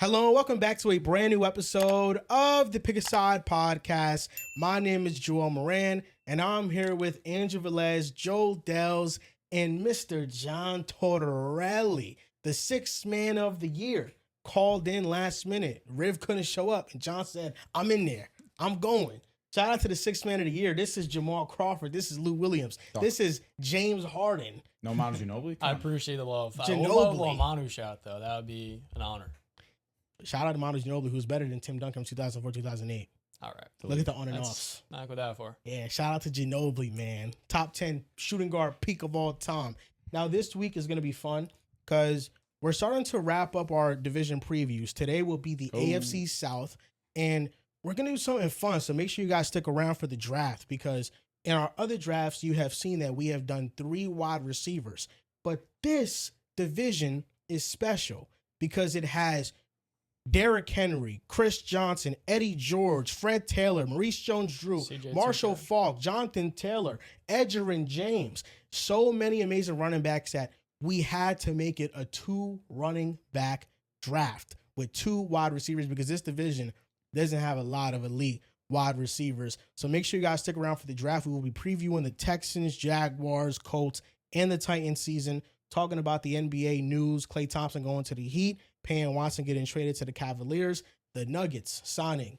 Hello and welcome back to a brand new episode of the Pick a Side podcast. My name is Joel Moran, and I'm here with Andrew Velez, Joel Dells, and Mr. John Tortorelli, the sixth man of the year, called in last minute. Riv couldn't show up, and John said, I'm in there. I'm going. Shout out to the sixth man of the year. This is Jamal Crawford. This is Lou Williams. This is James Harden. No Manu Ginobili? I appreciate the love. Ginobili. I would love a Manu shot, though. That would be an honor. Shout out to Manu Ginobili, who's better than Tim Duncan from 2004-2008. All right. Look at the on and offs. Not good that for. Yeah, shout out to Ginobili, man. Top 10 shooting guard peak of all time. Now, this week is going to be fun because we're starting to wrap up our division previews. Today will be the AFC South, and we're going to do something fun. So make sure you guys stick around for the draft because in our other drafts, you have seen that we have done 3 wide receivers. But this division is special because it has Derrick Henry, Chris Johnson, Eddie George, Fred Taylor, Maurice Jones-Drew, Marshall Faulk, Jonathan Taylor, Edgerrin James. So many amazing running backs that we had to make it a 2 running back draft with 2 wide receivers because this division doesn't have a lot of elite wide receivers. So make sure you guys stick around for the draft. We will be previewing the Texans, Jaguars, Colts, and the Titans season, talking about the NBA news, Klay Thompson going to the Heat, Peyton Watson getting traded to the Cavaliers, the Nuggets signing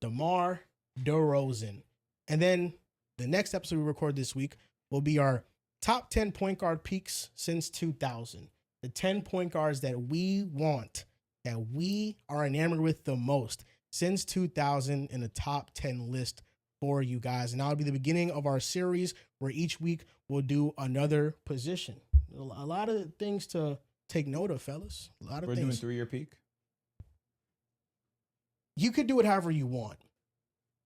DeMar DeRozan. And then the next episode we record this week will be our top 10 point guard peaks since 2000. The 10 point guards that we want, that we are enamored with the most since 2000 in the top 10 list for you guys. And that'll be the beginning of our series where each week we'll do another position. A lot of things to take note of, fellas. A lot of We're things. doing 3-year peak? You could do it however you want.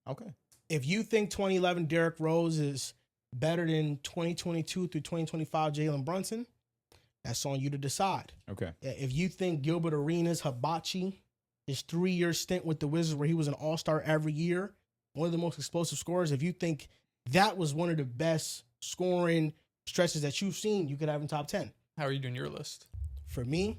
Okay. If you think 2011 Derrick Rose is better than 2022 through 2025 Jalen Brunson, that's on you to decide. Okay. If you think Gilbert Arenas Hibachi, his 3-year stint with the Wizards where he was an all-star every year, one of the most explosive scorers, if you think that was one of the best scoring stretches that you've seen, you could have in top 10. How are you doing your list? For me,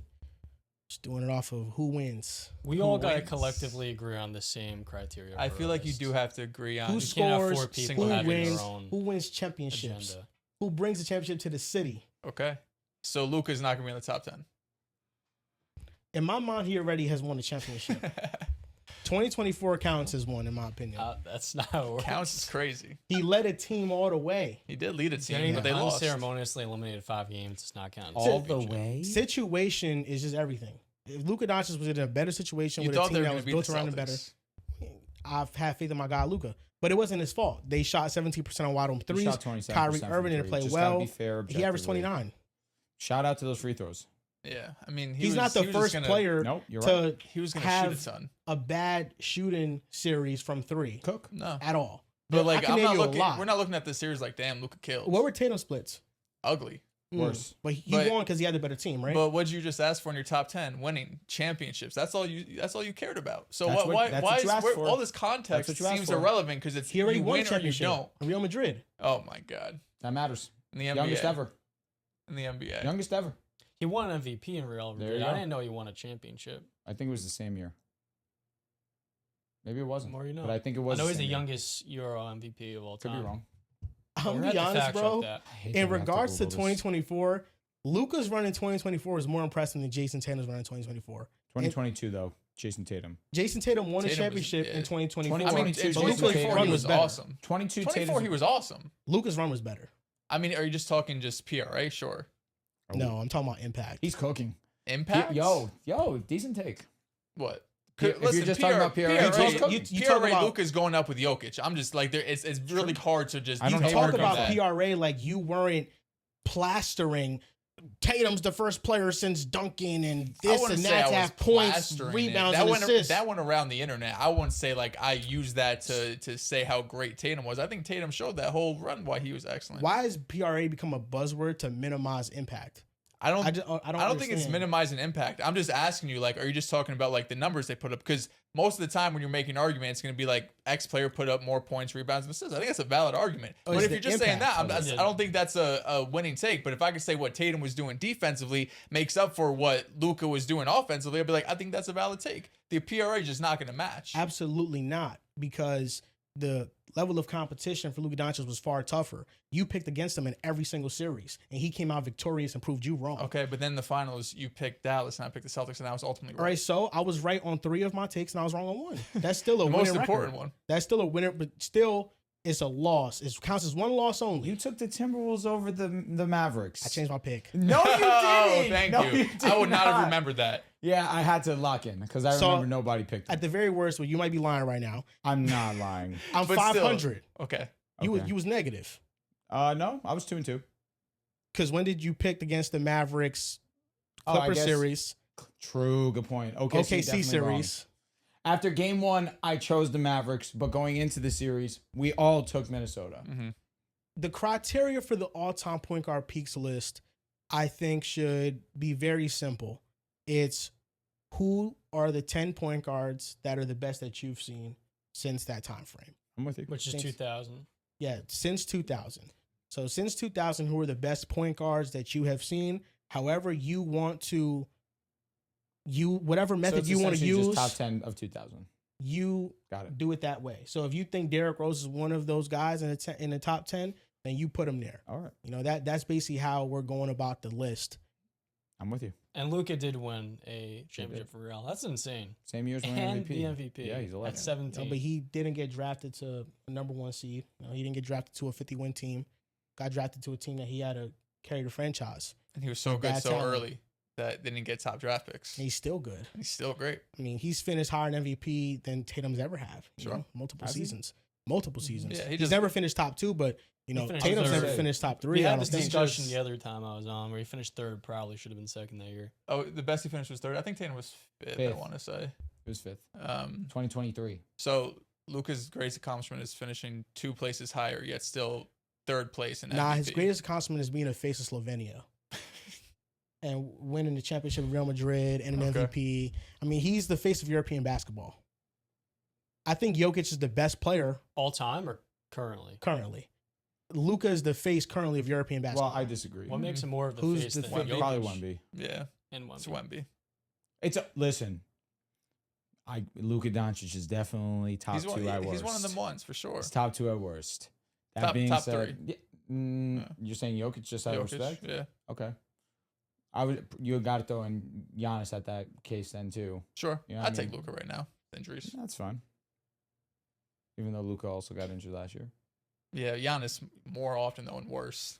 just doing it off of who wins. We all got to collectively agree on the same criteria. I feel like you do have to agree on Who you scores, people who having wins, their own who wins championships, agenda. who brings the championship to the city. Okay. So Luka's not going to be in the top 10. In my mind, he already has won the championship. 2024 counts as one, in my opinion. That's not how it works. Counts is crazy. He led a team all the way. He did lead a team, Getting but they lost. unceremoniously eliminated 5 games does not count. All the way? Situation is just everything. If Luka Doncic was in a better situation You with a thought they team were that going was to beat built the around him better, Celtics. I've had faith in my guy Luka. But it wasn't his fault. They shot 17% on wide open He threes. shot 27% Kyrie from Irving three. didn't play Just gotta well. be fair, He averaged objectively. 29. Shout out to those free throws. Yeah. I mean, He's not the first player Nope, you're to right. He was going to shoot have a ton. a bad shooting series from 3 Cook. No. at all. But I like, can I'm name not you a looking. lot. We're not looking at this series like, damn, Luka kills. What were Tatum splits? Ugly. Worse. But he But- won because he had a better team, right? But what'd you just ask for in your top 10? Winning championships. That's all you cared about. So That's why what you asked for. all this context That's what you asked seems for. irrelevant because it's He already you won a win or you championship. don't. Real Madrid. Oh my god. That matters. In the NBA. Youngest ever. In the NBA. Youngest ever. He won an MVP in Real There Madrid. you I go. didn't know he won a championship. I think it was the same year. Maybe it wasn't. The more you know. But I think it I was know the he's the same year. youngest Euro MVP of all Could time. be wrong. I'm We're gonna gonna be have to honest, fact check bro. that. I hate that In we have to regards to Google this. 2024, Luka's run in 2024 was more impressive than Jason Tatum's run in 2024. 2022 though, Jason Tatum. Jason Tatum won a Tatum was- championship yeah. in 2024. I mean, 22, in but Jason Luka's 2024 run he was was better. awesome. 22 24 Tatum. he was awesome. Luka's run was better. I mean, are you just talking just PRA? Sure. No, I'm talking about impact. He's cooking. Impact? Yo, decent take. What? If you're just talking about PRA, you talk PRA about- Luka's going up with Jokic. I'm just like, it's really hard to just I don't You hate talk working about that. PRA like you weren't plastering Tatum's the first player since Duncan and I this wouldn't and say I that to was have points, plastering it. rebounds, that and went, assists. That went around the internet. I wouldn't say like I used that to say how great Tatum was. I think Tatum showed that whole run why he was excellent. Why has PRA become a buzzword to minimize impact? I don't understand. think it's minimizing impact. I'm just asking you, like, are you just talking about like the numbers they put up? Because most of the time when you're making an argument, it's going to be like X player put up more points, rebounds, and assists. I think that's a valid argument. But if you're just saying that, I don't think that's a winning take. But if I could say what Tatum was doing defensively makes up for what Luka was doing offensively, I'd be like, I think that's a valid take. The PRA is just not going to match. Absolutely not, because the level of competition for Luka Doncic was far tougher. You picked against him in every single series, and he came out victorious and proved you wrong. Okay, but then the finals, you picked Dallas, and I picked the Celtics, and I was ultimately right. All right, so I was right on 3 of my takes, and I was wrong on 1. That's still a winning most important record. one. That's still a winner, but still, it's a loss. It counts as 1 loss only. You took the Timberwolves over the Mavericks. I changed my pick. No, you didn't. Oh, thank No, you. did I would not have remembered that. Yeah, I had to lock in because I remember nobody picked it. At the very worst, well, you might be lying right now. I'm not lying. I'm But 500. still, okay. You was negative. No, I was 2-2. Because when did you pick against the Mavericks Oh, I Clipper guess- series? True, good point. OKC series. After game 1, I chose the Mavericks, but going into the series, we all took Minnesota. Mm-hmm. The criteria for the all-time point guard peaks list, I think, should be very simple. It's who are the 10 point guards that are the best that you've seen since that time frame. I'm with you. Which is 2000. Yeah, since 2000. So since 2000, who are the best point guards that you have seen? However you want to, whatever method you want to use, just top 10 of 2000. You Got it. do it that way. So if you think Derrick Rose is one of those guys in the top 10, then you put him there. All right. You know, that's basically how we're going about the list. I'm with you. And Luka did win a championship for Real. That's insane. Same year as winning And MVP. the MVP. Yeah, he's a legend. At 17. No, but he didn't get drafted to the number 1 seed. You know, he didn't get drafted to a 50-win team. Got drafted to a team that he had to carry the franchise. And he was so good so early that they didn't get top draft picks. He's still good. He's still great. I mean, he's finished higher in MVP than Tatum's ever have. You know, multiple seasons. Yeah, he's never finished top 2, but you know, Tatum's never finished top 3. We had this discussion the other time I was on where he finished 3rd, probably should have been 2nd that year. Oh, the best he finished was 3rd. I think Tatum was 5th. I want to say it was 5th. 2023. So Luka's greatest accomplishment is finishing 2 places higher, yet still 3rd place in MVP. Nah, his greatest accomplishment is being a face of Slovenia. And winning the championship with Real Madrid and an MVP. I mean, he's the face of European basketball. I think Jokic is the best player. All time or currently? Currently. Luka is the face currently of European basketball. Well, I disagree. What makes him more of the Who's face the than face? Jokic? Probably Wemby. Yeah. And It's Wemby. Listen. Luka Doncic is definitely top 2 at worst. He's one of them ones for sure. He's top 2 at worst. That top, being top said, 3. You're saying Jokic just out of respect? Yeah. Okay. You got to throw in Giannis at that case then too. Sure. You know I'd take Luka right now. Injuries. That's fine. Even though Luka also got injured last year. Yeah, Giannis more often though and worse.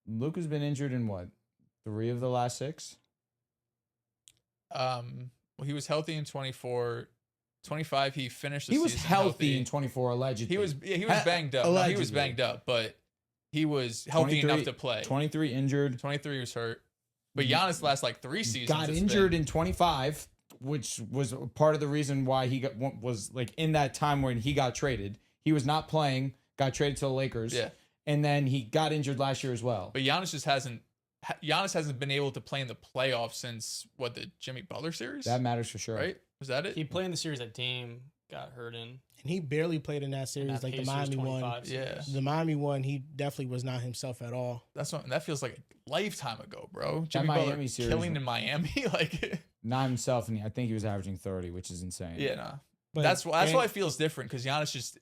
Luka's been injured in what? 3 of the last 6? Well, he was healthy in 24. 25, he finished the season. He was healthy in 24 allegedly. He was banged up. No, he was banged up, but he was healthy enough to play. 23 injured. 23 was hurt. But Giannis last like 3 seasons. Got injured in 25, which was part of the reason why he was like in that time when he got traded. He was not playing, got traded to the Lakers. Yeah. And then he got injured last year as well. But Giannis hasn't been able to play in the playoffs since the Jimmy Butler series? That matters for sure. Right? Was that it? He played in the series that Dame got hurt in. And he barely played in that series, like the Miami one. Yeah. The Miami one, he definitely was not himself at all. That feels like a lifetime ago, bro. That Jimmy Miami Butler series killing in Miami, like not himself, and I think he was averaging 30, which is insane. Yeah, nah. But that's why it feels different because Giannis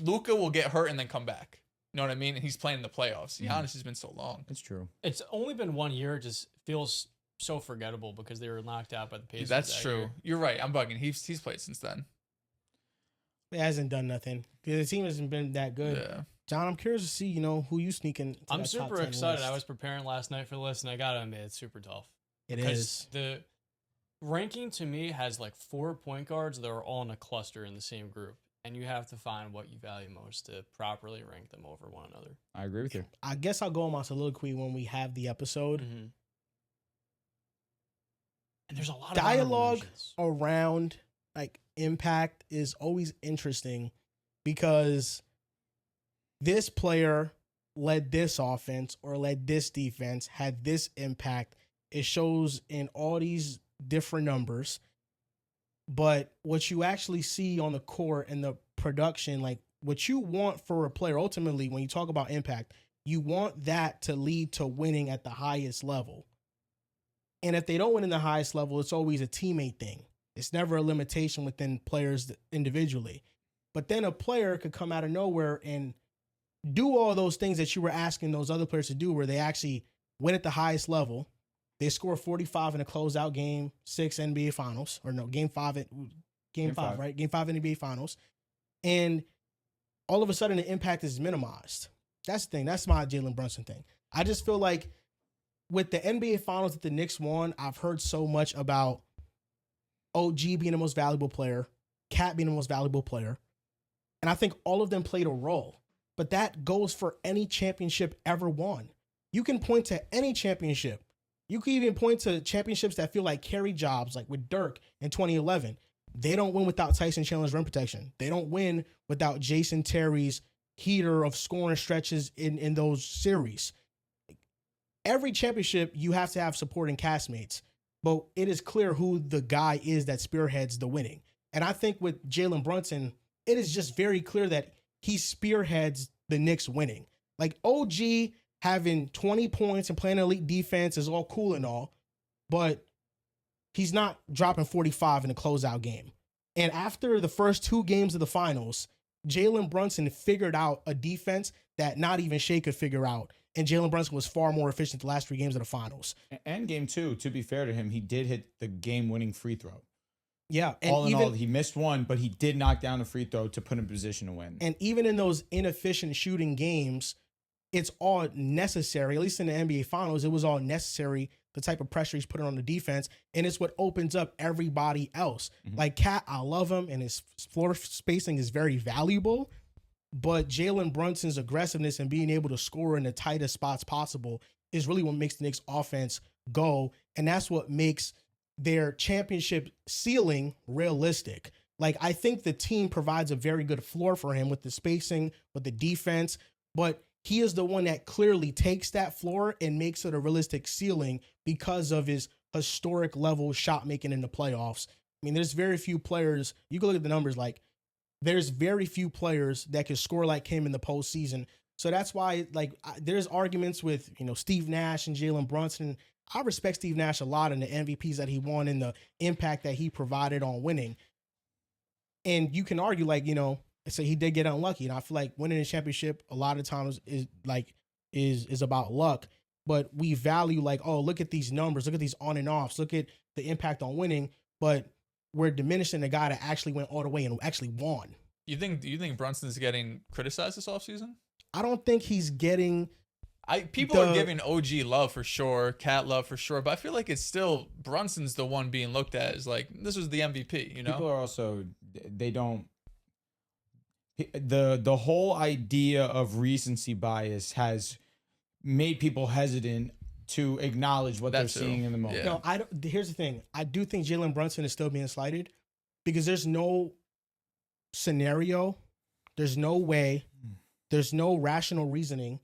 Luka will get hurt and then come back. You know what I mean? And he's playing in the playoffs. Giannis has been so long. It's true. It's only been 1 year. It just feels so forgettable because they were knocked out by the Pacers. That's true. Year. You're right. I'm bugging. He's played since then. It hasn't done nothing. The team hasn't been that good. Yeah. John, I'm curious to see, who you sneaking. I'm super excited. I was preparing last night for the list, and I gotta admit, it's super tough. It is. The ranking to me has like 4 point guards that are all in a cluster in the same group, and you have to find what you value most to properly rank them over one another. I agree with you. I guess I'll go on my soliloquy when we have the episode. Mm-hmm. And there's a lot of dialogue around like impact is always interesting because this player led this offense or led this defense, had this impact. It shows in all these different numbers. But what you actually see on the court and the production, like what you want for a player, ultimately, when you talk about impact, you want that to lead to winning at the highest level. And if they don't win in the highest level, it's always a teammate thing. It's never a limitation within players individually. But then a player could come out of nowhere and do all those things that you were asking those other players to do, where they actually win at the highest level. They score 45 in a closeout game 6 NBA Finals, or no, game 5, right? Game 5 NBA Finals. And all of a sudden the impact is minimized. That's the thing. That's my Jalen Brunson thing. I just feel like with the NBA Finals that the Knicks won, I've heard so much about OG being the most valuable player, Cat being the most valuable player. And I think all of them played a role. But that goes for any championship ever won. You can point to any championship. You can even point to championships that feel like carry jobs, like with Dirk in 2011. They don't win without Tyson Chandler's rim protection. They don't win without Jason Terry's heater of scoring stretches in those series. Every championship, you have to have supporting castmates. But it is clear who the guy is that spearheads the winning. And I think with Jalen Brunson, it is just very clear that he spearheads the Knicks winning. Like OG having 20 points and playing elite defense is all cool and all, but he's not dropping 45 in a closeout game. And after the first 2 games of the finals, Jalen Brunson figured out a defense that not even Shea could figure out. And Jalen Brunson was far more efficient the last 3 games of the finals. And game 2, to be fair to him, he did hit the game-winning free throw. Yeah. And all in all, he missed one, but he did knock down the free throw to put him in position to win. And even in those inefficient shooting games, it's all necessary. At least in the NBA Finals, it was all necessary, the type of pressure he's putting on the defense. And it's what opens up everybody else. Mm-hmm. Like Cat, I love him, and his floor spacing is very valuable. But Jalen Brunson's aggressiveness and being able to score in the tightest spots possible is really what makes the Knicks offense go. And that's what makes their championship ceiling realistic. Like, I think the team provides a very good floor for him with the spacing, with the defense, but he is the one that clearly takes that floor and makes it a realistic ceiling because of his historic level shot making in the playoffs. I mean, there's very few players, you can look at the numbers, like there's very few players that can score like him in the postseason. So that's why, like, there's arguments with, Steve Nash and Jalen Brunson. I respect Steve Nash a lot in the MVPs that he won and the impact that he provided on winning. And you can argue, like, so he did get unlucky. And I feel like winning a championship a lot of times is about luck. But we value, like, oh, look at these numbers, look at these on and offs, look at the impact on winning. But we're diminishing the guy that actually went all the way and actually won. Do you think Brunson's getting criticized this offseason? I don't think he's getting. People are giving OG love for sure, Cat love for sure, but I feel like it's still Brunson's the one being looked at as like, this was the MVP, People are also, they don't, the whole idea of recency bias has made people hesitant to acknowledge what they're seeing in the moment. Yeah. No, here's the thing. I do think Jalen Brunson is still being slighted because there's no scenario, there's no way, there's no rational reasoning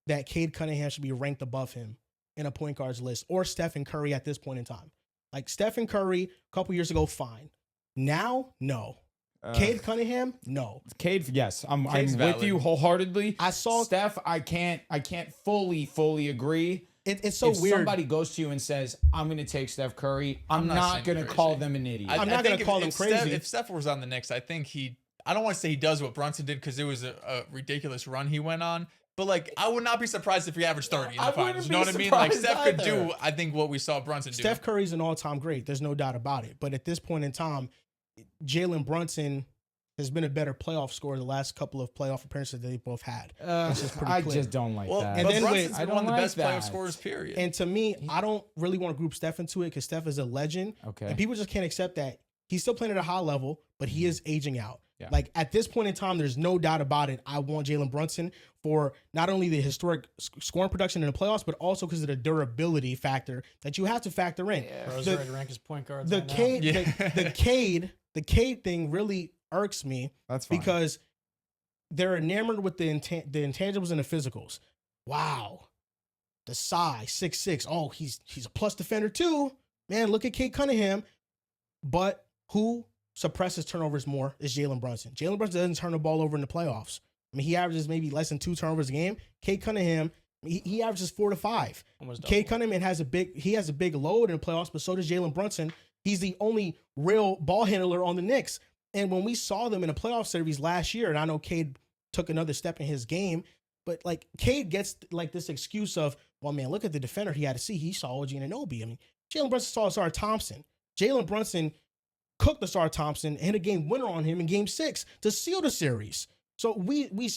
that Cade Cunningham should be ranked above him in a point guards list, or Stephen Curry at this point in time. Like Stephen Curry a couple years ago, fine. Now, no. Cade Cunningham, no. Cade, yes. I'm with you wholeheartedly. I saw Steph. I can't fully agree. It's so if weird. Somebody goes to you and says, I'm going to take Steph Curry, I'm not going to call them an idiot. I'm not going to call them crazy. If Steph was on the Knicks, I think I don't want to say he does what Brunson did because it was a ridiculous run he went on. But, like, I would not be surprised if he averaged 30 in the finals. You know what I mean? Like, Steph could do, I think, what we saw Brunson do. Steph Curry's an all-time great. There's no doubt about it. But at this point in time, Jalen Brunson has been a better playoff scorer the last couple of playoff appearances that they both had. I just don't like that. And then Brunson's been one of the best playoff scorers, period. And to me, I don't really want to group Steph into it because Steph is a legend. Okay. And people just can't accept that. He's still playing at a high level, but he is aging out. Yeah. Like, at this point in time, there's no doubt about it. I want Jalen Brunson for not only the historic scoring production in the playoffs, but also because of the durability factor that you have to factor in. Yeah. Bro's ready to rank his point guards. The Cade thing really irks me. That's fine. Because they're enamored with the intangibles and the physicals. wow, the size, 6'6". Oh, he's a plus defender too. Man, look at Cade Cunningham. But who suppresses turnovers more is Jalen Brunson. Jalen Brunson doesn't turn the ball over in the playoffs. I mean, he averages maybe less than 2 turnovers a game. Cade Cunningham, he averages 4 to 5. Cade Cunningham has a big load in the playoffs, but so does Jalen Brunson. He's the only real ball handler on the Knicks. And when we saw them in a playoff series last year, and I know Cade took another step in his game, but like Cade gets like this excuse of, well, man, look at the defender he had to see. He saw OG Anunoby. I mean, Jalen Brunson saw Asar Thompson. Jalen Brunson cooked Asar Thompson and hit a game winner on him in Game 6 to seal the series. So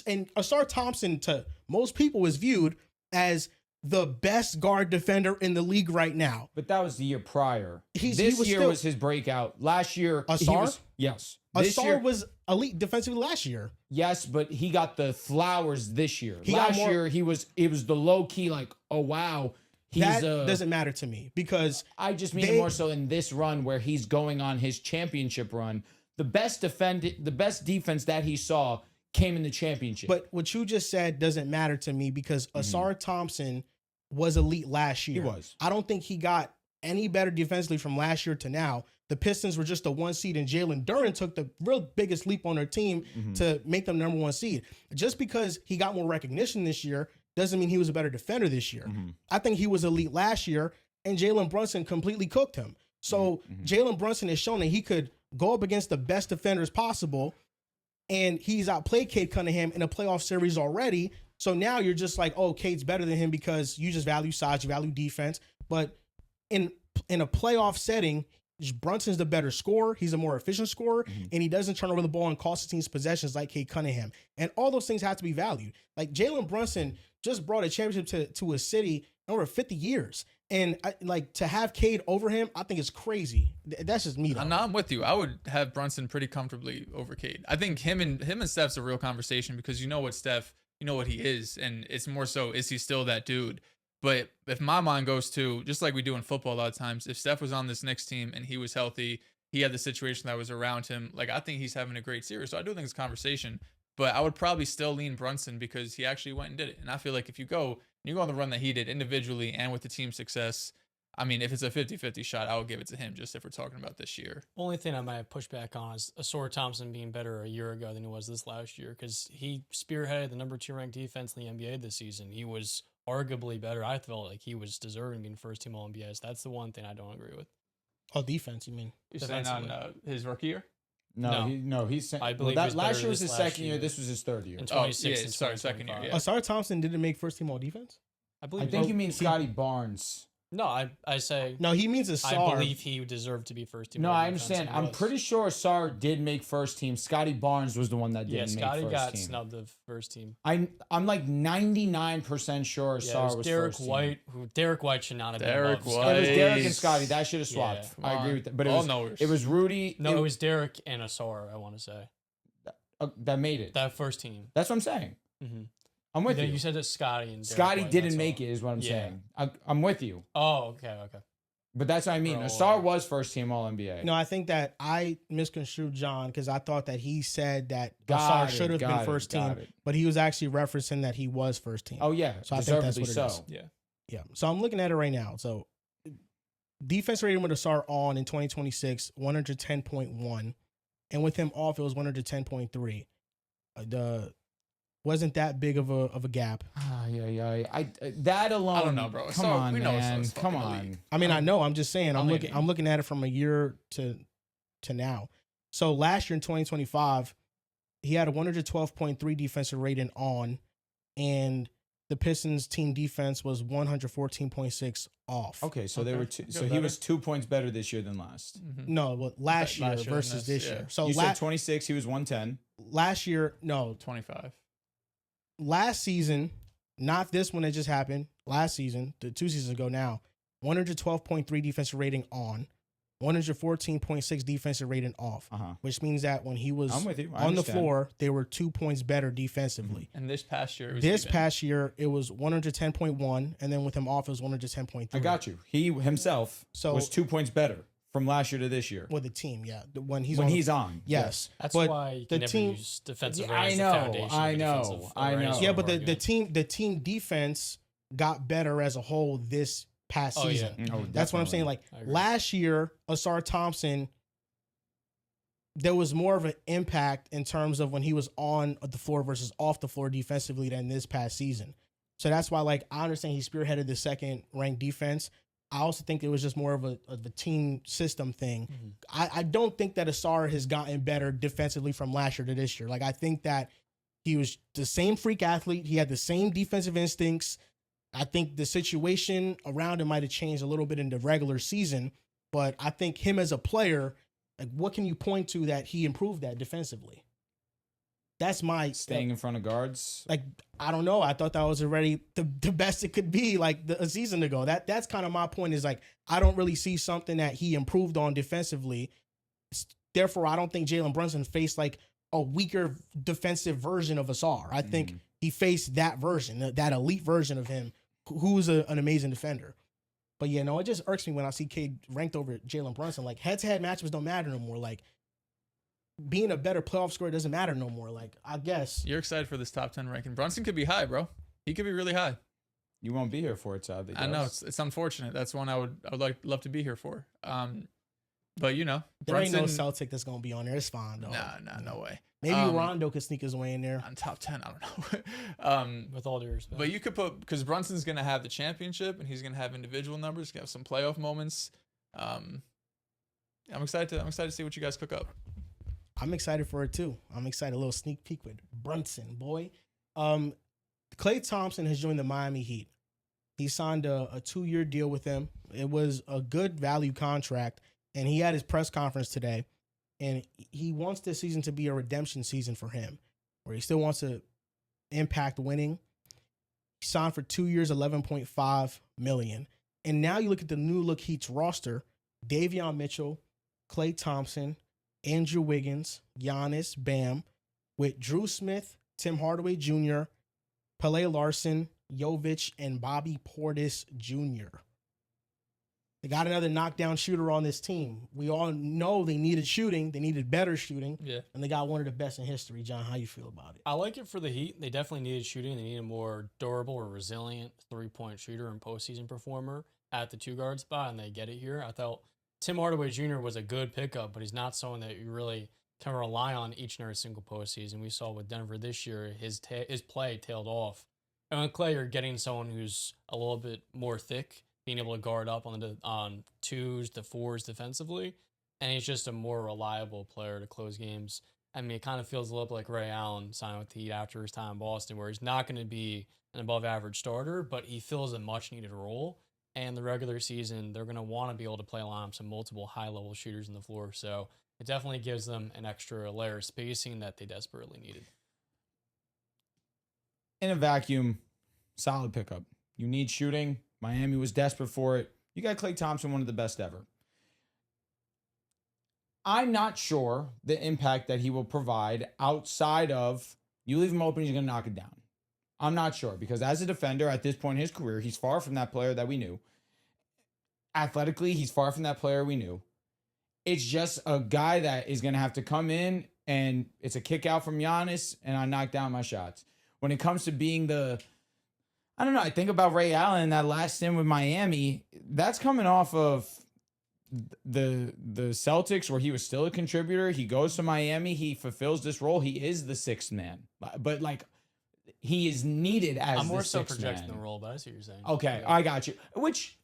and Asar Thompson to most people is viewed as the best guard defender in the league right now. But that was the year prior. This year was his breakout. Last year, Asar? Yes. Asar was elite defensively last year. Yes, but he got the flowers this year. Last year, it was the low key, like, oh, wow. That doesn't matter to me because I just mean more so in this run where he's going on his championship run. The best defense that he saw came in the championship. But what you just said doesn't matter to me because Asar Thompson was elite last year. He was. I don't think he got any better defensively from last year to now. The Pistons were just a 1 seed, and Jalen Duren took the real biggest leap on their team to make them number 1 seed. Just because he got more recognition this year doesn't mean he was a better defender this year. I think he was elite last year, and Jalen Brunson completely cooked him. So Jalen Brunson has shown that he could go up against the best defenders possible, and he's outplayed Cade Cunningham in a playoff series already. So now you're just like, oh, Cade's better than him because you just value size, you value defense. But in a playoff setting, Brunson's the better scorer. He's a more efficient scorer, and he doesn't turn over the ball and cost the team's possessions like Cade Cunningham. And all those things have to be valued. Like Jalen Brunson just brought a championship to a city in over 50 years. And to have Cade over him, I think it's crazy. That's just me. No, I'm with you. I would have Brunson pretty comfortably over Cade. I think him and Steph's a real conversation because you know what Steph, you know what he is, and it's more so, is he still that dude? But if my mind goes to, just like we do in football a lot of times, if Steph was on this Knicks team and he was healthy, he had the situation that was around him, like I think he's having a great series. So I do think it's a conversation. But I would probably still lean Brunson because he actually went and did it. And I feel like if you go on the run that he did individually and with the team success, I mean, if it's a 50-50 shot, I would give it to him just if we're talking about this year. Only thing I might push back on is Asar Thompson being better a year ago than he was this last year because he spearheaded the number 2 ranked defense in the NBA this season. He was arguably better. I felt like he was deserving being first team All NBA. So that's the one thing I don't agree with. Oh, defense, you mean? You're saying on his rookie year? No, he's saying. I believe last year was his second year. This was his third year. In 26 second year. Yeah. Asar Thompson didn't make first team All Defense. I believe. I think you mean Scotty Barnes. No, I say. No, he means Asar. I believe he deserved to be first team. No, I understand. I'm pretty sure Asar did make first team. Scotty Barnes was the one that didn't make first team. Yeah, Scotty got snubbed of first team. I'm like 99% sure Asar was Derek first White. team. Derek White should not have been Derek above White. Scotty. It was Derek and Scotty. That should have swapped. Yeah, I agree with that. But all it was Rudy. No, it was Derek and Asar. I want to say that made it. that first team. That's what I'm saying. Mm-hmm. I'm with you. You said that Scotty and Derek Scotty White, didn't that's make all. it, is what I'm saying. I'm with you. Oh, okay. But that's what I mean. Bro, Asar was first team All NBA. No, I think that I misconstrued John because I thought that he said that Asar should have been first team, but he was actually referencing that he was first team. Oh yeah, so I think that's what it so. is. Yeah. So I'm looking at it right now. So defense rating with Asar on in 2026, 110.1, and with him off, it was 110.3. Wasn't that big of a gap. Yeah. That alone. I don't know, bro. Come on, we know man. Come elite. on. I mean, I know. I'm just saying. I'm leaning. looking at it from a year to now. So last year in 2025, he had a 112.3 defensive rating on, and the Pistons team defense was 114.6 off. Okay, so they were he was 2 points better this year than last. Mm-hmm. No, well, last year versus this year. So you said 26. He was 110. Last year, no, 25. Last season, not this one that just happened. Last season, 2 seasons ago now, 112.3 defensive rating on, 114.6 defensive rating off, which means that when he was on the floor, they were 2 points better defensively. And this past year, it was 110.1, and then with him off, it was 110.3. I got you. He himself was 2 points better from last year to this year. With the team, yeah. When he's on. Yes. That's but why you the can never team, use defensive Yeah, as the foundation. I know. Yeah, but the team defense got better as a whole this past season. Yeah. Oh, That's what I'm saying. Like last year, Asar Thompson, there was more of an impact in terms of when he was on the floor versus off the floor defensively than this past season. So that's why, like, I understand he spearheaded the second ranked defense. I also think it was just more of a team system thing. I don't think that Asar has gotten better defensively from last year to this year. Like, I think that he was the same freak athlete. He had the same defensive instincts. I think the situation around him might have changed a little bit in the regular season, but I think him as a player, like, what can you point to that he improved at defensively? That's my staying in front of guards. Like, I don't know. I thought that was already the best it could be, like a season ago. That's kind of my point. Is like, I don't really see something that he improved on defensively. Therefore, I don't think Jalen Brunson faced like a weaker defensive version of Asar. I think he faced that version, that elite version of him, who's an amazing defender. But yeah, no, it just irks me when I see Cade ranked over Jalen Brunson. Like, head-to-head matchups don't matter no more. Like, being a better playoff scorer doesn't matter no more. Like, I guess You're excited for this top 10 ranking. Brunson could be high, bro. He could be really high. You won't be here for it, sadly. I know it's unfortunate. That's one I would love to be here for. But you know, there Brunson, ain't no Celtic that's gonna be on there. It's fine though. Nah, no way. Maybe Rondo could sneak his way in there. On top 10, I don't know. With all due respect. But you could put, because Brunson's gonna have the championship and he's gonna have individual numbers, gonna have some playoff moments. I'm excited to see what you guys cook up. I'm excited for it too. I'm excited. A little sneak peek with Brunson, boy. Klay Thompson has joined the Miami Heat. He signed a 2-year deal with them. It was a good value contract, and he had his press conference today, and he wants this season to be a redemption season for him, where he still wants to impact winning. He signed for 2 years, $11.5 million. And now you look at the new look Heat's roster: Davion Mitchell, Klay Thompson, Andrew Wiggins, Giannis, Bam, with Drew Smith, Tim Hardaway Jr., Pele Larson, Jovic, and Bobby Portis Jr. They got another knockdown shooter on this team. We all know they needed shooting. They needed better shooting. Yeah. And they got one of the best in history. John, how you feel about it? I like it for the Heat. They definitely needed shooting. They need a more durable or resilient 3-point shooter and postseason performer at the 2-guard spot, and they get it here. I thought Tim Hardaway Jr. was a good pickup, but he's not someone that you really can rely on each and every single postseason. We saw with Denver this year, his play tailed off. And with Klay, you're getting someone who's a little bit more thick, being able to guard up on the 2s to 4s defensively, and he's just a more reliable player to close games. I mean, it kind of feels a little bit like Ray Allen signed with the Heat after his time in Boston, where he's not going to be an above-average starter, but he fills a much-needed role. And the regular season, they're going to want to be able to play along some multiple high-level shooters on the floor, so it definitely gives them an extra layer of spacing that they desperately needed. In a vacuum, solid pickup. You need shooting. Miami was desperate for it. You got Klay Thompson, one of the best ever. I'm not sure the impact that he will provide outside of you leave him open, he's going to knock it down. I'm not sure, because as a defender at this point in his career, he's far from that player that we knew. Athletically, he's far from that player we knew. It's just a guy that is going to have to come in and it's a kick out from Giannis and I knock down my shots. When it comes to being I don't know, I think about Ray Allen, that last stint with Miami, that's coming off of the Celtics where he was still a contributor. He goes to Miami, he fulfills this role. He is the sixth man. But like, he is needed as I'm more the so sixth projecting man. the role, but I see what you're saying. Okay, Yeah. I got you. Which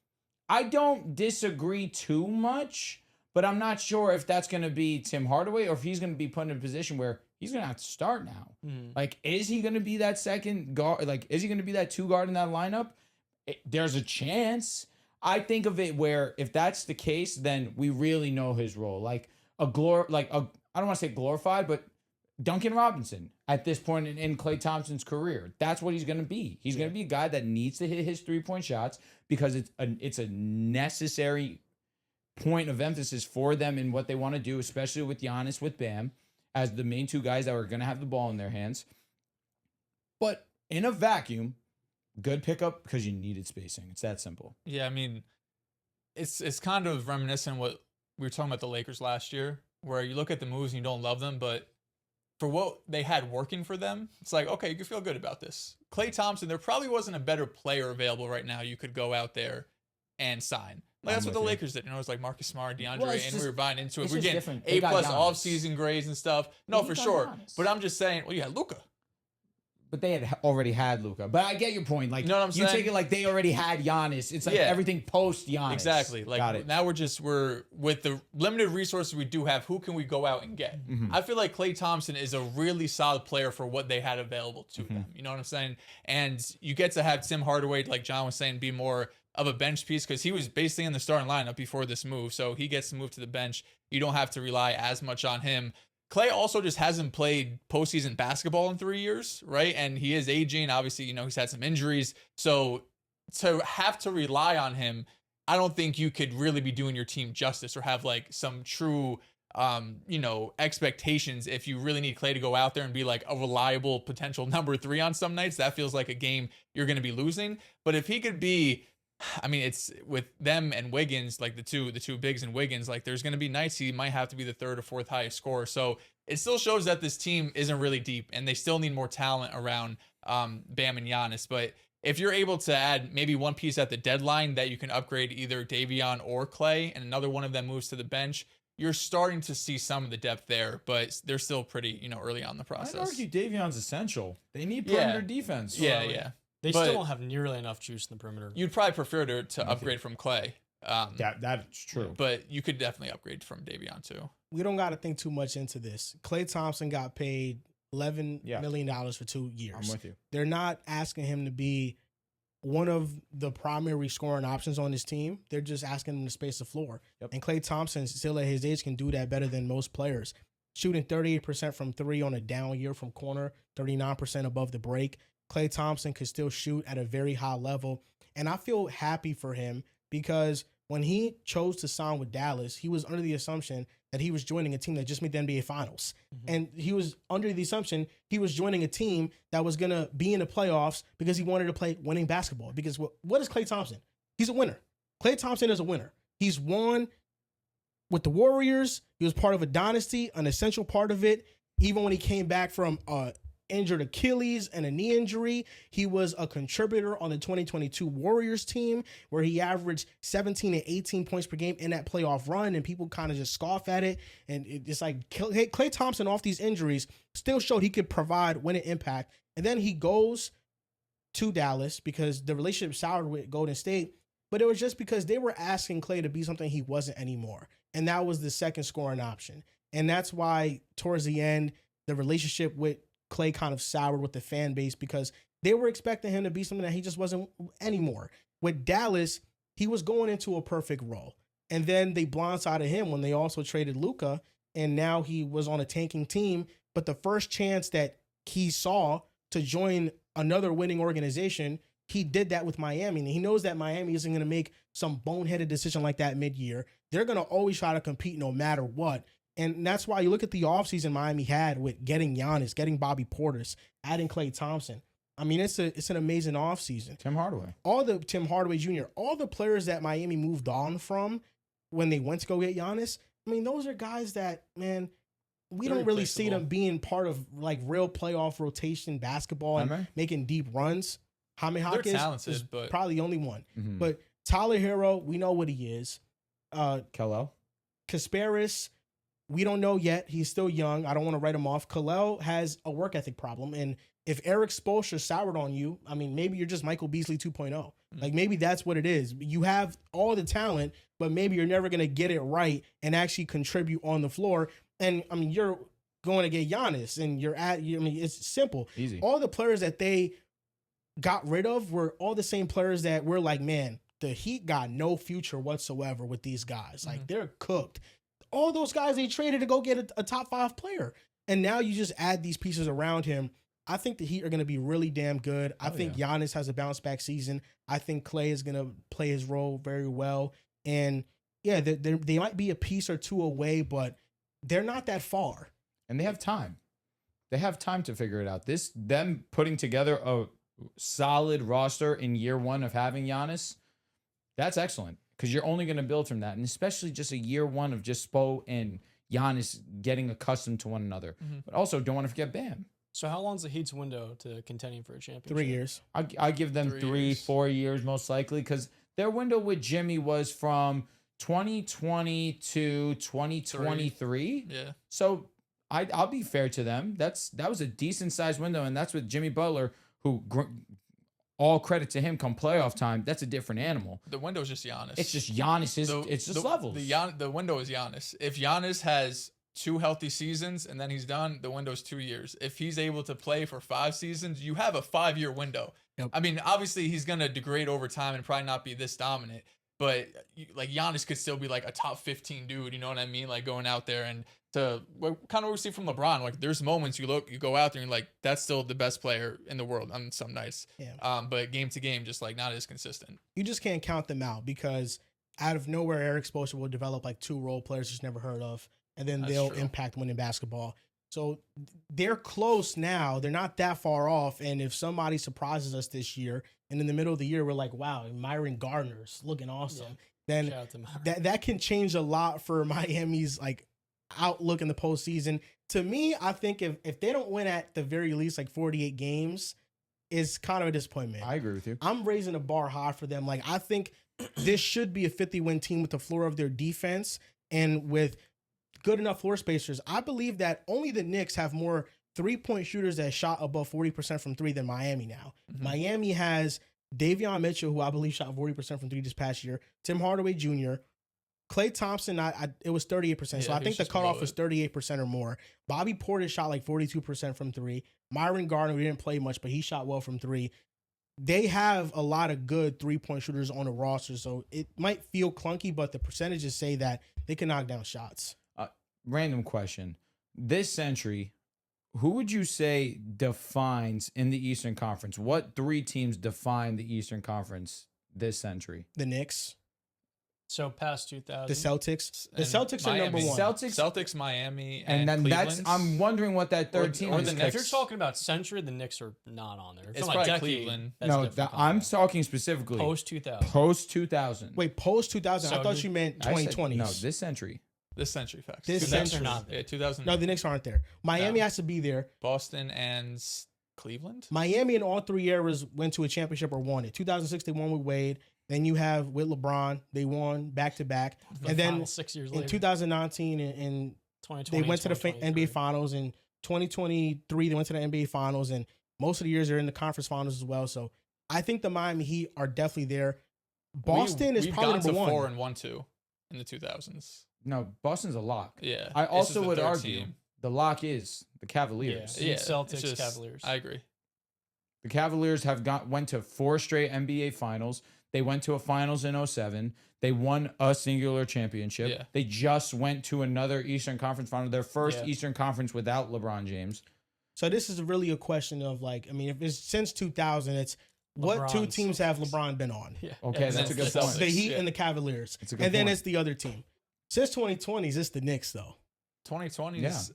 I don't disagree too much, but I'm not sure if that's going to be Tim Hardaway or if he's going to be put in a position where he's going to have to start now. Mhm. Like, is he going to be that second guard? Like, is he going to be that 2 guard in that lineup? There's a chance. I think of it where if that's the case, then we really know his role. Like I don't want to say glorified, but Duncan Robinson at this point in Klay Thompson's career. That's what he's going to be. He's going to be a guy that needs to hit his 3-point shots because it's a necessary point of emphasis for them in what they want to do, especially with Giannis, with Bam, as the main 2 guys that are going to have the ball in their hands. But in a vacuum, good pickup because you needed spacing. It's that simple. Yeah, I mean, it's kind of reminiscent what we were talking about the Lakers last year, where you look at the moves and you don't love them, but for what they had working for them, it's like, okay, you can feel good about this. Klay Thompson, there probably wasn't a better player available right now you could go out there and sign. Like, that's what the Lakers did. You know, it was like Marcus Smart, DeAndre, and we were buying into it. We're getting A+ off-season grades and stuff. No, for sure. Giannis. But I'm just saying, well, you had Luka. But they had already had Luka. But I get your point. Like, you know what I'm saying? You take it like they already had Giannis. It's like everything post Giannis. Exactly. Like, now we're with the limited resources we do have, who can we go out and get? I feel like Klay Thompson is a really solid player for what they had available to them. You know what I'm saying? And you get to have Tim Hardaway, like John was saying, be more of a bench piece, because he was basically in the starting lineup before this move. So he gets to move to the bench. You don't have to rely as much on him. Klay also just hasn't played postseason basketball in 3 years, right? And he is aging. Obviously, you know, he's had some injuries. So to have to rely on him, I don't think you could really be doing your team justice or have like some true, you know, expectations. If you really need Klay to go out there and be like a reliable potential number 3 on some nights, that feels like a game you're going to be losing. But if he could be, I mean, it's with them and Wiggins, like the two bigs and Wiggins, like there's going to be nights he might have to be the 3rd or 4th highest scorer. So it still shows that this team isn't really deep and they still need more talent around Bam and Giannis. But if you're able to add maybe one piece at the deadline that you can upgrade either Davion or Klay, and another one of them moves to the bench, you're starting to see some of the depth there, but they're still pretty, you know, early on in the process. I'd argue Davion's essential. They need perimeter defense. Yeah. They still don't have nearly enough juice in the perimeter. You'd probably prefer to upgrade from Klay. That's true. But you could definitely upgrade from Davion too. We don't got to think too much into this. Klay Thompson got paid $11 million for 2 years. I'm with you. They're not asking him to be one of the primary scoring options on this team. They're just asking him to space the floor. Yep. And Klay Thompson, still at his age, can do that better than most players. Shooting 38% from 3 on a down year from corner, 39% above the break. Klay Thompson could still shoot at a very high level. And I feel happy for him because when he chose to sign with Dallas, he was under the assumption that he was joining a team that just made the NBA Finals. And he was under the assumption he was joining a team that was going to be in the playoffs because he wanted to play winning basketball. Because what is Klay Thompson? He's a winner. Klay Thompson is a winner. He's won with the Warriors. He was part of a dynasty, an essential part of it. Even when he came back from injured Achilles and a knee injury, he was a contributor on the 2022 Warriors team where he averaged 17 and 18 points per game in that playoff run, and people kind of just scoff at it. And it's like Klay Thompson off these injuries still showed he could provide winning impact. And then he goes to Dallas because the relationship soured with Golden State, but it was just because they were asking Klay to be something he wasn't anymore. And that was the second scoring option. And that's why towards the end, the relationship with Klay kind of soured with the fan base because they were expecting him to be something that he just wasn't anymore. With Dallas, he was going into a perfect role. And then they blindsided him when they also traded Luka, and now he was on a tanking team. But the first chance that he saw to join another winning organization, he did that with Miami. And he knows that Miami isn't going to make some boneheaded decision like that mid-year. They're going to always try to compete no matter what. And that's why you look at the offseason Miami had with getting Giannis, getting Bobby Portis, adding Klay Thompson. I mean, it's an amazing offseason. Tim Hardaway Jr., all the players that Miami moved on from when they went to go get Giannis, I mean, those are guys that, man, we don't really see them being part of like real playoff rotation basketball and making deep runs. Jaime Hawkins is but probably the only one. But Tyler Hero, we know what he is. Kello. Kasparis, we don't know yet. He's still young. I don't want to write him off. Kalel has a work ethic problem. And if Eric Spoelstra soured on you, I mean, maybe you're just Michael Beasley 2.0. Like, maybe that's what it is. You have all the talent, but maybe you're never going to get it right and actually contribute on the floor. And, I mean, you're going to get Giannis, and it's simple. Easy. All the players that they got rid of were all the same players that were like, man, the Heat got no future whatsoever with these guys. Like, they're cooked. All those guys they traded to go get a top 5 player. And now you just add these pieces around him. I think the Heat are going to be really damn good. I think Giannis has a bounce back season. I think Klay is going to play his role very well. And yeah, they might be a piece or two away, but they're not that far. And they have time. They have time to figure it out. Them putting together a solid roster in year one of having Giannis, that's excellent. because you're only going to build from that. And especially just a year one of just Spo and Giannis getting accustomed to one another. But also don't want to forget Bam. So how long's the Heat's window to contending for a championship? 3 years. I give them 4 years most likely, because their window with Jimmy was from 2020 to 2023. Yeah. So I'll be fair to them. That was a decent sized window, and that's with Jimmy Butler, who all credit to him come playoff time. That's a different animal. The window is just Giannis. It's just Giannis. It's just levels. The window is Giannis. If Giannis has 2 healthy seasons and then he's done, the window's 2 years. If he's able to play for 5 seasons, you have a 5-year window. Yep. I mean, obviously he's going to degrade over time and probably not be this dominant, but like Giannis could still be like a top 15 dude, you know what I mean? Like going out there and kind of what we see from LeBron. Like there's moments you go out there and you're like, that's still the best player in the world on some nights. Yeah. But game to game, just like not as consistent. You just can't count them out, because out of nowhere, Eric Spoelstra will develop like 2 role players he's never heard of, and then they'll impact winning basketball. So they're close now. They're not that far off. And if somebody surprises us this year, and in the middle of the year, we're like, wow, Myron Gardner's looking awesome, then that can change a lot for Miami's like outlook in the postseason. To me, I think if they don't win at the very least like 48 games, it's kind of a disappointment. I agree with you. I'm raising a bar high for them. Like, I think this should be a 50-win team with the floor of their defense and with good enough floor spacers. I believe that only the Knicks have more 3-point shooters that shot above 40% from 3 than Miami now. Mm-hmm. Miami has Davion Mitchell, who I believe shot 40% from 3 this past year, Tim Hardaway Jr., Klay Thompson, it was 38%. So I think the cutoff was 38% or more. Bobby Portis shot like 42% from 3. Myron Gardner, we didn't play much, but he shot well from 3. They have a lot of good 3-point shooters on the roster, so it might feel clunky, but the percentages say that they can knock down shots. Random question. This century, who would you say defines in the Eastern Conference? What 3 teams define the Eastern Conference this century? The Knicks. So past 2000. The Celtics. The Celtics are number 1. Celtics, Miami, and then Cleveland. I'm wondering what that third team is. If you're talking about century, the Knicks are not on there. It's probably like Cleveland. No, I'm talking specifically post 2000. Post 2000. Wait, post 2000? So I thought you meant 2020s. No, this century. This century, facts. This century. Not there. Yeah, 2000. No, the Knicks aren't there. Miami has to be there. Boston and Cleveland. Miami in all 3 eras went to a championship or won it. 2006, they won with Wade. Then you have with LeBron, they won back-to-back. And then 6 years in later. 2019 and they went to the NBA Finals. In 2023, they went to the NBA Finals. And most of the years, they're in the conference finals as well. So I think the Miami Heat are definitely there. Boston is probably number 1. 4 and 1-2 in the 2000s. No, Boston's a lock. Yeah. I also would argue the lock is the Cavaliers. Yeah. Celtics, Cavaliers. I agree. The Cavaliers went to 4 straight NBA Finals. They went to a Finals in 2007. They won a singular championship. Yeah. They just went to another Eastern Conference Final, their first Eastern Conference without LeBron James. So this is really a question of like, I mean, if it's since 2000, it's what 2 teams have LeBron been on? Yeah. Okay, that's a good point. The Heat and the Cavaliers. And then it's the other team. Since 2020s, it's the Knicks, though. 2020s.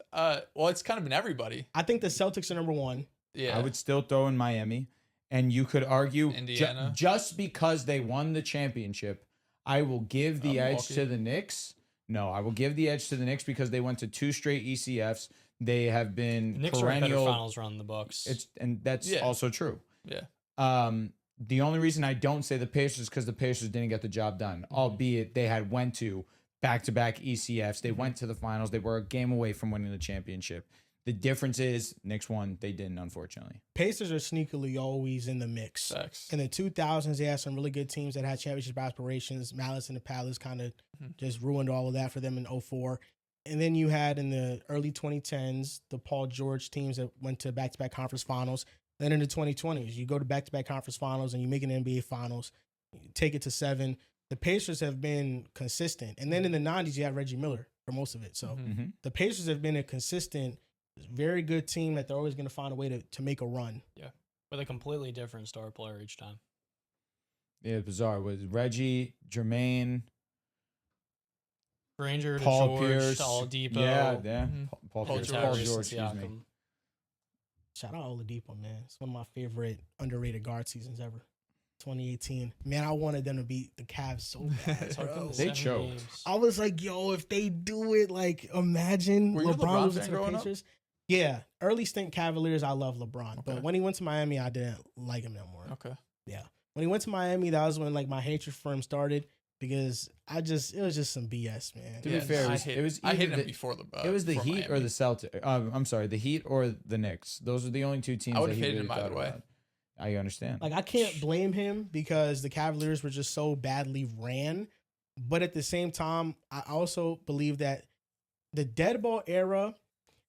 Well, it's kind of been everybody. I think the Celtics are number 1. Yeah. I would still throw in Miami. And you could argue Indiana. Just because they won the championship, I will give the edge to the Knicks. No, I will give the edge to the Knicks because they went to 2 straight ECFs. They have been Knicks perennial. Are a better finals run than the Bucks. That's also true. Yeah. The only reason I don't say the Pacers is because the Pacers didn't get the job done, albeit they had went to back-to-back ECFs. They went to the finals. They were a game away from winning the championship. The difference is Knicks won. They didn't, unfortunately. Pacers are sneakily always in the mix. Facts. In the 2000s, they had some really good teams that had championship aspirations. Malice and the Palace kind of just ruined all of that for them in 2004. And then you had in the early 2010s, the Paul George teams that went to back-to-back conference finals. Then in the 2020s, you go to back-to-back conference finals and you make an NBA finals, you take it to 7. The Pacers have been consistent. And then in the 90s, you had Reggie Miller for most of it. So the Pacers have been a consistent, very good team that they're always going to find a way to make a run. Yeah. With a completely different star player each time. Yeah, bizarre. With Reggie, Jermaine, Granger, Paul George, Pierce, Oladipo. Yeah. Paul George, excuse me. Shout out Oladipo, man. It's one of my favorite underrated guard seasons ever. 2018. Man, I wanted them to beat the Cavs so bad. Bro. They choked. I was like, yo, if they do it, like, imagine Were you a LeBron LeBron losing fan to the growing up? Pacers. Yeah, early stint Cavaliers, I love LeBron. But Okay. when he went to Miami, I didn't like him no more. Okay. Yeah. When he went to Miami, that was when, like, my hatred for him started because it was just some BS, man. To be fair, I hit him before the. It was the before Heat or Miami. the Celtics. I'm sorry, the Heat or the Knicks. Those are the only two teams I that would've he hated really him either thought way. about. I understand. Like, I can't blame him because the Cavaliers were just so badly ran. But at the same time, I also believe that the dead ball era,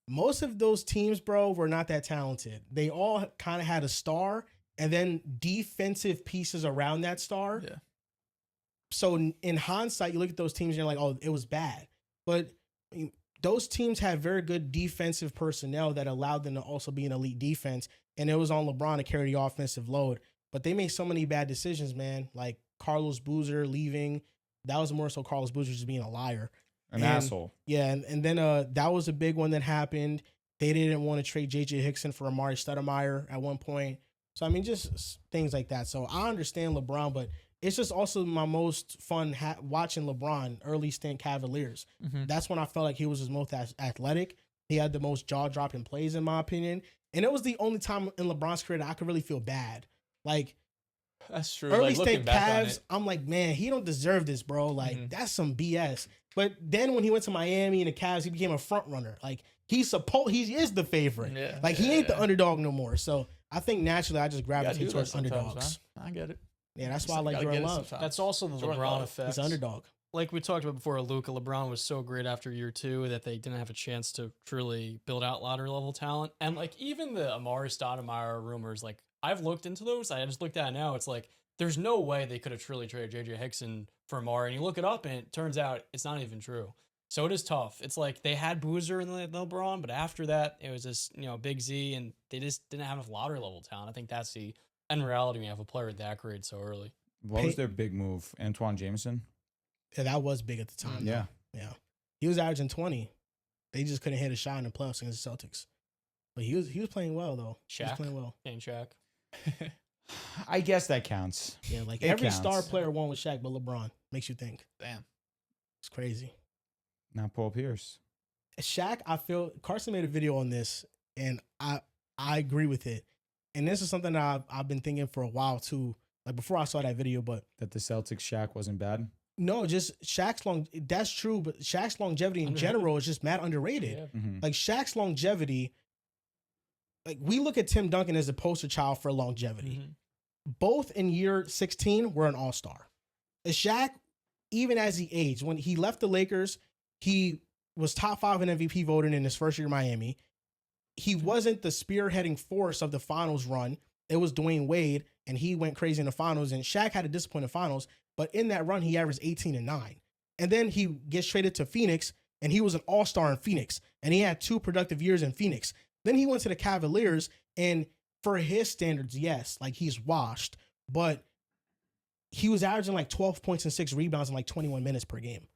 most of those teams, bro, were not that talented. They all kind of had a star and then defensive pieces around that star. Yeah. So in hindsight, you look at those teams and you're like, oh, it was bad. But those teams had very good defensive personnel that allowed them to also be an elite defense. And it was on LeBron to carry the offensive load. But they made so many bad decisions, man. Like Carlos Boozer leaving. That was more so Carlos Boozer just being a liar. An asshole. Yeah, and then that was a big one that happened. They didn't want to trade J.J. Hickson for Amari Stoudemire at one point. So, I mean, just things like that. So, I understand LeBron, but it's just also my most fun watching LeBron early stint Cavaliers. Mm-hmm. That's when I felt like he was his most athletic. He had the most jaw-dropping plays, in my opinion. And it was the only time in LeBron's career that I could really feel bad. Like, That's true. early Like, looking stint back on Cavs, it, I'm like, man, he don't deserve this, bro. Like, that's some BS. But then when he went to Miami and the Cavs, he became a front runner. Like, he is the favorite. Yeah, Like, he ain't the underdog no more. So I think naturally I just you gotta gravitate do that towards sometimes, underdogs. man. I get it. Yeah, that's why I like Gotta Jordan get it Love. sometimes. That's also the Jordan LeBron Love. effect. He's an underdog. Like we talked about before, Luka, LeBron was so great after year 2 that they didn't have a chance to truly build out ladder level talent. And like even the Amari Stoudemire rumors, like I've looked into those. I just looked at it now. It's like there's no way they could have truly traded J.J. Hickson for Amari. And you look it up and it turns out it's not even true. So it is tough. It's like they had Boozer and LeBron, but after that it was just, Big Z, and they just didn't have enough ladder level talent. I think that's the end reality when you have a player that great so early. What was their big move? Antoine Jameson? Yeah, that was big at the time. Yeah. Yeah. He was averaging 20. They just couldn't hit a shot in the playoffs against the Celtics. But he was playing well, though. He was Shaq. playing well. And Shaq. I guess that counts. Yeah, like It every counts. star player won with Shaq, but LeBron makes you think. Damn. It's crazy. Not Paul Pierce. Shaq, I feel Carson made a video on this, and I agree with it. And this is something that I've been thinking for a while too. Like before I saw that video, but That the Celtics Shaq wasn't bad. no, just Shaq's that's true, but Shaq's longevity in general is just mad underrated. Yeah. Mm-hmm. Like Shaq's longevity, like we look at Tim Duncan as a poster child for longevity. Mhm. Both in year 16 were an all-star. Shaq, even as he aged, when he left the Lakers, he was top 5 in MVP voting in his first year in Miami. He wasn't the spearheading force of the finals run. It was Dwayne Wade, and he went crazy in the finals, and Shaq had a disappointing finals, but in that run, he averaged 18 and 9. And then he gets traded to Phoenix, and he was an all-star in Phoenix, and he had 2 productive years in Phoenix. Then he went to the Cavaliers, and for his standards, yes, like he's washed, but he was averaging like 12 points and 6 rebounds in like 21 minutes per game.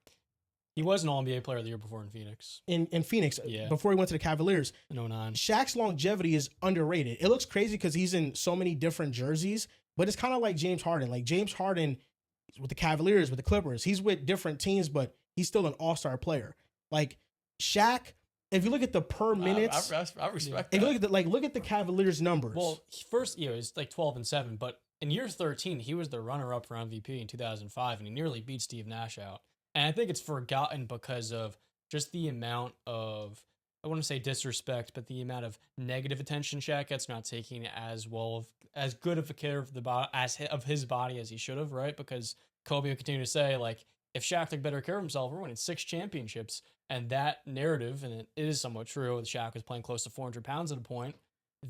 He was an All-NBA player the year before in Phoenix. In Phoenix, Yeah. before he went to the Cavaliers. In 09. Shaq's longevity is underrated. It looks crazy because he's in so many different jerseys, but it's kind of like James Harden. Like James Harden with the Cavaliers, with the Clippers, he's with different teams, but he's still an all-star player. Like Shaq, if you look at the per minutes, I respect if you that. look at look at the Cavaliers numbers. Well, first, it's like 12-7, but in year 13, he was the runner-up for MVP in 2005, and he nearly beat Steve Nash out. And I think it's forgotten because of just the amount of, I wouldn't say disrespect, but the amount of negative attention Shaq gets, not taking as good of a care of of his body as he should have, right? Because Kobe would continue to say, like, if Shaq took better care of himself, we're winning 6 championships. And that narrative, and it is somewhat true, that Shaq was playing close to 400 pounds at a point,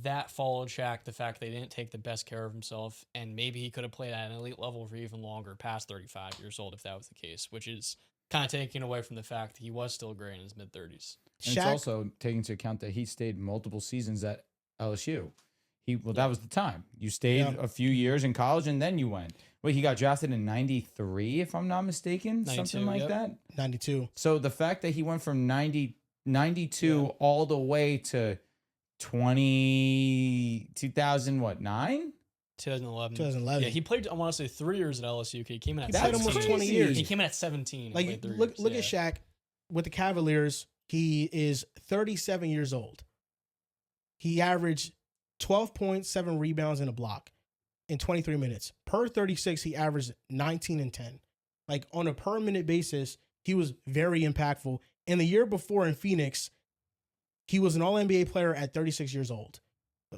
that followed Shaq the fact they didn't take the best care of himself, and maybe he could have played at an elite level for even longer, past 35 years old, if that was the case, which is kind of taking away from the fact that he was still great in his mid-30s. And it's also taking into account that he stayed multiple seasons at LSU. That was the time. You stayed a few years in college and then you went. Wait, he got drafted in 93, if I'm not mistaken, 92, something like that. 92. So the fact that he went from 92 all the way to 2000, what, 9? 2011. 2011. Yeah, he played, I want to say, 3 years at LSU. He came in at He played 17. almost 20 years. He came in at 17. Like, look at Shaq with the Cavaliers. He is 37 years old. He averaged 12.7 rebounds and a block in 23 minutes. Per 36, he averaged 19 and 10. Like, on a per minute basis, he was very impactful. And the year before in Phoenix, he was an All-NBA player at 36 years old.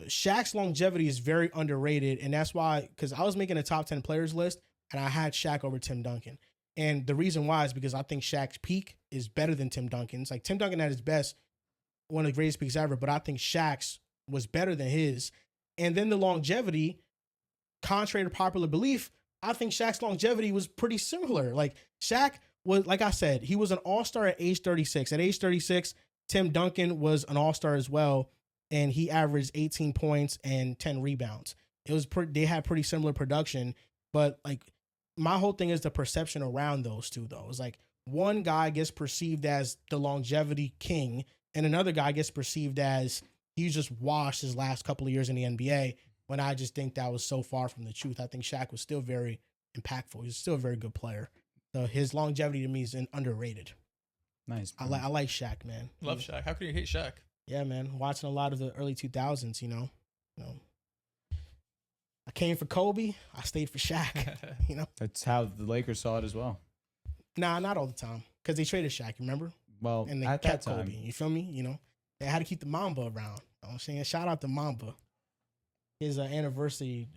Shaq's longevity is very underrated, and that's why, because I was making a top 10 players list, and I had Shaq over Tim Duncan. And the reason why is because I think Shaq's peak is better than Tim Duncan's. Like, Tim Duncan at his best, one of the greatest peaks ever, but I think Shaq's was better than his. And then the longevity, contrary to popular belief, I think Shaq's longevity was pretty similar. Like, Shaq was, like I said, he was an all-star at age 36. At age 36, Tim Duncan was an all-star as well, and he averaged 18 points and 10 rebounds. It was they had pretty similar production, but like, my whole thing is the perception around those two, though. It's like one guy gets perceived as the longevity king, and another guy gets perceived as he's just washed his last couple of years in the NBA, when I just think that was so far from the truth. I think Shaq was still very impactful. He's still a very good player. So his longevity to me is underrated. Nice. I like Shaq, man. Love Shaq. How could you hate Shaq? Yeah, man. Watching a lot of the early 2000s, you know. I came for Kobe. I stayed for Shaq. You know. That's how the Lakers saw it as well. Nah, not all the time, because they traded Shaq. Remember? Well, and they at kept that time, Kobe. You feel me? You know, they had to keep the Mamba around. You know what I'm saying? Shout out to Mamba. His anniversary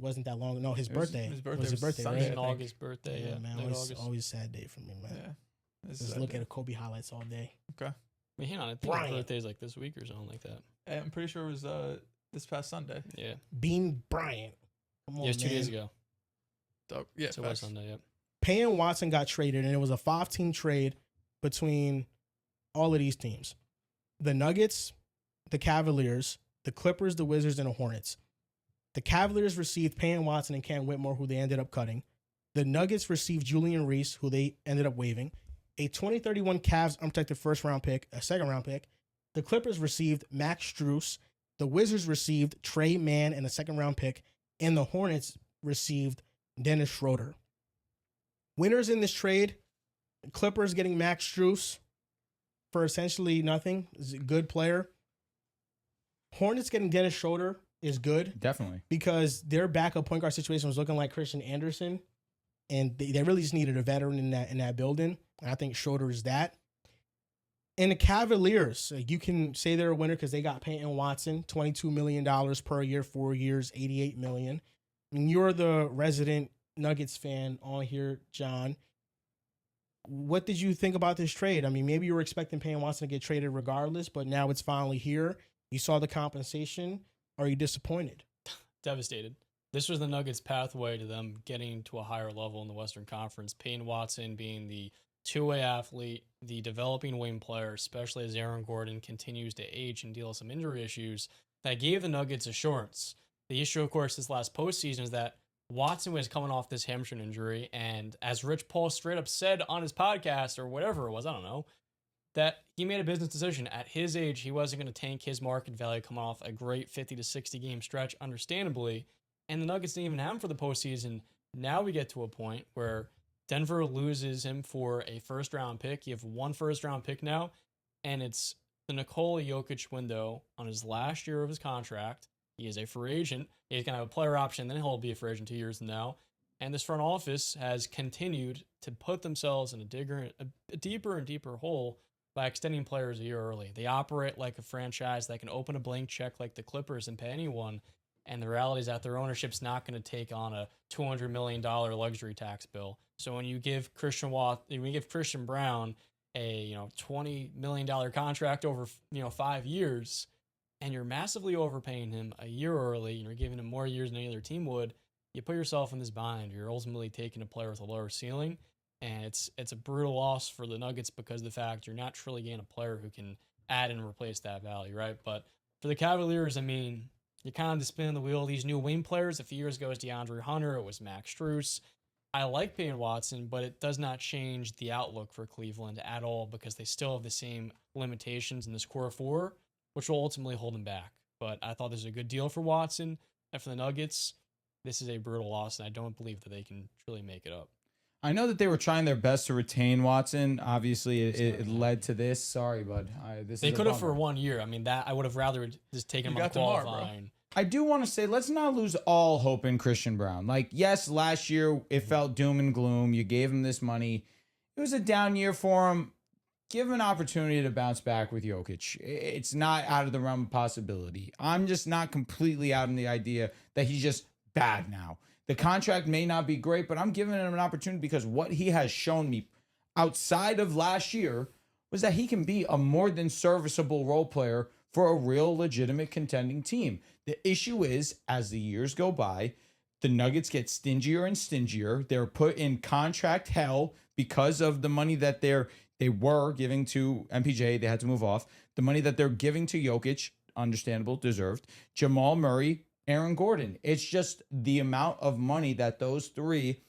wasn't that long. No, his birthday. His birthday was his birthday, Sunday, right? August birthday. Yeah, man. Always a sad day for me, man. Yeah. Just look at Kobe highlights all day. Okay. Wait, hang on. I think his birthday's like this week or something like that. I'm pretty sure it was this past Sunday. Yeah. Bean Bryant. Come on, it was 2 man. days ago. Yeah, So it was Sunday, yep. Peyton Watson got traded, and it was a 5-team trade between all of these teams. The Nuggets, the Cavaliers, the Clippers, the Wizards, and the Hornets. The Cavaliers received Peyton Watson and Cam Whitmore, who they ended up cutting. The Nuggets received Julian Reese, who they ended up waiving. A 2031 Cavs unprotected first-round pick, a second-round pick. The Clippers received Max Strus. The Wizards received Trey Mann and a second-round pick. And the Hornets received Dennis Schroeder. Winners in this trade, Clippers getting Max Strus for essentially nothing. Is a good player. Hornets getting Dennis Schroeder is good. Definitely. Because their backup point guard situation was looking like Christian Anderson. And they really just needed a veteran in that building. And I think Schroeder is that. And the Cavaliers, you can say they're a winner because they got Peyton Watson, $22 million per year, 4 years, $88 million. I mean, you're the resident Nuggets fan on here, John. What did you think about this trade? I mean, maybe you were expecting Peyton Watson to get traded regardless, but now it's finally here. You saw the compensation. Are you disappointed? Devastated. This was the Nuggets' pathway to them getting to a higher level in the Western Conference. Peyton Watson being the two-way athlete, the developing wing player, especially as Aaron Gordon continues to age and deal with some injury issues, that gave the Nuggets assurance. The issue, of course, this last postseason is that Watson was coming off this hamstring injury, and as Rich Paul straight up said on his podcast, or whatever it was, I don't know, that he made a business decision. At his age, he wasn't going to tank his market value coming off a great 50 to 60 game stretch, understandably, and the Nuggets didn't even have him for the postseason. Now we get to a point where Denver loses him for a first-round pick. You have one first-round pick now, and it's the Nikola Jokic window on his last year of his contract. He is a free agent. He's going to have a player option, then he'll be a free agent 2 years from now. And this front office has continued to put themselves in a deeper and deeper hole by extending players a year early. They operate like a franchise that can open a blank check like the Clippers and pay anyone. And the reality is that their ownership's not going to take on a $200 million luxury tax bill. So when you give Christian Brown a $20 million contract over 5 years, and you're massively overpaying him a year early, and you're giving him more years than any other team would, you put yourself in this bind. You're ultimately taking a player with a lower ceiling, and it's a brutal loss for the Nuggets because of the fact you're not truly getting a player who can add and replace that value, right? But for the Cavaliers, I mean, you're kind of just spinning the wheel. These new wing players, a few years ago, it was DeAndre Hunter, it was Max Strus. I like Peyton Watson, but it does not change the outlook for Cleveland at all because they still have the same limitations in this core four, which will ultimately hold him back. But I thought this was a good deal for Watson and for the Nuggets. this is a brutal loss, and I don't believe that they can truly make it up. I know that they were trying their best to retain Watson. Obviously, it led to this. Sorry, bud. They could have for 1 year. I mean, that I would have rather just taken him on qualifying. I do want to say, let's not lose all hope in Christian Brown. Like, yes, last year it felt doom and gloom. You gave him this money. It was a down year for him. Give him an opportunity to bounce back with Jokic. It's not out of the realm of possibility. I'm just not completely out on the idea that he's just bad now. The contract may not be great, but I'm giving him an opportunity because what he has shown me outside of last year was that he can be a more than serviceable role player for a real legitimate contending team. The issue is, as the years go by, the Nuggets get stingier and stingier. They're put in contract hell because of the money that they were giving to MPJ. They had to move off. The money that they're giving to Jokic, understandable, deserved. Jamal Murray, Aaron Gordon. It's just the amount of money that those three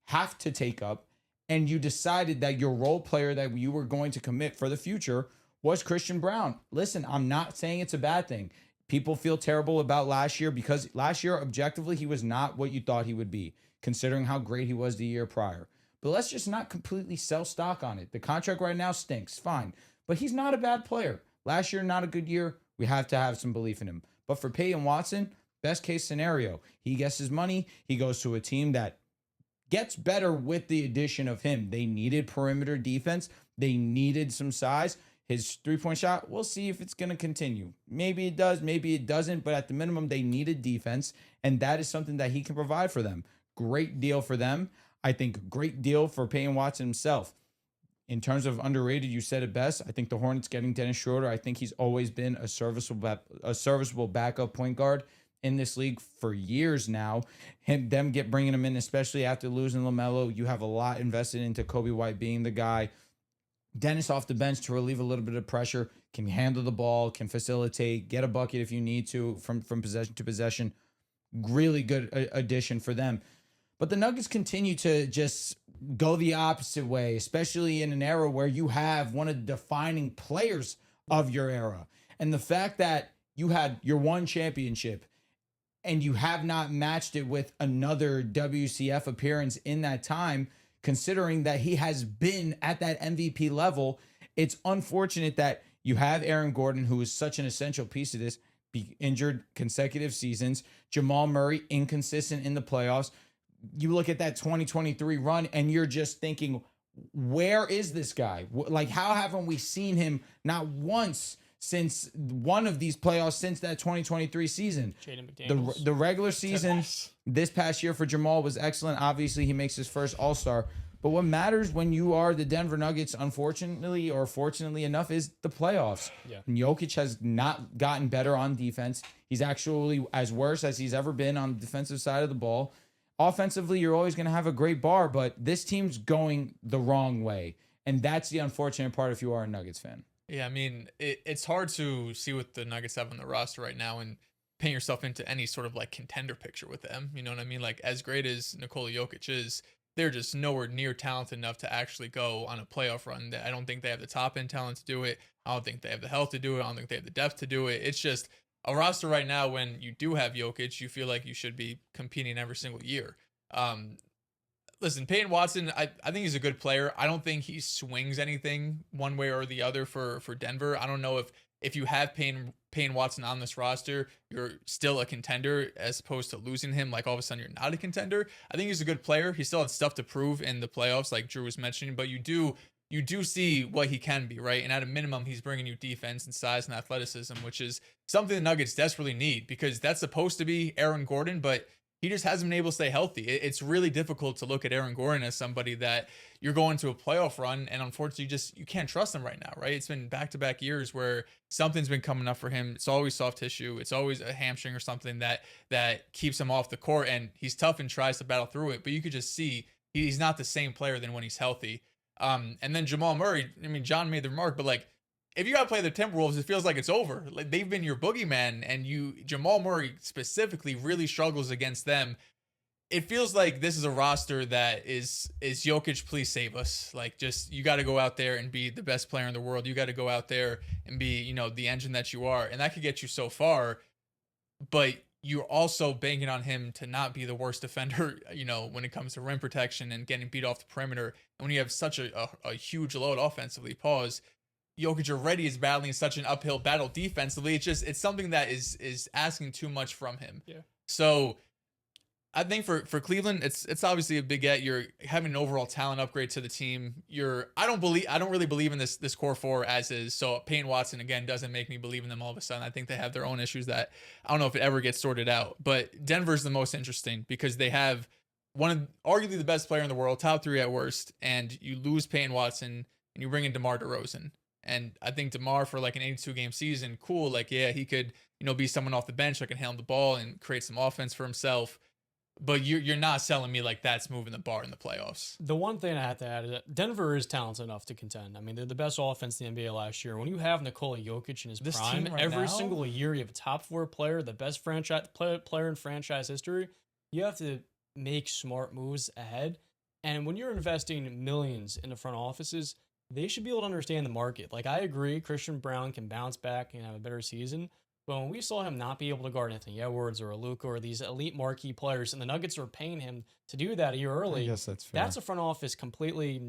have to take up. And you decided that your role player that you were going to commit for the future was Christian Brown. Listen, I'm not saying it's a bad thing. People feel terrible about last year because last year, objectively, he was not what you thought he would be, considering how great he was the year prior. But let's just not completely sell stock on it. The contract right now stinks, fine. But he's not a bad player. Last year, not a good year. We have to have some belief in him. But for Peyton Watson, best case scenario, he gets his money. He goes to a team that gets better with the addition of him. They needed perimeter defense. They needed some size. His three-point shot, we'll see if it's going to continue. Maybe it does, maybe it doesn't, but at the minimum, they needed defense, and that is something that he can provide for them. Great deal for them. I think great deal for Peyton Watson himself. In terms of underrated, you said it best. I think the Hornets getting Dennis Schroeder, I think he's always been a serviceable backup point guard in this league for years now. Bringing him in, especially after losing LaMelo, you have a lot invested into Kobe White being the guy. Dennis off the bench to relieve a little bit of pressure, can handle the ball, can facilitate, get a bucket if you need to from possession to possession. Really good addition for them. But the Nuggets continue to just go the opposite way, especially in an era where you have one of the defining players of your era. And the fact that you had your one championship and you have not matched it with another WCF appearance in that time, considering that he has been at that MVP level, it's unfortunate that you have Aaron Gordon, who is such an essential piece of this, be injured consecutive seasons. Jamal Murray, inconsistent in the playoffs. You look at that 2023 run and you're just thinking, where is this guy? Like, how haven't we seen him not once since one of these playoffs since that 2023 season? The regular season this past year for Jamal was excellent. Obviously, he makes his first All-Star. But what matters when you are the Denver Nuggets, unfortunately or fortunately enough, is the playoffs. Yeah. And Jokic has not gotten better on defense. He's actually as worse as he's ever been on the defensive side of the ball. Offensively, you're always going to have a great bar, but this team's going the wrong way. And that's the unfortunate part if you are a Nuggets fan. Yeah, I mean, it's hard to see what the Nuggets have on the roster right now and paint yourself into any sort of like contender picture with them. You know what I mean? Like, as great as Nikola Jokic is, they're just nowhere near talented enough to actually go on a playoff run. I don't think they have the top end talent to do it. I don't think they have the health to do it. I don't think they have the depth to do it. It's just a roster right now when you do have Jokic, you feel like you should be competing every single year. Listen, Peyton Watson, I think he's a good player. I don't think he swings anything one way or the other for Denver. I don't know if you have Peyton Watson on this roster, you're still a contender as opposed to losing him. Like all of a sudden you're not a contender. I think he's a good player. He still has stuff to prove in the playoffs, like Drew was mentioning, but you do see what he can be, right? And at a minimum, he's bringing you defense and size and athleticism, which is something the Nuggets desperately need because that's supposed to be Aaron Gordon, but he just hasn't been able to stay healthy. It's really difficult to look at Aaron Gordon as somebody that you're going to a playoff run, and unfortunately, you can't trust him right now, right? It's been back-to-back years where something's been coming up for him. It's always soft tissue. It's always a hamstring or something that keeps him off the court, and he's tough and tries to battle through it, but you could just see he's not the same player than when he's healthy. And then Jamal Murray, I mean, John made the remark, but like, if you got to play the Timberwolves, it feels like it's over. Like they've been your boogeyman, and Jamal Murray specifically really struggles against them. It feels like this is a roster that is Jokic, please save us. Like, just, you got to go out there and be the best player in the world. You got to go out there and be, the engine that you are. And that could get you so far, but you're also banking on him to not be the worst defender, when it comes to rim protection and getting beat off the perimeter. And when you have such a huge load offensively, Jokic already is battling such an uphill battle defensively. It's something that is asking too much from him. Yeah. So I think for Cleveland, it's obviously a big get. You're having an overall talent upgrade to the team. I don't really believe in this core four as is. So Peyton Watson again doesn't make me believe in them all of a sudden. I think they have their own issues that I don't know if it ever gets sorted out. But Denver's the most interesting because they have arguably the best player in the world, top 3 at worst, and you lose Peyton Watson and you bring in DeMar DeRozan. And I think DeMar for like an 82 game season, cool. Like, yeah, he could, be someone off the bench that can handle the ball and create some offense for himself. But you're not selling me like that's moving the bar in the playoffs. The one thing I have to add is that Denver is talented enough to contend. I mean, they're the best offense in the NBA last year. When you have Nikola Jokic in his prime, every single year you have a top 4 player, the best franchise player in franchise history. You have to make smart moves ahead. And when you're investing millions in the front offices, they should be able to understand the market. Like, I agree, Christian Brown can bounce back and have a better season. But when we saw him not be able to guard Anthony Edwards or a Luka or these elite marquee players, and the Nuggets were paying him to do that a year early, I guess that's fair. That's a front office completely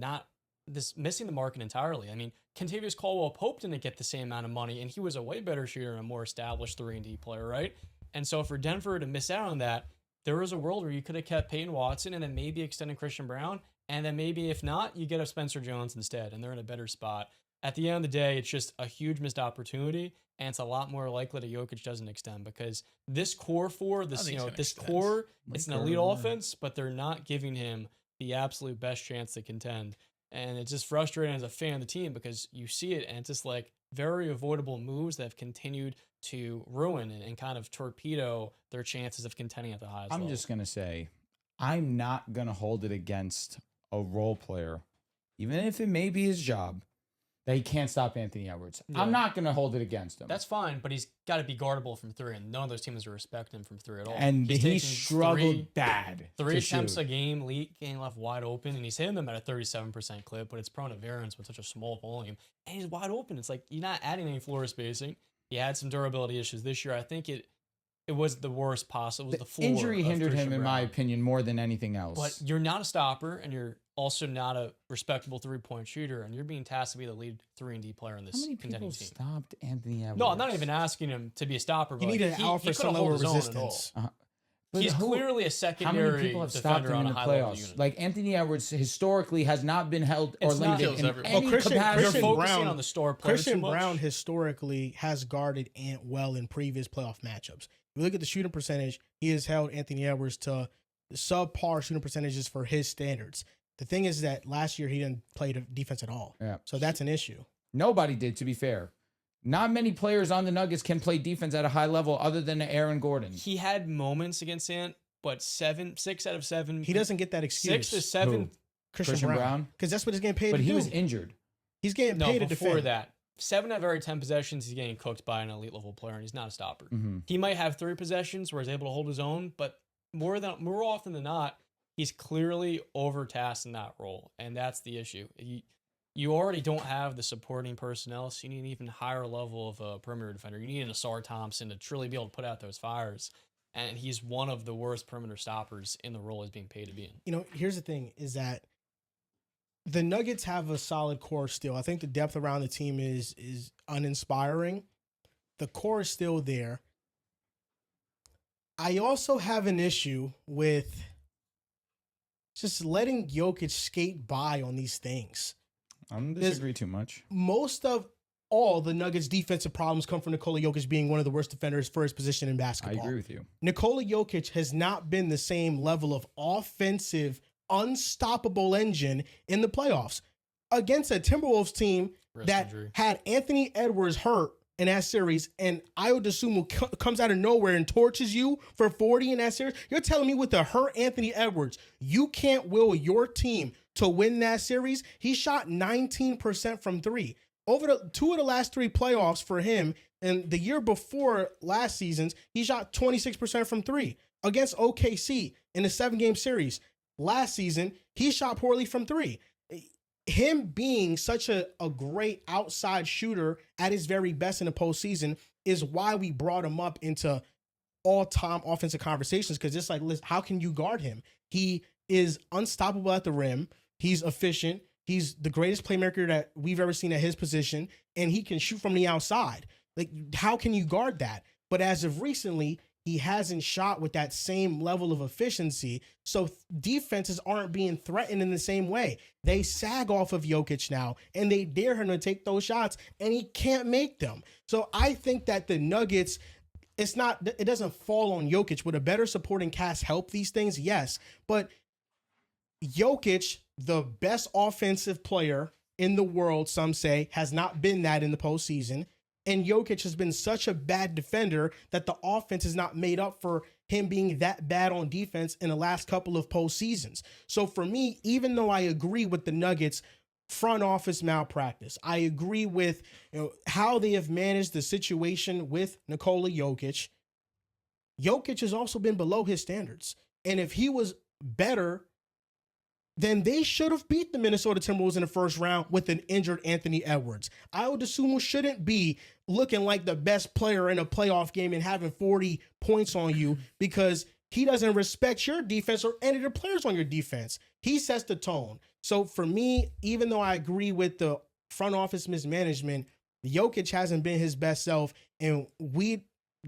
missing the market entirely. I mean, Kentavious Caldwell-Pope didn't get the same amount of money, and he was a way better shooter and a more established 3-and-D player, right? And so for Denver to miss out on that, there was a world where you could have kept Peyton Watson and then maybe extended Christian Brown, and then maybe if not, you get a Spencer Jones instead, and they're in a better spot. At the end of the day, it's just a huge missed opportunity, and it's a lot more likely that Jokic doesn't extend because this core it's an elite offense, but they're not giving him the absolute best chance to contend. And it's just frustrating as a fan of the team because you see it, and it's just like very avoidable moves that have continued to ruin and kind of torpedo their chances of contending at the highest level. I'm just going to say, I'm not going to hold it against a role player, even if it may be his job, that he can't stop Anthony Edwards. Yeah. I'm not going to hold it against him. That's fine, but he's got to be guardable from 3, and none of those teams are respecting him from 3 at all. And he struggled bad. 3 attempts a game, getting left wide open, and he's hitting them at a 37% clip, but it's prone to variance with such a small volume. And he's wide open. It's like you're not adding any floor spacing. He had some durability issues this year. I think it was the worst possible. It was the floor. Injury hindered him, in my opinion, more than anything else. But you're not a stopper, and you're also not a respectable 3-point shooter, and you're being tasked to be the lead 3-and-D player in this contending team. Stopped Anthony Edwards? No, I'm not even asking him to be a stopper. He needed an out for some level of resistance. He's clearly a secondary defender on a high level unit. Like Anthony Edwards historically has not been held or limited in any Christian capacity. Brown, on the star players Christian Brown historically has guarded Ant well in previous playoff matchups. If you look at the shooting percentage, he has held Anthony Edwards to subpar shooting percentages for his standards. The thing is that last year he didn't play defense at all. Yeah. So that's an issue. Nobody did, to be fair. Not many players on the Nuggets can play defense at a high level other than Aaron Gordon. He had moments against Ant, but 6 out of 7. He doesn't get that excuse. 6 to 7. Who? Christian Brown? Because that's what he's getting paid to do. But he was injured. He's getting paid to defend. Before that, 7 out of every 10 possessions, he's getting cooked by an elite level player, and he's not a stopper. Mm-hmm. He might have 3 possessions where he's able to hold his own, but more often than not, he's clearly overtasked in that role, and that's the issue. You already don't have the supporting personnel, so you need an even higher level of a perimeter defender. You need an Asar Thompson to truly be able to put out those fires, and he's one of the worst perimeter stoppers in the role he's being paid to be in. Here's the thing, is that the Nuggets have a solid core still. I think the depth around the team is uninspiring. The core is still there. I also have an issue with just letting Jokic skate by on these things. I don't disagree too much. Most of all the Nuggets' defensive problems come from Nikola Jokic being one of the worst defenders for his position in basketball. I agree with you. Nikola Jokic has not been the same level of offensive, unstoppable engine in the playoffs. Against a Timberwolves team had Anthony Edwards hurt in that series, and Ayo Dosunmu comes out of nowhere and torches you for 40 in that series. You're telling me with the hurt Anthony Edwards, you can't will your team to win that series? He shot 19% from 3. Over the 2 of the last 3 playoffs for him, and the year before last season's, he shot 26% from 3. Against OKC in the 7-game series last season, he shot poorly from 3. Him being such a great outside shooter at his very best in the postseason is why we brought him up into all-time offensive conversations because it's like, listen, how can you guard him? He is unstoppable at the rim. He's efficient. He's the greatest playmaker that we've ever seen at his position, and he can shoot from the outside. Like, how can you guard that? But as of recently, he hasn't shot with that same level of efficiency. So defenses aren't being threatened in the same way. They sag off of Jokic now, and they dare him to take those shots, and he can't make them. So I think that the Nuggets, it doesn't fall on Jokic. Would a better supporting cast help these things? Yes. But Jokic, the best offensive player in the world, some say, has not been that in the postseason. And Jokic has been such a bad defender that the offense is not made up for him being that bad on defense in the last couple of postseasons. So for me, even though I agree with the Nuggets front office malpractice, I agree with how they have managed the situation with Nikola Jokic. Jokic has also been below his standards. And if he was better, then they should have beat the Minnesota Timberwolves in the first round with an injured Anthony Edwards. I would assume shouldn't be looking like the best player in a playoff game and having 40 points on you because he doesn't respect your defense or any of the players on your defense. He sets the tone. So for me, even though I agree with the front office mismanagement, Jokic hasn't been his best self, and we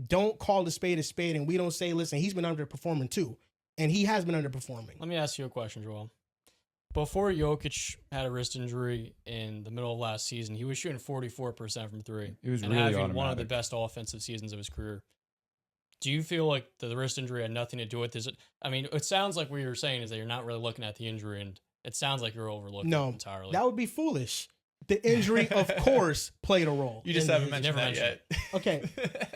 don't call a spade, and we don't say, listen, he's been underperforming too. And he has been underperforming. Let me ask you a question, Joel. Before Jokic had a wrist injury in the middle of last season, he was shooting 44% from three. It was and really having automatic. one of the best offensive seasons of his career. Do you feel like the wrist injury had nothing to do with this? I mean, it sounds like what you're saying is that you're not really looking at the injury, and it sounds like you're overlooking it entirely. That would be foolish. The injury, of course, played a role. You just haven't mentioned that yet. Okay.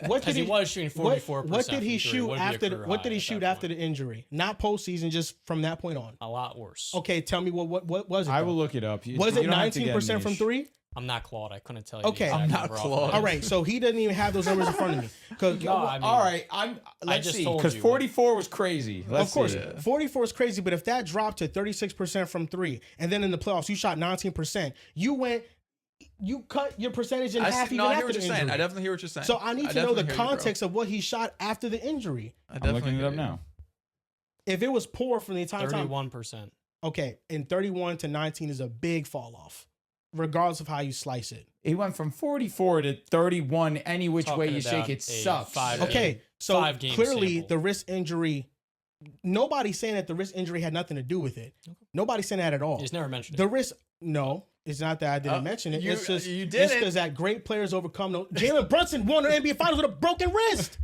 What did he was shooting 44%. What did he shoot after? What did he shoot after the injury? Not postseason, just from that point on. A lot worse. Okay, tell me what was it? I will look it up. Was it 19% from three? I'm not Claude. I couldn't tell you. Okay, I'm not Claude. All right, so he doesn't even have those numbers in front of me. All right, let's see, because 44 was crazy. Of course, 44 is crazy, but if that dropped to 36% from three, and then in the playoffs you shot 19%, you cut your percentage in half even after the injury. I definitely hear what you're saying. So I need to know the context of what he shot after the injury. I'm looking it up now. If it was poor from the entire 31%. Okay, and 31 to 19 is a big fall off, regardless of how you slice it. He went from 44 to 31. Any which way you shake it sucks. Okay, so clearly sample. the wrist injury, nobody's saying that the wrist injury had nothing to do with it. Okay. Nobody's saying that at all. He's never mentioned the it. wrist, no. It's not that I didn't mention it. It's just you it's because that great players overcome. Jalen Brunson won the NBA Finals with a broken wrist.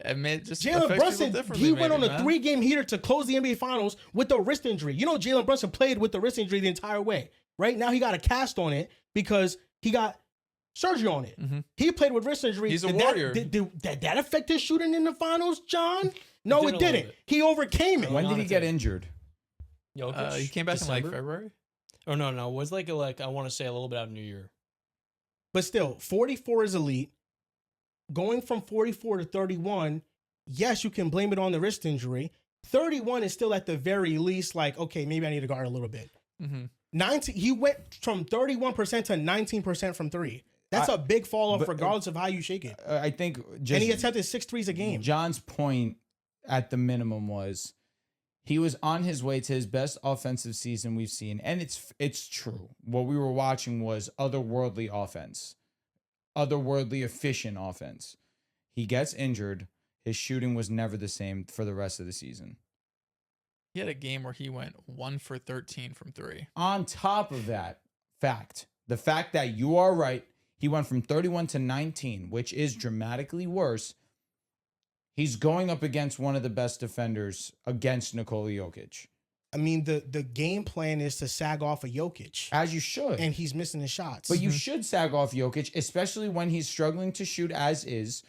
Jalen Brunson, he went on a 3-game heater to close the NBA Finals with a wrist injury. You know, Jalen Brunson played with the wrist injury the entire way. Right now, he got a cast on it because he got surgery on it. Mm-hmm. He played with wrist injury. He's a warrior. Did that affect his shooting in the finals, John? No, it didn't. He overcame it. When did he get injured? Jokic? He came back December? in like February. Oh, no. It was like I want to say a little bit out of New Year. But still, 44 is elite. Going from 44 to 31, yes, you can blame it on the wrist injury. 31 is still at the very least like, okay, maybe I need to guard a little bit. Mm-hmm. 19, he went from 31% to 19% from three. That's a big fall off regardless of how you shake it. I think just... And he attempted 6 threes a game. John's point at the minimum was he was on his way to his best offensive season we've seen. And it's true. What we were watching was otherworldly offense. Otherworldly efficient offense. He gets injured. His shooting was never the same for the rest of the season. He had a game where he went 1 for 13 from three. On top of that the fact that you are right, he went from 31 to 19, which is dramatically worse. He's going up against one of the best defenders against Nikola Jokic. I mean, the game plan is to sag off a Jokic. As you should. And he's missing his shots. But you should sag off Jokic, especially when he's struggling to shoot as is.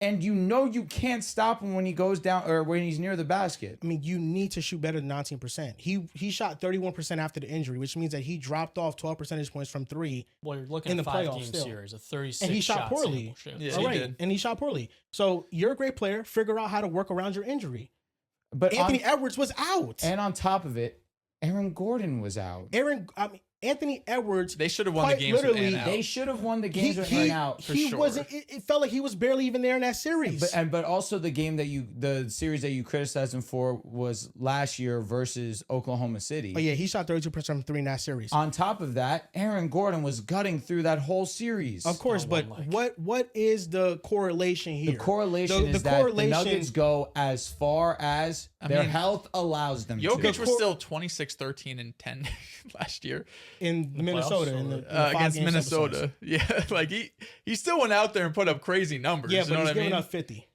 And you know you can't stop him when he goes down or when he's near the basket. I mean, you need to shoot better than 19%. He shot 31% after the injury, which means that he dropped off 12 percentage points from three. Well, you're looking in at the a 5-game still. series, a 36 and he shot poorly. Yeah, all he right, did. and he shot poorly. So you're a great player. Figure out how to work around your injury. But Anthony Edwards was out. And on top of it, Aaron Gordon was out. I mean, Anthony Edwards. They should have won the games with Ant out. They should have won the games with Ant out. He wasn't. It felt like he was barely even there in that series. But also the series that you criticized him for was last year versus Oklahoma City. Oh yeah, he shot 32% from three in that series. On top of that, Aaron Gordon was gutting through that whole series. Of course, but what is the correlation here? The correlation is that the Nuggets go as far as their health allows them to. Jokic was still 26, 13, and 10 last year. In Minnesota, against Minnesota. Yeah, like he still went out there and put up crazy numbers. Yeah, but you know he's what I giving mean? up 50.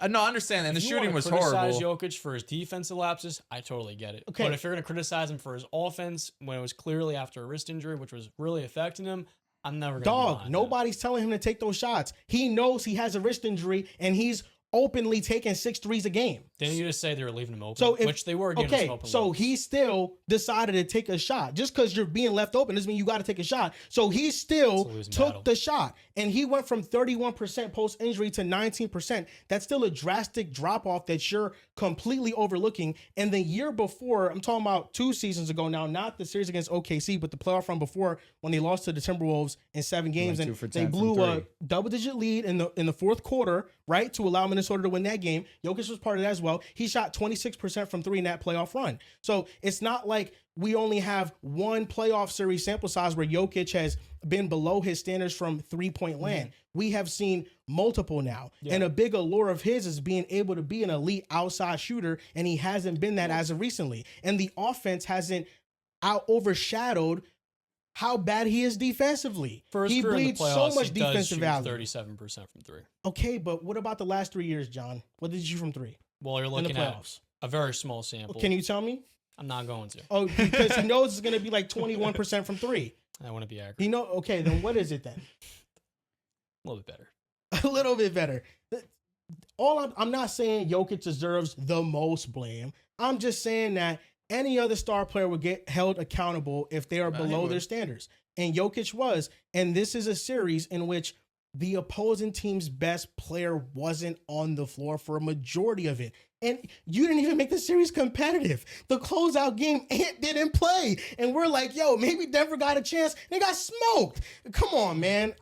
No, I understand. And the shooting was criticize horrible. Jokic for his defensive lapses, I totally get it. Okay. But if you're going to criticize him for his offense when it was clearly after a wrist injury, which was really affecting him, I'm never going to Nobody's telling him to take those shots. He knows he has a wrist injury, and he's openly taking 6 threes a game. Didn't you just say they were leaving him open? Which they were giving him open. So he still decided to take a shot. Just because you're being left open doesn't mean you got to take a shot. So he still took the shot, and he went from 31% post injury to 19%. That's still a drastic drop off that you're completely overlooking. And the year before, I'm talking about 2 seasons ago now, not the series against OKC, but the playoff run before when they lost to the Timberwolves in 7 games, and they blew a double-digit lead in the fourth quarter, right, to allow Minnesota to win that game. Jokic was part of that as well. He shot 26% from 3 in that playoff run. So it's not like we only have one playoff series sample size where Jokic has been below his standards from 3-point land. We have seen multiple now. Yeah. And a big allure of his is being able to be an elite outside shooter, and he hasn't been that as of recently. And the offense hasn't overshadowed how bad he is defensively. He bleeds so much defensive value. 37% from 3. Okay, but what about the last 3 years, John? What did you shoot from 3? Well, you're looking at a very small sample. Can you tell me? I'm not going to. Oh, because he knows it's going to be like 21% from 3. I want to be accurate. Okay, then what is it then? A little bit better. A little bit better. I'm not saying Jokic deserves the most blame. I'm just saying that any other star player would get held accountable if they are below their standards. And Jokic was. And this is a series in which the opposing team's best player wasn't on the floor for a majority of it. And you didn't even make the series competitive. The closeout game, Ant didn't play. And we're like, yo, maybe Denver got a chance. They got smoked. Come on, man.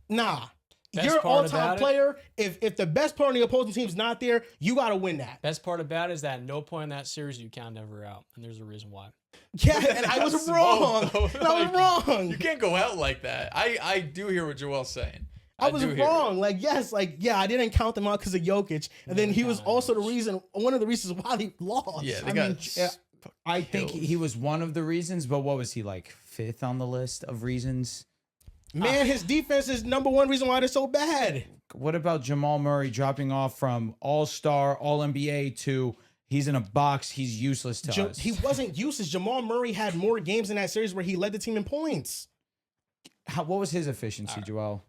Nah. You're an all-time player. If the best player on the opposing team's not there, you got to win that. Best part about it is that at no point in that series you count Denver out. And there's a reason why. Yeah, and I was wrong. I was wrong. You can't go out like that. I do hear what Joel's saying. I was wrong. I didn't count them out because of Jokic. And then he was also one of the reasons why they lost. Yeah, I think he was one of the reasons, but what was he, like 5th on the list of reasons? Man, his defense is number 1 reason why they're so bad. What about Jamal Murray dropping off from all-star, all-NBA to he's in a box, he's useless to us? He wasn't useless. Jamal Murray had more games in that series where he led the team in points. What was his efficiency, Joel?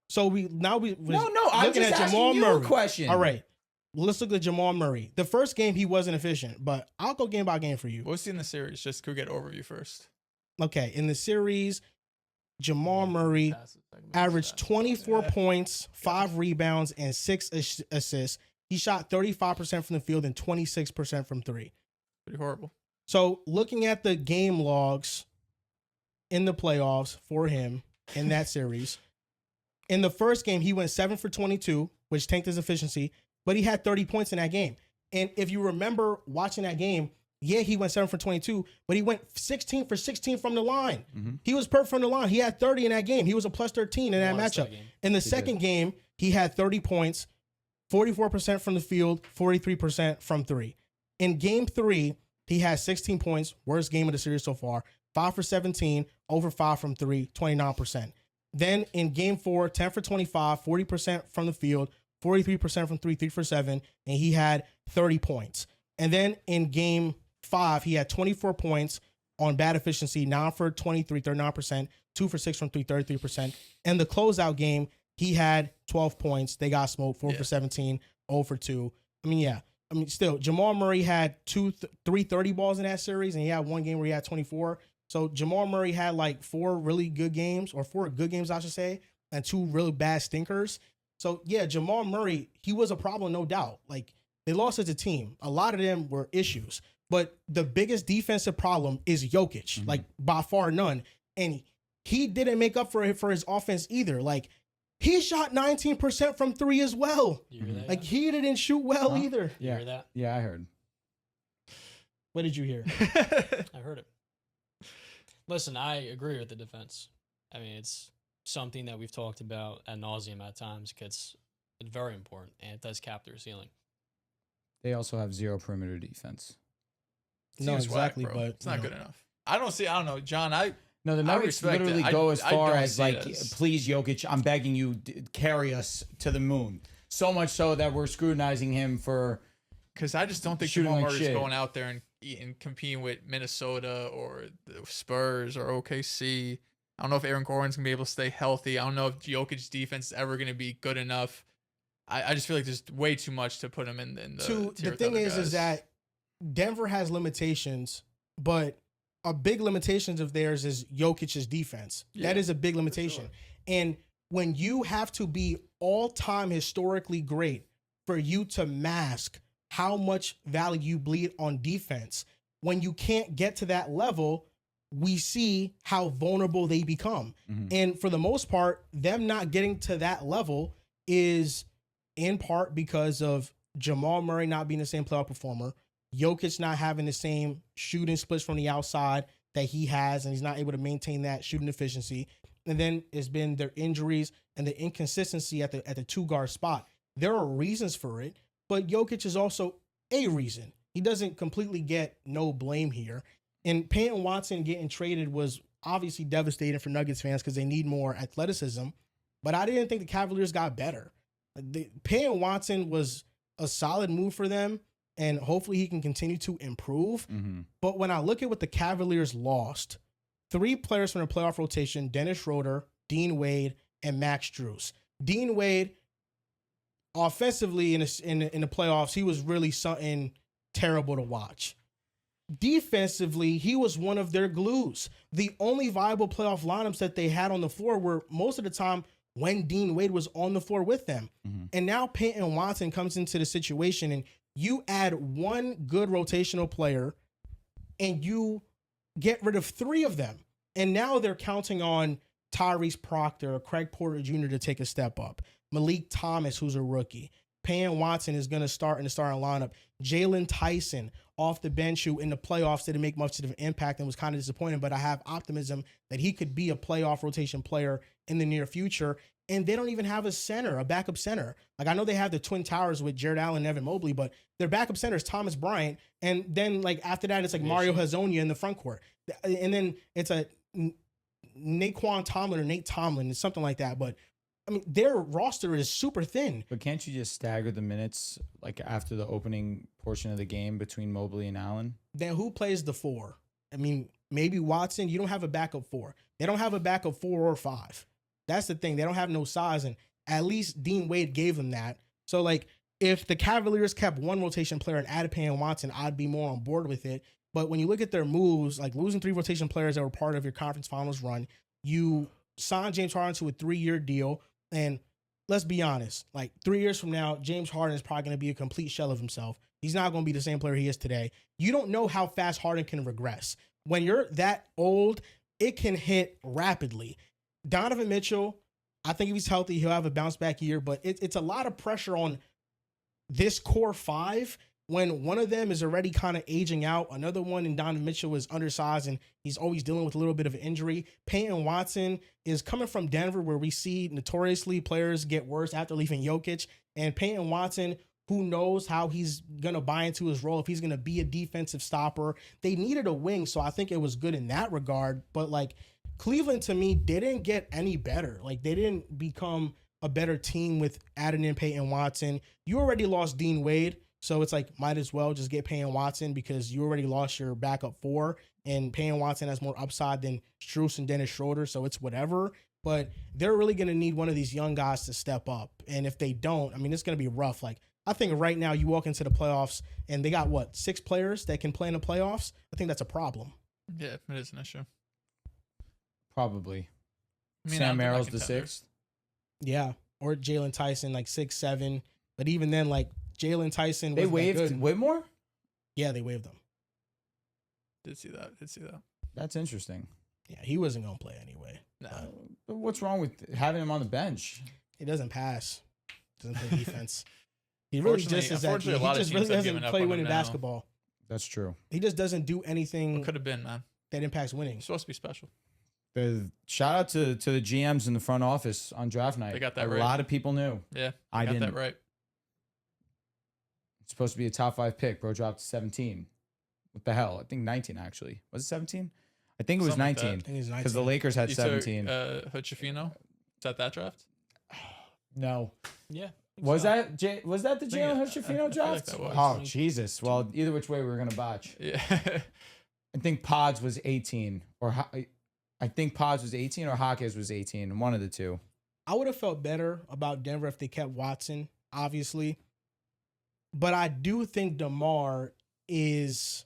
So I'm looking at Jamal Murray. Question. All right, let's look at Jamal Murray. The first game he wasn't efficient, but I'll go game by game for you. What was he in the series? Just go get overview first. Okay, in the series, Jamal Murray averaged 24 points, 5 rebounds, and 6 assists. He shot 35% from the field and 26% from 3. Pretty horrible. So looking at the game logs in the playoffs for him in that series, in the first game, he went 7 for 22, which tanked his efficiency, but he had 30 points in that game. And if you remember watching that game, yeah, he went 7 for 22, but he went 16 for 16 from the line. Mm-hmm. He was perfect from the line. He had 30 in that game. He was a plus 13 in that matchup. In the second game, he had 30 points, 44% from the field, 43% from 3. In game 3, he had 16 points, worst game of the series so far, 5 for 17, over 5 from 3, 29%. Then in game 4, 10 for 25, 40% from the field, 43% from 3, 3 for 7, and he had 30 points. And then in game 5, he had 24 points on bad efficiency, 9 for 23, 39%, 2 for 6 from 3, 33%. And the closeout game, he had 12 points. They got smoked, 4 for 17, 0 for 2. Still, Jamal Murray had 3 30 balls in that series, and he had one game where he had 24. So Jamal Murray had like 4 really good games, or 4 good games, I should say, and 2 really bad stinkers. So yeah, Jamal Murray, he was a problem, no doubt. Like, they lost as a team. A lot of them were issues. but the biggest defensive problem is Jokic, like by far none. And he didn't make up for his offense either. Like, he shot 19% from 3 as well. You hear that? Like, he didn't shoot well either. You hear that? Yeah, I heard. What did you hear? I heard it. Listen, I agree with the defense. I mean, it's something that we've talked about ad nauseum at times because it's very important and it does cap their ceiling. They also have 0 perimeter defense. No, Seems whack, exactly, bro. but it's not good enough. I don't know, John. No, the Nuggets respect it. literally I- go as I far don't as see it like, as- please, Jokic, I'm begging you, carry us to the moon. So much so that we're scrutinizing him for. Because I just don't think Shooting Jamal like Murray's shit. going out there and competing with Minnesota or the Spurs or OKC. I don't know if Aaron Gordon's going to be able to stay healthy. I don't know if Jokic's defense is ever going to be good enough. I just feel like there's way too much to put him in the tier the with thing other is guys. that Denver has limitations, but a big limitations of theirs is Jokic's defense. Yeah, that is a big limitation. sure. And when you have to be all-time historically great for you to mask how much value you bleed on defense, when you can't get to that level, we see how vulnerable they become. And for the most part, them not getting to that level is in part because of Jamal Murray not being the same playoff performer, Jokic not having the same shooting splits from the outside that he has, and he's not able to maintain that shooting efficiency. And then it's been their injuries and the inconsistency at the 2-guard spot. There are reasons for it, but Jokic is also a reason. He doesn't completely get no blame here. And Peyton Watson getting traded was obviously devastating for Nuggets fans because they need more athleticism. But I didn't think the Cavaliers got better. Peyton Watson was a solid move for them, and hopefully he can continue to improve. But when I look at what the Cavaliers lost, 3 players from the playoff rotation, Dennis Schroeder, Dean Wade, and Max Strus. Dean Wade, offensively in the playoffs, he was really something terrible to watch. Defensively, he was one of their glues. The only viable playoff lineups that they had on the floor were most of the time when Dean Wade was on the floor with them. And now Peyton Watson comes into the situation and you add one good rotational player and you get rid of 3 of them. And now they're counting on Tyrese Proctor or Craig Porter Jr. to take a step up. Malik Thomas, who's a rookie. Peyton Watson is going to start in the starting lineup. Jalen Tyson off the bench, who in the playoffs didn't make much of an impact and was kind of disappointing, but I have optimism that he could be a playoff rotation player in the near future. And they don't even have a center, a backup center. Like, I know they have the Twin Towers with Jared Allen and Evan Mobley, but their backup center is Thomas Bryant. And then, like, after that, it's like Mario Hezonja in the front court. And then it's a Naquan Tomlin or Nate Tomlin, it's something like that. But I mean, their roster is super thin. But can't you just stagger the minutes like after the opening portion of the game between Mobley and Allen? Then who plays the 4? I mean, maybe Watson. You don't have a backup 4. They don't have a backup 4 or 5. That's the thing. They don't have no size, and at least Dean Wade gave them that. So, like, if the Cavaliers kept one rotation player and added Peyton Watson, I'd be more on board with it. But when you look at their moves, like losing 3 rotation players that were part of your conference finals run, you signed James Harden to a 3-year deal. And let's be honest, like 3 years from now, James Harden is probably going to be a complete shell of himself. He's not going to be the same player he is today. You don't know how fast Harden can regress. When you're that old, it can hit rapidly. Donovan Mitchell, I think if he's healthy, he'll have a bounce back year, but it's a lot of pressure on this core 5 when one of them is already kind of aging out. Another one in Donovan Mitchell is undersized and he's always dealing with a little bit of an injury. Peyton Watson is coming from Denver, where we see notoriously players get worse after leaving Jokic. And Peyton Watson, who knows how he's going to buy into his role, if he's going to be a defensive stopper. They needed a wing, so I think it was good in that regard. But, like, Cleveland, to me, didn't get any better. Like, they didn't become a better team with adding in Peyton Watson. You already lost Dean Wade, so it's like, might as well just get Peyton Watson because you already lost your backup 4, and Peyton Watson has more upside than Strus and Dennis Schroeder, so it's whatever. But they're really going to need one of these young guys to step up. And if they don't, I mean, it's going to be rough. Like, I think right now you walk into the playoffs and they got, 6 players that can play in the playoffs? I think that's a problem. Yeah, it is an issue. Probably. I mean, Sam they're not Merrill's the contenders. 6th. Yeah, or Jalen Tyson, like 6, 7. But even then, like, Jalen Tyson They wasn't that waived good. Whitmore? Yeah, they waived them. Did see that. That's interesting. Yeah, he wasn't gonna play anyway. No. But what's wrong with having him on the bench? He doesn't pass. Doesn't play defense. He really just is that. He a lot of just teams really have doesn't given up play on him winning now. basketball. That's true. He just doesn't do anything Could have been, man. that impacts winning. He's supposed to be special. The shout out to the GMs in the front office on draft night. They got that a right. lot of people knew. Yeah, I got didn't. that right. It's supposed to be a top 5 pick. Bro dropped to 17. What the hell? I think 19 actually. Was it 17? I think it was Something like that. 19 I think he's because the 19. Lakers had You 17. took Hutchifino? Is that draft? No. Yeah. Was that the I think Jalen I Hutchifino feel like draft? that was. Oh, Jesus. Well, either which way we were going to botch. Yeah. I think Pods was 18 I think Pods was 18 or Hawkins was 18. One of the two. I would have felt better about Denver if they kept Watson, obviously. But I do think DeMar is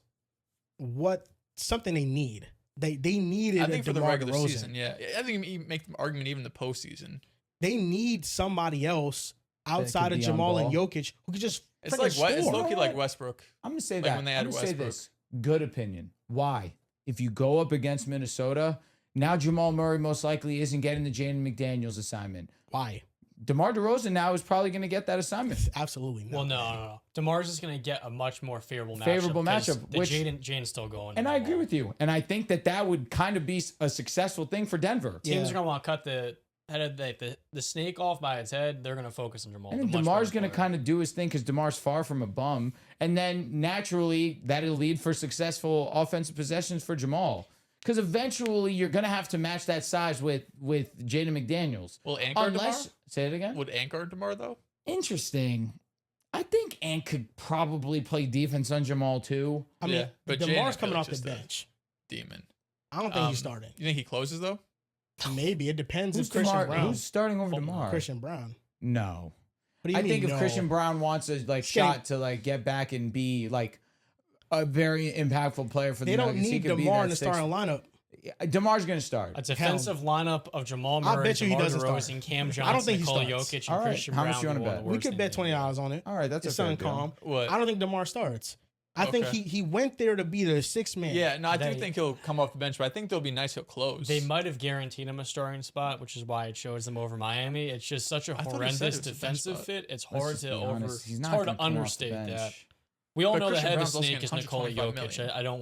something they need. They needed. I think for the DeMar regular DeRozan. season, yeah. I think you make the argument even the postseason. They need somebody else outside of be on Jamal and ball. Jokic who could just It's freaking like score. it's low-key like Westbrook. I'm going to say Like that. when they I'm added going to say Westbrook. this. Good opinion. Why? If you go up against Minnesota, now Jamal Murray most likely isn't getting the Jaden McDaniels assignment. Why? DeMar DeRozan now is probably going to get that assignment. Absolutely not. Well, no. DeMar's is going to get a much more favorable matchup. Favorable 'cause matchup, the which- Jaden's still going. And I agree with you. And I think that would kind of be a successful thing for Denver. Yeah. Teams are going to want to cut the head of the snake off by its head. They're going to focus on Jamal. And then DeMar's going to kind of do his thing because DeMar's far from a bum. And then naturally, that'll lead for successful offensive possessions for Jamal. Because eventually, you're going to have to match that size with Jaden McDaniels. Will Ant guard DeMar? Say it again? Would Ant guard DeMar, though? Interesting. I think Ant could probably play defense on Jamal, too. I mean, Yeah, but DeMar's Jaden coming off the just a bench. Demon. I don't think he's starting. You think he closes, though? Maybe it depends Who's if Christian DeMar? Brown. Who's starting over DeMar? Christian Brown. No. What do you I mean? think if no? Christian Brown wants a shot to get back and be a very impactful player for the they don't Nuggets, he need could be DeMar that in the starting lineup. DeMar's going to start. A defensive lineup of Jamal I Murray, bet you he DeMar doesn't start. DeRozan, Cam Johnson, I don't think he Nikola starts. Jokic, All and right. Christian How Brown. much you wanna would be one bet? of the We worst could bet teams in the NBA. $20 on it. All right, that's It's a fair something deal. calm. What? I don't think DeMar starts. I think Okay. he went there to be the sixth man. Yeah, no, I do They- think he'll come off the bench, but I think they'll be nice. He'll close. They might have guaranteed him a starting spot, which is why it shows them over Miami. It's just such a thought he said horrendous it was a bench defensive spot. fit. It's Let's hard just to be honest. He's it's not hard gonna to come off the understate bench. that. We all But know the Christian head of Brown's the also snake getting is Nikola 125 Jokic. million. I don't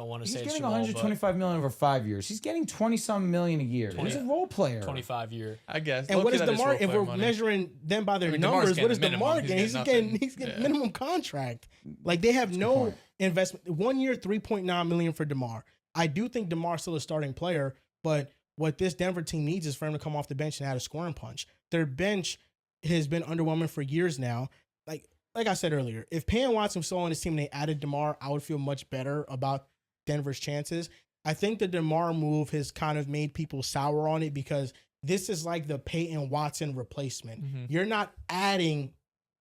want to He's say it's getting Jamal, but 125 million over 5 years. He's getting 20-some million a year. He's a role player. 25 year. I guess. And what Low-key, is that DeMar? role If player we're money. measuring them by their I mean, DeMar's numbers, what is getting DeMar minimum. getting? He's He's getting getting nothing. Yeah. minimum contract. Like they have no point. investment. 1 year, $3.9 million for DeMar. I do think DeMar's still a starting player, but what this Denver team needs is for him to come off the bench and add a scoring punch. Their bench has been underwhelming for years now. Like I said earlier, if Peyton Watson was still on his team and they added DeMar, I would feel much better about Denver's chances. I think the DeMar move has kind of made people sour on it because this is like the Peyton Watson replacement. Mhm. You're not adding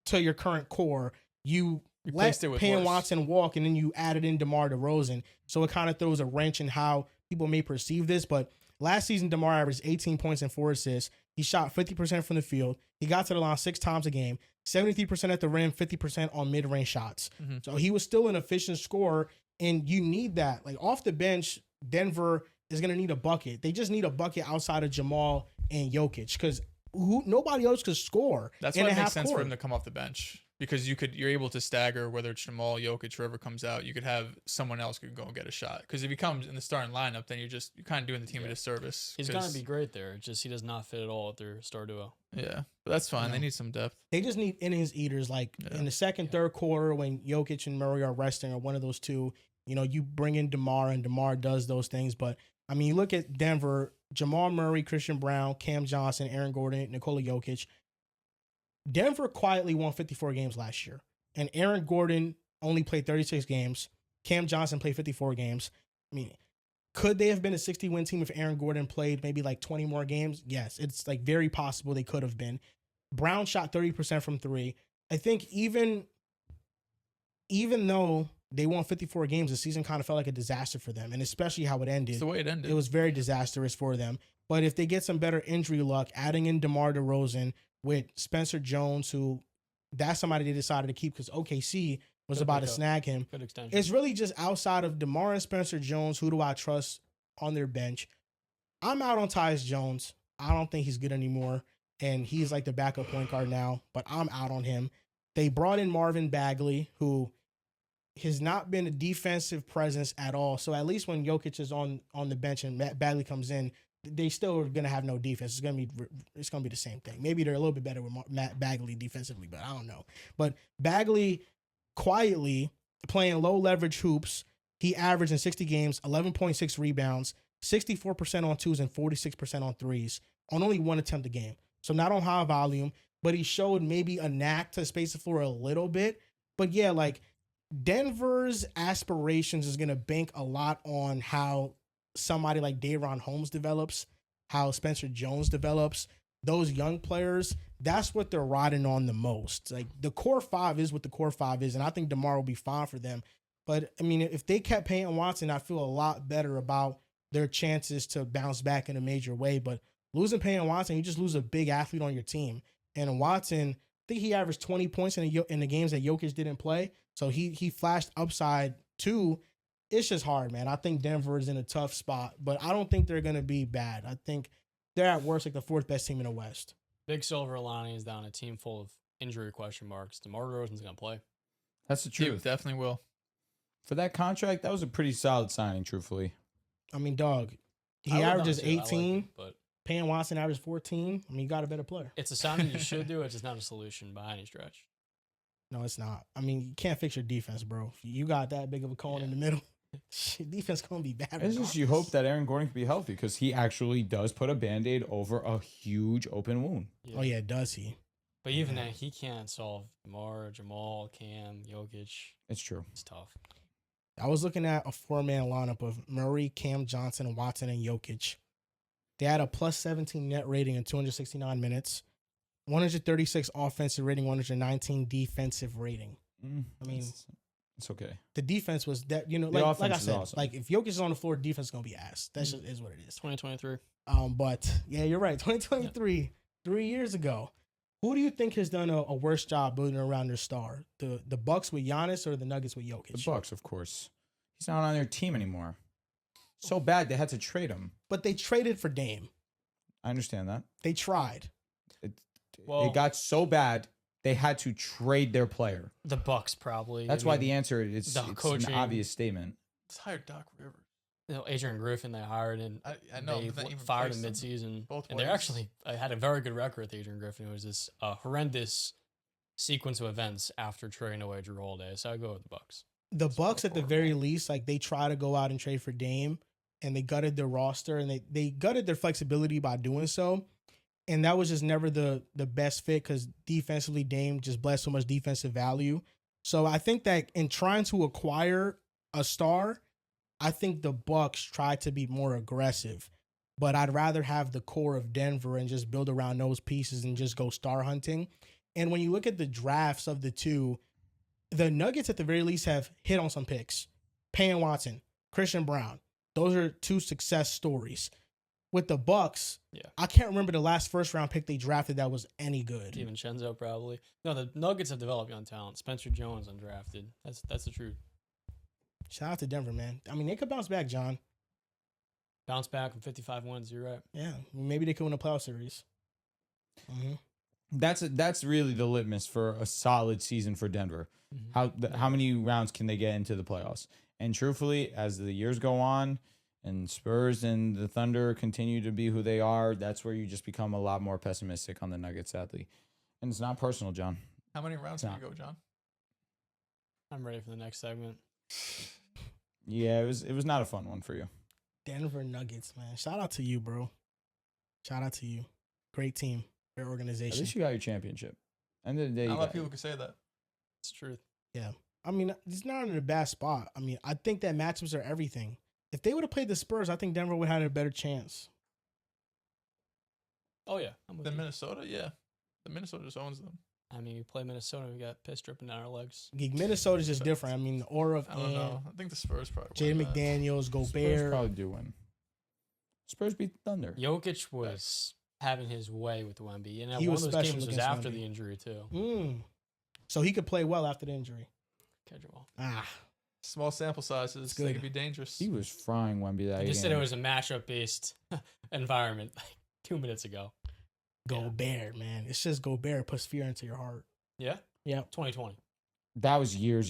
to your current core. You let Replaced it with Peyton worse. Watson walk and then you added in DeMar DeRozan. So it kind of throws a wrench in how people may perceive this. But last season, DeMar averaged 18 points and 4 assists. He shot 50% from the field. He got to the line 6 times a game, 73% at the rim, 50% on mid-range shots. Mhm. So he was still an efficient scorer, and you need that. Like off the bench, Denver is going to need a bucket. They just need a bucket outside of Jamal and Jokic because nobody else could score. That's in why a it makes half sense for court. him to come off the bench because you're able to stagger whether it's Jamal, Jokic, whoever comes out. You could have someone else could go and get a shot because if he comes in the starting lineup, then you're kind of doing the team a disservice. He's 'cause- gonna be great there. It's just he does not fit at all with their star duo. Yeah, but that's fine. No. They need some depth. They just need innings eaters. Like Yeah. in the second, third quarter, when Jokic and Murray are resting, or one of those two, you bring in DeMar, and DeMar does those things. But I mean, you look at Denver: Jamal Murray, Christian Brown, Cam Johnson, Aaron Gordon, Nikola Jokic. Denver quietly won 54 games last year, and Aaron Gordon only played 36 games. Cam Johnson played 54 games. I mean, could they have been a 60-win team if Aaron Gordon played maybe like 20 more games? Yes, it's like very possible they could have been. Brown shot 30% from 3. I think even though they won 54 games, the season kind of felt like a disaster for them, and especially how it ended. It's the way it ended. It was very disastrous for them. But if they get some better injury luck, adding in DeMar DeRozan with Spencer Jones, who that's somebody they decided to keep because OKC was about to snag him. Good extension. It's really just outside of DeMar and Spencer Jones, who do I trust on their bench? I'm out on Tyus Jones. I don't think he's good anymore, and he's like the backup point guard now, but I'm out on him. They brought in Marvin Bagley, who has not been a defensive presence at all. So at least when Jokic is on the bench and Bagley comes in, they still are going to have no defense. It's going to be the same thing. Maybe they're a little bit better with Matt Bagley defensively, but I don't know. But Bagley quietly playing low leverage hoops. He averaged in 60 games 11.6 rebounds, 64% on twos and 46% on threes on only one attempt a game. So not on high volume, but he showed maybe a knack to space the floor a little bit. But yeah, like Denver's aspirations is going to bank a lot on how somebody like Daron Holmes develops, how Spencer Jones develops. Those young players, that's what they're riding on the most. Like the core five is what the core five is, and I think DeMar will be fine for them. But I mean, if they kept Peyton Watson, I feel a lot better about their chances to bounce back in a major way. But losing Peyton Watson, you just lose a big athlete on your team. And Watson, I think he averaged 20 points in the games that Jokic didn't play. So he flashed upside too. It's just hard, man. I think Denver is in a tough spot, but I don't think they're going to be bad. I think they're at worst like the fourth best team in the West. Big silver lining is down a team full of injury question marks. DeMar DeRozan's going to play. That's the truth. He definitely will. For that contract, that was a pretty solid signing, truthfully. I mean, dog, he averages 18. But Peyton Watson averaged 14. I mean, you got a better player. It's a signing you should do. It's just not a solution by any stretch. No, it's not. I mean, you can't fix your defense, bro. You got that big of a cone in the middle. Defense going to be bad. It's just you hope that Aaron Gordon can be healthy because he actually does put a Band-Aid over a huge open wound. Yeah. Oh, yeah, does he? But even then, he can't solve DeMar, Jamal, Cam, Jokic. It's true. It's tough. I was looking at a four-man lineup of Murray, Cam Johnson, Watson, and Jokic. They had a plus 17 net rating in 269 minutes, 136 offensive rating, 119 defensive rating. I mean, it's okay. The defense was that, you know, the like I said, awesome. like if Jokic is on the floor, defense is gonna be ass. That just is what it is. 2023. But yeah, you're right. 2023, 3 years ago. Who do you think has done a worse job building around their star? The Bucks with Giannis or the Nuggets with Jokic? The Bucks, of course. He's not on their team anymore. So bad they had to trade him. But they traded for Dame. I understand that. They tried. It got so bad they had to trade their player. The Bucks probably. That's why the answer is the it's an obvious statement. Let's hire Doc Rivers. You know, Adrian Griffin they hired and I know they fired him midseason. And they actually had a very good record with Adrian Griffin. It was this horrendous sequence of events after trading away Drew Holiday. So I go with the Bucks. The Bucks at the very least, like they try to go out and trade for Dame, and they gutted their roster and they gutted their flexibility by doing so. And that was just never the best fit because defensively Dame just blessed so much defensive value. So I think that in trying to acquire a star, I think the Bucks tried to be more aggressive. But I'd rather have the core of Denver and just build around those pieces and just go star hunting. And when you look at the drafts of the two, the Nuggets at the very least have hit on some picks. Peyton Watson, Christian Brown. Those are two success stories. With the Bucks, I can't remember the last first-round pick they drafted that was any good. DiVincenzo probably. No, the Nuggets have developed young talent. Spencer Jones undrafted. That's the truth. Shout out to Denver, man. I mean, they could bounce back, John. Bounce back from 55 wins, you're right. Yeah, maybe they could win a playoff series. Mm-hmm. That's really the litmus for a solid season for Denver. Mm-hmm. How many rounds can they get into the playoffs? And truthfully, as the years go on, and Spurs and the Thunder continue to be who they are, that's where you just become a lot more pessimistic on the Nuggets, sadly. And it's not personal, John. How many rounds can you go, John? I'm ready for the next segment. Yeah, it was not a fun one for you. Denver Nuggets, man. Shout out to you, bro. Shout out to you. Great team. Great organization. At least you got your championship. End of the day, not a lot of people can say that. It's the truth. Yeah. I mean, it's not in a bad spot. I mean, I think that matchups are everything. If they would have played the Spurs, I think Denver would have had a better chance. Oh, yeah. The Minnesota, yeah. The Minnesota just owns them. I mean, we play Minnesota, we got piss dripping down our legs. Minnesota's just different. I mean, the aura of I don't know. I think the Spurs probably Jaden McDaniels, Gobert. Spurs probably do win. Spurs beat Thunder. Jokic was having his way with the Wemby. And he one was of those games special was after Wemby. the injury, too. So he could play well after the injury. catch them all. Small sample sizes. They could be dangerous. He was frying Wemby that I just game. said it was a matchup-based environment like 2 minutes ago. Gobert, man. It's just Gobert puts fear into your heart. Yeah? Yeah. 2020. That was years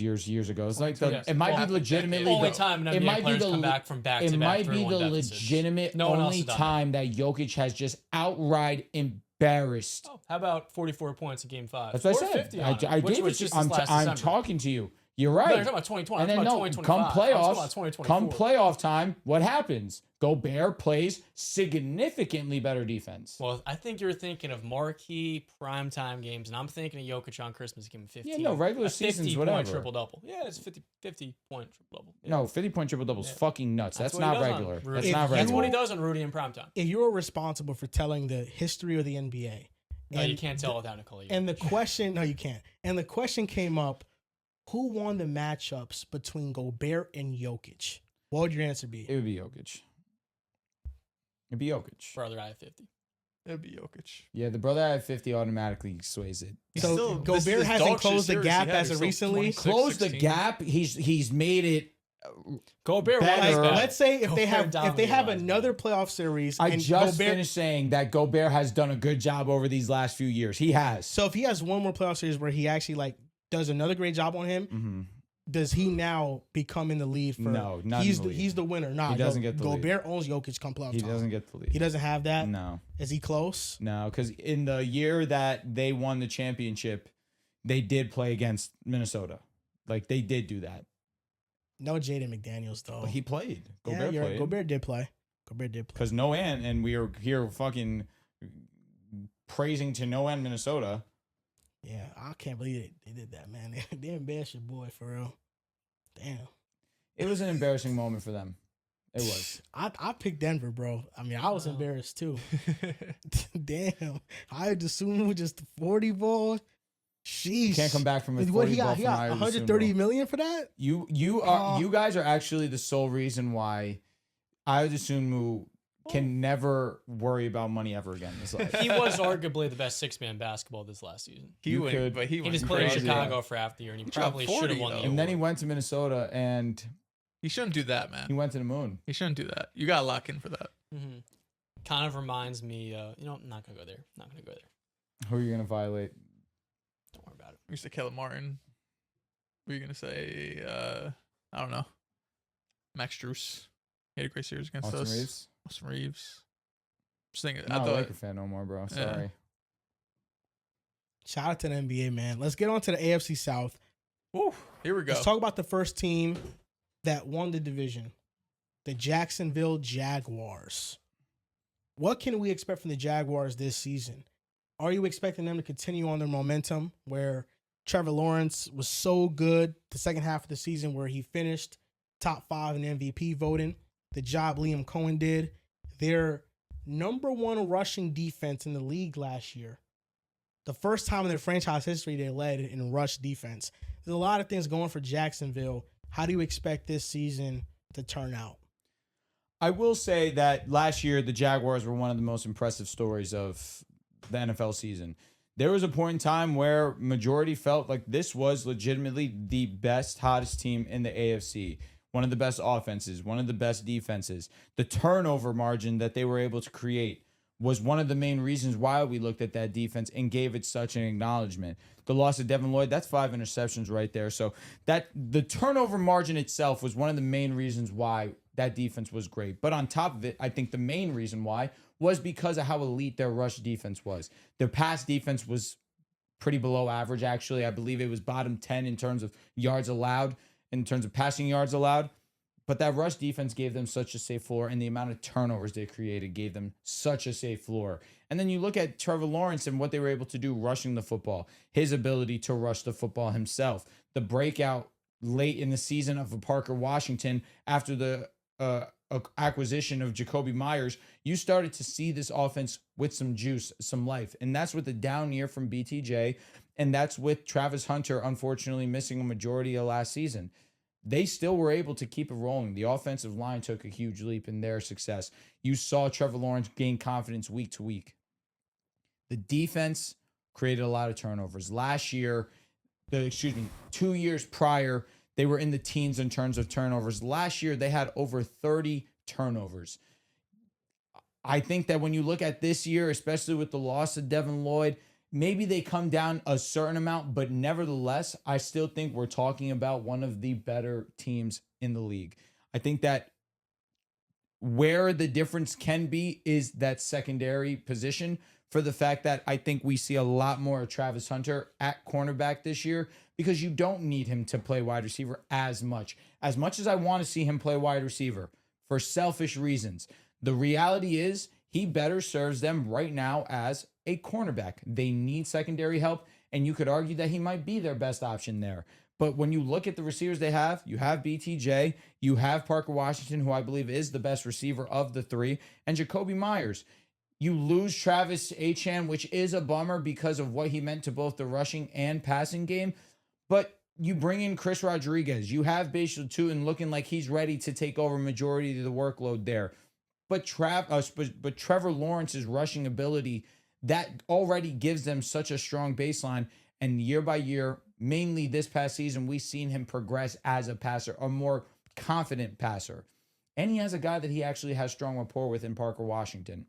ago. It's like Yes. it might be legitimately only time an NBA players come back from back-to-back. It might be the 3-1 deficits. legitimate No one else only has done time that Jokic has just outright embarrassed. Oh, how about 44 points in Game 5? That's what I Or said. 50 I on it, which gave was it to just you. this last I'm December. talking to you. You're No, right. you're talking about 2020. And I'm then talking no, about come 2025. I'm talking playoffs, about 2024. come playoff time, what happens? Gobert plays significantly better defense. Well, I think you're thinking of marquee primetime games, and I'm thinking of Jokic on Christmas Game 15. Yeah, no, regular seasons, whatever. Triple-double. Yeah, it's 50-point triple-double. Yeah. No, 50-point triple-double is fucking nuts. That's what he not does on regular. Rudy. That's If not you- That's what regular. he does on Rudy in primetime. If you're responsible for telling the history of the NBA, No, you can't tell without Nikola Jokic. And the question, no, you can't. And the question came up: who won the matchups between Gobert and Jokic? What would your answer be? It would be Jokic. It'd be Jokic. Brother, I have 50. It'd be Jokic. Yeah, the brother at 50 automatically sways it. He's So still- Gobert this hasn't dog shit closed the series he gap had, as he's of still recently. 26, Close the 16. gap. He's made it. Gobert Better. won Let's say if they have dominated another playoff series, I and just Gobert, finished saying that Gobert has done a good job over these last few years. He has. so if he has one more playoff series where he actually like does another great job on him, Mhm. does he now become in the lead for? No, not he's in the lead. he's the winner. Nah, He doesn't get the lead. Gobert owns Jokic come playoff He time. doesn't get the lead. He doesn't have that. No, Is he close? no, because in the year that they won the championship, they did play against Minnesota. Like they did do that. No, Jaden McDaniels though. But he played. Yeah, Gobert you're right. played. Gobert did play. Gobert did play. Because no end, and we are here fucking praising to no end Minnesota. Yeah, I can't believe they did that, man. They embarrassed your boy for real. Damn. It was an embarrassing moment for them. It was. I picked Denver, bro. I mean, I was embarrassed too. Damn. I had assumed with just the 40 ball. Sheesh. Can't come back from a 40 What he ball got? from He got Iowa 130 Sumo. million for that? You guys are actually the sole reason why Iowa Sumo can never worry about money ever again in his life. He was arguably the best six-man basketball this last season. He You went, could- but he He went just played in crazy. Chicago for half the year, and he He dropped probably should have 40 won the though. award. And then he went to Minnesota and He shouldn't do that, man. he went to the moon. He shouldn't do that. You gotta lock in for that. Kind of reminds me, I'm not going to go there. Not going to go there. Who are you gonna violate? Don't worry about it. We used to Caleb Martin. What are you gonna say? I don't know. Max Struess. He had a great series against Austin us. Reeves? Austin Reeves. Just thinking, I'm I not a thought Laker fan no more, bro. Sorry. Shout out to the NBA, man. Let's get on to the AFC South. Woo, here we go. Let's talk about the first team that won the division, the Jacksonville Jaguars. What can we expect from the Jaguars this season? Are you expecting them to continue on their momentum where Trevor Lawrence was so good the second half of the season where he finished top 5 in MVP voting, the job Liam Cohen did, their number 1 rushing defense in the league last year? The first time in their franchise history they led in rush defense. There's a lot of things going for Jacksonville. How do you expect this season to turn out? I will say that last year the Jaguars were one of the most impressive stories of the NFL season. There was a point in time where majority felt like this was legitimately the best, hottest team in the AFC. One of the best offenses, one of the best defenses. The turnover margin that they were able to create was one of the main reasons why we looked at that defense and gave it such an acknowledgement. The loss of Devin Lloyd, that's 5 interceptions right there. So that the turnover margin itself was one of the main reasons why that defense was great. But on top of it, I think the main reason why was because of how elite their rush defense was. Their pass defense was pretty below average, actually. I believe it was bottom 10 in terms of yards allowed, in terms of passing yards allowed. But that rush defense gave them such a safe floor, and the amount of turnovers they created gave them such a safe floor. And then you look at Trevor Lawrence and what they were able to do rushing the football, his ability to rush the football himself, the breakout late in the season of a Parker Washington after the acquisition of Jacoby Myers. You started to see this offense with some juice, some life. And that's with the down year from BTJ, and that's with Travis Hunter unfortunately missing a majority of last season. They still were able to keep it rolling. The offensive line took a huge leap in their success. You saw Trevor Lawrence gain confidence week to week. The defense created a lot of turnovers. Last year, 2 years prior, they were in the teens in terms of turnovers. Last year, they had over 30 turnovers. I think that when you look at this year, especially with the loss of Devin Lloyd, maybe they come down a certain amount, but nevertheless, I still think we're talking about one of the better teams in the league. I think that where the difference can be is that secondary position, for the fact that I think we see a lot more of Travis Hunter at cornerback this year, because you don't need him to play wide receiver as much. As much as I want to see him play wide receiver for selfish reasons, the reality is he better serves them right now as a cornerback. They need secondary help, and you could argue that he might be their best option there. But when you look at the receivers they have, you have BTJ, you have Parker Washington, who I believe is the best receiver of the three, and Jacoby Myers. You lose Travis Etienne, which is a bummer because of what he meant to both the rushing and passing game. But you bring in Chris Rodriguez. You have Bashal Tutin looking like he's ready to take over majority of the workload there. But Trevor Lawrence's rushing ability, that already gives them such a strong baseline. And year by year, mainly this past season, we've seen him progress as a passer, a more confident passer. And he has a guy that he actually has strong rapport with in Parker Washington.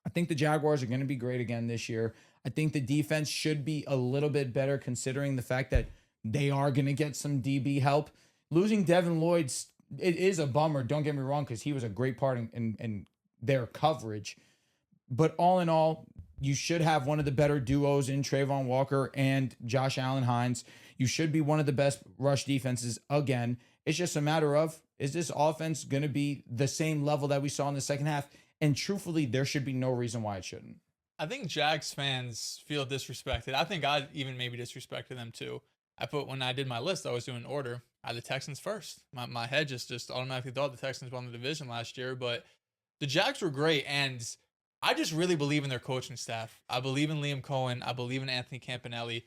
I think the Jaguars are going to be great again this year. I think the defense should be a little bit better, considering the fact that they are going to get some DB help. Losing Devin Lloyd, it is a bummer, don't get me wrong, because he was a great part in their coverage. But all in all, you should have one of the better duos in Trayvon Walker and Josh Allen Hines. You should be one of the best rush defenses again. It's just a matter of, is this offense going to be the same level that we saw in the second half? And truthfully, there should be no reason why it shouldn't. I think Jags fans feel disrespected. I think I even maybe disrespected them too. When I did my list, I was doing an order. I had the Texans first. My head just automatically thought the Texans won the division last year, but the Jags were great, and I just really believe in their coaching staff. I believe in Liam Cohen. I believe in Anthony Campanelli.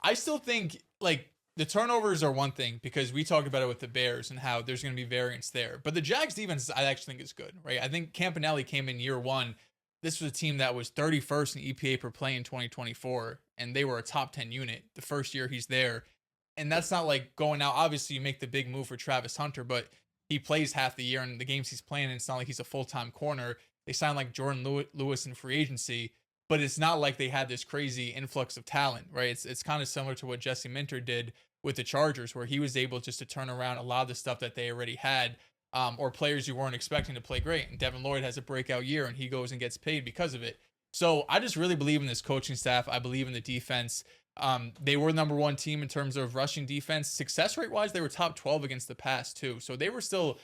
I still think, like, the turnovers are one thing, because we talked about it with the Bears and how there's going to be variance there. But the Jags defense, I actually think is good, right? I think Campanelli came in year one. This was a team that was 31st in EPA per play in 2024, and they were a top 10 unit the first year he's there. And that's not like going out. Obviously, you make the big move for Travis Hunter, but he plays half the year, and the games he's playing, and it's not like he's a full-time corner. They signed like Jordan Lewis in free agency, but it's not like they had this crazy influx of talent, right? It's kind of similar to what Jesse Minter did with the Chargers, where he was able just to turn around a lot of the stuff that they already had, or players you weren't expecting to play great. And Devin Lloyd has a breakout year, and he goes and gets paid because of it. So I just really believe in this coaching staff. I believe in the defense. They were number one team in terms of rushing defense. Success rate wise, they were top 12 against the pass too. So they were still,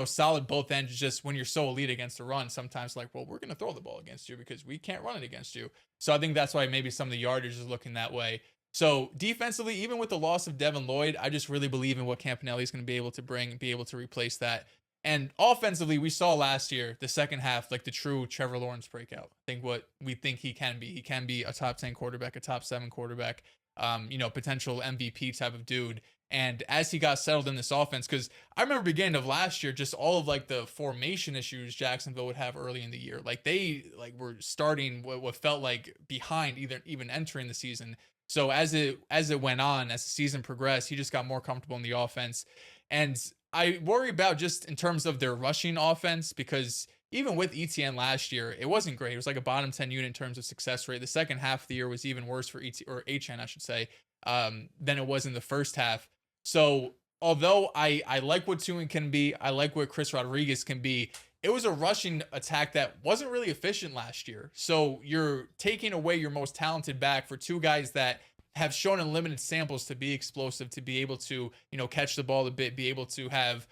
solid both ends. Just when you're so elite against the run, sometimes like, well, we're going to throw the ball against you because we can't run it against you. So I think that's why maybe some of the yardage is looking that way. So defensively, even with the loss of Devin Lloyd, I just really believe in what Campanelli is going to be able to bring and be able to replace that. And offensively, we saw last year, the second half, like the true Trevor Lawrence breakout. I think what we think he can be. He can be a top 10 quarterback, a top 7 quarterback, potential MVP type of dude. And as he got settled in this offense, because I remember beginning of last year, just all of like the formation issues Jacksonville would have early in the year. Like they were starting what felt like behind even entering the season. So as it went on, as the season progressed, he just got more comfortable in the offense. And I worry about just in terms of their rushing offense, because even with ETN last year, it wasn't great. It was like a bottom 10 unit in terms of success rate. The second half of the year was even worse for HN, I should say, than it was in the first half. So although I like what Tuin can be, I like what Chris Rodriguez can be, it was a rushing attack that wasn't really efficient last year. So you're taking away your most talented back for two guys that have shown in limited samples to be explosive, to be able to, catch the ball a bit, be able to have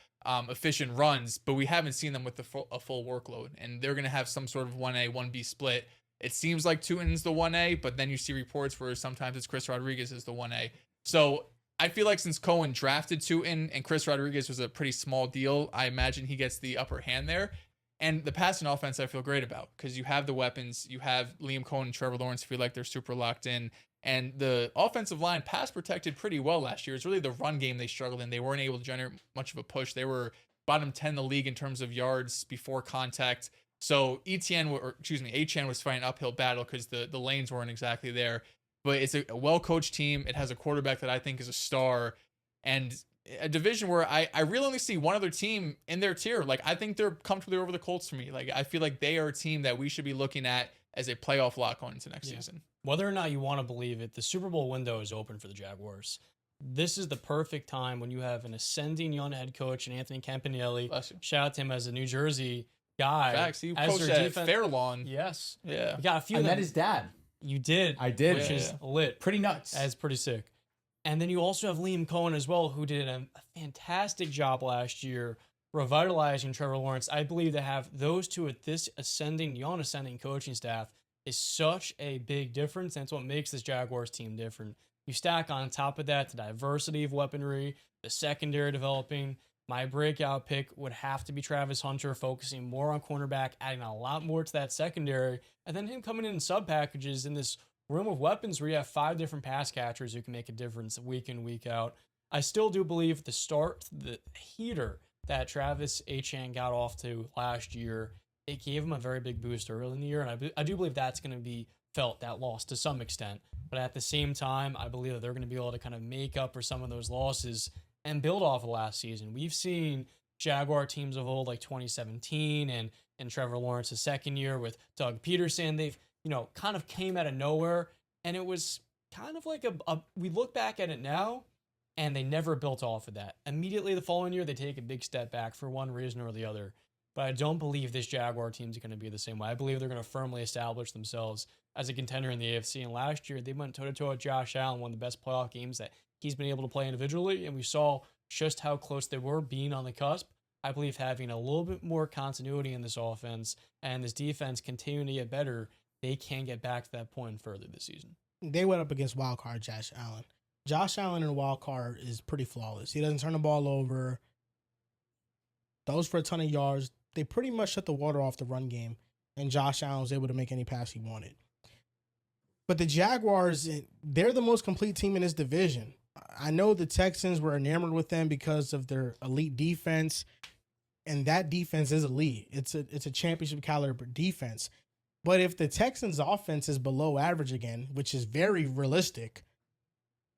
efficient runs, but we haven't seen them with a full workload. And they're going to have some sort of 1A, 1B split. It seems like Tuin's the 1A, but then you see reports where sometimes it's Chris Rodriguez is the 1A. So I feel like since Cohen drafted Tuin and Chris Rodriguez was a pretty small deal, I imagine he gets the upper hand there. And the passing offense I feel great about, because you have the weapons, you have Liam Cohen and Trevor Lawrence feel like they're super locked in. And the offensive line pass protected pretty well last year. It's really the run game they struggled in. They weren't able to generate much of a push. They were bottom 10 in the league in terms of yards before contact. So HN was fighting an uphill battle because the lanes weren't exactly there. but it's a well-coached team. It has a quarterback that I think is a star, and a division where I really only see one other team in their tier. Like, I think they're comfortably over the Colts for me. Like, I feel like they are a team that we should be looking at as a playoff lock going into next season. Whether or not you want to believe it, the Super Bowl window is open for the Jaguars. This is the perfect time when you have an ascending young head coach in Anthony Campanelli. Shout out to him as a New Jersey guy. Facts. He coached at Fairlawn. Yes. Yeah. We got a few. I met his dad. You did. I did. Which is lit. Pretty nuts. That's pretty sick. And then you also have Liam Cohen as well, who did a fantastic job last year revitalizing Trevor Lawrence. I believe to have those two at this young ascending coaching staff is such a big difference. And it's what makes this Jaguars team different. You stack on top of that the diversity of weaponry, the secondary developing. My breakout pick would have to be Travis Hunter, focusing more on cornerback, adding a lot more to that secondary, and then him coming in sub packages in this room of weapons where you have 5 different pass catchers who can make a difference week in, week out. I still do believe the heater that Travis Etienne got off to last year, it gave him a very big boost early in the year, and I do believe that's going to be felt, that loss, to some extent. But at the same time, I believe that they're going to be able to kind of make up for some of those losses and build off of last season. We've seen Jaguar teams of old, like 2017 and Trevor Lawrence's second year with Doug Peterson. They've, kind of came out of nowhere, and it was kind of like we look back at it now, and they never built off of that. Immediately the following year, they take a big step back for one reason or the other. But I don't believe this Jaguar team is going to be the same way. I believe they're going to firmly establish themselves as a contender in the AFC. And last year, they went toe-to-toe with Josh Allen, one of the best playoff games that he's been able to play individually. And we saw just how close they were being on the cusp. I believe having a little bit more continuity in this offense and this defense continuing to get better, they can get back to that point further this season. They went up against wildcard Josh Allen. Josh Allen in wildcard is pretty flawless. He doesn't turn the ball over. Those for a ton of yards. They pretty much shut the water off the run game, and Josh Allen was able to make any pass he wanted. But the Jaguars, they're the most complete team in this division. I know the Texans were enamored with them because of their elite defense, and that defense is elite. It's a championship caliber defense. But if the Texans' offense is below average again, which is very realistic,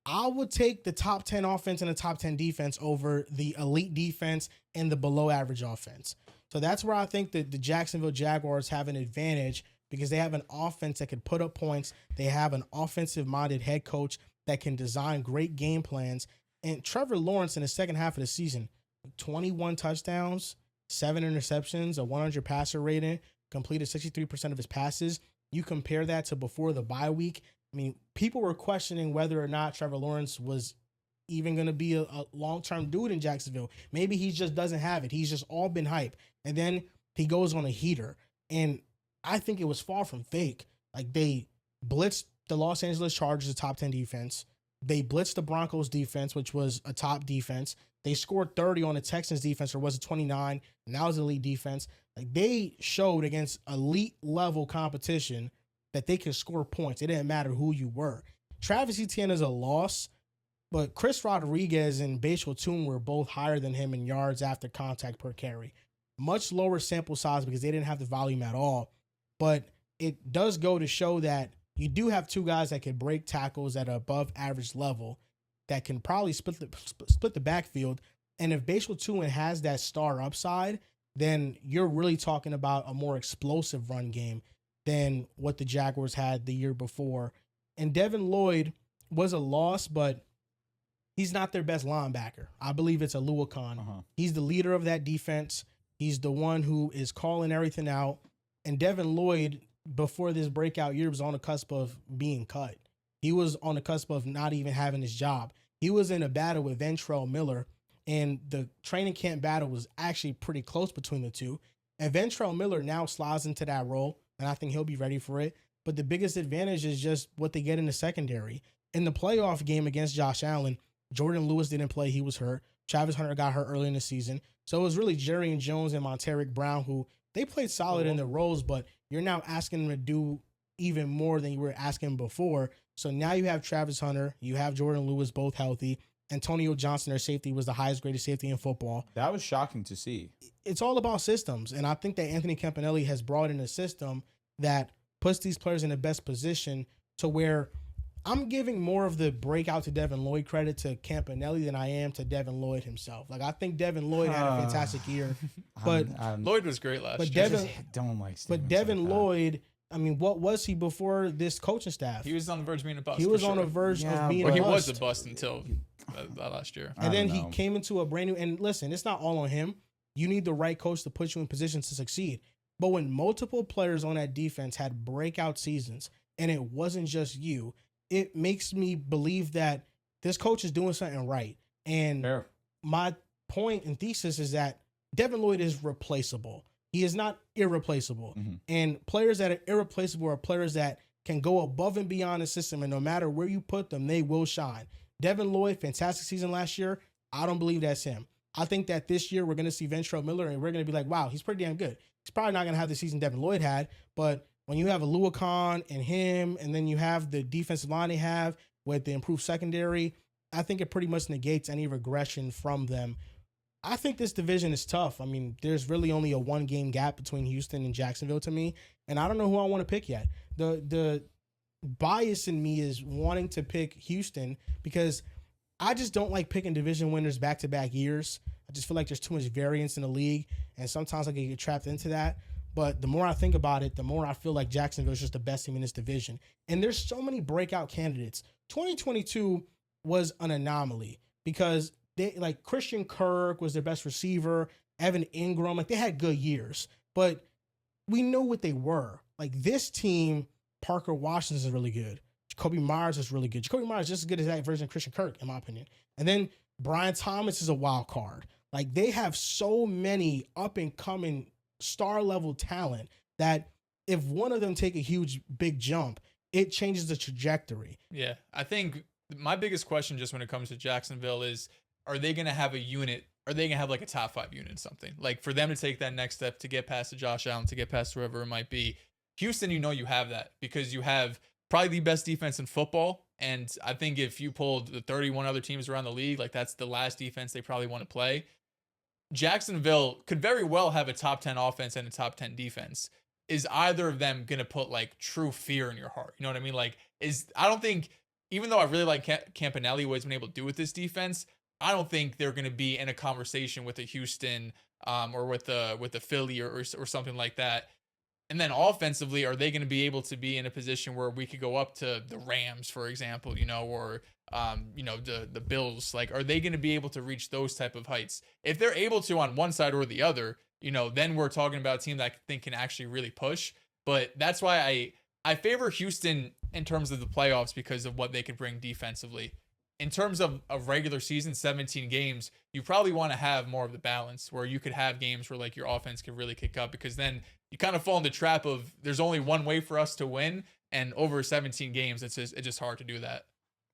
I would take the top 10 offense and the top 10 defense over the elite defense and the below average offense. So that's where I think that the Jacksonville Jaguars have an advantage, because they have an offense that can put up points. They have an offensive-minded head coach that can design great game plans. And Trevor Lawrence in the second half of the season, 21 touchdowns, 7 interceptions, a 100 passer rating, completed 63% of his passes. You compare that to before the bye week. I mean, people were questioning whether or not Trevor Lawrence was even going to be a long-term dude in Jacksonville. Maybe he just doesn't have it. He's just all been hype. And then he goes on a heater. And I think it was far from fake. Like, they blitzed the Los Angeles Chargers, a top 10 defense. They blitzed the Broncos defense, which was a top defense. They scored 30 on the Texans defense, or was it 29? And that was elite defense. Like, they showed against elite level competition that they could score points. It didn't matter who you were. Travis Etienne is a loss, but Chris Rodriguez and Bashal Toon were both higher than him in yards after contact per carry. Much lower sample size because they didn't have the volume at all. But it does go to show that you do have two guys that can break tackles at an above average level that can probably split the backfield. And if Bashal Toon has that star upside, then you're really talking about a more explosive run game than what the Jaguars had the year before. And Devin Lloyd was a loss, but he's not their best linebacker. I believe it's Alua Khan. He's the leader of that defense. He's the one who is calling everything out. And Devin Lloyd, before this breakout year, was on the cusp of being cut. He was on the cusp of not even having his job. He was in a battle with Ventrell Miller, and the training camp battle was actually pretty close between the two. And Ventrell Miller now slides into that role, and I think he'll be ready for it. But the biggest advantage is just what they get in the secondary. In the playoff game against Josh Allen, Jordan Lewis didn't play. He was hurt. Travis Hunter got hurt early in the season. So it was really Jerry and Jones and Monteric Brown, who they played solid in their roles, but you're now asking them to do even more than you were asking before. So now you have Travis Hunter, you have Jordan Lewis, both healthy. Antonio Johnson, their safety, was the highest graded safety in football. That was shocking to see. It's all about systems. And I think that Anthony Campanelli has brought in a system that puts these players in the best position to where I'm giving more of the breakout to Devin Lloyd credit to Campanelli than I am to Devin Lloyd himself. Like, I think Devin Lloyd had a fantastic year, but Lloyd was great last year. Devin, don't like. But Devin Lloyd, I mean, what was he before this coaching staff? He was on the verge of being a bust. He was on the verge of being a bust. He was a bust until last year. And then he came into a brand new. And listen, it's not all on him. You need the right coach to put you in position to succeed. But when multiple players on that defense had breakout seasons, and it wasn't just you, it makes me believe that this coach is doing something right. And my point and thesis is that Devin Lloyd is replaceable. He is not irreplaceable. Mm-hmm. And players that are irreplaceable are players that can go above and beyond the system, and no matter where you put them, they will shine. Devin Lloyd, fantastic season last year. I don't believe that's him. I think that this year we're going to see Ventrell Miller, and we're going to be like, wow, he's pretty damn good. He's probably not going to have the season Devin Lloyd had, but when you have a Luka and him, and then you have the defensive line they have with the improved secondary, I think it pretty much negates any regression from them. I think this division is tough. I mean, there's really only a 1-game gap between Houston and Jacksonville to me, and I don't know who I want to pick yet. The bias in me is wanting to pick Houston because I just don't like picking division winners back-to-back years. I just feel like there's too much variance in the league, and sometimes I can get trapped into that. But the more I think about it, the more I feel like Jacksonville is just the best team in this division. And there's so many breakout candidates. 2022 was an anomaly because they, like, Christian Kirk was their best receiver, Evan Ingram, like, they had good years. But we know what they were. Like, this team, Parker Washington is really good. Jacoby Myers is really good. Jacoby Myers is just as good as that version of Christian Kirk, in my opinion. And then Brian Thomas is a wild card. Like, they have so many up-and-coming star-level talent that if one of them take a huge, big jump, it changes the trajectory. Yeah, I think my biggest question just when it comes to Jacksonville is, are they going to have a unit? Are they going to have like a top 5 unit in something? Like, for them to take that next step to get past the Josh Allen, to get past whoever it might be. Houston, you know you have that because you have probably the best defense in football. And I think if you pulled the 31 other teams around the league, like, that's the last defense they probably want to play. Jacksonville could very well have a top 10 offense and a top 10 defense. Is either of them going to put like true fear in your heart? You know what I mean? Like, I don't think, even though I really like Campanelli, what he's been able to do with this defense, I don't think they're going to be in a conversation with a Houston or with a Philly or something like that. And then offensively, are they going to be able to be in a position where we could go up to the Rams, for example, or the Bills? Like, are they going to be able to reach those type of heights? If they're able to on one side or the other, then we're talking about a team that I think can actually really push. But that's why I favor Houston in terms of the playoffs because of what they can bring defensively. In terms of a regular season, 17 games, you probably want to have more of the balance where you could have games where like your offense can really kick up, because then you kind of fall in the trap of there's only one way for us to win, and over 17 games, it's just hard to do that.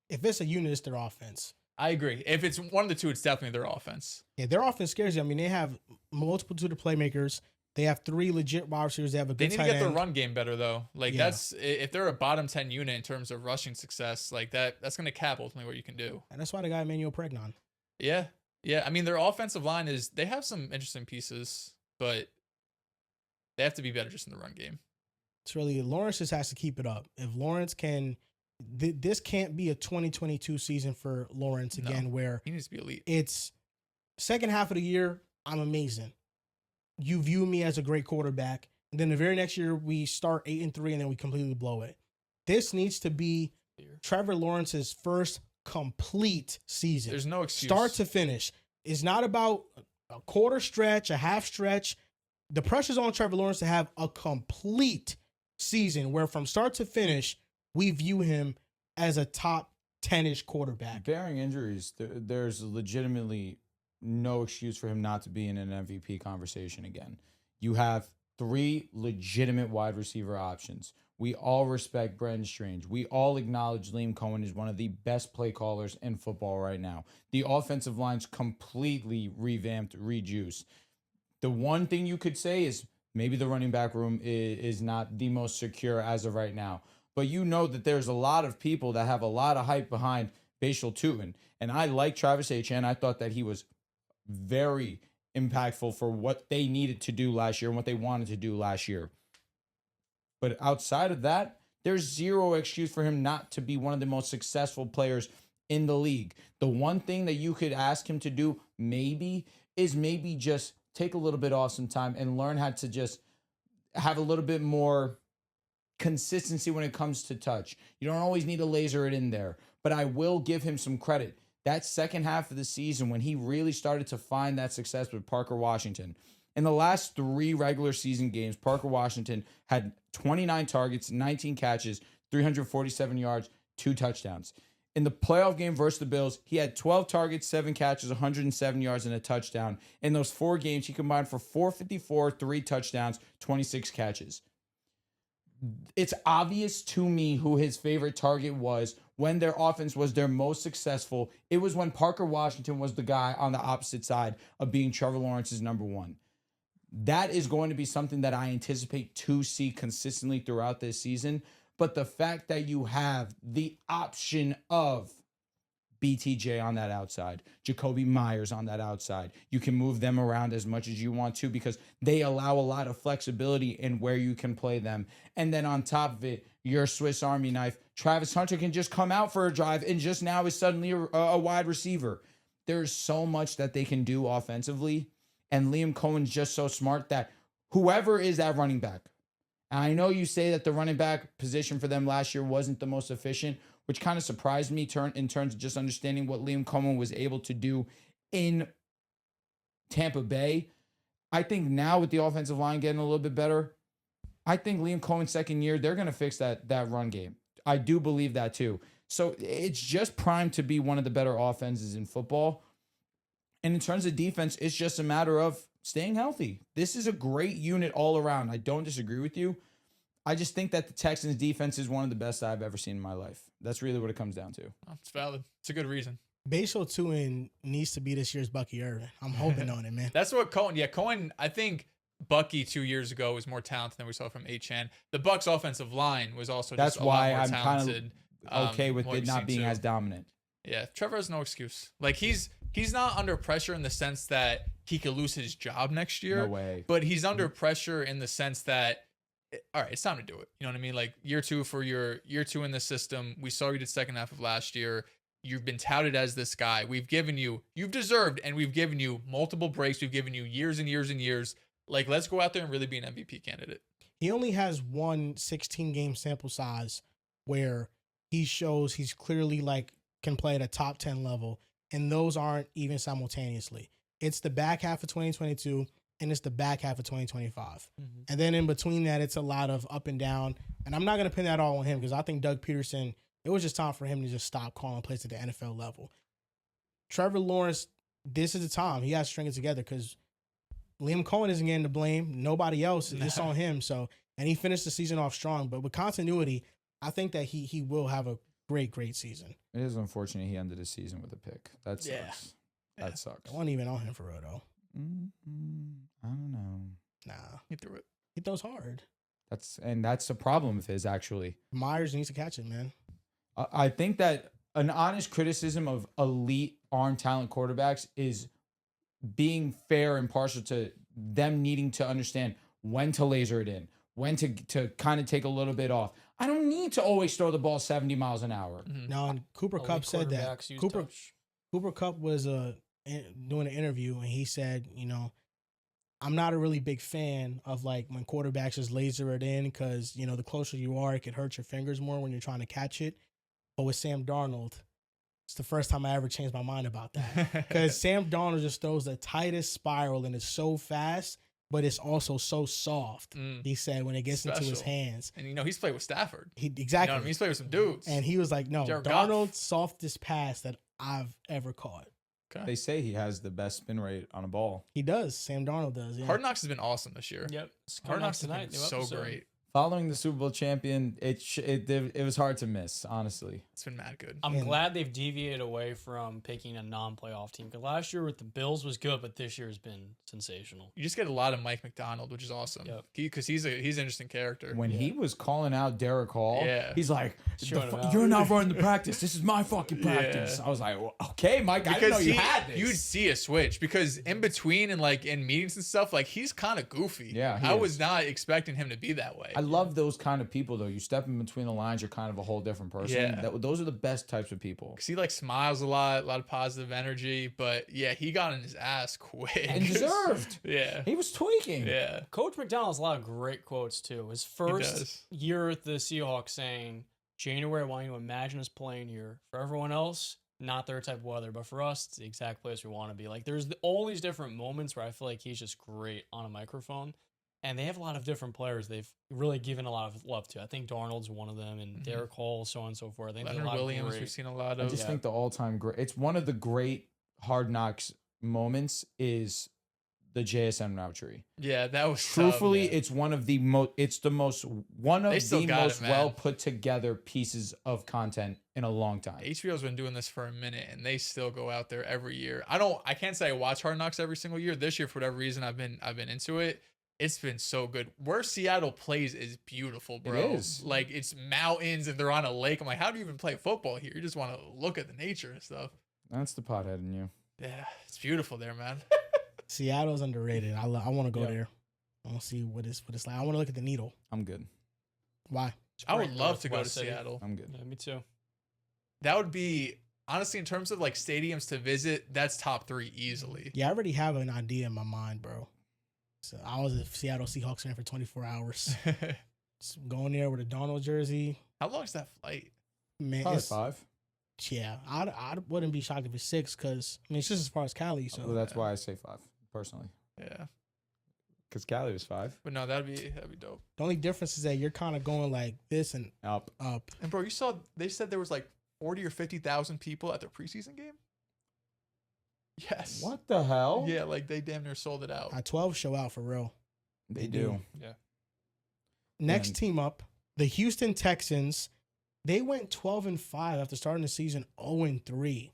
If it's a unit, it's their offense. I agree. If it's one of the two, it's definitely their offense. Yeah, their offense scares you. I mean, they have multitude of playmakers. They have 3 legit wide receivers. They have a good tight end. They need to get their run game better, though. Like, that's, if they're a bottom 10 unit in terms of rushing success, like that's going to cap ultimately what you can do. And that's why they got Emmanuel Pregnon. Yeah. Yeah. I mean, their offensive line they have some interesting pieces, but they have to be better just in the run game. It's really, Lawrence just has to keep it up. If Lawrence can, this can't be a 2022 season for Lawrence again, where he needs to be elite. It's second half of the year, I'm amazing. You view me as a great quarterback. And then the very next year we start 8-3 and then we completely blow it. This needs to be Trevor Lawrence's first complete season. There's no excuse. Start to finish. It's not about a quarter stretch, a half stretch. The pressure's on Trevor Lawrence to have a complete season where from start to finish, we view him as a top 10-ish quarterback. Bearing injuries, there's legitimately no excuse for him not to be in an MVP conversation again. You have 3 legitimate wide receiver options. We all respect Brendan Strange. We all acknowledge Liam Cohen is one of the best play callers in football right now. The offensive line's completely revamped, rejuiced. The one thing you could say is maybe the running back room is not the most secure as of right now. But you know that there's a lot of people that have a lot of hype behind Bashal Tutin. And I like Travis Etienne. I thought that he was very impactful for what they needed to do last year and what they wanted to do last year. But outside of that, There's zero excuse for him not to be one of the most successful players in the league. The one thing that you could ask him to do maybe just take a little bit off some time and learn how to just have a little bit more consistency when it comes to touch. You don't always need to laser it in there, but I will give him some credit. That second half of the season when he really started to find that success with Parker Washington. In the last 3 regular season games, Parker Washington had 29 targets, 19 catches, 347 yards, 2 touchdowns. In the playoff game versus the Bills, he had 12 targets, 7 catches, 107 yards, and a touchdown. In those 4 games, he combined for 454, 3 touchdowns, 26 catches. It's obvious to me who his favorite target was when their offense was their most successful. It was when Parker Washington was the guy on the opposite side of being Trevor Lawrence's number 1. That is going to be something that I anticipate to see consistently throughout this season. But the fact that you have the option of BTJ on that outside, Jacoby Myers on that outside, you can move them around as much as you want to because they allow a lot of flexibility in where you can play them. And then on top of it, your Swiss Army knife, Travis Hunter can just come out for a drive and just now is suddenly a wide receiver. There's so much that they can do offensively. And Liam Cohen's just so smart that whoever is that running back, and I know you say that the running back position for them last year wasn't the most efficient, which kind of surprised me in terms of just understanding what Liam Cohen was able to do in Tampa Bay. I think now with the offensive line getting a little bit better, I think Liam Cohen's second year, they're going to fix that run game. I do believe that too. So it's just primed to be one of the better offenses in football. And in terms of defense, it's just a matter of staying healthy. This is a great unit all around. I don't disagree with you. I just think that the Texans defense is one of the best I've ever seen in my life. That's really what it comes down to. It's valid. It's a good reason. Bayshore 2 needs to be this year's Bucky Irvin. I'm hoping on it, man. That's what Cohen, I think Bucky 2 years ago was more talented than we saw from Achane. The Bucs offensive line was also That's just a why lot more I'm talented. kind of okay with it not being as dominant. Yeah, Trevor has no excuse. Like he's not under pressure in the sense that he could lose his job next year. No way. But he's under pressure in the sense that, all right, it's time to do it. You know what I mean? Like year 2 in the system. We saw you did second half of last year. You've been touted as this guy. You've deserved, and we've given you multiple breaks. We've given you years and years and years. Like, let's go out there and really be an MVP candidate. He only has one 16-game sample size where he shows he's clearly like can play at a top 10 level, and those aren't even simultaneously. It's the back half of 2022, and it's the back half of 2025. Mm-hmm. And then in between that, it's a lot of up and down. And I'm not going to pin that all on him because I think Doug Peterson, it was just time for him to just stop calling plays at the NFL level. Trevor Lawrence, this is the time. He has to string it together because Liam Cohen isn't getting the blame. Nobody else. It's on him. So, and he finished the season off strong. But with continuity, I think that he will have a great season. It is unfortunate he ended his season with a pick. That sucks. Yeah. That sucks. I wasn't even on him for real, though. I don't know. Nah. He threw it. He throws hard. That's a problem of his, actually. Myers needs to catch it, man. I think that an honest criticism of elite arm talent quarterbacks is being fair and partial to them needing to understand when to laser it in, when to kind of take a little bit off. I don't need to always throw the ball 70 miles an hour. Mm-hmm. No, and Cooper Kupp said that. Cooper Kupp was doing an interview, and he said, I'm not a really big fan of like when quarterbacks just laser it in because, the closer you are, it could hurt your fingers more when you're trying to catch it. But with Sam Darnold, it's the first time I ever changed my mind about that. Because Sam Darnold just throws the tightest spiral, and it's so fast, but it's also so soft, he said, when it gets into his hands. And, he's played with Stafford. Exactly. You know what I mean? He's played with some dudes. And he was like, no, Jared Darnold's softest pass that I've ever caught. Okay. They say he has the best spin rate on a ball. He does. Sam Darnold does. Yeah. Hard Knocks has been awesome this year. Yep. Hard Knocks has been so great. Following the Super Bowl champion, it was hard to miss, honestly. It's been mad good. I'm glad they've deviated away from picking a non-playoff team. Because last year with the Bills was good, but this year has been sensational. You just get a lot of Mike McDonald, which is awesome. Yep. Because he's an interesting character. When he was calling out Derek Hall, he's like, You're not running the practice. This is my fucking practice. I was like, well, okay, Mike, I didn't know you had this. You'd see a switch because in between and like in meetings and stuff, like he's kind of goofy. Yeah, I was not expecting him to be that way. I love those kind of people, though. You step in between the lines, you're kind of a whole different person. Yeah. Those are the best types of people. Because he like smiles a lot of positive energy. But yeah, he got in his ass quick. And deserved. Yeah. He was tweaking. Yeah. Coach McDonald has a lot of great quotes too. His first year at the Seahawks saying, January, I want you to imagine us playing here. For everyone else, not their type of weather. But for us, it's the exact place we want to be. Like, there's all these different moments where I feel like he's just great on a microphone. And they have a lot of different players they've really given a lot of love to. I think Darnold's one of them, and Derek Hall, so on and so forth. I think Leonard Williams, we've seen a lot of. I just think the all-time great. It's one of the great Hard Knocks moments is the JSN Roundtree. Yeah, that was truthfully, tough, it's one of the most. It's the most one of the most well put together pieces of content in a long time. HBO's been doing this for a minute, and they still go out there every year. I can't say I watch Hard Knocks every single year. This year, for whatever reason, I've been into it. It's been so good. Where Seattle plays is beautiful, bro. It is. Like, it's mountains and they're on a lake. I'm like, how do you even play football here? You just want to look at the nature and stuff. That's the pothead in you. Yeah, it's beautiful there, man. Seattle's underrated. I want to go there. I want to see what it's like. I want to look at the needle. I'm good. Why? I would love to go to Seattle. I'm good. Yeah, me too. That would be, honestly, in terms of like stadiums to visit, that's top 3 easily. Yeah, I already have an idea in my mind, bro. So I was a Seattle Seahawks fan for 24 hours. Just going there with a Darnold jersey. How long is that flight? Man, Probably 5. Yeah, I wouldn't be shocked if it's 6 because, I mean, it's just as far as Cali. So Well, that's why I say 5, personally. Yeah. Because Cali was 5. But no, that'd be dope. The only difference is that you're kind of going like this and Up. And bro, you saw they said there was like 40 or 50,000 people at their preseason game. Yes. What the hell? Yeah, like they damn near sold it out. 12 show out for real. They do. Yeah. Next team up, the Houston Texans. They went 12-5 after starting the season 0-3.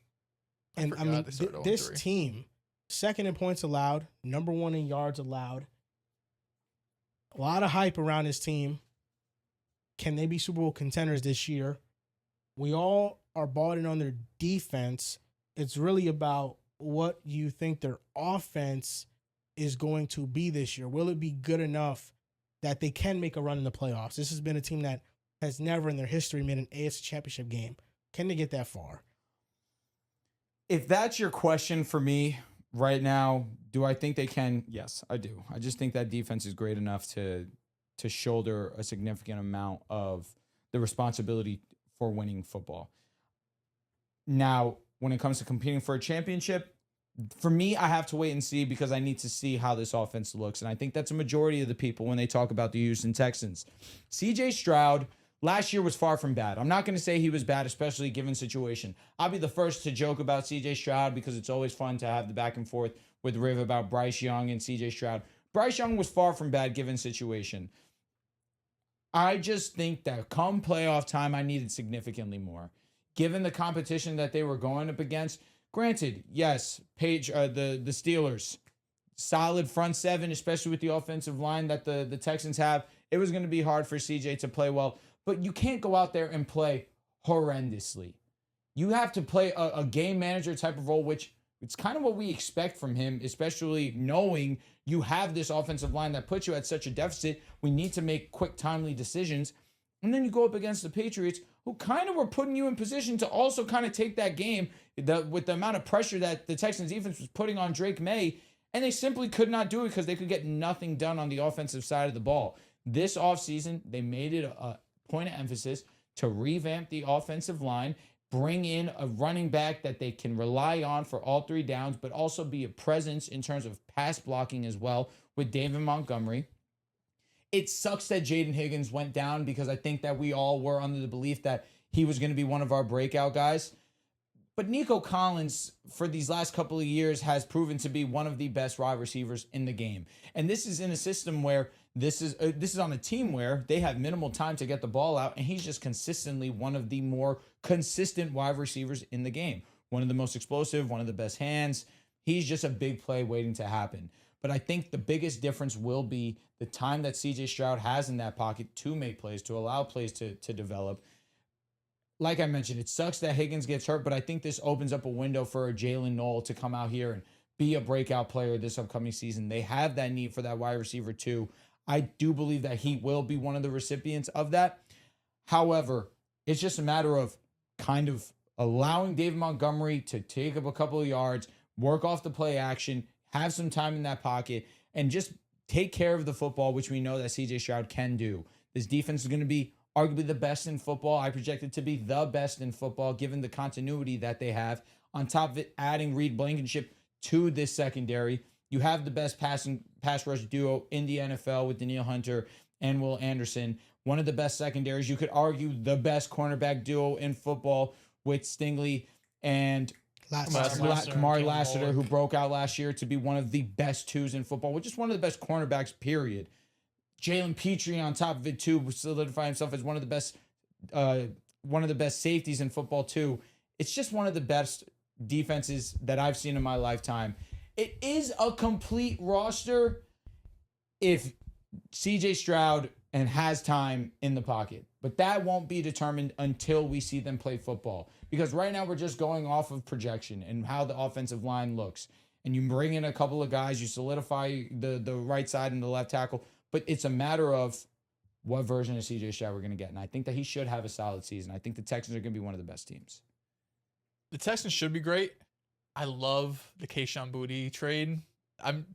And I mean, this team, second in points allowed, number 1 in yards allowed. A lot of hype around this team. Can they be Super Bowl contenders this year? We all are bought in on their defense. It's really about what you think their offense is going to be this year. Will it be good enough that they can make a run in the playoffs? This has been a team that has never in their history made an AFC championship game. Can they get that far? If that's your question for me right now, do I think they can? Yes, I do. I just think that defense is great enough to shoulder a significant amount of the responsibility for winning football. Now, when it comes to competing for a championship, for me, I have to wait and see because I need to see how this offense looks. And I think that's a majority of the people when they talk about the Houston Texans. CJ Stroud last year was far from bad. I'm not going to say he was bad, especially given situation. I'll be the first to joke about CJ Stroud because it's always fun to have the back and forth with Riv about Bryce Young and CJ Stroud. Bryce Young was far from bad given situation. I just think that come playoff time, I needed significantly more. Given the competition that they were going up against, granted, yes, the Steelers, solid front seven, especially with the offensive line that the Texans have. It was going to be hard for CJ to play well, but you can't go out there and play horrendously. You have to play a game manager type of role, which it's kind of what we expect from him, especially knowing you have this offensive line that puts you at such a deficit. We need to make quick, timely decisions. And then you go up against the Patriots, who kind of were putting you in position to also kind of take that game with the amount of pressure that the Texans defense was putting on Drake May, and they simply could not do it because they could get nothing done on the offensive side of the ball. This offseason, they made it a point of emphasis to revamp the offensive line, bring in a running back that they can rely on for all 3 downs, but also be a presence in terms of pass blocking as well with David Montgomery. It sucks that Jaden Higgins went down because I think that we all were under the belief that he was going to be one of our breakout guys. But Nico Collins, for these last couple of years, has proven to be one of the best wide receivers in the game. And this is in a system where this is on a team where they have minimal time to get the ball out, and he's just consistently one of the more consistent wide receivers in the game. One of the most explosive, one of the best hands. He's just a big play waiting to happen. But I think the biggest difference will be the time that CJ Stroud has in that pocket to make plays, to allow plays to develop. Like I mentioned, it sucks that Higgins gets hurt, but I think this opens up a window for a Jalen Noel to come out here and be a breakout player this upcoming season. They have that need for that wide receiver too. I do believe that he will be one of the recipients of that. However, it's just a matter of kind of allowing David Montgomery to take up a couple of yards, work off the play action, have some time in that pocket, and just take care of the football, which we know that CJ Stroud can do. This defense is going to be arguably the best in football. I project it to be the best in football, given the continuity that they have. On top of it, adding Reed Blankenship to this secondary, you have the best pass rush duo in the NFL with Danielle Hunter and Will Anderson. One of the best secondaries. You could argue the best cornerback duo in football with Stingley and Kamari Lassiter, who broke out last year to be one of the best twos in football, which is one of the best cornerbacks, period. Jalen Petrie on top of it too, solidify himself as one of the best safeties in football too. It's just one of the best defenses that I've seen in my lifetime. It is a complete roster if CJ Stroud and has time in the pocket, but that won't be determined until we see them play football. Because right now we're just going off of projection and how the offensive line looks. And you bring in a couple of guys, you solidify the right side and the left tackle, but it's a matter of what version of CJ Stroud we're going to get. And I think that he should have a solid season. I think the Texans are going to be one of the best teams. The Texans should be great. I love the Kayshon Boutte trade.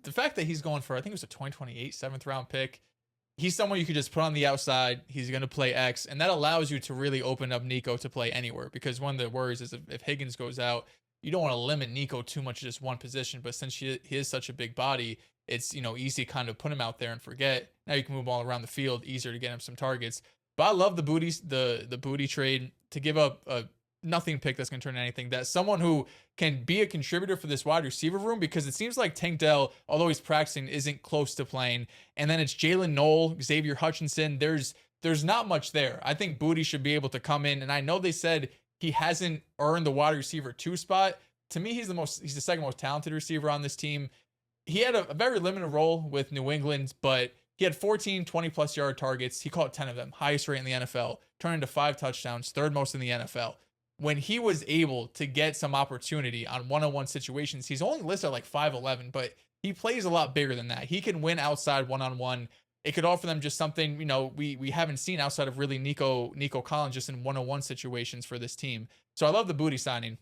The fact that he's going for, I think it was a 2028 7th round pick. He's someone you could just put on the outside. He's going to play X, and that allows you to really open up Nico to play anywhere, because one of the worries is if Higgins goes out, you don't want to limit Nico too much to just one position, but since he is such a big body, it's, easy to kind of put him out there and forget. Now you can move all around the field, easier to get him some targets. But I love the Boutte trade to give up a nothing pick that's going to turn into anything. That's someone who can be a contributor for this wide receiver room, because it seems like Tank Dell, although he's practicing, isn't close to playing. And then it's Jalen Knoll, Xavier Hutchinson. There's not much there. I think Boutte should be able to come in. And I know they said he hasn't earned the wide receiver 2 spot. To me, he's the second most talented receiver on this team. He had a very limited role with New England, but he had 14 20-plus yard targets. He caught 10 of them, highest rate in the NFL, turned into 5 touchdowns, third most in the NFL. When he was able to get some opportunity on one-on-one situations, he's only listed at like 5'11", but he plays a lot bigger than that. He can win outside one-on-one. It could offer them just something, we haven't seen outside of really Nico Collins, just in one-on-one situations for this team. So I love the Boutte signing.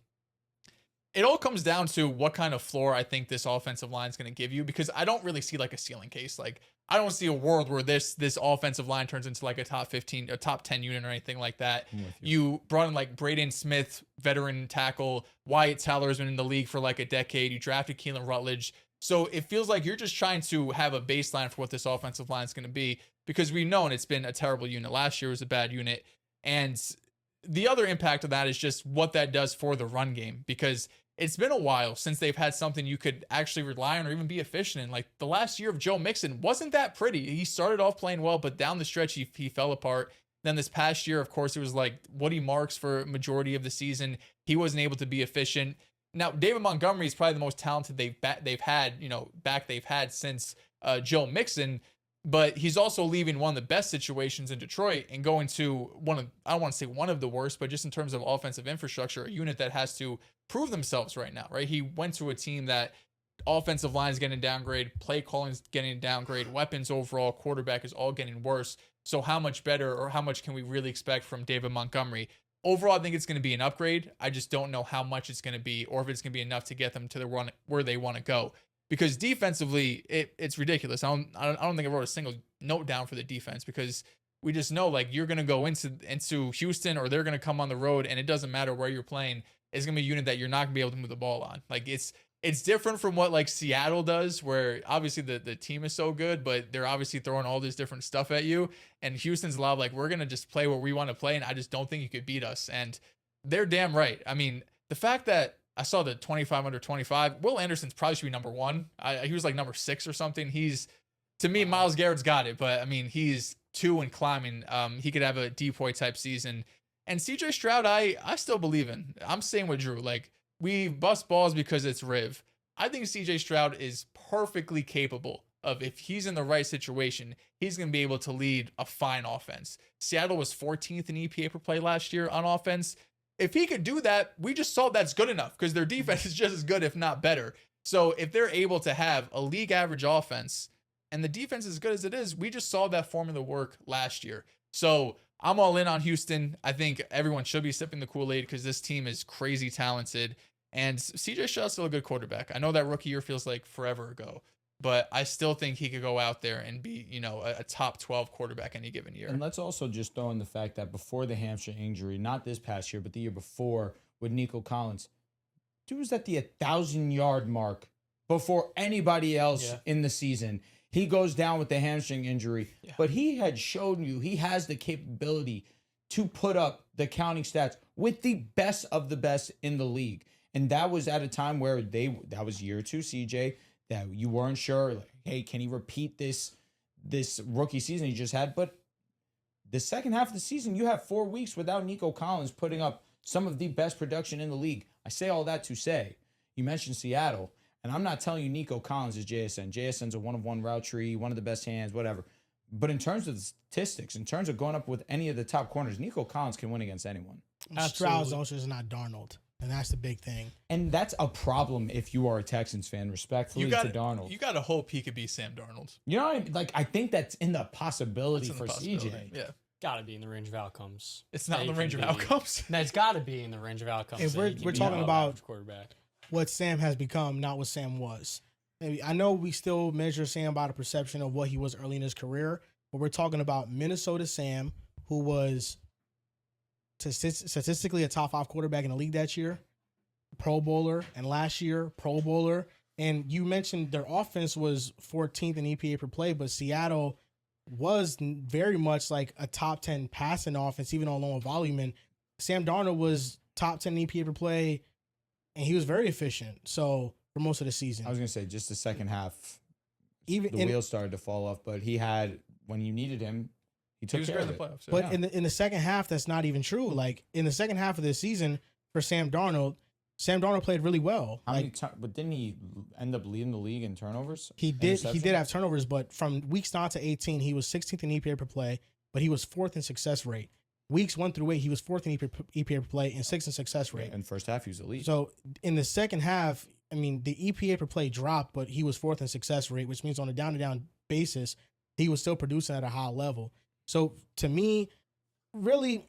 It all comes down to what kind of floor I think this offensive line is going to give you, because I don't really see like a ceiling case. Like, I don't see a world where this offensive line turns into like a top 15, a top 10 unit or anything like that. You brought in like Braden Smith, veteran tackle. Wyatt Teller's been in the league for like a decade. You drafted Keelan Rutledge. So it feels like you're just trying to have a baseline for what this offensive line is going to be, because we've known it's been a terrible unit. Last year was a bad unit. And the other impact of that is just what that does for the run game, because it's been a while since they've had something you could actually rely on or even be efficient in. Like the last year of Joe Mixon wasn't that pretty. He started off playing well, but down the stretch, he fell apart. Then this past year, of course, it was like Woody Marks for a majority of the season. He wasn't able to be efficient. Now, David Montgomery is probably the most talented they've had since Joe Mixon, but he's also leaving one of the best situations in Detroit and going to I don't want to say one of the worst, but just in terms of offensive infrastructure, a unit that has to prove themselves right now, right? He went to a team that offensive line is getting downgrade, play calling is getting downgrade, weapons overall, quarterback is all getting worse. So how much better, or how much can we really expect from David Montgomery? Overall, I think it's going to be an upgrade. I just don't know how much it's going to be, or if it's going to be enough to get them to the run where they want to go. Because defensively, it's ridiculous. I don't think I wrote a single note down for the defense, because we just know like you're going to go into Houston, or they're going to come on the road, and it doesn't matter where you're playing. It's going to be a unit that you're not going to be able to move the ball on. Like it's different from what like Seattle does, where obviously the team is so good, but they're obviously throwing all this different stuff at you. And Houston's a lot of like, we're going to just play what we want to play, and I just don't think you could beat us. And they're damn right. I mean, the fact that I saw the 25 under 25, Will Anderson's probably should be number 1. He was like number 6 or something. To me, Myles Garrett's got it, but I mean, he's 2 and climbing. He could have a Depoy type season. And CJ Stroud, I still believe in. I'm staying with Drew. Like, we bust balls because it's Riv. I think CJ Stroud is perfectly capable of, if he's in the right situation, he's going to be able to lead a fine offense. Seattle was 14th in EPA per play last year on offense. If he could do that, we just saw that's good enough, because their defense is just as good, if not better. So if they're able to have a league average offense and the defense is as good as it is, we just saw that formula work last year. So I'm all in on Houston. I think everyone should be sipping the Kool-Aid because this team is crazy talented. And CJ Stroud's still a good quarterback. I know that rookie year feels like forever ago, but I still think he could go out there and be, a top 12 quarterback any given year. And let's also just throw in the fact that before the hamstring injury, not this past year, but the year before with Nico Collins, dude was at the 1,000-yard mark before anybody else in the season. He goes down with the hamstring injury, but he had shown you he has the capability to put up the counting stats with the best of the best in the league. And that was at a time where that was year 2 CJ, that you weren't sure, like, hey, can he repeat this rookie season he just had? But the second half of the season, you have 4 weeks without Nico Collins putting up some of the best production in the league. I say all that to say, you mentioned Seattle, and I'm not telling you Nico Collins is JSN. JSN's a one-of-one route tree, one of the best hands, whatever. But in terms of the statistics, in terms of going up with any of the top corners, Nico Collins can win against anyone. Stroud's also is not Darnold. And that's the big thing. And that's a problem if you are a Texans fan, respectfully to Darnold. You got to hope he could be Sam Darnold. You know what I mean? Like, I think that's in the possibility for CJ. Yeah. Got to be in the range of outcomes. It's not in the range of outcomes. No, it's got to be in the range of outcomes. If we're talking about quarterback, what Sam has become, not what Sam was. Maybe I know we still measure Sam by the perception of what he was early in his career, but we're talking about Minnesota Sam, who was statistically a top 5 quarterback in the league that year, Pro Bowler, and last year Pro Bowler. And you mentioned their offense was 14th in EPA per play, but Seattle was very much like a top 10 passing offense, even on low volume. And Sam Darnold was top 10 in EPA per play, and he was very efficient. So for most of the season, I was gonna say just the second half, even the wheels started to fall off. But he had, when you needed him, he took care of it. Playoffs, but in the second half, that's not even true. Like in the second half of the season for Sam Darnold played really well. But didn't he end up leading the league in turnovers? He did have turnovers, but from weeks 9 to 18, he was 16th in EPA per play, but he was 4th in success rate. Weeks 1 through 8, he was 4th in EPA per play and 6th in success rate. And first half, he was elite. So in the second half, I mean, the EPA per play dropped, but he was 4th in success rate, which means on a down-to-down basis, he was still producing at a high level. So to me, really,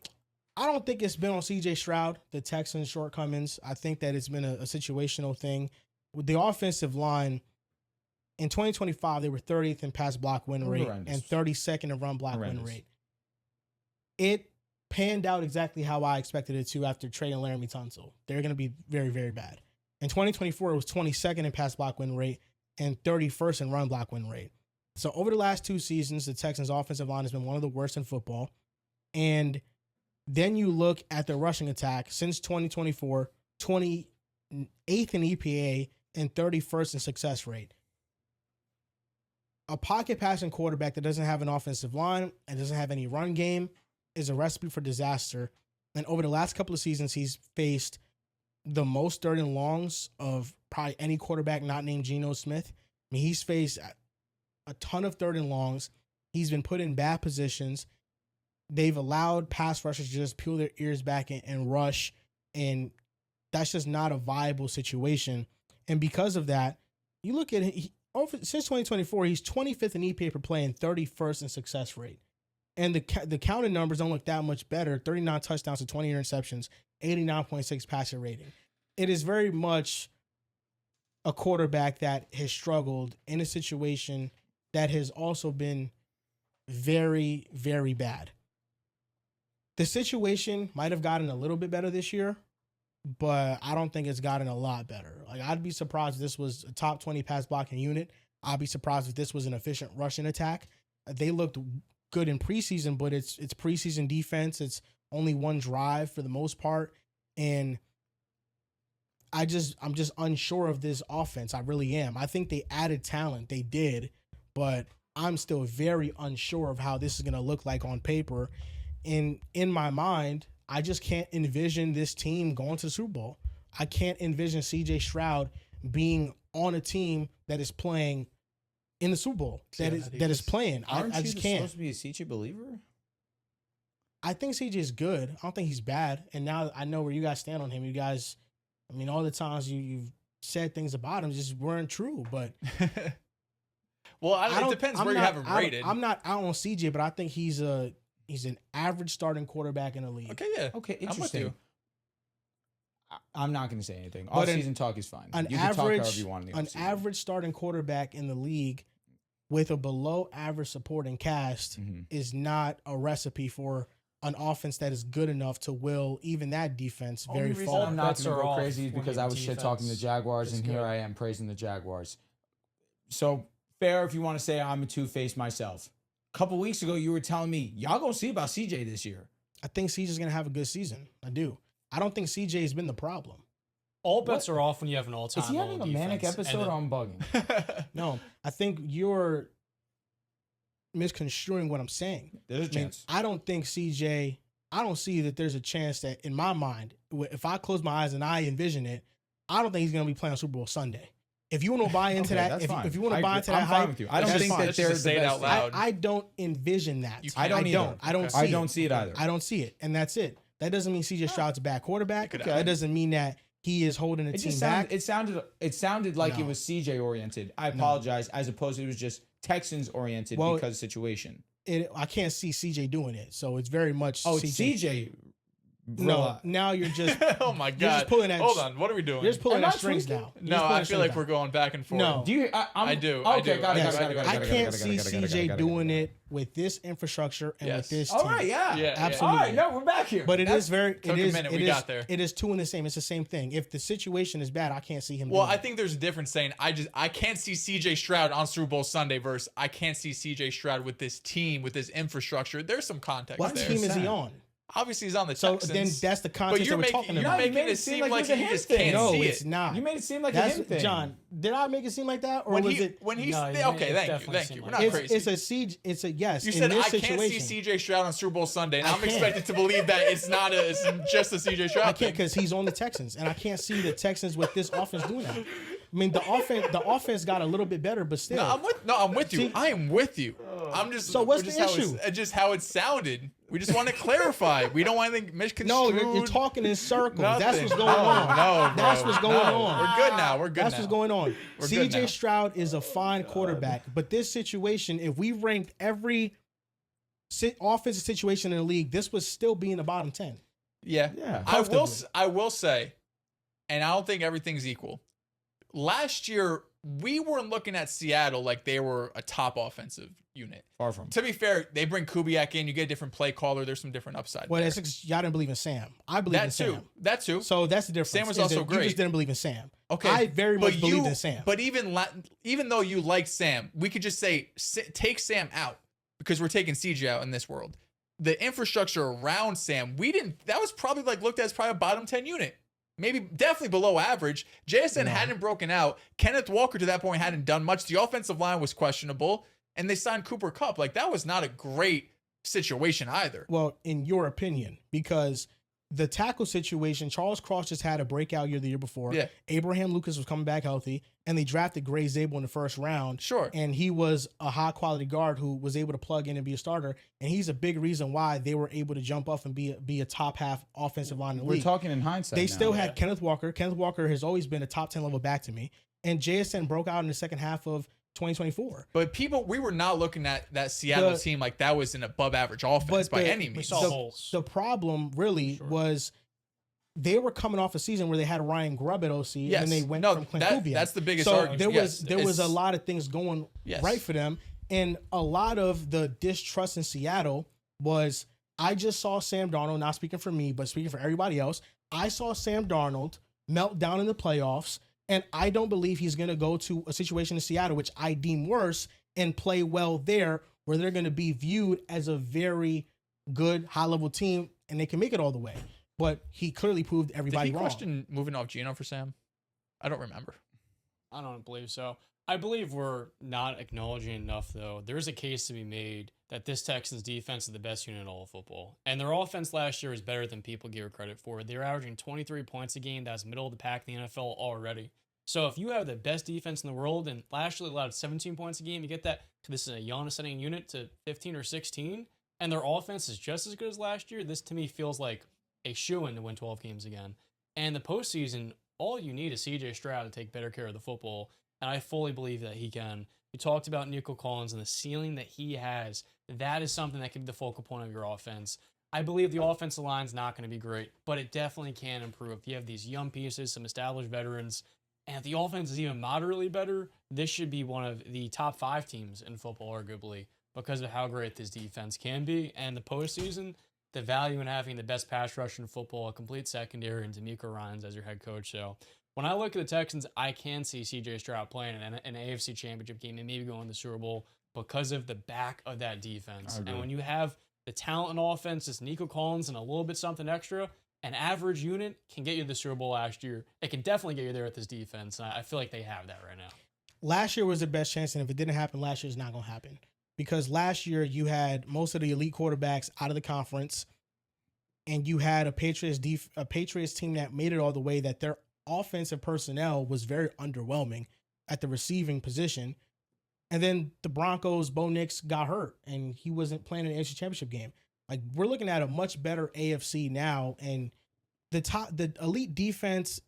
I don't think it's been on CJ Stroud, the Texans' shortcomings. I think that it's been a situational thing. With the offensive line, in 2025, they were 30th in pass block win rate and 32nd in run block win rate. It panned out exactly how I expected it to after trading Laramie Tunsil. They're going to be very, very bad. In 2024, it was 22nd in pass block win rate and 31st in run block win rate. So over the last 2 seasons, the Texans' offensive line has been one of the worst in football. And then you look at the rushing attack since 2024, 28th in EPA and 31st in success rate. A pocket passing quarterback that doesn't have an offensive line and doesn't have any run game is a recipe for disaster. And over the last couple of seasons, he's faced the most 3rd and longs of probably any quarterback not named Geno Smith. I mean, he's faced a ton of 3rd and longs. He's been put in bad positions. They've allowed pass rushers to just peel their ears back and rush, and that's just not a viable situation. And because of that, you look at since 2024, he's 25th in EPA per play and 31st in success rate. And the counting numbers don't look that much better. 39 touchdowns to 20 interceptions, 89.6 passer rating. It is very much a quarterback that has struggled in a situation that has also been very, very bad. The situation might have gotten a little bit better this year, but I don't think it's gotten a lot better. Like, I'd be surprised if this was a top 20 pass blocking unit. I'd be surprised if this was an efficient rushing attack. They looked good in preseason, but it's preseason defense. It's only one drive for the most part. And I'm just unsure of this offense. I really am. I think they added talent. They did, but I'm still very unsure of how this is going to look like on paper. And in my mind, I just can't envision this team going to the Super Bowl. I can't envision CJ Stroud being on a team that is playing in the Super Bowl. That is playing. I just can't. Supposed to be a CJ believer? I think CJ is good. I don't think he's bad. And now I know where you guys stand on him. You guys, I mean, all the times you've said things about him just weren't true. But Well, it depends where you have him rated. I'm not out on CJ, but I think he's an average starting quarterback in the league. Okay, yeah. Okay, I'm with interesting. you. I'm not going to say anything. But Off-season talk is fine. An You can talk average, however you want in the an offseason. average starting quarterback in the league with a below average supporting cast is not a recipe for an offense that is good enough to will even that defense very Only reason far. I'm not Bets going to are go off crazy is when because your I was shit talking the defense Jaguars, is and here good. I am praising the Jaguars. So fair if you want to say I'm a two-faced myself. A couple weeks ago, you were telling me y'all gonna see about CJ this year. I think CJ's going to have a good season. I do. I don't think CJ has been the problem. All bets are off when you have an all-time. Is he having a manic episode or I'm bugging? No, I think you're misconstruing what I'm saying. There's a chance. I don't think CJ, I don't see that there's a chance that in my mind, if I close my eyes and I envision it, I don't think he's going to be playing on Super Bowl Sunday. If you want to buy into Okay, that, that's fine. if you want to buy into that I'm fine hype, with you. I don't that's think fine. that they're the say it best out loud. I don't envision that. You I don't either. I don't see I it. don't see it either. I don't see it. And that's it. That doesn't mean CJ Stroud's a bad quarterback. Okay. That doesn't mean that he is holding the It team just back. sounded like No. it was CJ oriented. I apologize, as opposed to it was just Texans oriented Well, because situation. I can't see CJ doing it. So it's very much Oh, CJ. CJ. No, now you're just Oh my god! You're just pulling at- Hold on, what are we doing? you're just pulling Am at I strings tweaking? now. No, I feel like we're going back and forth. No. Do you? I do. Okay, I got do. it. Yes. I can't see CJ doing it with this infrastructure and with Yes. this All team. right, yeah, Yeah, absolutely. All right, no, we're back here. But it is very. Took It a is. minute, it we is- got there. It is two in the same. It's the same thing. If the situation is bad, I can't see him. Well, doing I it. think there's a difference saying I can't see CJ Stroud on Super Bowl Sunday versus I can't see CJ Stroud with this team, with this infrastructure. There's some context What there. team is he on? Obviously, he's on the So Texans. then that's the but context you're that we're making, talking you're about. making made it it seem seem like like it was a he him just thing. can't No, see it's it. not. You made it seem like That's a him thing. John. Did I make it seem like that, or When was he it? when he's No, you okay, made it thank definitely you. seem We're like not It's, crazy. it's a siege. It's a yes. You in said this I can't situation, see CJ Stroud on Super Bowl Sunday, and I I'm can't. expected to believe that it's not a, it's just a CJ Stroud I thing. can't because he's on the Texans, and I can't see the Texans with this offense doing that. I mean, the offense got a little bit better, but still. I'm with you. See- I am with you. I'm just. So what's we're just the how it's- issue? Just how it sounded. We just want to clarify. We don't want anything misconstrued. No, you're talking in circles. That's Nothing. what's going on. No, That's bro. what's going No. on. We're good now. We're good That's now. what's going on. We're good now. CJ Stroud is a fine quarterback, but this situation, if we ranked every offensive situation in the league, this would still be in the bottom 10. Yeah. Yeah. Comfortably. I will say, and I don't think everything's equal. Last year, we weren't looking at Seattle like they were a top offensive unit. Far from. To be fair, they bring Kubiak in. You get a different play caller. There's some different upside. Well, there. that's because y'all didn't believe in Sam. I believe in That too. Sam. That too. So that's the difference. Sam was is also that You great. just didn't believe in Sam. Okay, I very but much believed in Sam. But even though you like Sam, we could just say take Sam out because we're taking CJ out in this world. The infrastructure around Sam, we didn't. That was probably like looked at as probably a bottom 10 unit. Maybe definitely below average. JSN hadn't broken out. Kenneth Walker to that point hadn't done much. The offensive line was questionable, and they signed Cooper Kupp. Like that was not a great situation either. Well, in your opinion, because the tackle situation, Charles Cross just had a breakout year the year before. Yeah. Abraham Lucas was coming back healthy, and they drafted Gray Zabel in the first round. Sure. And he was a high-quality guard who was able to plug in and be a starter, and he's a big reason why they were able to jump up and be a top-half offensive line in the We're league. talking in hindsight. They now. still had Kenneth Walker. Kenneth Walker has always been a top 10 level back to me, and JSN broke out in the second half of 2024. But we were not looking at that Seattle team like that was an above average offense by any We means. saw holes. The problem really was they were coming off a season where they had Ryan Grubb at OC, Yes. and they went No, from Clint that- Kubiak. that's the biggest so argument. there Yes, was a it's- lot of things going Yes. right for them, and a lot of the distrust in Seattle was I just saw Sam Darnold, not speaking for me, but speaking for everybody else. I saw Sam Darnold melt down in the playoffs, and I don't believe he's going to go to a situation in Seattle, which I deem worse, and play well there, where they're going to be viewed as a very good high-level team, and they can make it all the way. But he clearly proved Did everybody he wrong. question moving off Geno for Sam? I don't remember. I don't believe so. I believe we're not acknowledging enough, though. There's a case to be made that this Texans defense is the best unit in all of football. And their offense last year is better than people give it credit for. They're averaging 23 points a game. That's middle of the pack in the NFL already. So if you have the best defense in the world, and last year they allowed 17 points a game, you get that, this is a Giannis-setting unit, to 15 or 16, and their offense is just as good as last year, this to me feels like a shoo-in to win 12 games again. And the postseason, all you need is CJ Stroud to take better care of the football, and I fully believe that he can. You talked about Nico Collins and the ceiling that he has. That is something that could be the focal point of your offense. I believe the offensive line's not going to be great, but it definitely can improve. You have these young pieces, some established veterans, and if the offense is even moderately better, this should be one of the top 5 teams in football, arguably, because of how great this defense can be. And the postseason, the value in having the best pass rush in football, a complete secondary, and D'Amico Ryans as your head coach. So when I look at the Texans, I can see C.J. Stroud playing an AFC Championship game and maybe going to the Super Bowl because of the back of that defense. And when you have the talent in offense, just Nico Collins and a little bit something extra, an average unit can get you to the Super Bowl last year. It can definitely get you there with this defense. And I feel like they have that right now. Last year was the best chance, and if it didn't happen last year, it's not going to happen. Because last year you had most of the elite quarterbacks out of the conference, and you had a Patriots team that made it all the way, that their offensive personnel was very underwhelming at the receiving position. And then the Broncos, Bo Nix got hurt, and he wasn't playing in the AFC Championship game. Like, we're looking at a much better AFC now, and the elite defense,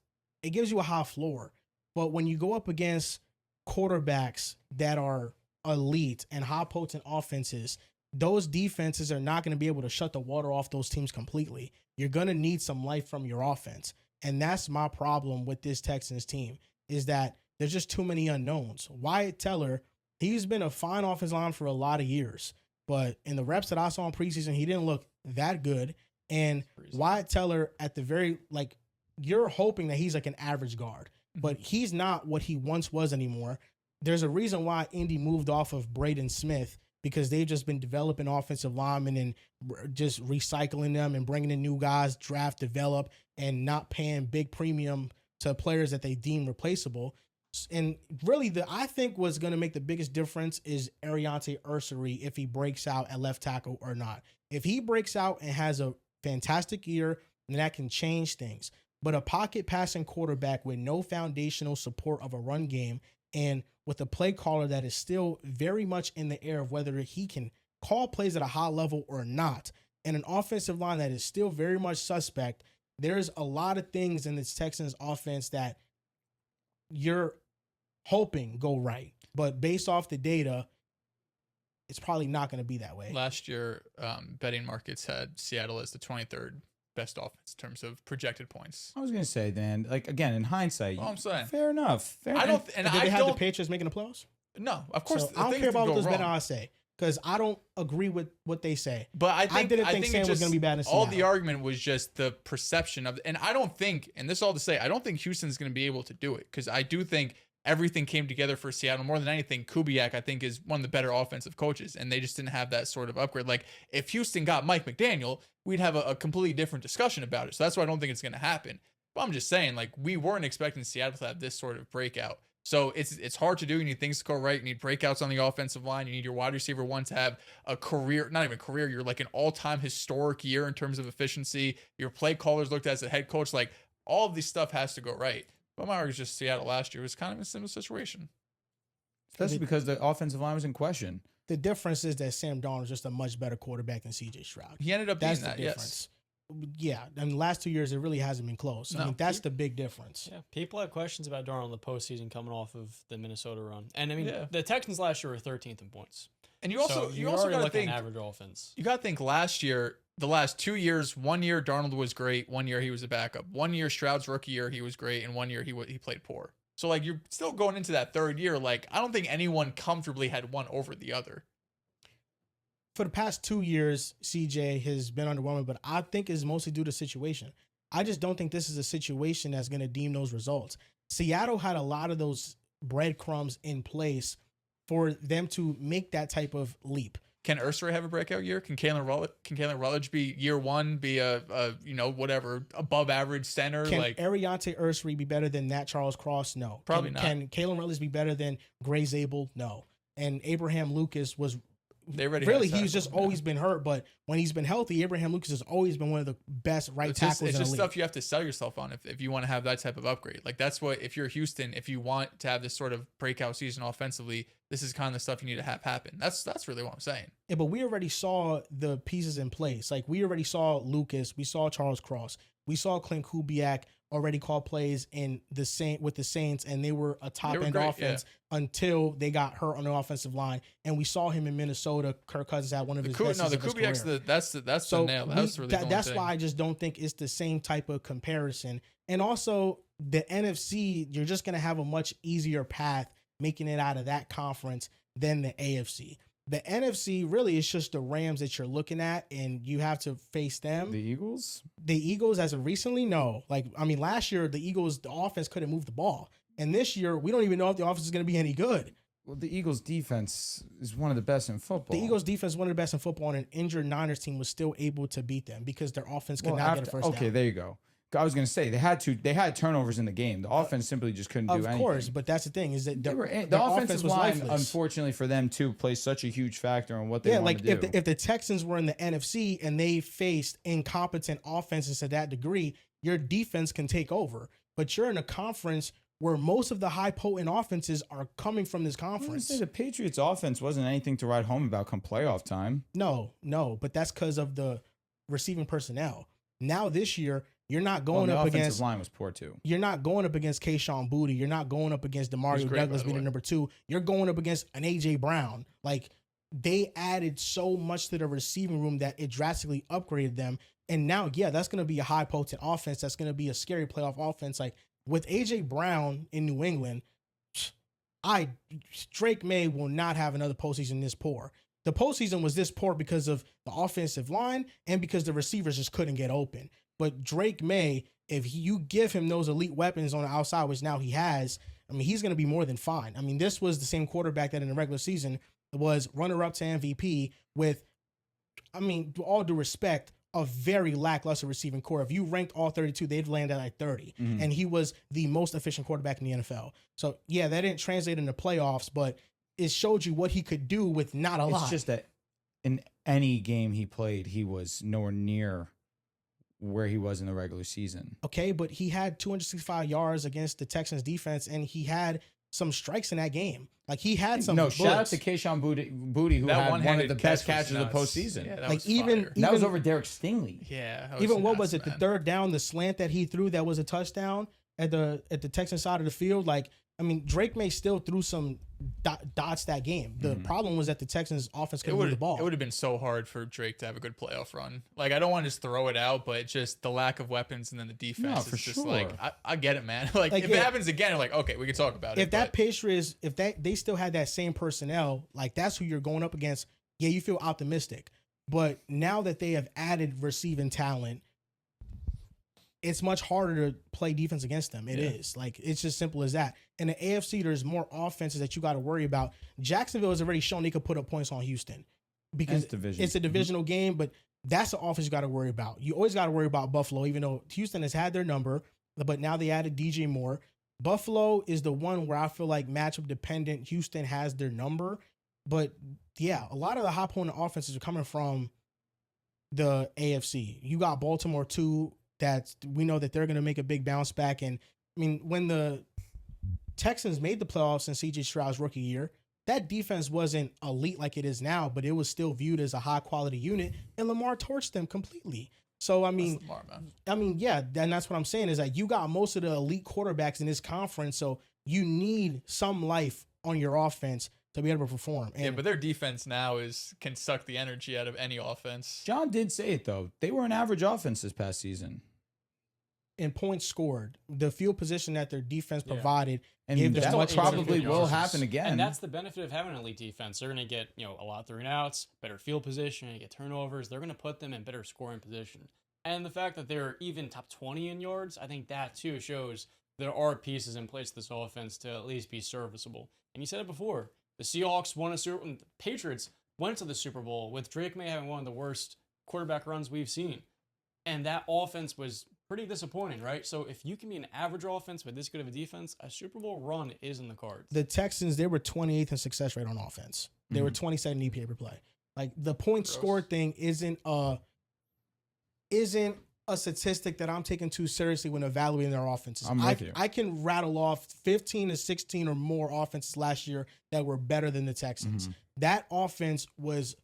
it gives you a high floor. But when you go up against quarterbacks that are elite and high potent offenses, those defenses are not going to be able to shut the water off those teams completely. You're going to need some life from your offense. And that's my problem with this Texans team, is that there's just too many unknowns. Wyatt Teller, he's been a fine offensive line for a lot of years, but in the reps that I saw in preseason, he didn't look that good. And Wyatt Teller, at the very, like, you're hoping that he's like an average guard, but he's not what he once was anymore. There's a reason why Indy moved off of Braden Smith, because they've just been developing offensive linemen and just recycling them and bringing in new guys, draft, develop, and not paying big premium to players that they deem replaceable. And really, I think what's going to make the biggest difference is Ariante Ursary, if he breaks out at left tackle or not. If he breaks out and has a fantastic year, then that can change things. But a pocket passing quarterback with no foundational support of a run game, and with a play caller that is still very much in the air of whether he can call plays at a high level or not, and an offensive line that is still very much suspect, there's a lot of things in this Texans offense that you're hoping go right. But based off the data, it's probably not going to be that way. Last year, betting markets had Seattle as the 23rd best offense in terms of projected points. I was going to say, then, like, again, in hindsight, I'm saying, fair enough. I don't, and did they have the Patriots making the playoffs? No, of course. So I don't care about what those betting odds say, because I don't agree with what they say. But I didn't think Sam was going to be bad in Seattle. All the argument was just the perception of, and I don't think, and this is all to say, I don't think Houston's going to be able to do it, because I do think everything came together for Seattle. More than anything, Kubiak, I think, is one of the better offensive coaches, and they just didn't have that sort of upgrade. Like, if Houston got Mike McDaniel, we'd have a completely different discussion about it. So that's why I don't think it's going to happen. But I'm just saying, like, we weren't expecting Seattle to have this sort of breakout. So it's hard to do. You need things to go right. You need breakouts on the offensive line. You need your wide receiver one to have a career, not even career, you're like an all-time historic year in terms of efficiency. Your play callers looked at as a head coach. Like, all of this stuff has to go right. But my argument is just Seattle last year was kind of a similar situation. Especially because the offensive line was in question. The difference is that Sam Darnold is just a much better quarterback than C.J. Stroud. He ended up being that's that, the difference. Yeah, in the last 2 years, it really hasn't been close. I mean, that's the big difference. Yeah, people have questions about Darnold in the postseason coming off of the Minnesota run. And, I mean, the Texans last year were 13th in points. And you also got to think average offense. You got to think last year, the last 2 years, 1 year Darnold was great, 1 year he was a backup. 1 year Stroud's rookie year he was great, and 1 year he played poor. So, like, you're still going into that third year. Like, I don't think anyone comfortably had one over the other. For the past 2 years, CJ has been underwhelming, but I think it's mostly due to situation. I just don't think this is a situation that's going to deem those results. Seattle had a lot of those breadcrumbs in place for them to make that type of leap. Can Ursary have a breakout year? Can Kalen Rutledge be year one, be a whatever, above average center? Can Ariante Ursary be better than Nat Charles Cross? No. Probably not. Can Kalen Rutledge be better than Gray Zabel? No. And Abraham Lucas was he's just always been hurt, but when he's been healthy, Abraham Lucas has always been one of the best tackles in the league. It's just stuff you have to sell yourself on if you want to have that type of upgrade. Like, that's what, if you're Houston, if you want to have this sort of breakout season offensively, this is kind of the stuff you need to have happen. That's really what I'm saying. Yeah, but we already saw the pieces in place. Like, we already saw Lucas, we saw Charles Cross, We saw Clint Kubiak already call plays with the Saints, and they were a top-end offense until they got hurt on the offensive line. And we saw him in Minnesota. Kirk Cousins had one of his best seasons of his career. That's the nail. That's why I just don't think it's the same type of comparison. And also, the NFC, you're just going to have a much easier path making it out of that conference than the AFC. The NFC really is just the Rams that you're looking at, and you have to face them. The Eagles? The Eagles, as of recently, no. Last year, the Eagles, the offense couldn't move the ball. And this year, we don't even know if the offense is going to be any good. Well, the Eagles' defense is one of the best in football. The Eagles' defense is one of the best in football, and an injured Niners team was still able to beat them because their offense could not get a first down. Okay, there you go. I was going to say they had turnovers in the game. The offense simply just couldn't do anything. Of course, but that's the thing is that the offense offensive was line, lifeless. unfortunately for them too, plays such a huge factor on what they want to do. If the Texans were in the NFC and they faced incompetent offenses to that degree, your defense can take over. But you're in a conference where most of the high potent offenses are coming from this conference. I would say the Patriots' offense wasn't anything to write home about come playoff time. No, but that's because of the receiving personnel. Now this year, you're not going up against. The offensive line was poor too. You're not going up against Kayshon Boutte. You're not going up against DeMario Douglas being number 2. You're going up against an AJ Brown. They added so much to the receiving room that it drastically upgraded them. And now, that's going to be a high potent offense. That's going to be a scary playoff offense. With AJ Brown in New England, Drake May will not have another postseason this poor. The postseason was this poor because of the offensive line and because the receivers just couldn't get open. But Drake May, if you give him those elite weapons on the outside, which now he has, he's going to be more than fine. This was the same quarterback that in the regular season was runner-up to MVP with, all due respect, a very lackluster receiving core. If you ranked all 32, they'd land at 30. Mm-hmm. And he was the most efficient quarterback in the NFL. So, that didn't translate into playoffs, but it showed you what he could do with not a lot. It's just that in any game he played, he was nowhere near where he was in the regular season. Okay, but he had 265 yards against the Texans defense, and he had some strikes in that game. He had some. No, shout out to Kayshon Boutte, who had one of the best catches of the postseason. Yeah, that was over Derek Stingley. Yeah. What was it? Man. The third down, the slant that he threw that was a touchdown at the Texan side of the field. Drake May still threw some dots that game. The problem was that the Texans offense couldn't move the ball. It would have been so hard for Drake to have a good playoff run. I don't want to just throw it out, but just the lack of weapons and then the defense is just I get it, man. If it happens again, okay, we can talk about it. If they still had that same personnel, that's who you're going up against, you feel optimistic. But now that they have added receiving talent, it's much harder to play defense against them. It is. It's just simple as that. In the AFC, there's more offenses that you got to worry about. Jacksonville has already shown they could put up points on Houston because it's a divisional game, but that's the offense you got to worry about. You always got to worry about Buffalo, even though Houston has had their number, but now they added DJ Moore. Buffalo is the one where I feel like matchup dependent. Houston has their number, but a lot of the high point offenses are coming from the AFC. You got Baltimore too. That we know that they're going to make a big bounce back. And when the Texans made the playoffs in CJ Stroud's rookie year, that defense wasn't elite like it is now, but it was still viewed as a high quality unit, and Lamar torched them completely. So, Lamar, man. And that's what I'm saying is that you got most of the elite quarterbacks in this conference. So you need some life on your offense to be able to perform. And but their defense now can suck the energy out of any offense. John did say it though. They were an average offense this past season. In points scored, the field position that their defense provided, and that probably will happen again. And that's the benefit of having an elite defense. They're going to get a lot of 3-and-outs, better field position, get turnovers. They're going to put them in better scoring position. And the fact that they're even top 20 in yards, I think that too shows there are pieces in place to this offense to at least be serviceable. And you said it before, the Seahawks won the Patriots went to the Super Bowl with Drake May having one of the worst quarterback runs we've seen. And that offense was pretty disappointing, right? So if you can be an average offense with this good of a defense, a Super Bowl run is in the cards. The Texans, they were 28th in success rate on offense. They were 27 EPA per play. The point scored thing isn't a statistic that I'm taking too seriously when evaluating their offenses. I can rattle off 15 to 16 or more offenses last year that were better than the Texans. That offense was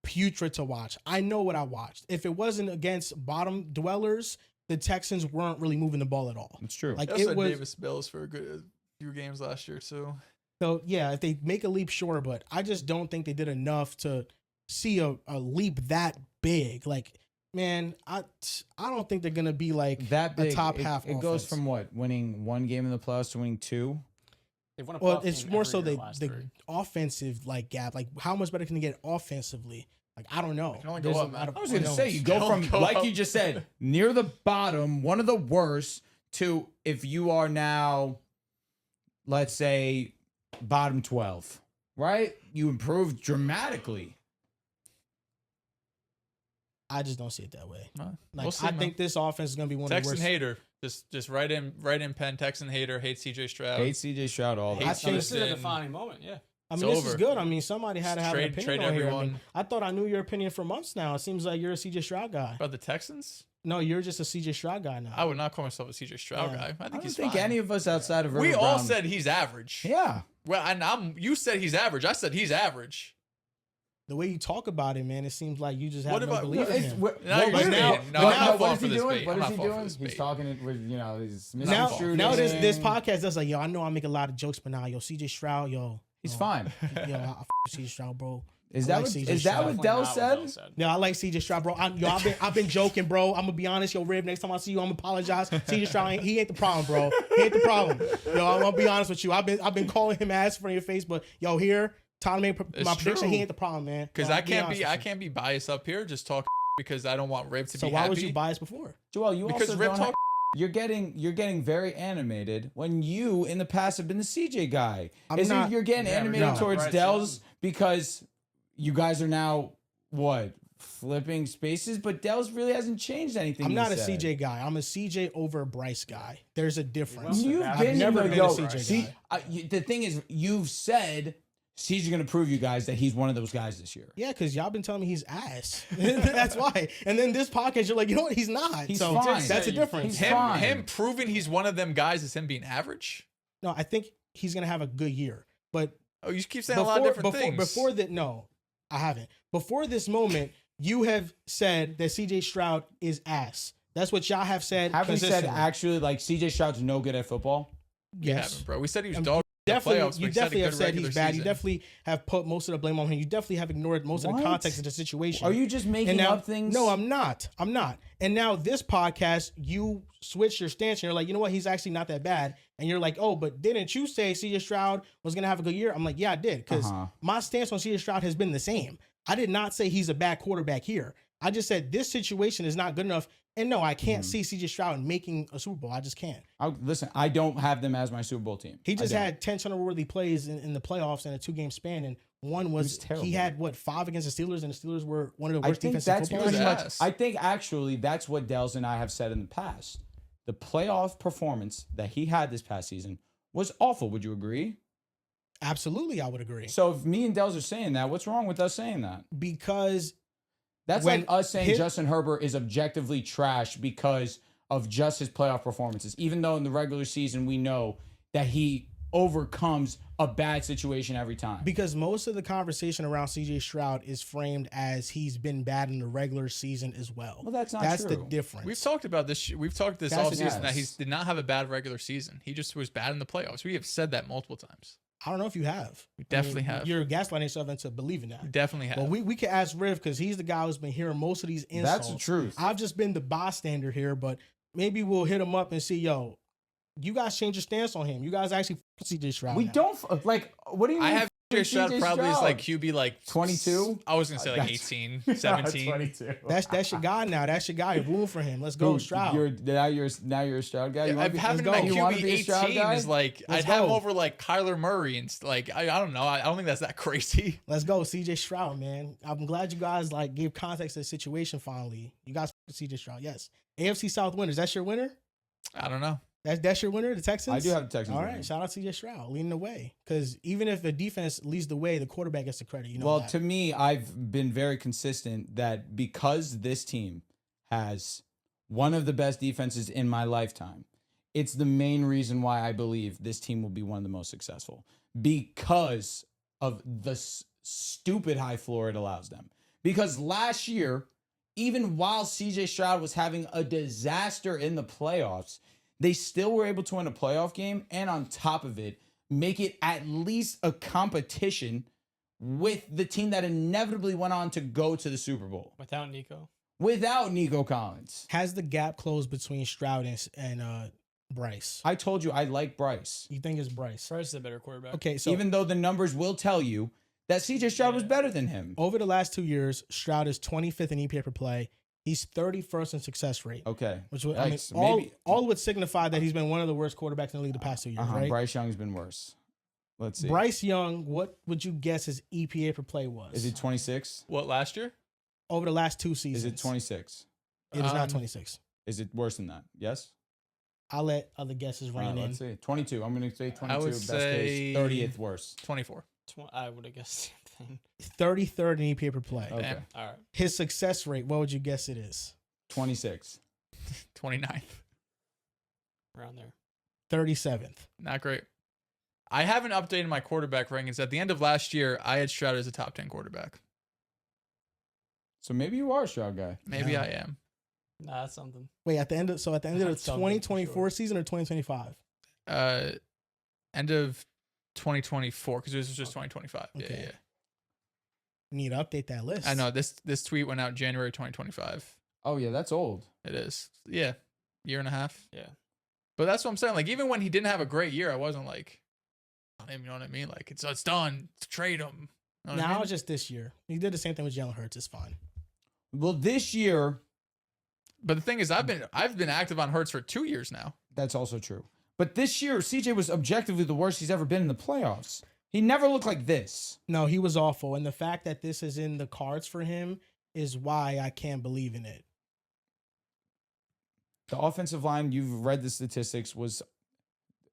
putrid to watch. I know what I watched. If it wasn't against bottom dwellers, the Texans weren't really moving the ball at all. It's true. Like It it was. Davis Mills for a good few games last year too. So yeah, if they make a leap, sure, but I just don't think they did enough to see a leap that big. Like, man, I don't think they're gonna be like that big. a top it, half. It goes from what, winning one game in the playoffs to winning 2. They've won a Well, playoff it's game more every so year the last the three. offensive like gap. Like, how much better can you get offensively? Like, I don't know. It can only go There's a up, man. lot of I was going to unknowns. say, you go Don't from, go like up. you just said, near the bottom, one of the worst, to if you are now, let's say, bottom 12, right? You improved dramatically. I just don't see it that way. Well, Like, we'll see, I man. think this offense is gonna be one Texan of the worst. hater. Just right in pen. Texan hater hates CJ Stroud. Hate CJ Stroud all the Hates time. This is a Houston. defining moment. Yeah. I mean, It's this is over. good. I mean, somebody had to have an Trade opinion on here. I, everyone. mean, I thought I knew your opinion for months now. It seems like you're a CJ Stroud guy. About the Texans, No, you're just a CJ Stroud guy now. I would not call myself a CJ Stroud Yeah. guy. I I think don't he's think fine. any of us outside of River We all Brown- said he's average. Yeah. Well, and you said he's average. I said he's average. The way you talk about it, man, it seems like you just What have no about- belief in It's- him. what- Now you're what- just now- baiting. No, but I'm now- not what falling is for he this doing? bait. What I'm is not he falling for doing? this He's bait. talking it with, he's Now misconstruing. this podcast does like, yo, I know I make a lot of jokes, but now, yo, CJ Stroud, yo, He's yo, fine. Yo, I f- CJ Stroud, bro. Is I that like what, CJ is that what Stroud. Dell Definitely not said? what Yeah, I like CJ Stroud, bro. I've been joking, bro. I'm gonna be honest, yo, Rib. Next time I see you, I'm gonna apologize. CJ Stroud, he ain't the problem, bro. He ain't the problem. Yo, I'm gonna be honest with you. I've been calling him ass in front of your face, but yo, here, Tom made It's my prediction. true. He ain't the problem, man. Because Yo, I I'll can't honest be with I you. can't be biased up here. Just talk because I don't want Rib to So be why happy. was you biased before? Joel, you Because also Rib don't talk. have, you're getting very animated when you in the past have been the CJ guy. I'm Isn't not- you're getting Yeah, animated no. towards Right, Dell's because you guys are now what, flipping spaces? But Dell's really hasn't changed anything. I'm he not a said. CJ guy. I'm a CJ over Bryce guy. There's a difference. Well, You've I've been never in the been a yo, CJ see, guy. the thing is, you've said CJ's going to prove you guys that he's one of those guys this year. Yeah, because y'all been telling me he's ass. That's why. And then this podcast, you're like, you know what? He's not. He's so fine. that's a He's difference. He's fine. Him proving he's one of them guys is him being average. No, I think he's gonna have a good year. But Oh, you keep saying a lot of different things. before that, no, I haven't. Before this moment, you have said that CJ Stroud is ass. That's what y'all have said. Have we said consistently. actually like CJ Stroud's no good at football? We Yes. haven't, bro. We said he was Um, dog. in the Definitely, playoffs, but you he said a definitely have good said regular he's bad. You season. definitely have put most of the blame on him. You definitely have ignored most of the What? context of the situation. Are you just making And now, up things? No, I'm not. I'm not. And now this podcast, you switch your stance and you're like, you know what? He's actually not that bad. And you're like, oh, but didn't you say CJ Stroud was going to have a good year? I'm like, yeah, I did. Because Uh-huh. my stance on CJ Stroud has been the same. I did not say he's a bad quarterback here. I just said this situation is not good enough. And no, I can't see CJ Stroud making a Super Bowl. I just can't. Listen, I don't have them as my Super Bowl team. He just I don't. had 10 turnover-worthy plays in the playoffs in a 2-game span. And one was terrible. he had, 5 against the Steelers, and the Steelers were one of the I worst think defensive that's football pretty teams. much. ass. I think actually that's what Dells and I have said in the past. The playoff performance that he had this past season was awful. Would you agree? Absolutely, I would agree. So if me and Dells are saying that, what's wrong with us saying that? Because That's When like us saying his- Justin Herbert is objectively trash because of just his playoff performances, even though in the regular season we know that he overcomes a bad situation every time. Because most of the conversation around CJ Stroud is framed as he's been bad in the regular season as well. Well, that's not That's true. the difference. We've talked about this. We've talked this That's- offseason that yes. he did not have a bad regular season. He just was bad in the playoffs. We have said that multiple times. I don't know if you have. We definitely have. You're gaslighting yourself into believing that. We definitely have. Well, we can ask Riv because he's the guy who's been hearing most of these insults. That's the truth. I've just been the bystander here, but maybe we'll hit him up and see, yo, you guys change your stance on him. You guys actually f- CJ Stroud. We now. don't like. What do you mean? I have f- Stroud CJ probably is Stroud? like QB like 22? I was gonna say like That's- 18, 17. 22. That's your guy now. That's your guy. You're rooting for him. Let's go, Who, Stroud. You're now you're a Stroud guy. You wanna be- Having let's him go. at You wanna QB be a Stroud 18 guy? is like Let's I'd have him go. over like Kyler Murray and like I don't know. I don't think that's that crazy. Let's go, CJ Stroud, man. I'm glad you guys like gave context to the situation finally. You guys f- CJ Stroud. Yes. AFC South winners. That's your winner? I don't know. That's your winner, the Texans? I do have the Texans. All winning. right, shout out to CJ Stroud, leading the way. Because even if the defense leads the way, the quarterback gets the credit. You know Well, that. to me, I've been very consistent that because this team has one of the best defenses in my lifetime, it's the main reason why I believe this team will be one of the most successful because of the stupid high floor it allows them. Because last year, even while CJ Stroud was having a disaster in the playoffs, they still were able to win a playoff game. And on top of it, make it at least a competition with the team that inevitably went on to go to the Super Bowl. Without Nico Collins. Has the gap closed between Stroud and Bryce? I told you I like Bryce. You think it's Bryce? Bryce is a better quarterback. Okay, so Even though the numbers will tell you that CJ Stroud was better than him. over the last 2 years, Stroud is 25th in EPA per play. He's 31st in success rate. Okay. Which would, I mean, Yikes. Maybe- all would signify that he's been one of the worst quarterbacks in the league the past 2 years, right? Bryce Young's been worse. Let's see. Bryce Young, what would you guess his EPA per play was? Is it 26? What, last year? over the last 2 seasons? Is it 26? It is not 26. Is it worse than that? Yes? I'll let other guesses rein in. Let's see. 22. I'm going to say 22. would Best say case. 30th worst. 24. I would have guessed the same thing. 33rd in EPA per play. Okay. Damn. All right. His success rate, what would you guess it is? 26. 29th. Around there. 37th. Not great. I haven't updated my quarterback rankings. At the end of last year, I had Stroud as a top 10 quarterback. So maybe you are a Stroud guy. Maybe Yeah. I am. Nah, that's something. Wait, at the end of That's the something for 2024 sure. season or 2025? End of 2024, because this was just 2025. Okay. Yeah. You need to update that list. I know this tweet went out January 2025. Oh, yeah, that's old. It is. Yeah. Year and a half. Yeah. But that's what I'm saying. Like, even when he didn't have a great year, I wasn't like, you know what I mean? Like, it's done. Trade him. You know what I Now mean? it's just this year. He did the same thing with Jalen Hurts. It's fine. Well, this year, But the thing is, I've been active on Hurts for 2 years now. that's also true. But this year, CJ was objectively the worst he's ever been in the playoffs. He never looked like this. No, he was awful. And the fact that this is in the cards for him is why I can't believe in it. The offensive line, you've read the statistics, was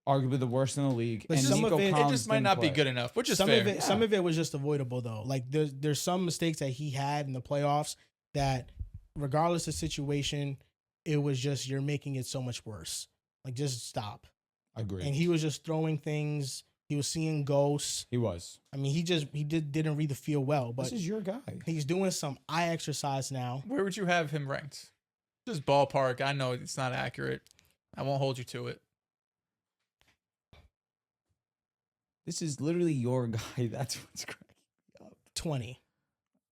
arguably the worst in the league. But and some Nico of it- it Collins It just might didn't not be play. good enough, which is Some fair. of it, some of it was just avoidable though. Like there's some mistakes that he had in the playoffs that, regardless of situation, it was just you're making it so much worse. Like just stop. Agreed. And he was just throwing things. He was seeing ghosts. He was. I mean, didn't read the field well, but This is your guy. he's doing some eye exercise now. Where would you have him ranked? Just ballpark. I know it's not accurate. I won't hold you to it. This is literally your guy. That's what's cracking me up. 20.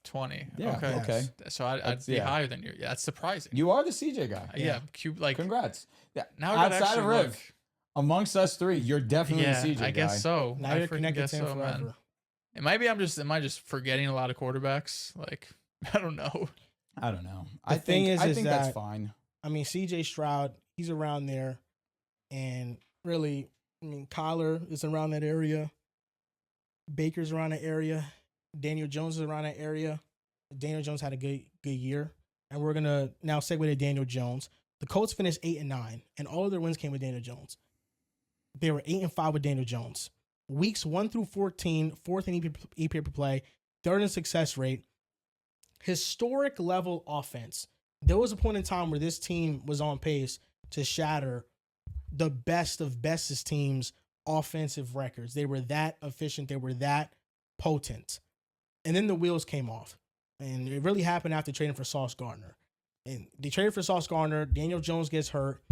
20. Yeah, Okay. okay. So I'd That's- be yeah. higher than you. Yeah, that's surprising. You are the CJ guy. Yeah. Like Congrats. Yeah. now I gotta Outside actually of Riv, look. amongst us three, you're definitely Yeah, the CJ guy. I guess so. Now I you're freaking connected guess to him so, forever. man. It might be am I just forgetting a lot of quarterbacks? Like I don't know. I don't know. The thing is I think that's that- fine. I mean, CJ Stroud, he's around there. And really, I mean, Kyler is around that area. Baker's around that area. Daniel Jones is around that area. Daniel Jones had a good year. And we're going to now segue to Daniel Jones. The Colts finished 8-9, and all of their wins came with Daniel Jones. They were 8-5 with Daniel Jones. Weeks 1 through 14, fourth in EPA per play, third in success rate. Historic level offense. There was a point in time where this team was on pace to shatter the best of bestest teams' offensive records. They were that efficient. They were that potent. And then the wheels came off. And it really happened after trading for Sauce Gardner. And they traded for Sauce Gardner. Daniel Jones gets hurt.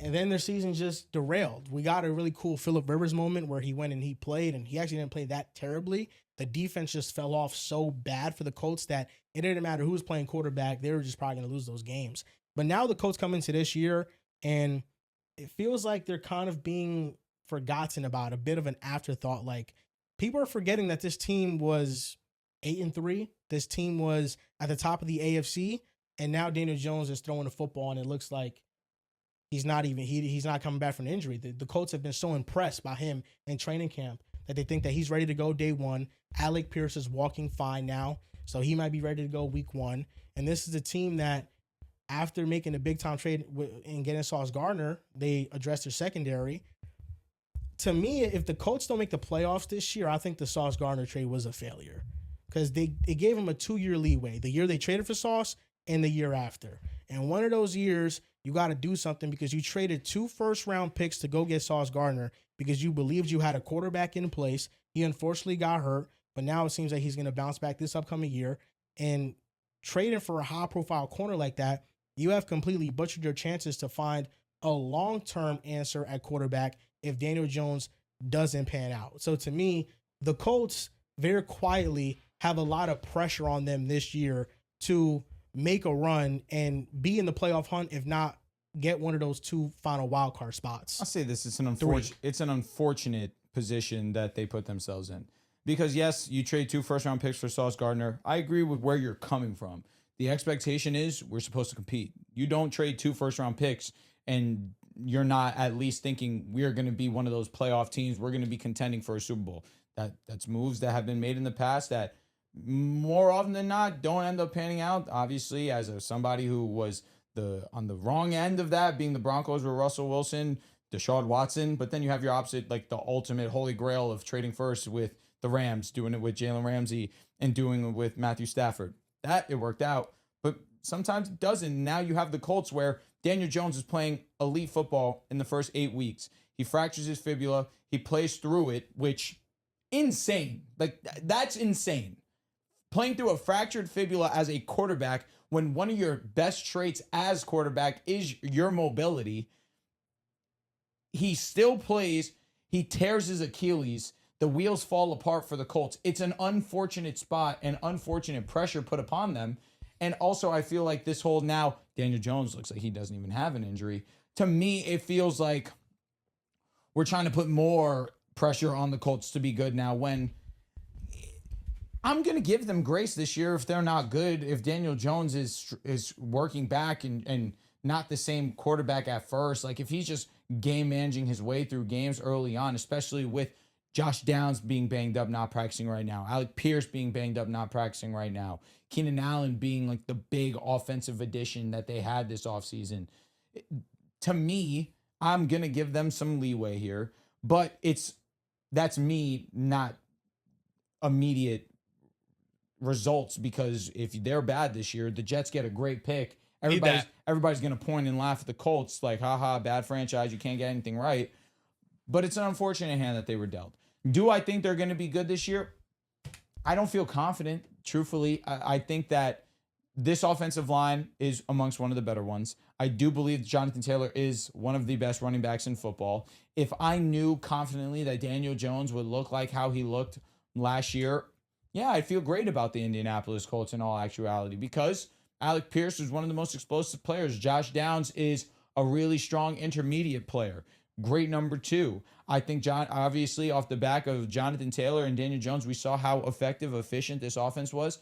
And then their season just derailed. We got a really cool Phillip Rivers moment where he went and he played, and he actually didn't play that terribly. The defense just fell off so bad for the Colts that it didn't matter who was playing quarterback. They were just probably going to lose those games. But now the Colts come into this year, and it feels like they're kind of being forgotten about, a bit of an afterthought. Like, people are forgetting that this team was 8-3. This team was at the top of the AFC, and now Daniel Jones is throwing the football, and it looks like he's not coming back from an injury. The Colts have been so impressed by him in training camp that they think that he's ready to go day one. Alec Pierce is walking fine now, so he might be ready to go week one. And this is a team that, after making a big-time trade and getting Sauce Gardner, they addressed their secondary. To me, if the Colts don't make the playoffs this year, I think the Sauce Gardner trade was a failure because they gave him a 2-year leeway. The year they traded for Sauce and the year after. And one of those years, you got to do something because you traded 2 first-round picks to go get Sauce Gardner because you believed you had a quarterback in place. He unfortunately got hurt, but now it seems like he's going to bounce back this upcoming year. And trading for a high-profile corner like that, you have completely butchered your chances to find a long-term answer at quarterback if Daniel Jones doesn't pan out. So to me, the Colts very quietly have a lot of pressure on them this year to make a run and be in the playoff hunt, if not get one of those 2 final wildcard spots. I'll say this: it's an unfortunate position that they put themselves in. Because yes, you trade 2 first-round picks for Sauce Gardner. I agree with where you're coming from. The expectation is we're supposed to compete. You don't trade 2 first-round picks and you're not at least thinking we're going to be one of those playoff teams. We're going to be contending for a Super Bowl. That's moves that have been made in the past that more often than not don't end up panning out. Obviously, as somebody who was on the wrong end of that, being the Broncos with Russell Wilson, Deshaun Watson, but then you have your opposite, like the ultimate holy grail of trading first with the Rams, doing it with Jalen Ramsey and doing it with Matthew Stafford. That it worked out, but sometimes it doesn't. Now you have the Colts where Daniel Jones is playing elite football in the first 8 weeks. He fractures his fibula. He plays through it, which insane. Like that's insane. Playing through a fractured fibula as a quarterback when one of your best traits as quarterback is your mobility. He still plays. He tears his Achilles. The wheels fall apart for the Colts. It's an unfortunate spot and unfortunate pressure put upon them. And also, I feel like this whole now, Daniel Jones looks like he doesn't even have an injury. To me, it feels like we're trying to put more pressure on the Colts to be good now when I'm going to give them grace this year if they're not good. If Daniel Jones is working back and not the same quarterback at first, like if he's just game managing his way through games early on, especially with Josh Downs being banged up, not practicing right now. Alec Pierce being banged up, not practicing right now. Keenan Allen being like the big offensive addition that they had this offseason. To me, I'm going to give them some leeway here, but that's me, not immediate results, because if they're bad this year, the Jets get a great pick. Everybody's going to point and laugh at the Colts like, haha, bad franchise, you can't get anything right. But it's an unfortunate hand that they were dealt. Do I think they're going to be good this year? I don't feel confident, truthfully. I think that this offensive line is amongst one of the better ones. I do believe Jonathan Taylor is one of the best running backs in football. If I knew confidently that Daniel Jones would look like how he looked last year, yeah, I'd feel great about the Indianapolis Colts in all actuality, because Alec Pierce is one of the most explosive players. Josh Downs is a really strong intermediate player. Great number 2. I think obviously off the back of Jonathan Taylor and Daniel Jones, we saw how effective, efficient this offense was.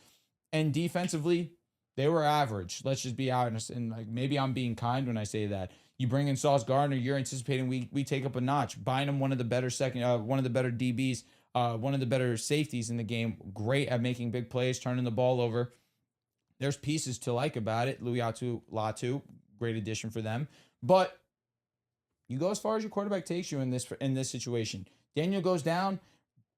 And defensively, they were average. Let's just be honest. And like maybe I'm being kind when I say that. You bring in Sauce Gardner, you're anticipating we take up a notch. Bynum, one of the better DBs, one of the better safeties in the game. Great at making big plays, turning the ball over. There's pieces to like about it. Latu, great addition for them. But you go as far as your quarterback takes you in this situation. Daniel goes down.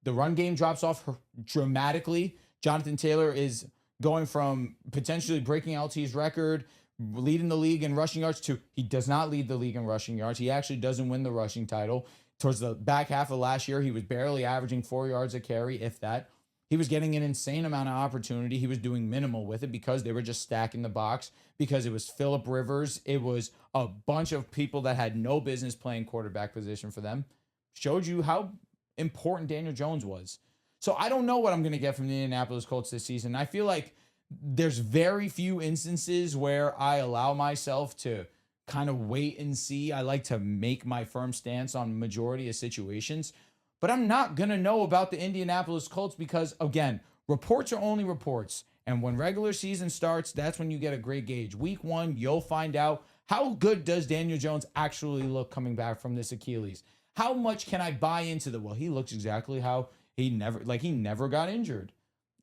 The run game drops off dramatically. Jonathan Taylor is going from potentially breaking LT's record, leading the league in rushing yards, to he does not lead the league in rushing yards. He actually doesn't win the rushing title. Towards the back half of last year, he was barely averaging 4 yards a carry, if that. He was getting an insane amount of opportunity. He was doing minimal with it because they were just stacking the box, because it was Phillip Rivers. It was a bunch of people that had no business playing quarterback position for them. Showed you how important Daniel Jones was. So I don't know what I'm going to get from the Indianapolis Colts this season. I feel like there's very few instances where I allow myself to kind of wait and see. I like to make my firm stance on majority of situations. But I'm not going to know about the Indianapolis Colts because, again, reports are only reports. And when regular season starts, that's when you get a great gauge. Week 1, you'll find out how good does Daniel Jones actually look coming back from this Achilles. How much can I buy into he looks exactly how he never got injured.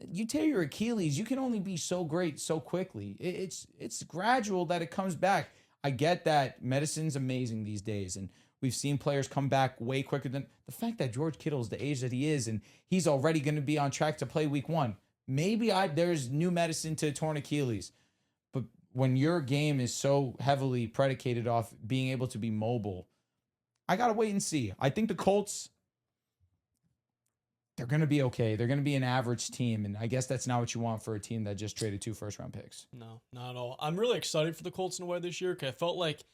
You tear your Achilles, you can only be so great so quickly. It's gradual that it comes back. I get that medicine's amazing these days, and we've seen players come back way quicker than the fact that George Kittle's the age that he is, and he's already going to be on track to play week 1. Maybe there's new medicine to torn Achilles, but when your game is so heavily predicated off being able to be mobile, I got to wait and see. I think the Colts, they're going to be okay. They're going to be an average team. And I guess that's not what you want for a team that just traded 2 first-round picks. No, not at all. I'm really excited for the Colts in a way this year because I felt like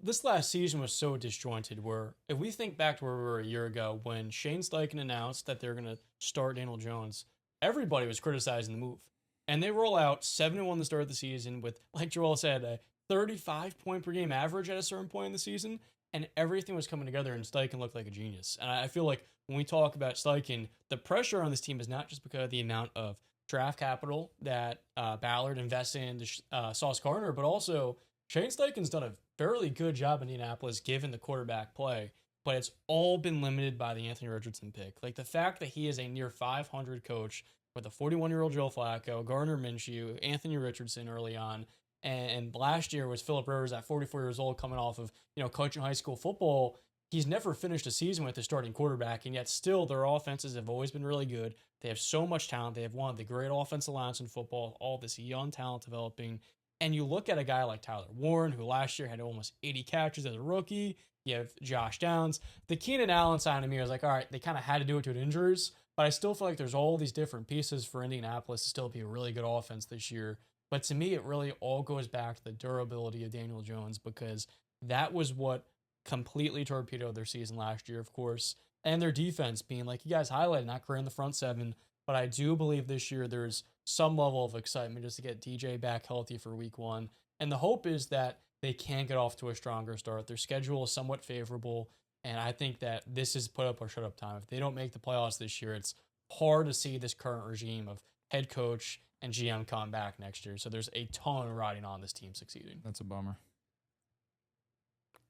this last season was so disjointed where if we think back to where we were a year ago when Shane Steichen announced that they're going to start Daniel Jones, everybody was criticizing the move. And they roll out 7-1 the start of the season with, like Joel said, a 35-point per game average at a certain point in the season. And everything was coming together and Steichen looked like a genius. And I feel like when we talk about Steichen, the pressure on this team is not just because of the amount of draft capital that Ballard invested into Sauce Gardner, but also Shane Steichen's done a fairly good job in Indianapolis given the quarterback play, but it's all been limited by the Anthony Richardson pick. Like the fact that he is a near 500 coach with a 41-year-old Joe Flacco, Gardner Minshew, Anthony Richardson early on, and last year was Phillip Rivers at 44 years old coming off of, coaching high school football. He's never finished a season with a starting quarterback, and yet still their offenses have always been really good. They have so much talent. They have one of the great offensive lines in football, all this young talent developing. And you look at a guy like Tyler Warren, who last year had almost 80 catches as a rookie. You have Josh Downs. The Keenan Allen side of me was like, all right, they kind of had to do it to injuries, but I still feel like there's all these different pieces for Indianapolis to still be a really good offense this year. But to me, it really all goes back to the durability of Daniel Jones because that was what completely torpedoed their season last year, of course. And their defense being, like you guys highlighted, not great in the front seven. But I do believe this year there's some level of excitement just to get DJ back healthy for week 1. And the hope is that they can get off to a stronger start. Their schedule is somewhat favorable. And I think that this is put up or shut up time. If they don't make the playoffs this year, it's hard to see this current regime of head coach and GM come back next year. So there's a ton riding on this team succeeding. That's a bummer.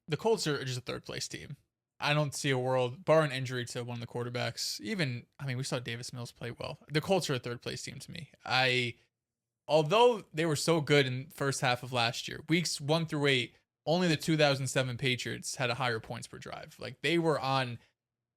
The Colts are just a third-place team. I don't see a world, barring injury to one of the quarterbacks. We saw Davis Mills play well. The Colts are a third-place team to me. Although they were so good in the first half of last year, weeks 1 through 8, only the 2007 Patriots had a higher points per drive. Like, they were on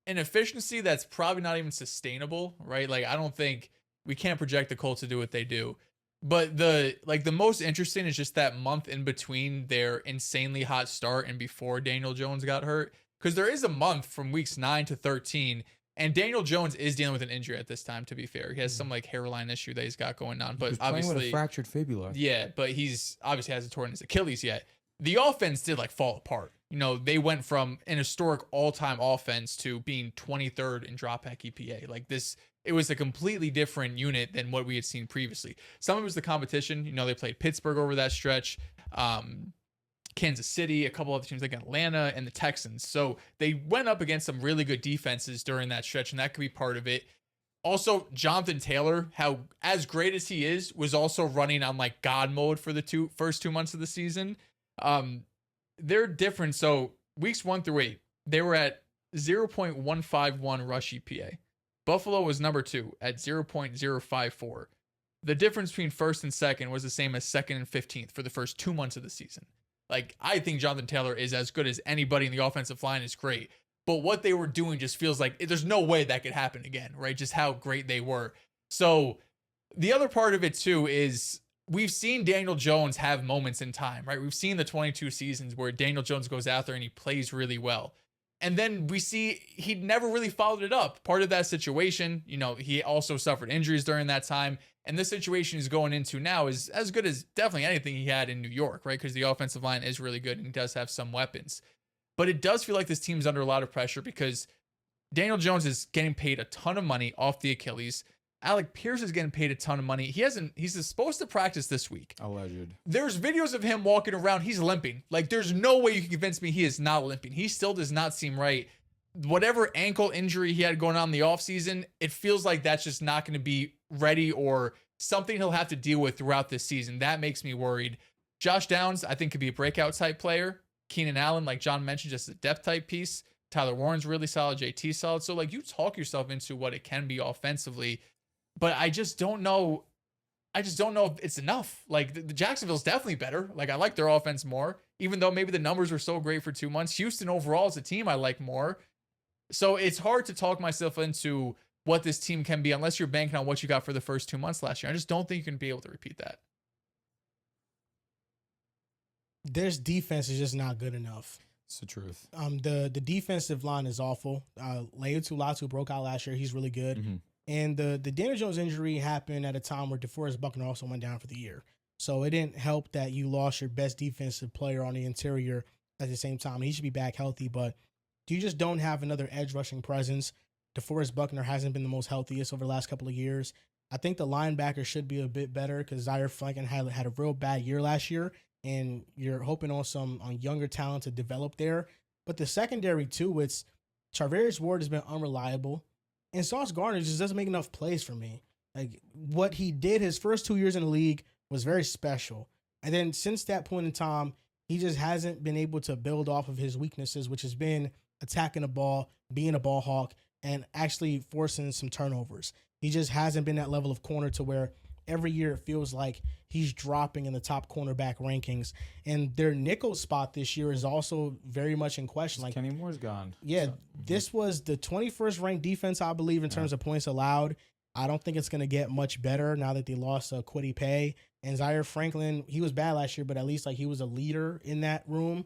an efficiency that's probably not even sustainable, right? Like, I don't think we can't project the Colts to do what they do. But the most interesting is just that month in between their insanely hot start and before Daniel Jones got hurt. Because there is a month from weeks 9 to 13, and Daniel Jones is dealing with an injury at this time, to be fair. He has some hairline issue that he's got going on. But obviously, with a fractured fibula. Yeah, but he's obviously hasn't torn his Achilles yet. The offense did fall apart. They went from an historic all-time offense to being 23rd in dropback EPA. It was a completely different unit than what we had seen previously. Some of it was the competition. They played Pittsburgh over that stretch. Kansas City, a couple other teams like Atlanta and the Texans. So they went up against some really good defenses during that stretch, and that could be part of it. Also, Jonathan Taylor, as great as he is, was also running on God mode for the first 2 months of the season. They're different. So weeks 1 through 8, they were at 0.151 rush EPA. Buffalo was number 2 at 0.054. The difference between first and second was the same as second and 15th for the first 2 months of the season. I think Jonathan Taylor is as good as anybody in the offensive line is great. But what they were doing just feels like there's no way that could happen again, right? Just how great they were. So the other part of it too is we've seen Daniel Jones have moments in time, right? We've seen the 22 seasons where Daniel Jones goes out there and he plays really well. And then we see he never really followed it up. Part of that situation, he also suffered injuries during that time. And this situation he's going into now is as good as definitely anything he had in New York, right? Because the offensive line is really good and he does have some weapons. But it does feel like this team's under a lot of pressure because Daniel Jones is getting paid a ton of money off the Achilles. Alec Pierce is getting paid a ton of money. He's supposed to practice this week. Alleged. There's videos of him walking around. He's limping. There's no way you can convince me he is not limping. He still does not seem right. Whatever ankle injury he had going on in the offseason, it feels like that's just not going to be ready or something he'll have to deal with throughout this season. That makes me worried. Josh Downs, I think, could be a breakout type player. Keenan Allen, like John mentioned, just a depth type piece. Tyler Warren's really solid. JT solid. So you talk yourself into what it can be offensively. But I just don't know. I just don't know if it's enough. The Jacksonville's definitely better. I like their offense more, even though maybe the numbers were so great for 2 months. Houston overall as a team, I like more. So it's hard to talk myself into what this team can be unless you're banking on what you got for the first 2 months last year. I just don't think you can be able to repeat that. Their defense is just not good enough. It's the truth. The defensive line is awful. Latu broke out last year. He's really good. Mm-hmm. And the Daniel Jones injury happened at a time where DeForest Buckner also went down for the year. So it didn't help that you lost your best defensive player on the interior at the same time. He should be back healthy, but you just don't have another edge rushing presence. DeForest Buckner hasn't been the most healthiest over the last couple of years. I think the linebacker should be a bit better because Zaire Franklin had a real bad year last year, and you're hoping on younger talent to develop there. But the secondary too, it's Charvarius Ward has been unreliable, and Sauce Gardner just doesn't make enough plays for me. Like what he did his first 2 years in the league was very special, and then since that point in time, he just hasn't been able to build off of his weaknesses, which has been attacking the ball, being a ball hawk, and actually forcing some turnovers. He just hasn't been that level of corner to where every year it feels like he's dropping in the top cornerback rankings. And their nickel spot this year is also very much in question. Like Kenny Moore's gone. Yeah, this was the 21st ranked defense, I believe, in terms of points allowed. I don't think it's going to get much better now that they lost Kwity Paye. And Zaire Franklin, he was bad last year, but at least like he was a leader in that room.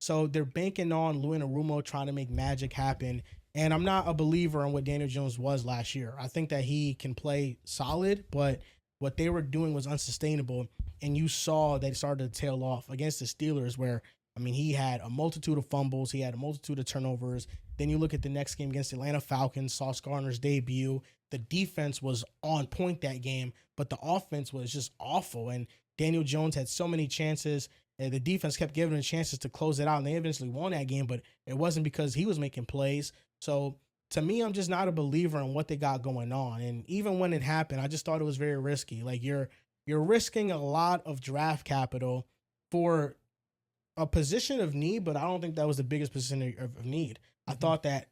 So they're banking on Louis Narumo trying to make magic happen. And I'm not a believer in what Daniel Jones was last year. I think that he can play solid, but what they were doing was unsustainable. And you saw that it started to tail off against the Steelers where, I mean, he had a multitude of fumbles. He had a multitude of turnovers. Then you look at the next game against the Atlanta Falcons, Sauce Gardner's debut. The defense was on point that game, but the offense was just awful. And Daniel Jones had so many chances. And the defense kept giving him chances to close it out, and they eventually won that game, but it wasn't because he was making plays. So to me, I'm just not a believer in what they got going on. And even when it happened, I just thought it was very risky. Like you're risking a lot of draft capital for a position of need, but I don't think that was the biggest position of need. I thought that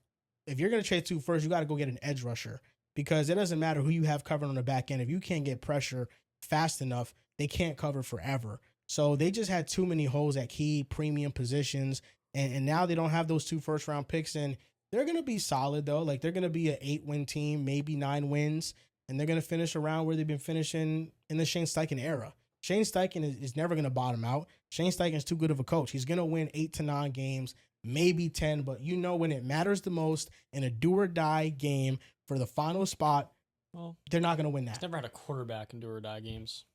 if you're going to trade 2 first, you got to go get an edge rusher because it doesn't matter who you have covered on the back end. If you can't get pressure fast enough, they can't cover forever. So they just had too many holes at key premium positions, and now they don't have those 2 first-round picks, and they're going to be solid, though. Like, they're going to be an 8-win team, maybe 9 wins, and they're going to finish around where they've been finishing in the Shane Steichen era. Shane Steichen is never going to bottom out. Shane Steichen is too good of a coach. He's going to win 8 to 9 games, maybe 10, but you know when it matters the most in a do-or-die game for the final spot, well, they're not going to win that. He's never had a quarterback in do-or-die games.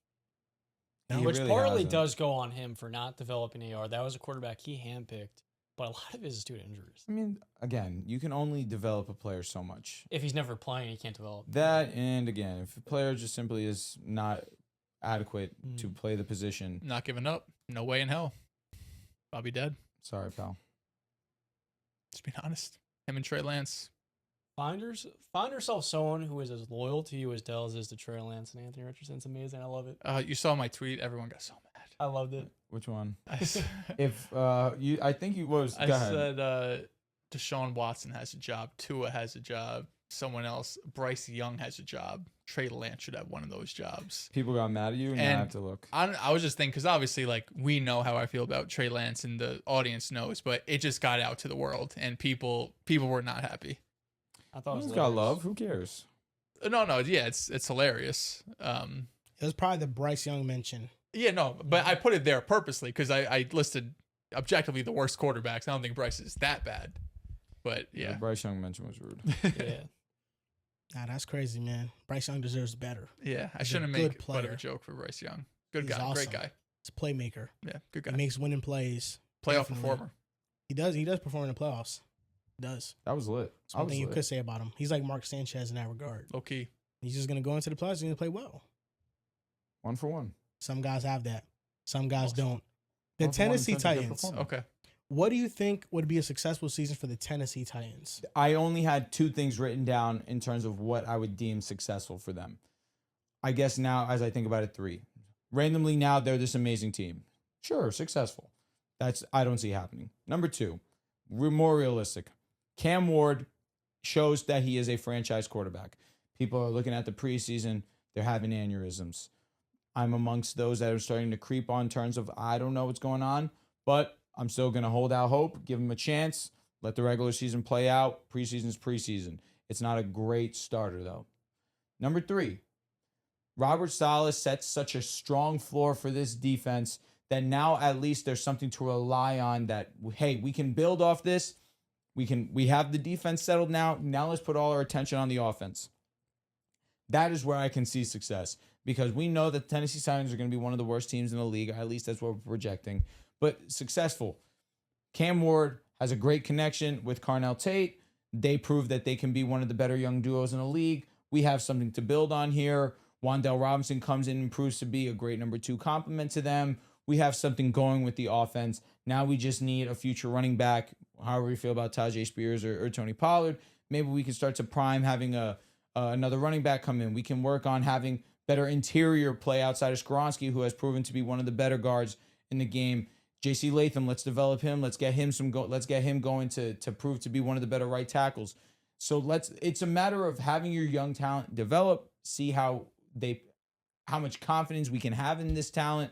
He Which really partly hasn't. does go on him for not developing AR. That was a quarterback he handpicked, but a lot of it is due to injuries. I mean, again, you can only develop a player so much. If he's never playing, he can't develop. That, and again, if a player just simply is not adequate to play the position. Not giving up. No way in hell. Bobby dead. Sorry, pal. Just being honest. Him and Trey Lance. Find yourself someone who is as loyal to you as Dells is to Trey Lance and Anthony Richardson. It's amazing. I love it. You saw my tweet. Everyone got so mad. I loved it. Which one? I I think you was. Go ahead. said Deshaun Watson has a job. Tua has a job. Someone else, Bryce Young has a job. Trey Lance should have one of those jobs. People got mad at you, and I have to look. I was just thinking, because obviously, like, we know how I feel about Trey Lance, and the audience knows, but it just got out to the world, and people were not happy. I thought it was got love. Who cares? No, yeah, it's hilarious. It was probably the Bryce Young mention. Yeah, no, but I put it there purposely because I listed objectively the worst quarterbacks. I don't think Bryce is that bad, but yeah. The Bryce Young mention was rude. Yeah. Nah, that's crazy, man. Bryce Young deserves better. Yeah, I He's shouldn't a make good much of player. a joke for Bryce Young. Good He's guy, awesome. great guy. He's a playmaker. Yeah, good guy. He makes winning plays. Playoff Definitely. performer. He does perform in the playoffs. He does. That was lit. That's one thing you could say about him. He's like Mark Sanchez in that regard. Low key. He's just going to go into the playoffs and he's going to play well. 1 for 1. Some guys have that. Some guys Awesome. don't. The 1 for 1 in Tennessee terms of good Titans. performance. Okay. What do you think would be a successful season for the Tennessee Titans? I only had 2 things written down in terms of what I would deem successful for them. I guess now, as I think about it, 3. Randomly now, they're this amazing team. Sure, successful. I don't see happening. Number 2, we're more realistic. Cam Ward shows that he is a franchise quarterback. People are looking at the preseason. They're having aneurysms. I'm amongst those that are starting to creep on terms of, I don't know what's going on, but I'm still going to hold out hope, give him a chance, let the regular season play out. Preseason's preseason. It's not a great starter, though. Number 3, Robert Saleh sets such a strong floor for this defense that now at least there's something to rely on that, hey, we can build off this. We have the defense settled now. Now let's put all our attention on the offense. That is where I can see success, because we know that Tennessee Titans are going to be one of the worst teams in the league. At least that's what we're projecting. But successful. Cam Ward has a great connection with Carnell Tate. They prove that they can be one of the better young duos in the league. We have something to build on here. Wan'Dale Robinson comes in and proves to be a great number 2 complement to them. We have something going with the offense. Now we just need a future running back. However we feel about Tajay Spears or Tony Pollard, maybe we can start to prime having another running back come in. We can work on having better interior play outside of Skoronski, who has proven to be one of the better guards in the game. J.C. Latham, let's develop him. Let's get him let's get him going to prove to be one of the better right tackles. So it's a matter of having your young talent develop, see how much confidence we can have in this talent.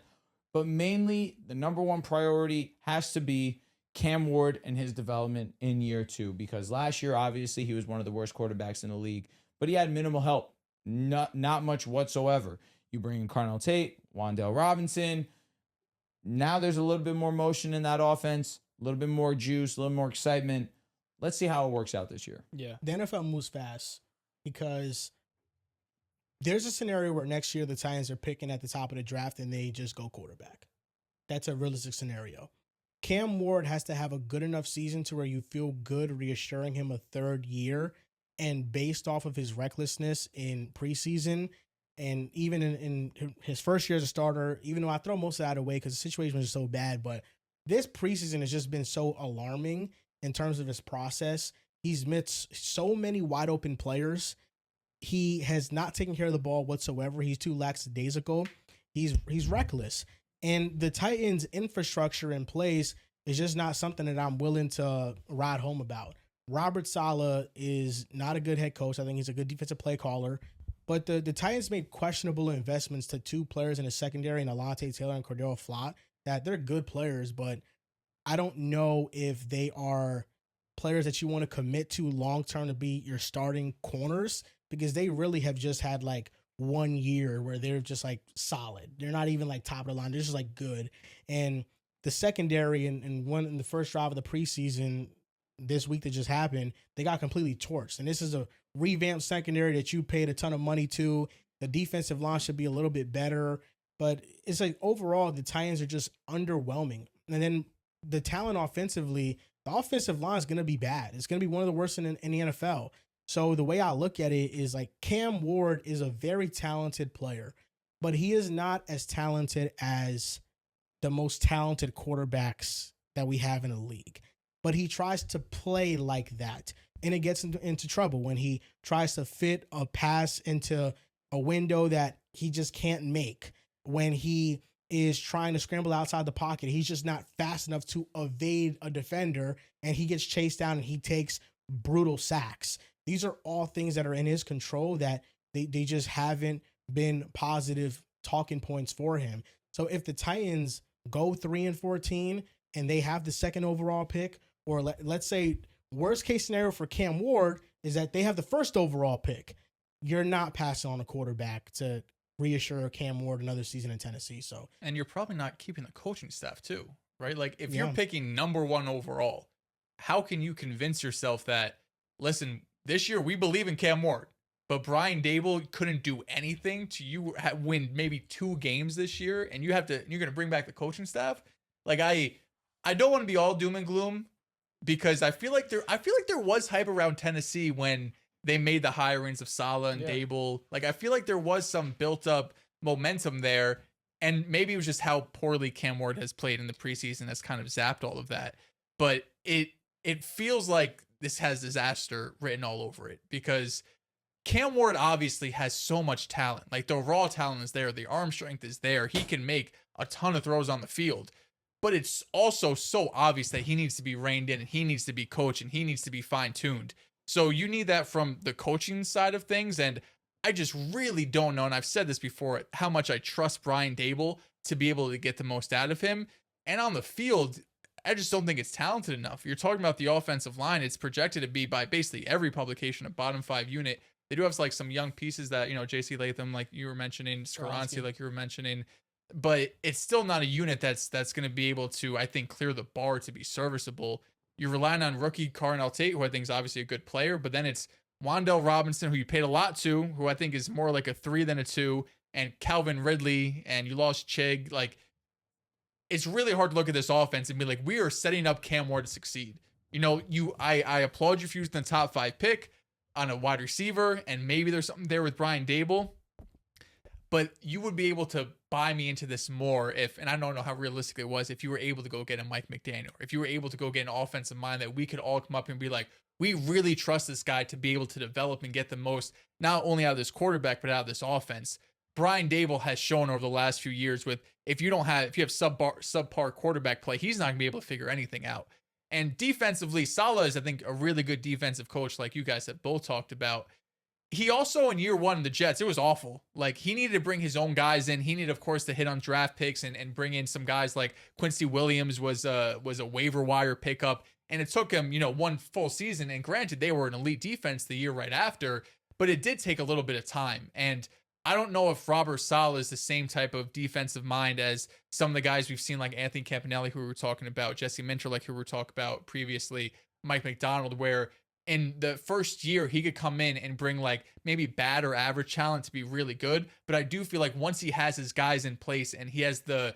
But mainly the number one priority has to be Cam Ward and his development in year 2, because last year, obviously, he was one of the worst quarterbacks in the league, but he had minimal help, not much whatsoever. You bring in Carnell Tate, Wan'Dale Robinson. Now there's a little bit more motion in that offense, a little bit more juice, a little more excitement. Let's see how it works out this year. Yeah. The NFL moves fast, because there's a scenario where next year the Titans are picking at the top of the draft and they just go quarterback. That's a realistic scenario. Cam Ward has to have a good enough season to where you feel good reassuring him a 3rd year, and based off of his recklessness in preseason and even in his first year as a starter, even though I throw most of that away because the situation was so bad, but this preseason has just been so alarming in terms of his process. He's missed so many wide open players. He has not taken care of the ball whatsoever. He's too lackadaisical. He's reckless. And the Titans' infrastructure in place is just not something that I'm willing to ride home about. Robert Saleh is not a good head coach. I think he's a good defensive play caller. But the Titans made questionable investments to 2 players in the secondary, and Alontae Taylor and Cordell Flott, that they're good players, but I don't know if they are players that you want to commit to long-term to be your starting corners, because they really have just had like 1 year where they're just like solid. They're not even like top of the line. They're just like good. And the secondary in the first drive of the preseason this week that just happened, they got completely torched. And this is a revamped secondary that you paid a ton of money to. The defensive line should be a little bit better, but it's like overall the Titans are just underwhelming. And then the talent offensively, the offensive line is going to be bad. It's going to be one of the worst in the NFL. So the way I look at it is like Cam Ward is a very talented player, but he is not as talented as the most talented quarterbacks that we have in the league. But he tries to play like that, and it gets into trouble when he tries to fit a pass into a window that he just can't make. When he is trying to scramble outside the pocket, he's just not fast enough to evade a defender, and he gets chased down and he takes brutal sacks. These are all things that are in his control that they just haven't been positive talking points for him. So if the Titans go 3-14 and they have the 2nd overall pick, or let's say worst case scenario for Cam Ward is that they have the 1st overall pick, you're not passing on a quarterback to reassure Cam Ward another season in Tennessee. So, and you're probably not keeping the coaching staff too, right? Like if you're picking number 1 overall, how can you convince yourself that, listen, this year we believe in Cam Ward, but Brian Daboll couldn't do anything to you win maybe 2 games this year, and you're going to bring back the coaching staff? Like I don't want to be all doom and gloom, because I feel like there was hype around Tennessee when they made the hirings of Saleh and Daboll. Like I feel like there was some built up momentum there, and maybe it was just how poorly Cam Ward has played in the preseason that's kind of zapped all of that. But it feels like this has disaster written all over it, because Cam Ward obviously has so much talent. Like the raw talent is there. The arm strength is there. He can make a ton of throws on the field, but it's also so obvious that he needs to be reined in, and he needs to be coached, and he needs to be fine tuned. So you need that from the coaching side of things. And I just really don't know. And I've said this before, how much I trust Brian Daboll to be able to get the most out of him. And on the field, I just don't think it's talented enough. You're talking about the offensive line. It's projected to be, by basically every publication, a bottom 5 unit. They do have like some young pieces that, J.C. Latham, like you were mentioning, Skoronski, like you were mentioning. but it's still not a unit that's going to be able to, I think, clear the bar to be serviceable. You're relying on rookie Carnell Tate, who I think is obviously a good player, but then it's Wan'Dale Robinson, who you paid a lot to, who I think is more like a 3 than a 2, and Calvin Ridley, and you lost Chig. Like, it's really hard to look at this offense and be like, we are setting up Cam Ward to succeed. You know, I applaud you for using the top 5 pick on a wide receiver, and maybe there's something there with Brian Dable. But you would be able to buy me into this more if, and I don't know how realistic it was, if you were able to go get a Mike McDaniel, or if you were able to go get an offensive mind that we could all come up and be like, we really trust this guy to be able to develop and get the most, not only out of this quarterback, but out of this offense. Brian Dable has shown over the last few years with, if you have subpar quarterback play, he's not going to be able to figure anything out. And defensively, Saleh is, I think, a really good defensive coach, like you guys have both talked about. He also, in year 1 in the Jets, it was awful. Like, he needed to bring his own guys in. He needed, of course, to hit on draft picks and bring in some guys like Quincy Williams was a waiver wire pickup. And it took him, 1 full season. And granted, they were an elite defense the year right after, but it did take a little bit of time. And I don't know if Robert Saleh is the same type of defensive mind as some of the guys we've seen, like Anthony Campanelli, who we were talking about, Jesse Minter, like who we were talking about previously, Mike McDonald, where in the first year, he could come in and bring like maybe bad or average talent to be really good. But I do feel like once he has his guys in place and he has the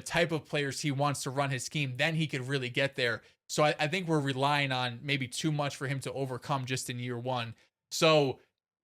type of players he wants to run his scheme, then he could really get there. So I think we're relying on maybe too much for him to overcome just in year 1. So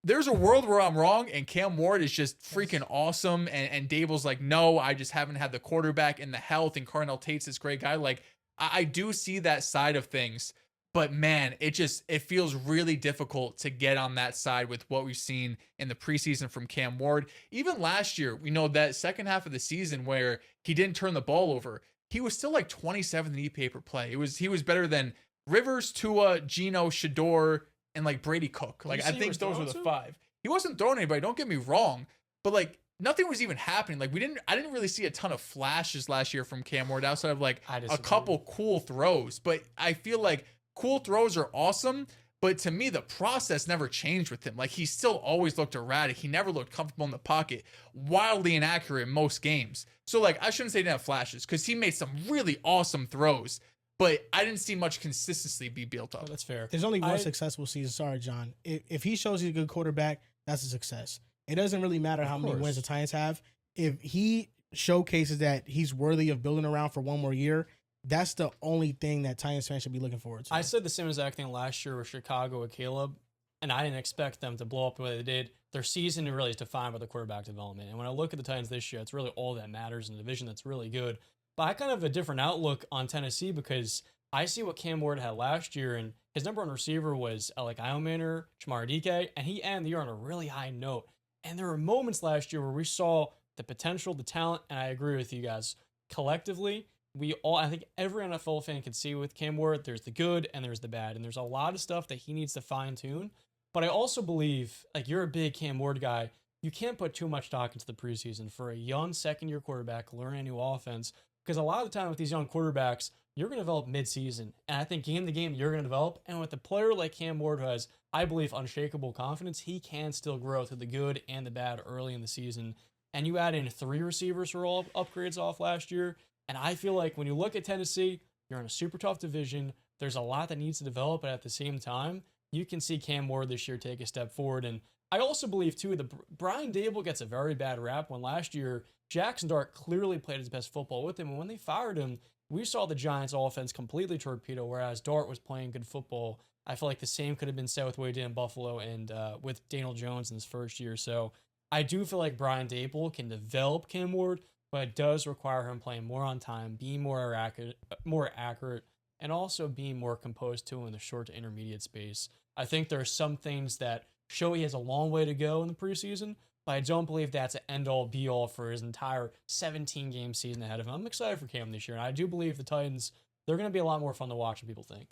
there's a world where I'm wrong and Cam Ward is just freaking awesome. And Dable's like, no, I just haven't had the quarterback and the health, and Carnell Tate's this great guy. Like, I do see that side of things. But man, it feels really difficult to get on that side with what we've seen in the preseason from Cam Ward. Even last year, we know that second half of the season where he didn't turn the ball over, he was still like 27th in EPA per play. He was better than Rivers, Tua, Geno, Shador, and like Brady Cook. Like, I think those were the 5. He wasn't throwing anybody, don't get me wrong, but like nothing was even happening. Like, I didn't really see a ton of flashes last year from Cam Ward outside of like a couple cool throws. But I feel like cool throws are awesome, but to me, the process never changed with him. Like, he still always looked erratic. He never looked comfortable in the pocket, wildly inaccurate in most games. So, like, I shouldn't say he didn't have flashes because he made some really awesome throws, but I didn't see much consistency be built up. Oh, that's fair. There's only one successful season. Sorry, John. If he shows he's a good quarterback, that's a success. It doesn't really matter how many wins the Titans have. If he showcases that he's worthy of building around for one more year, that's the only thing that Titans fans should be looking forward to. I said the same exact thing last year with Chicago with Caleb, and I didn't expect them to blow up the way they did. Their season really is defined by the quarterback development. And when I look at the Titans this year, it's really all that matters in a division that's really good. But I kind of have a different outlook on Tennessee because I see what Cam Ward had last year, and his number one receiver was Alec Eilmaner, Shamar Dike, and he ended the year on a really high note. And there were moments last year where we saw the potential, the talent, and I agree with you guys. Collectively, I think every NFL fan can see with Cam Ward, there's the good and there's the bad. And there's a lot of stuff that he needs to fine tune. But I also believe, like, you're a big Cam Ward guy. You can't put too much stock into the preseason for a young second-year quarterback learning a new offense. Because a lot of the time with these young quarterbacks, you're going to develop mid-season. And I think game to game, you're going to develop. And with a player like Cam Ward who has, I believe, unshakable confidence, he can still grow through the good and the bad early in the season. And you add in 3 receivers who are all upgrades off last year. And I feel like when you look at Tennessee, you're in a super tough division. There's a lot that needs to develop, but at the same time, you can see Cam Ward this year take a step forward. And I also believe, too, Brian Dable gets a very bad rap when last year Jackson Dart clearly played his best football with him. And when they fired him, we saw the Giants' offense completely torpedo, whereas Dart was playing good football. I feel like the same could have been said with what he did in Buffalo and with Daniel Jones in his first year. So I do feel like Brian Dable can develop Cam Ward, but it does require him playing more on time, being more accurate, and also being more composed too in the short to intermediate space. I think there are some things that show he has a long way to go in the preseason, but I don't believe that's an end-all, be-all for his entire 17-game season ahead of him. I'm excited for Cam this year, and I do believe the Titans, they're going to be a lot more fun to watch than people think.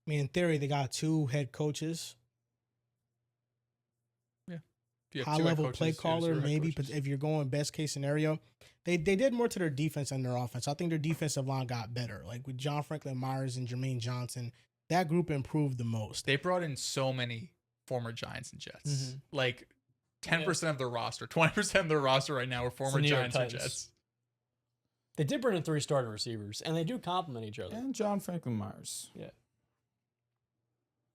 I mean, in theory, they got 2 head coaches. Yeah. High-level play caller, maybe, but if you're going best-case scenario, they did more to their defense than their offense. I think their defensive line got better. Like with John Franklin Myers and Jermaine Johnson, that group improved the most. They brought in so many former Giants and Jets. Mm-hmm. Like 10% of their roster, 20% of their roster right now are former Giants and Jets. They did bring in 3 starting receivers, and they do complement each other. And John Franklin Myers. Yeah.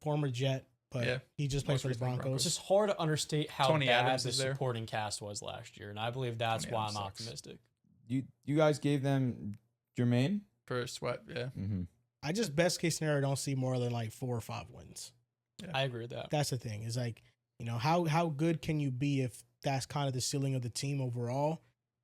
Former Jet, but he just plays for the Broncos. It's just hard to understate how Tony bad Adams the is there. supporting cast was last year, and I believe that's Tony why Adams I'm sucks. optimistic. You guys gave them Jermaine? For Sweat, yeah. Mm-hmm. I just best case scenario don't see more than like 4 or 5 wins. Yeah. I agree with that. That's the thing. Is like, you know, how good can you be if that's kind of the ceiling of the team overall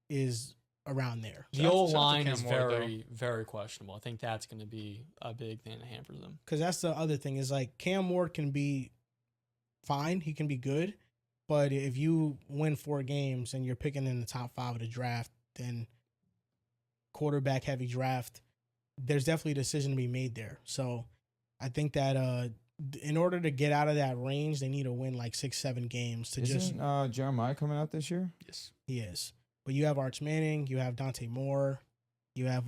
is around there. The old shout out to line Cam is Ward, very, very questionable. I think that's going to be a big thing that hampers them. Because that's the other thing is like Cam Ward can be fine. He can be good. But if you win 4 games and you're picking in the top 5 of the draft, then quarterback heavy draft, there's definitely a decision to be made there. So I think that in order to get out of that range, they need to win like 6-7 games to Isn't Jeremiah coming out this year? Yes. He is. But you have Arch Manning, you have Dante Moore, you have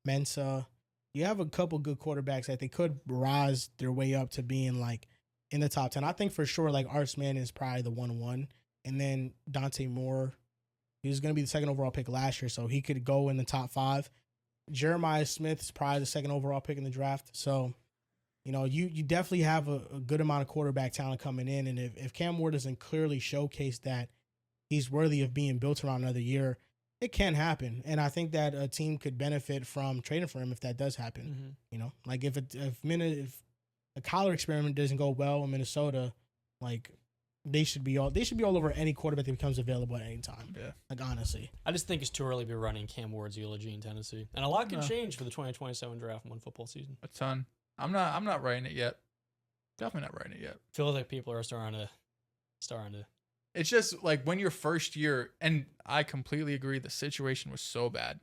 Mensa. You have a couple good quarterbacks that they could rise their way up to being like in the top 10. I think for sure like Arch Manning is probably the 1-1. And then Dante Moore, he was going to be the 2nd overall pick last year, so he could go in the top 5. Jeremiah Smith is probably the 2nd overall pick in the draft. So, you know, you definitely have a good amount of quarterback talent coming in. And if Cam Ward doesn't clearly showcase that he's worthy of being built around another year, it can happen. And I think that a team could benefit from trading for him if that does happen. Mm-hmm. You know, like if a Kyler experiment doesn't go well in Minnesota, like they should be all over any quarterback that becomes available at any time. Yeah. Like honestly. I just think it's too early to be running Cam Ward's eulogy in Tennessee. And a lot can change for the 2027 draft in one football season. A ton. I'm not writing it yet. Definitely not writing it yet. Feels like people are starting to. It's just like when your first year, and I completely agree, the situation was so bad.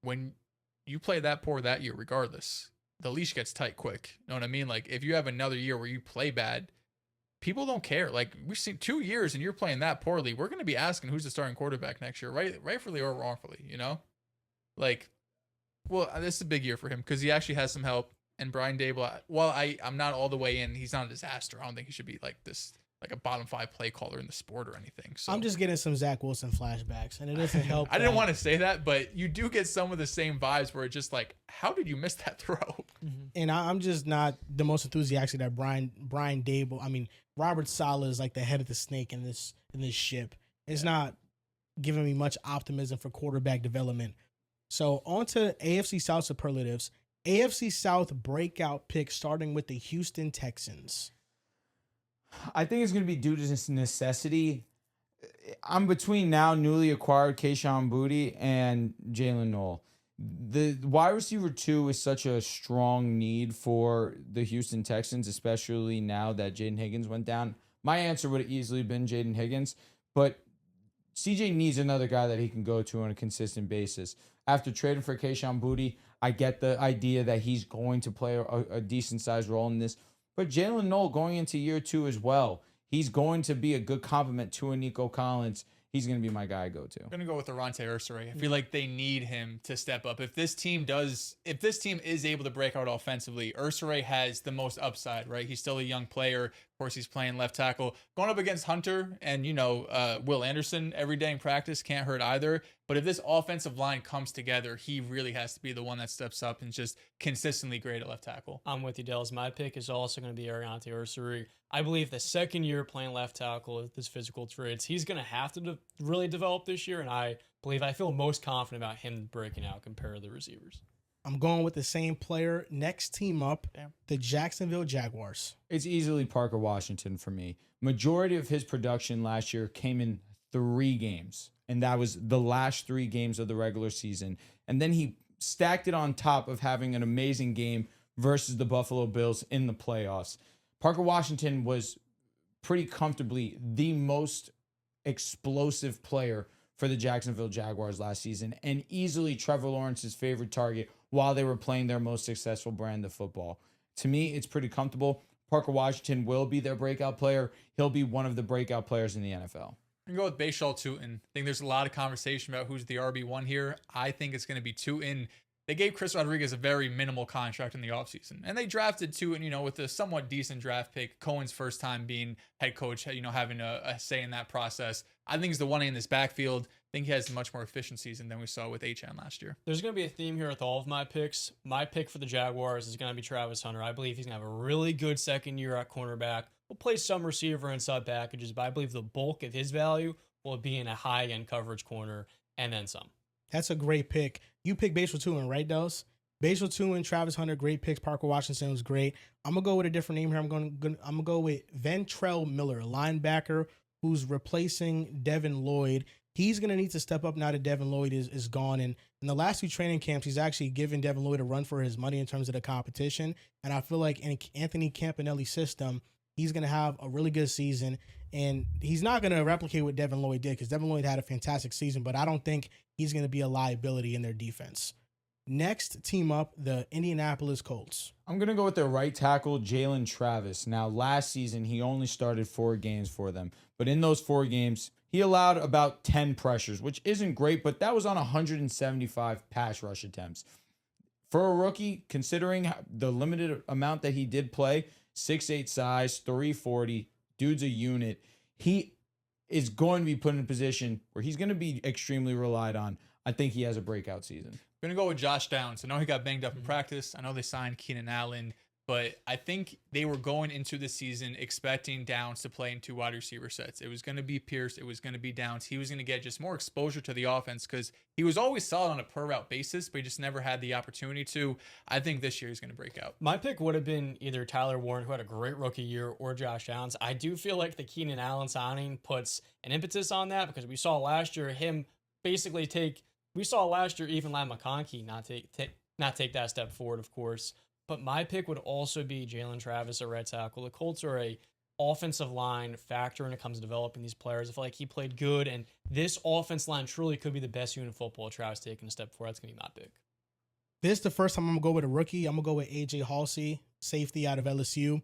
When you play that poor that year, regardless, the leash gets tight quick. You know what I mean? Like if you have another year where you play bad, people don't care. Like we've seen 2 years and you're playing that poorly. We're going to be asking who's the starting quarterback next year, rightfully or wrongfully, you know? Like, well, this is a big year for him because he actually has some help. And Brian Dable, while I'm not all the way in, he's not a disaster. I don't think he should be like this, like a bottom 5 play caller in the sport or anything. So I'm just getting some Zach Wilson flashbacks, and it doesn't help. I didn't want to say that, but you do get some of the same vibes where it's just like, how did you miss that throw? Mm-hmm. And I'm just not the most enthusiastic that Brian Dable. I mean, Robert Saleh is like the head of the snake in this ship. It's not giving me much optimism for quarterback development. So on to AFC South superlatives. AFC South breakout pick starting with the Houston Texans. I think it's going to be due to this necessity. I'm between now newly acquired Kayshon Boutte and Jalen Noel. The wide receiver 2 is such a strong need for the Houston Texans, especially now that Jaden Higgins went down. My answer would have easily been Jaden Higgins, but CJ needs another guy that he can go to on a consistent basis. After trading for Kayshon Boutte, I get the idea that he's going to play a decent-sized role in this. But Jalen Noel going into year 2 as well, he's going to be a good complement to a Nico Collins. He's going to be my guy I go to. I'm going to go with Arante Ursare. I feel like they need him to step up. If this team is able to break out offensively, Ursare has the most upside, right? He's still a young player. Of course, he's playing left tackle. Going up against Hunter and, Will Anderson every day in practice can't hurt either. But if this offensive line comes together, he really has to be the one that steps up and just consistently great at left tackle. I'm with you, Dallas. My pick is also going to be Arante Ursare. I believe the second year playing left tackle with his physical traits, he's going to have to really develop this year, and I feel most confident about him breaking out compared to the receivers. I'm going with the same player. Next team up, the Jacksonville Jaguars. It's easily Parker Washington for me. Majority of his production last year came in 3 games, and that was the last 3 games of the regular season. And then he stacked it on top of having an amazing game versus the Buffalo Bills in the playoffs. Parker Washington was pretty comfortably the most explosive player for the Jacksonville Jaguars last season and easily Trevor Lawrence's favorite target while they were playing their most successful brand of football. To me, it's pretty comfortable. Parker Washington will be their breakout player. He'll be one of the breakout players in the NFL. I'm going to go with Bashal Tutin. I think there's a lot of conversation about who's the RB1 here. I think it's going to be Tutin. They gave Chris Rodriguez a very minimal contract in the offseason. And they drafted Tutin, with a somewhat decent draft pick. Cohen's first time being head coach, having a say in that process. I think he's the 1A in this backfield. think he has much more efficient season than we saw with HN last year. There's going to be a theme here with all of my picks. My pick for the Jaguars is going to be Travis Hunter. I believe he's going to have a really good second year at cornerback. We'll play some receiver and sub packages, but I believe the bulk of his value will be in a high-end coverage corner and then some. That's a great pick. You picked Basil Tuin, right, Dos? Basil Tuin, Travis Hunter, great picks. Parker Washington was great. I'm going to go with a different name here. I'm going to go with Ventrell Miller, linebacker who's replacing Devin Lloyd. He's going to need to step up now that Devin Lloyd is gone. And in the last 2 training camps, he's actually given Devin Lloyd a run for his money in terms of the competition. And I feel like in Anthony Campanelli's system, he's going to have a really good season. And he's not going to replicate what Devin Lloyd did because Devin Lloyd had a fantastic season, but I don't think he's going to be a liability in their defense. Next team up, the Indianapolis Colts. I'm going to go with their right tackle, Jalen Travis. Now, last season, he only started 4 games for them. But in those 4 games, he allowed about 10 pressures, which isn't great, but that was on 175 pass rush attempts. For a rookie, considering the limited amount that he did play, 6'8" size, 340, dude's a unit. He is going to be put in a position where he's going to be extremely relied on. I think he has a breakout season. I'm going to go with Josh Downs. I know he got banged up in practice. I know they signed Keenan Allen, but I think they were going into the season expecting Downs to play in 2 wide receiver sets. It was going to be Pierce. It was going to be Downs. He was going to get just more exposure to the offense because he was always solid on a per route basis, but he just never had the opportunity to. I think this year he's going to break out. My pick would have been either Tyler Warren, who had a great rookie year, or Josh Downs. I do feel like the Keenan Allen signing puts an impetus on that because we saw last year him basically we saw last year even Lam McConkey not take that step forward, of course. But my pick would also be Jalen Travis at right tackle. The Colts are a offensive line factor when it comes to developing these players. I feel like he played good, and this offense line truly could be the best unit in football. Travis taking a step forward. That's going to be my pick. This is the first time I'm going to go with a rookie. I'm going to go with A.J. Halsey, safety out of LSU.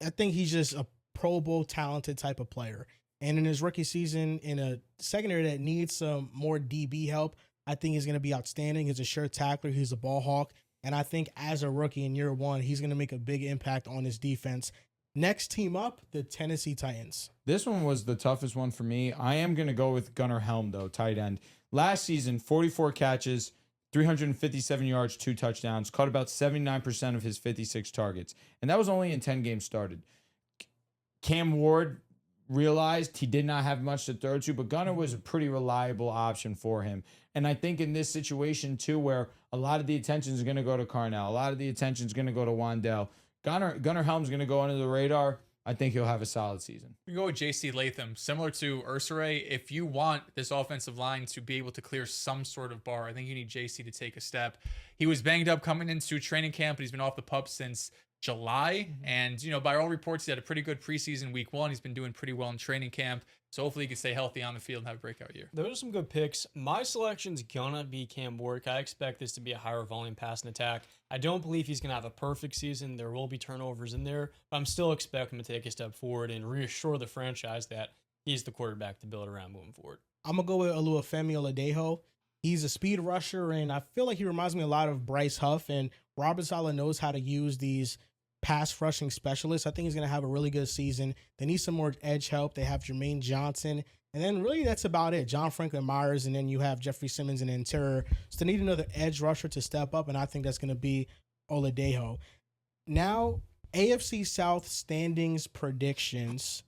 I think he's just a Pro Bowl talented type of player. And in his rookie season, in a secondary that needs some more DB help, I think he's going to be outstanding. He's a sure tackler. He's a ball hawk. And I think as a rookie in year 1, he's going to make a big impact on his defense. Next team up, the Tennessee Titans. This one was the toughest one for me. I am going to go with Gunnar Helm, though, tight end. Last season, 44 catches, 357 yards, 2 touchdowns, caught about 79% of his 56 targets. And that was only in 10 games started. Cam Ward realized he did not have much to throw to, but Gunnar was a pretty reliable option for him. And I think in this situation, too, where a lot of the attention is going to go to Carnell, a lot of the attention is going to go to Wandell, Gunnar Helm's going to go under the radar. I think he'll have a solid season. You go with J.C. Latham. Similar to Ursere, if you want this offensive line to be able to clear some sort of bar, I think you need J.C. to take a step. He was banged up coming into training camp, but he's been off the pup since July. And, by all reports, he had a pretty good preseason week 1. He's been doing pretty well in training camp. So hopefully he can stay healthy on the field and have a breakout year. Those are some good picks. My selection's gonna be Cam Ward. I expect this to be a higher volume passing attack. I don't believe he's gonna have a perfect season. There will be turnovers in there, but I'm still expecting him to take a step forward and reassure the franchise that he's the quarterback to build around moving forward. I'm gonna go with Oluwafemi Oladejo. He's a speed rusher, and I feel like he reminds me a lot of Bryce Huff. And Robert Saleh knows how to use these pass rushing specialists. I think he's going to have a really good season. They need some more edge help. They have Jermaine Johnson. And then really that's about it. John Franklin Myers, and then you have Jeffrey Simmons in the interior. So they need another edge rusher to step up, and I think that's going to be Oladejo. Now, AFC South standings predictions.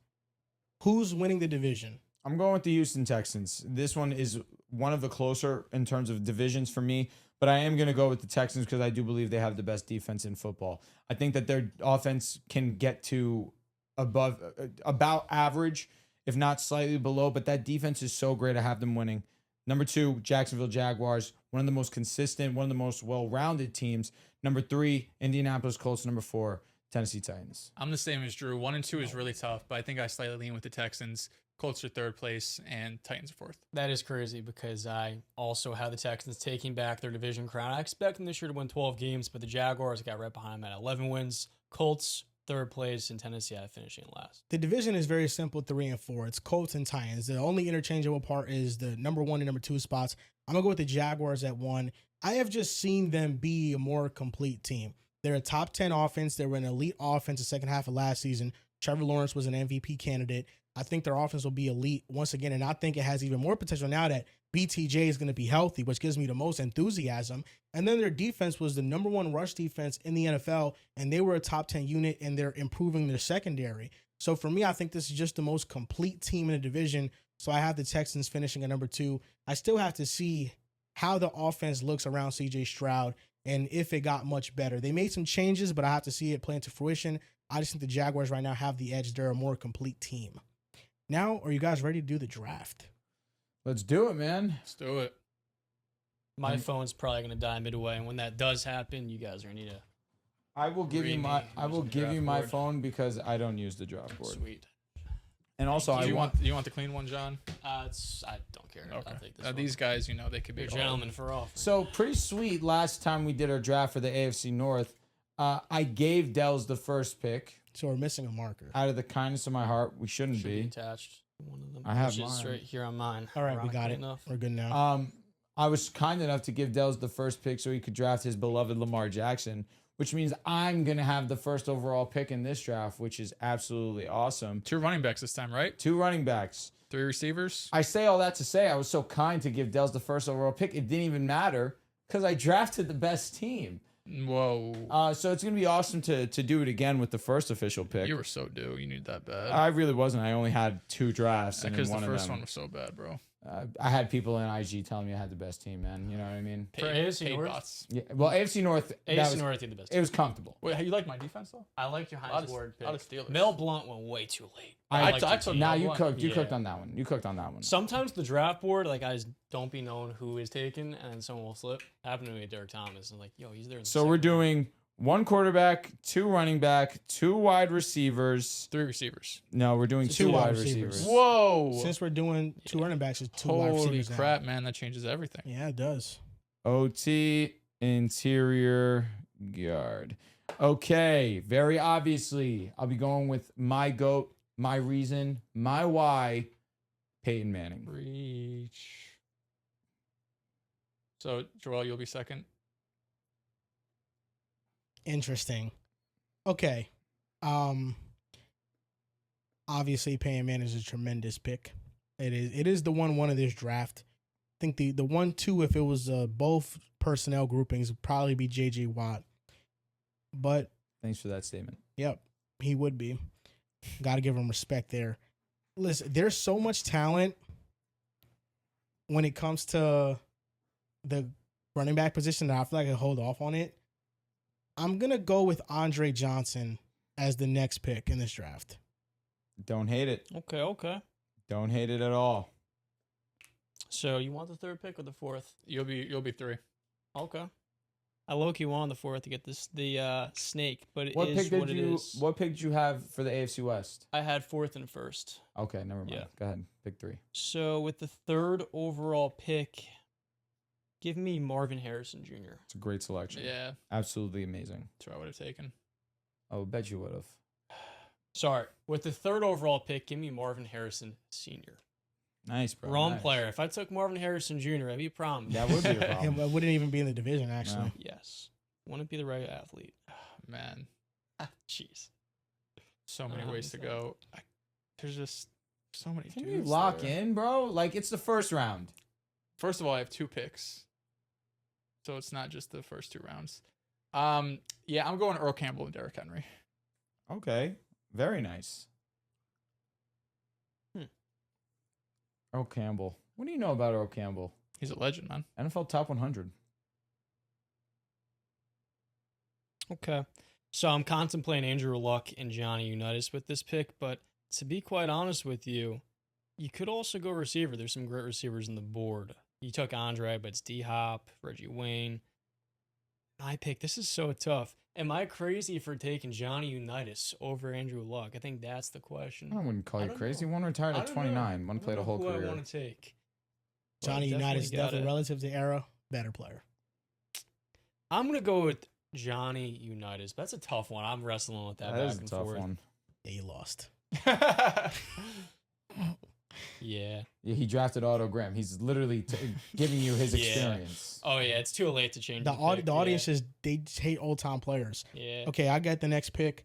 Who's winning the division? I'm going with the Houston Texans. This one is one of the closer in terms of divisions for me, but I am going to go with the Texans because I do believe they have the best defense in football. I think that their offense can get to about average, if not slightly below, but that defense is so great. I have them winning. Number 2, Jacksonville Jaguars, one of the most consistent, one of the most well-rounded teams. Number 3, Indianapolis Colts. Number 4, Tennessee Titans. I'm the same as Drew. 1 and 2 is really tough, but I think I slightly lean with the Texans. Colts are 3rd place, and Titans are 4th. That is crazy because I also have the Texans taking back their division crown. I expect them this year to win 12 games, but the Jaguars got right behind them at 11 wins. Colts, 3rd place, and Tennessee finishing last. The division is very simple, 3 and 4. It's Colts and Titans. The only interchangeable part is the number 1 and number 2 spots. I'm going to go with the Jaguars at 1. I have just seen them be a more complete team. They're a top 10 offense. They were an elite offense the second half of last season. Trevor Lawrence was an MVP candidate. I think their offense will be elite once again, and I think it has even more potential now that BTJ is going to be healthy, which gives me the most enthusiasm. And then their defense was the number 1 rush defense in the NFL, and they were a top 10 unit, and they're improving their secondary. So for me, I think this is just the most complete team in the division. So I have the Texans finishing at number 2. I still have to see how the offense looks around CJ Stroud and if it got much better. They made some changes, but I have to see it play into fruition. I just think the Jaguars right now have the edge. They're a more complete team. Now, are you guys ready to do the draft? Let's do it, man. Let's do it. My phone's probably going to die midway, and when that does happen, you guys are going to need to. I will give you my phone because I don't use the draft board. Sweet. And also, you want the clean one, John? I don't care. Okay. I'll take this one. These guys, they could be They're gentlemen for all. So pretty sweet. Last time we did our draft for the AFC North, I gave Dells the first pick. So we're missing a marker. Out of the kindness of my heart, we shouldn't Should be attached to one of them. I have which is mine. right here on mine. All right, we got it. Enough. We're good now. I was kind enough to give Dells the first pick so he could draft his beloved Lamar Jackson, which means I'm going to have the first overall pick in this draft, which is absolutely awesome. 2 running backs this time, right? 2 running backs. 3 receivers. I say all that to say I was so kind to give Dells the first overall pick. It didn't even matter because I drafted the best team. Whoa. So it's going to be awesome to do it again with the first official pick. You were so due. You need that bad. I really wasn't. I only had 2 drafts. Because the of first them, one was so bad, bro. I had people in IG telling me I had the best team, man. You know what I mean? For AFC Paid North? bots. Yeah. Well, AFC North. AFC North, you're the best. It was comfortable. Wait, you like my defense though? I like your Heinz Ward pick. I'll just steal it. Mel Blount went way too late. I liked took your team. Now Mel you Blount. cooked. You Yeah. cooked on that one. You cooked on that one. Sometimes the draft board, guys don't be known who is taken, and then someone will slip. Happened to me with Derek Thomas, and he's there. In the So we're second. doing 1 quarterback, 2 running back, 2 wide receivers. 3 receivers. No, we're doing 2 wide receivers. Whoa. Since we're doing 2 running backs, it's 2 wide Holy receivers crap, man. That changes everything. now. Yeah, it does. OT, interior guard. Okay, very obviously, I'll be going with my GOAT, my reason, my why, Peyton Manning. Reach. So, Joel, you'll be second. Interesting. Okay. Obviously, Peyton Manning is a tremendous pick. It is the 1-1 of this draft. I think the 1-2, if it was both personnel groupings, would probably be J.J. Watt. But, Thanks for that statement. yep, he would be. Got to give him respect there. Listen, there's so much talent when it comes to the running back position that I feel like I hold off on it. I'm going to go with Andre Johnson as the next pick in this draft. Don't hate it. Okay. Don't hate it at all. So you want the 3rd pick or the 4th? You'll be 3. Okay. I low-key wanted the 4th to get the snake, but What it is pick what did it you is. What pick did you have for the AFC West? I had 4th and 1st. Okay, never mind. Yeah. Go ahead. Pick 3. So with the 3rd overall pick, give me Marvin Harrison Jr. It's a great selection. Yeah. Absolutely amazing. That's what I would have taken. I would bet you would have. Sorry. With the 3rd overall pick, give me Marvin Harrison Sr. Nice, bro. Wrong nice. player. If I took Marvin Harrison Jr., I'd be a problem. That would be a It problem. wouldn't even be in the division, actually. No. Yes. Wouldn't be the right athlete. Man, Jeez. so many ways to go. There's just so many Can dudes you lock there. in, bro? Like, it's the first round. First of all, I have 2 picks. So it's not just the first 2 rounds. Yeah, I'm going Earl Campbell and Derrick Henry. Okay. Very nice. Earl Campbell. What do you know about Earl Campbell? He's a legend, man. NFL Top 100. Okay. So I'm contemplating Andrew Luck and Johnny Unitas with this pick, but to be quite honest with you, you could also go receiver. There's some great receivers on the board. You took Andre, but it's D-Hop, Reggie Wayne. My pick, this is so tough. Am I crazy for taking Johnny Unitas over Andrew Luck? I think that's the question. I wouldn't call I you don't crazy. know. One retired I at don't 29. know. One I played a don't whole know who career. I want to take. But Johnny Unitas, gotta- definitely relative to era, better player. I'm going to go with Johnny Unitas. That's a tough one. I'm wrestling with that That back is a and tough forth. one. Yeah, you lost. Yeah. Yeah, he drafted Otto Graham. He's literally giving you his Yeah. experience. Oh, yeah. It's too late to change The, pick. the audience is they just hate old time players. Yeah. Okay, I got the next pick.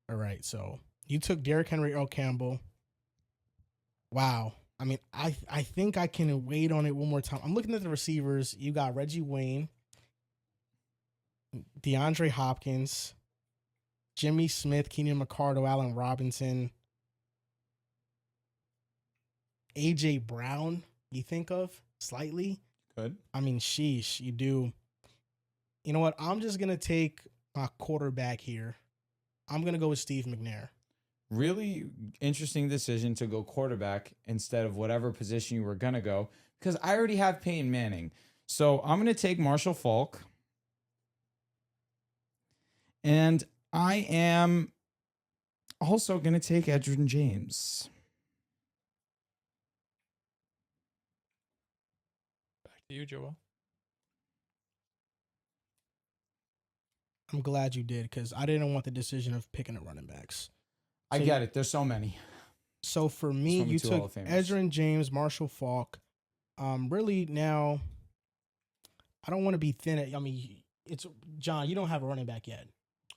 All right, so you took Derrick Henry, Earl Campbell. Wow. I mean, I think I can wait on it one more time. I'm looking at the receivers. You got Reggie Wayne, DeAndre Hopkins, Jimmy Smith, Keenan McCardle, Allen Robinson, A.J. Brown, you think of slightly? Good. I mean, sheesh, you do. You know what? I'm just going to take my quarterback here. I'm going to go with Steve McNair. Really interesting decision to go quarterback instead of whatever position you were going to go, because I already have Peyton Manning. So I'm going to take Marshall Faulk. And I am also going to take Edgerrin James. Back to you, Joel. I'm glad you did because I didn't want the decision of picking the running backs. I get it. There's so many. So for me, you Hall of took Famers. Edgerrin James, Marshall Faulk. Really now, I don't want to be thin. I mean, it's John. You don't have a running back yet.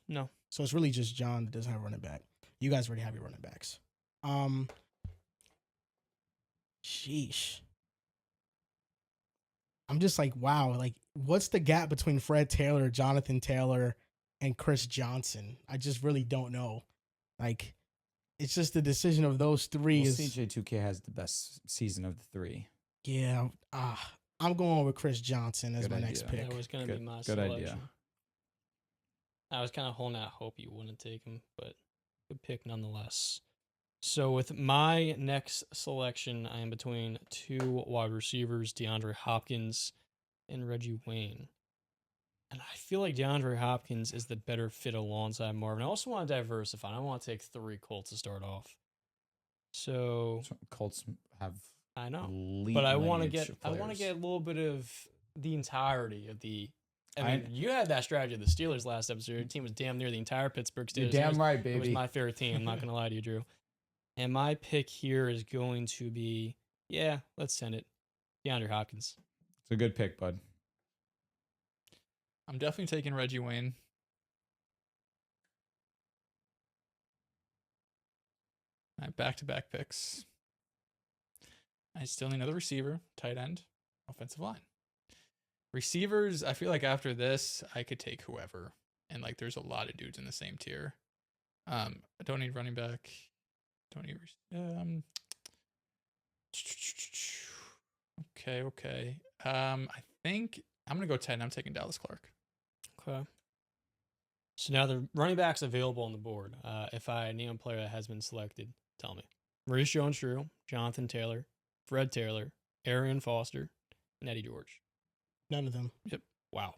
No. So it's really just John that doesn't have a running back. You guys already have your running backs. Sheesh. I'm just like, wow. Like, what's the gap between Fred Taylor, Jonathan Taylor, and Chris Johnson? I just really don't know. Like, it's just the decision of those three. Well, is CJ2K has the best season of the three. Yeah. I'm going with Chris Johnson as Good my idea. next pick. That was going to be my Good selection. idea. I was kind of holding out hope you wouldn't take him, but good pick nonetheless. So with my next selection, I am between two wide receivers, DeAndre Hopkins and Reggie Wayne. And I feel like DeAndre Hopkins is the better fit alongside Marvin. I also want to diversify. I want to take three Colts to start off. So Colts have I know, elite but I want to lineage get of I want to players. get a little bit of the entirety of the. I mean, you had that strategy of the Steelers last episode. Your team was damn near the entire Pittsburgh Steelers. You're damn right, It was baby. my favorite team. I'm not going to lie to you, Drew. And my pick here is going to be, let's send it, DeAndre Hopkins. It's a good pick, bud. I'm definitely taking Reggie Wayne. I have back-to-back picks. I still need another receiver, tight end, offensive line. Receivers, I feel like after this, I could take whoever. And, like, there's a lot of dudes in the same tier. I don't need running back. Don't need... Okay. I think I'm going to go 10. I'm taking Dallas Clark. Okay. So now the running backs available on the board. If I name a player that has been selected, tell me. Maurice Jones-Drew, Jonathan Taylor, Fred Taylor, Arian Foster, and Eddie George. None of them. Yep. Wow.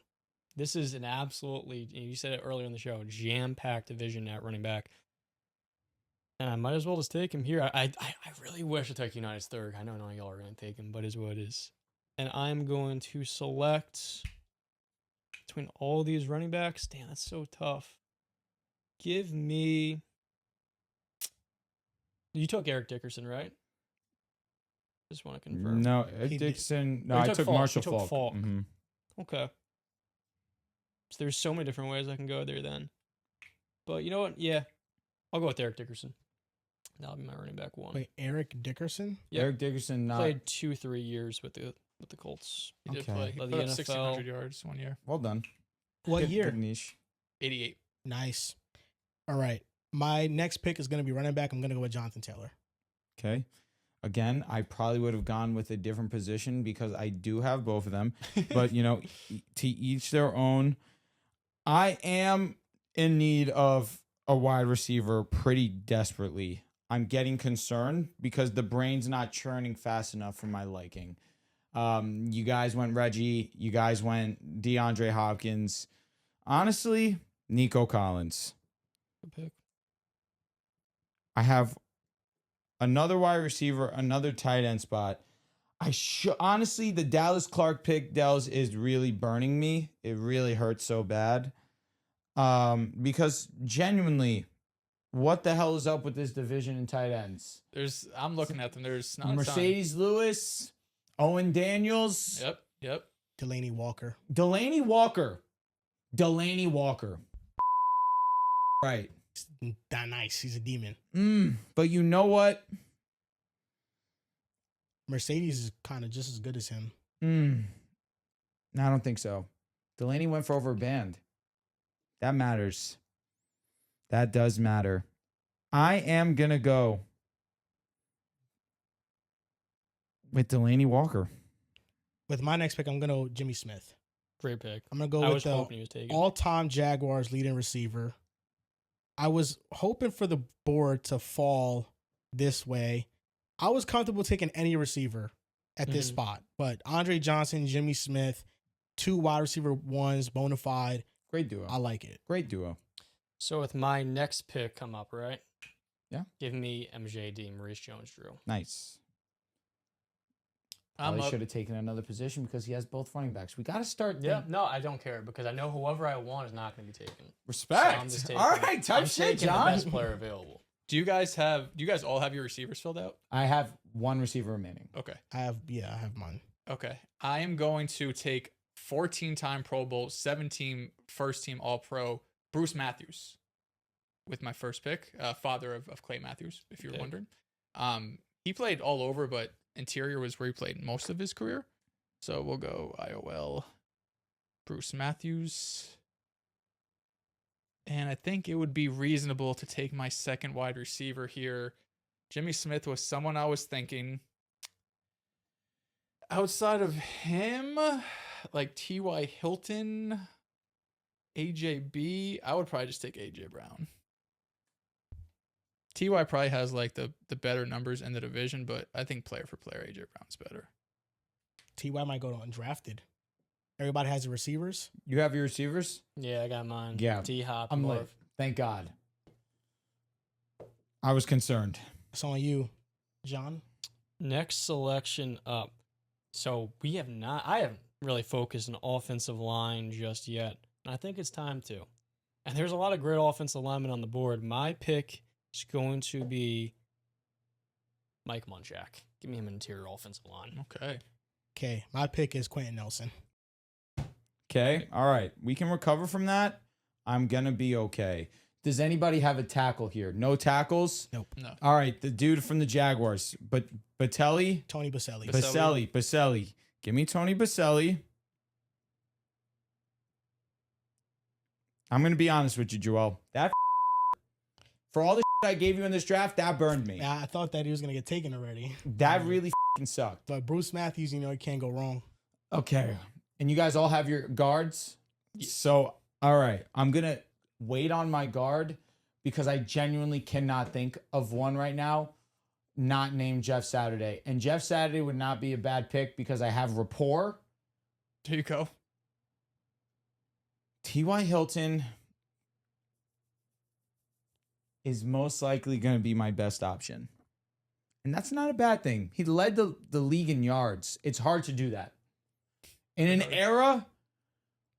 This is an absolutely, you said it earlier in the show, jam-packed division at running back. And I might as well just take him here. I really wish I took United's third. I know none of y'all are going to take him, but it is what it is. And I'm going to select between all these running backs. Damn, that's so tough. Give me... You took Eric Dickerson, right? Just want to confirm. No, He did. Dixon. No, Oh, I you took Falk. Marshall You took Faulk. Falk. Mhm. Okay. So there's so many different ways I can go there then. But you know what? Yeah. I'll go with Eric Dickerson. That'll be my running back one. Wait, Eric Dickerson? Yep. Eric Dickerson, not Played 2-3 years with the Colts. He did Okay. play. He Led put the up NFL. 1,600 yards one year. well done. What Good- year? Good niche. 88. Nice. All right. My next pick is going to be running back. I'm going to go with Jonathan Taylor. Okay. Again, I probably would have gone with a different position because I do have both of them. But, to each their own. I am in need of a wide receiver pretty desperately. I'm getting concerned because the brain's not churning fast enough for my liking. You guys went Reggie. You guys went DeAndre Hopkins. Honestly, Nico Collins. Good pick. I have another wide receiver, another tight end spot. Honestly, the Dallas Clark pick, Dells, is really burning me. It really hurts so bad. Because genuinely, what the hell is up with this division in tight ends? I'm looking at them. There's not Mercedes Lewis, Owen Daniels, Yep. Delaney Walker. Delaney Walker. Right. That nice. He's a demon. But you know what? Mercedes is kind of just as good as him. No, I don't think so. Delaney went for over a band. That matters. That does matter. I am going to go with Delaney Walker. With my next pick, I'm going to go Jimmy Smith. Great pick. I'm going to go I with was the hoping he was taken. all-time Jaguars leading receiver. I was hoping for the board to fall this way. I was comfortable taking any receiver at this spot, but Andre Johnson, Jimmy Smith, 2 wide receiver ones, bona fide. Great duo. I like it. Great duo. So with my next pick come up, right? Yeah. Give me MJD, Maurice Jones-Drew. Nice. I'm Probably up. should have taken another position because he has both running backs. We got to start. Yeah, no, I don't care because I know whoever I want is not going to be taken. Respect. So I'm just taking, All right, type I'm shit, taking John. the best player available. Do you guys all have your receivers filled out? I have one receiver remaining. Okay. I have mine. Okay. I am going to take 14-time Pro Bowl, 7-team first team All Pro, Bruce Matthews with my first pick, father of Clay Matthews, if you were wondering. He played all over, but interior was where he played most of his career. So we'll go IOL, Bruce Matthews. And I think it would be reasonable to take my second wide receiver here. Jimmy Smith was someone I was thinking. Outside of him, like T.Y. Hilton, AJB, I would probably just take AJ Brown. T.Y. probably has like the better numbers in the division, but I think player for player, AJ Brown's better. T.Y. might go to undrafted. Everybody has the receivers. You have your receivers? Yeah, I got mine. Yeah. D-Hop. I'm Love. lit. Thank God. I was concerned. It's on you, John. Next selection up. So I haven't really focused on offensive line just yet. And I think it's time to. And there's a lot of great offensive linemen on the board. My pick is going to be Mike Munchak. Give me him an interior offensive line. Okay, my pick is Quentin Nelson. Okay. All right. We can recover from that. I'm going to be okay. Does anybody have a tackle here? No tackles? Nope. No. All right. The dude from the Jaguars. But Batelli? Tony Baselli. Baselli. Give me Tony Baselli. I'm going to be honest with you, Joel. That for all the I gave you in this draft, that burned me. Yeah, I thought that he was going to get taken already. That really sucked. But Bruce Matthews, you can't go wrong. Okay. And you guys all have your guards? So, all right. I'm going to wait on my guard because I genuinely cannot think of one right now not named Jeff Saturday. And Jeff Saturday would not be a bad pick because I have rapport. There you go. T.Y. Hilton is most likely going to be my best option. And that's not a bad thing. He led the league in yards. It's hard to do that. In an era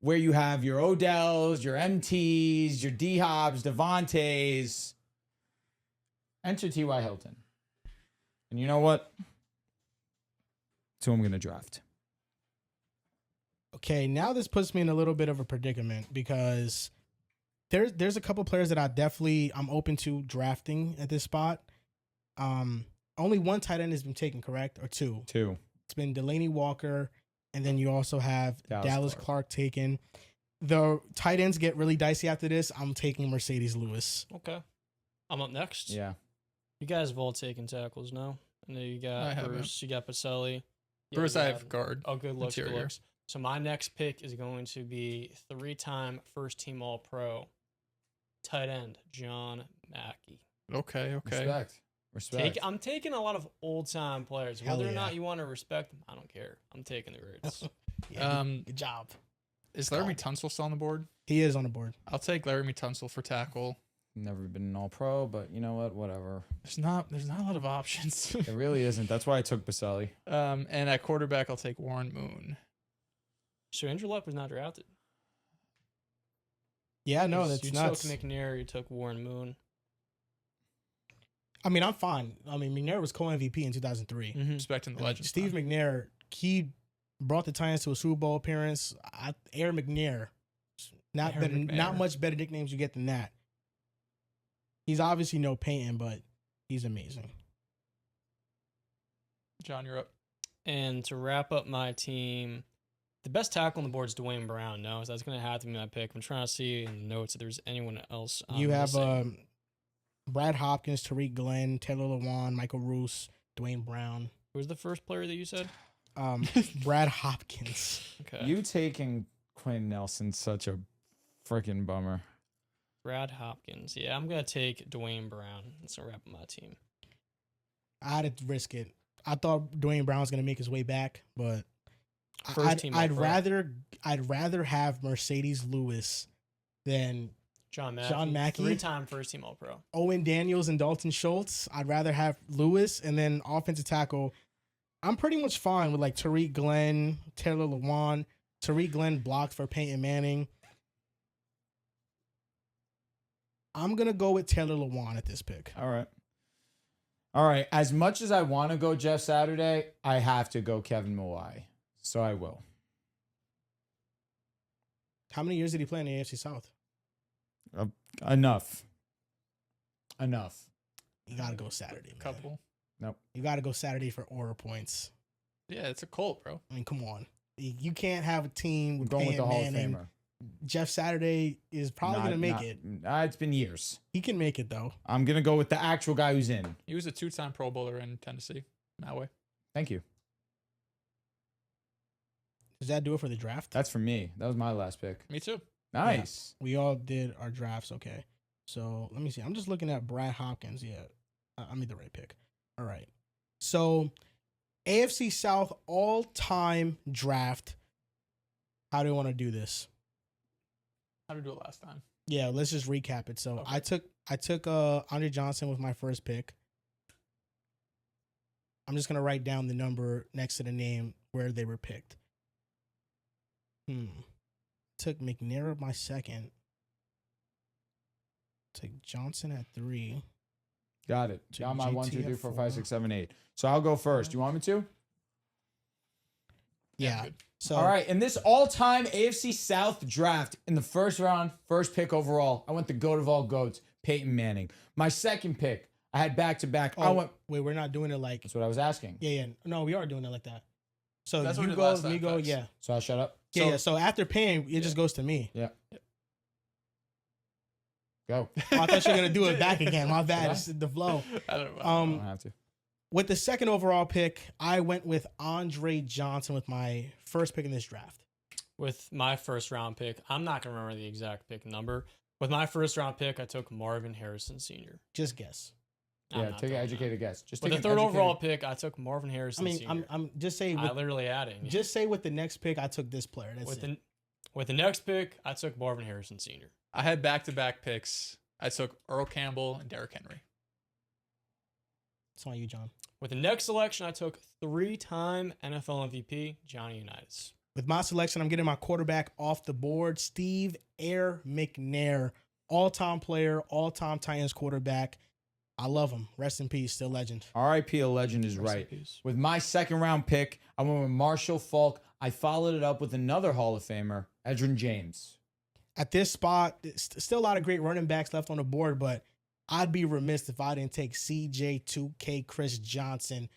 where you have your Odells, your MTs, your D-Hops, Devontaes, enter T.Y. Hilton. And you know what? That's who I'm going to draft. Okay, now this puts me in a little bit of a predicament because there's a couple players that I'm open to drafting at this spot. Only one tight end has been taken, correct? Or two? Two. It's been Delaney Walker, and then you also have Dallas Clark taken. The tight ends get really dicey after this. I'm taking Mercedes Lewis. Okay. I'm up next. Yeah. You guys have all taken tackles now. I know you got Bruce, you got Baselli. Bruce, I have guard. Oh, good looks. Interior. Good looks. So my next pick is going to be 3-time first-team All-Pro tight end John Mackey. Okay. Respect. I'm taking a lot of old-time players. Hell Whether or yeah. not you want to respect them, I don't care. I'm taking the greats. Yeah, good job. Is Laramie Tunsil still on the board? He is on the board. I'll take Laramie Tunsil for tackle. Never been an all-pro, but you know what? Whatever. There's not a lot of options. It really isn't. That's why I took Baselli. And at quarterback, I'll take Warren Moon. So Andrew Luck was not drafted. Yeah, no, that's you nuts. took McNair, you took Warren Moon. I mean, I'm fine. I mean, McNair was co-MVP in 2003. Respecting the legend. Steve McNair, he brought the Titans to a Super Bowl appearance. Aaron McNair, not much better nicknames you get than that. He's obviously no Peyton, but he's amazing. John, you're up. And to wrap up my team, the best tackle on the board is Dwayne Brown. No, so that's going to have to be my pick. I'm trying to see in the notes if there's anyone else. You have Brad Hopkins, Tariq Glenn, Taylor Lewan, Michael Roos, Dwayne Brown. Who was the first player that you said? Brad Hopkins. Okay. You taking Quinn Nelson, such a freaking bummer. Brad Hopkins. Yeah, I'm going to take Dwayne Brown. That's going to wrap up my team. I had to risk it. I thought Dwayne Brown was going to make his way back, but I'd rather have Mercedes Lewis than John Mackey. 3-time first team All-Pro. Owen Daniels and Dalton Schultz. I'd rather have Lewis, and then offensive tackle. I'm pretty much fine with like Tariq Glenn, Taylor Lewan. Tariq Glenn blocked for Peyton Manning. I'm going to go with Taylor Lewan at this pick. All right. As much as I want to go Jeff Saturday, I have to go Kevin Mawai. So I will. How many years did he play in the AFC South? Enough. You got to go Saturday, man. Couple. Nope. You got to go Saturday for aura points. Yeah, it's a Colt, bro. I mean, come on. You can't have a team with Going with the Peyton Hall of Manning. Famer. Jeff Saturday is probably going to make it. It's been years. He can make it, though. I'm going to go with the actual guy who's in. He was a 2-time Pro Bowler in Tennessee. That way. Thank you. Does that do it for the draft? That's for me. That was my last pick. Me too. Nice. Yeah, we all did our drafts. Okay. So let me see. I'm just looking at Brad Hopkins. Yeah. I made the right pick. All right. So AFC South all-time draft. How do you want to do this? How did we do it last time? Yeah, let's just recap it. So Okay. I took Andre Johnson with my first pick. I'm just gonna write down the number next to the name where they were picked. Took McNair at my second. Took Johnson at 3. Got it. Took Got my GT 1, 2, 3, at 4, 4. 5, 6, 7, 8. So I'll go first. You want me to? Yeah. Good. So All right. In this all-time AFC South draft, in the first round, first pick overall, I went the GOAT of all GOATs, Peyton Manning. My second pick, I had back-to-back. Wait, we're not doing it like. That's what I was asking. Yeah. No, we are doing it like that. So That's what you we did go, last me time, go, facts. yeah. So I shut up. Yeah. So after paying, it just goes to me. Yeah. Go. Oh, I thought you were gonna do it back again. My bad. It's the flow. I don't know. I don't have to. With the second overall pick, I went with Andre Johnson with my first pick in this draft. With my first round pick, I'm not going to remember the exact pick number. With my first round pick, I took Marvin Harrison Sr. Just guess. I'm Yeah, not take an doing educated guess. Just that. With take the an third educated- overall pick, I took Marvin Harrison I mean, Sr. I'm just say I with, literally adding. just say with the next pick, I took this player. That's with it. the next pick, I took Marvin Harrison Sr. I had back-to-back picks. I took Earl Campbell and Derrick Henry. It's on you, John. With the next selection, I took 3-time NFL MVP Johnny Unitas. With my selection, I'm getting my quarterback off the board, Steve Air McNair, all-time player, all-time Titans quarterback. I love him. Rest in peace, still legend. RIP a legend is Rest in right. peace. With my second round pick, I went with Marshall Faulk. I followed it up with another Hall of Famer, Edgerrin James. At this spot, still a lot of great running backs left on the board, but I'd be remiss if I didn't take CJ2K Chris Johnson,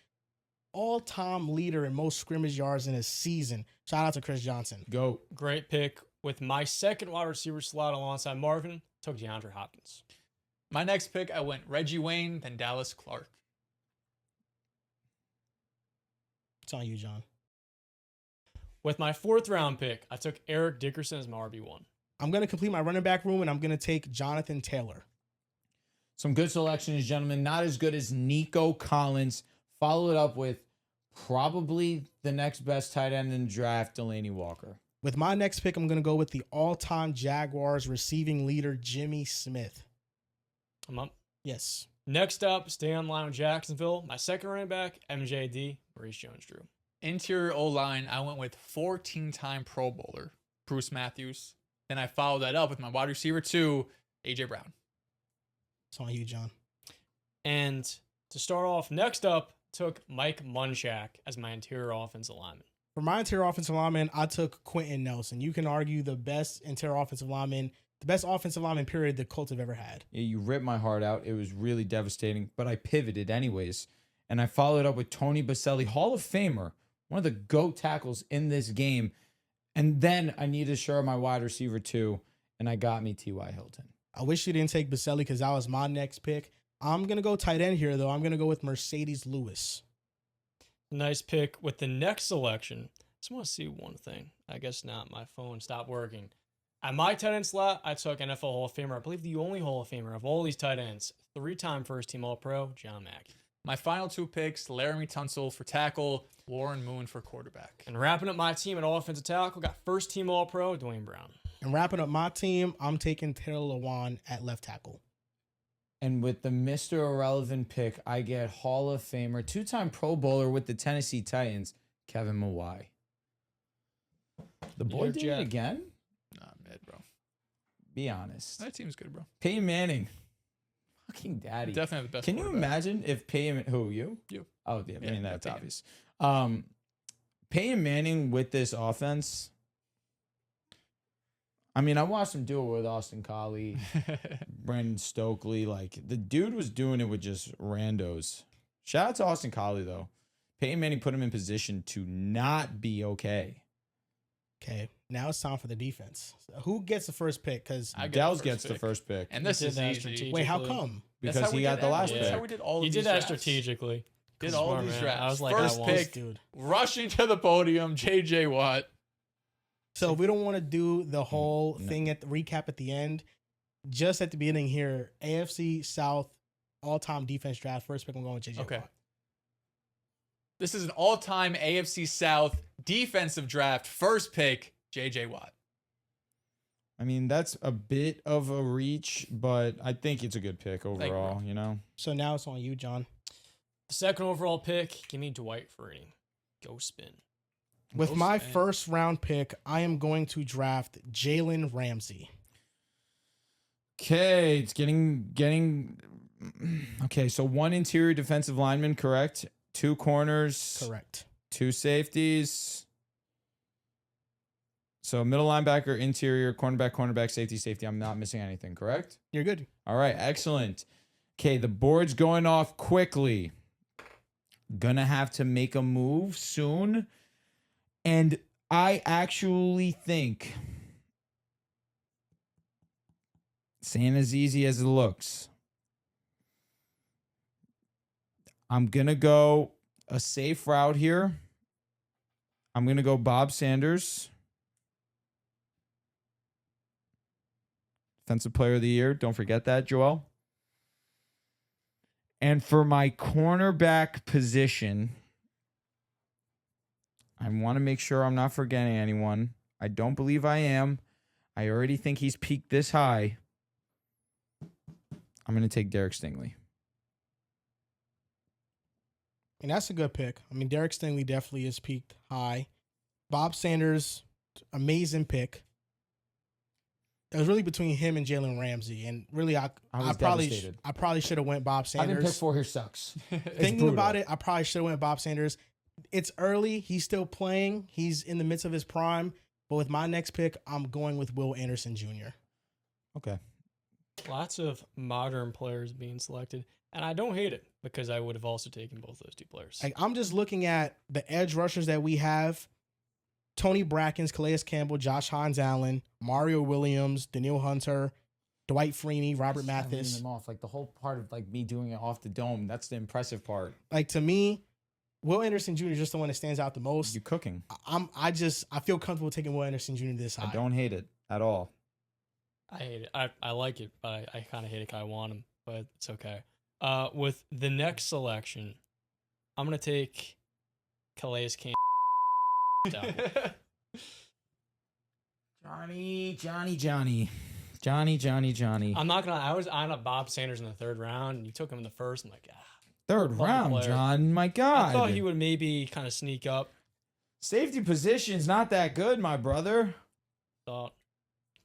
all-time leader in most scrimmage yards in a season. Shout out to Chris Johnson. Go. Great pick. With my second wide receiver slot alongside Marvin, took DeAndre Hopkins. My next pick, I went Reggie Wayne, then Dallas Clark. It's on you, John. With my fourth round pick, I took Eric Dickerson as my RB1. I'm going to complete my running back room, and I'm going to take Jonathan Taylor. Some good selections, gentlemen. Not as good as Nico Collins. Followed up with probably the next best tight end in the draft, Delaney Walker. With my next pick, I'm going to go with the all-time Jaguars receiving leader, Jimmy Smith. I'm up. Yes. Next up, stay on line with Jacksonville. My second running back, MJD, Maurice Jones-Drew. Interior O-line, I went with 14-time Pro Bowler, Bruce Matthews. Then I followed that up with my wide receiver 2, A.J. Brown. It's on you, John. And to start off, next up, took Mike Munchak as my interior offensive lineman. For my interior offensive lineman, I took Quentin Nelson. You can argue the best interior offensive lineman, the best offensive lineman period the Colts have ever had. Yeah, you ripped my heart out. It was really devastating, but I pivoted anyways. And I followed up with Tony Baselli, Hall of Famer, one of the GOAT tackles in this game. And then I need to share my wide receiver too. And I got me T.Y. Hilton. I wish you didn't take Baselli because that was my next pick. I'm going to go tight end here, though. I'm going to go with Mercedes Lewis. Nice pick with the next selection. Just want to see one thing. I guess not. My phone stopped working. At my tight end slot, I took NFL Hall of Famer. I believe the only Hall of Famer of all these tight ends. 3-time first-team All-Pro, John Mackey. My final 2 picks, Laramie Tunsil for tackle, Warren Moon for quarterback. And wrapping up my team at offensive tackle, got first-team All-Pro, Dwayne Brown. And wrapping up my team, I'm taking Taylor Lewan at left tackle. And with the Mr. Irrelevant pick, I get Hall of Famer, 2-time Pro Bowler with the Tennessee Titans, Kevin Mawai. The boy You're did Jack. it again? Nah, mid, bro. Be honest. That team's good, bro. Peyton Manning. Fucking daddy. Definitely have the best. Can you imagine if Peyton... Who, you? You. Oh, yeah. I mean, that's Peyton. obvious. Peyton Manning with this offense... I mean, I watched him do it with Austin Collie, Brandon Stokely. Like, the dude was doing it with just randos. Shout out to Austin Collie, though. Peyton Manning put him in position to not be okay. Okay, now it's time for the defense. So who gets the first pick? Because Dells gets the first pick. And this You is did that easy. strategically. wait, how come? That's Because how we he got did the that. last That's pick. how we did all of You these did that drafts. strategically. Did all Smart these man. drafts. I was like, First I pick, Dude. rushing to the podium, J.J. Watt. So if we don't want to do the whole thing at the recap at the end, just at the beginning here, AFC South all-time defense draft. First pick, I'm going with JJ Okay. Watt. This is an all-time AFC South defensive draft. First pick, J.J. Watt. I mean, that's a bit of a reach, but I think it's a good pick overall, you know? So now it's on you, John. The second overall pick, give me Dwight Freeney. Go spin. With Go my spin. first round pick, I am going to draft Jalen Ramsey. Okay, it's getting okay, so 1 interior defensive lineman, correct? 2 corners, Correct. 2 safeties. So middle linebacker, interior, cornerback, safety. I'm not missing anything, correct? You're good. All right, excellent. Okay, the board's going off quickly. Gonna have to make a move soon. And I actually think, saying as easy as it looks, I'm going to go a safe route here. I'm going to go Bob Sanders. Defensive Player of the Year. Don't forget that, Joel. And for my cornerback position, I want to make sure I'm not forgetting anyone. I don't believe I am. I already think he's peaked this high. I'm going to take Derek Stingley. And that's a good pick. I mean, Derek Stingley definitely is peaked high. Bob Sanders, amazing pick. It was really between him and Jalen Ramsey, and really, I was probably devastated. I probably should have went Bob Having pick Sanders. 4 here sucks. Thinking about it, I probably should have went Bob Sanders. It's early. He's still playing. He's in the midst of his prime. But with my next pick, I'm going with Will Anderson Jr. Okay. Lots of modern players being selected. And I don't hate it because I would have also taken both those 2 players. Like, I'm just looking at the edge rushers that we have. Tony Brackens, Calais Campbell, Josh Hines-Allen, Mario Williams, Daniil Hunter, Dwight Freeney, Robert Just reading Mathis. them off. Like the whole part of like me doing it off the dome. That's the impressive part. Like, to me, Will Anderson Jr. is just the one that stands out the most. You cooking. I feel comfortable taking Will Anderson Jr. this high. I don't hate it at all. I hate it. I like it, but I kind of hate it 'cause I want him, but it's okay. With the next selection, I'm going to take Calais Campbell. Johnny. I'm not going to, I was on a Bob Sanders in the 3rd round, and you took him in the 1st. I'm like, Third fun round, player. John. My God. I thought he would maybe kind of sneak up. Safety position's not that good, my brother. Thought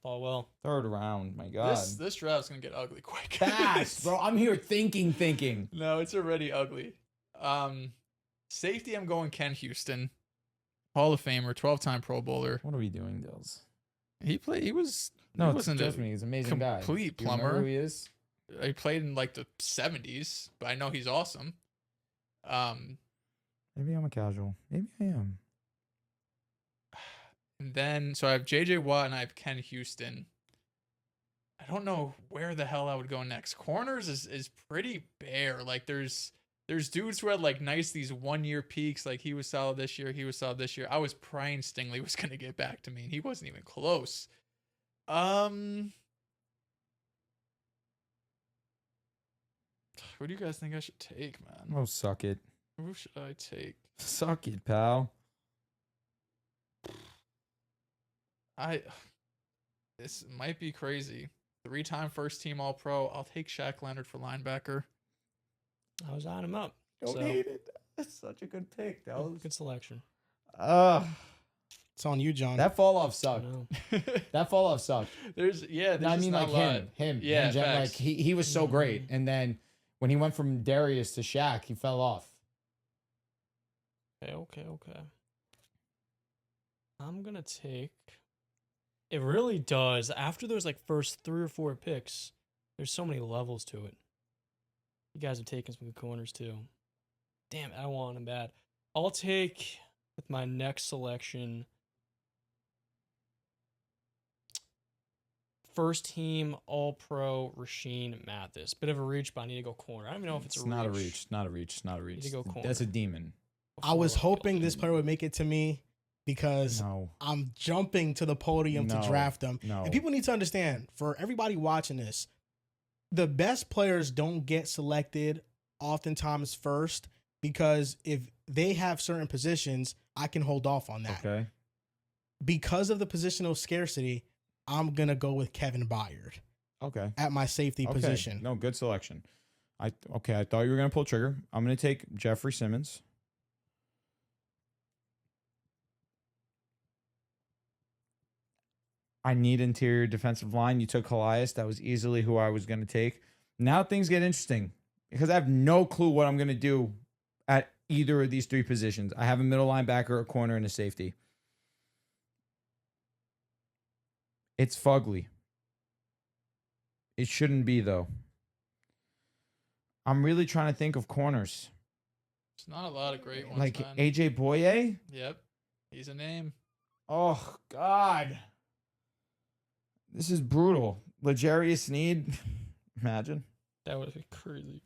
well. 3rd round, my God. This draft's gonna get ugly quick. Fast, bro. I'm here thinking. No, it's already ugly. Safety, I'm going Ken Houston, Hall of Famer, 12-time Pro Bowler. What are we doing, Dills? He was No, he wasn't trust me. He's an amazing guy. complete Do you remember plumber. who he is? He played in like the 70s, but I know he's awesome. I Maybe I'm a casual. Maybe I am. And then, so I have J.J. Watt and I have Ken Houston. I don't know where the hell I would go next. Corners is pretty bare. Like there's dudes who had like these 1 year peaks. Like he was solid this year. He was solid this year. I was praying Stingley was going to get back to me and he wasn't even close. Who do you guys think I should take, man? Oh, suck it. Who should I take? Suck it, pal. This might be crazy. 3-time first team All Pro. I'll take Shaq Leonard for linebacker. I was on him up. Don't hate it. That's such a good pick. That was Good selection. It's on you, John. that fall off I sucked. know. That fall off sucked. There's I just mean, not like a lot. him. Yeah, Jen, like facts. he was so great, and then when he went from Darius to Shaq, he fell off. Okay. I'm gonna take. It really does. After those like first 3 or 4 picks, there's so many levels to it. You guys have taken some good corners too. Damn, I want them bad. I'll take with my next selection. First team All Pro Rasheed Mathis. Bit of a reach, but I need to go corner. I don't even know if it's Not a reach. Not a reach. Not a reach. Need to go corner. That's a demon. I was hoping this player would make it to me because No. I'm jumping to the podium to draft him. No. And people need to understand, for everybody watching this, the best players don't get selected oftentimes first because if they have certain positions, I can hold off on that. Okay. Because of the positional scarcity, I'm going to go with Kevin Byard Okay. at my safety Okay. position. No, good selection. I thought you were gonna pull trigger. I'm gonna take Jeffrey Simmons. I need interior defensive line. You took Calais. That was easily who I was gonna take. Now things get interesting because I have no clue what I'm gonna do at either of these 3 positions. I have a middle linebacker, a corner, and a safety. It's fugly. It shouldn't be though. I'm really trying to think of corners. It's not a lot of great ones, Like man. AJ Boye. Yep. He's a name. Oh God. This is brutal. L'Jarius Sneed. Imagine. That would be crazy.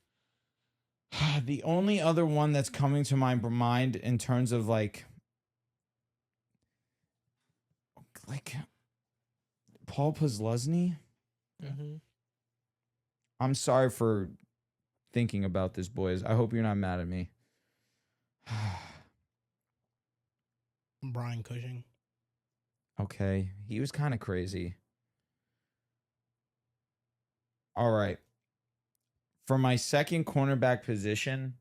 The only other one that's coming to my mind in terms of like Paul Posluszny. Mm-hmm. I'm sorry for thinking about this, boys. I hope you're not mad at me. Brian Cushing. Okay. He was kind of crazy. All right. For my second cornerback position,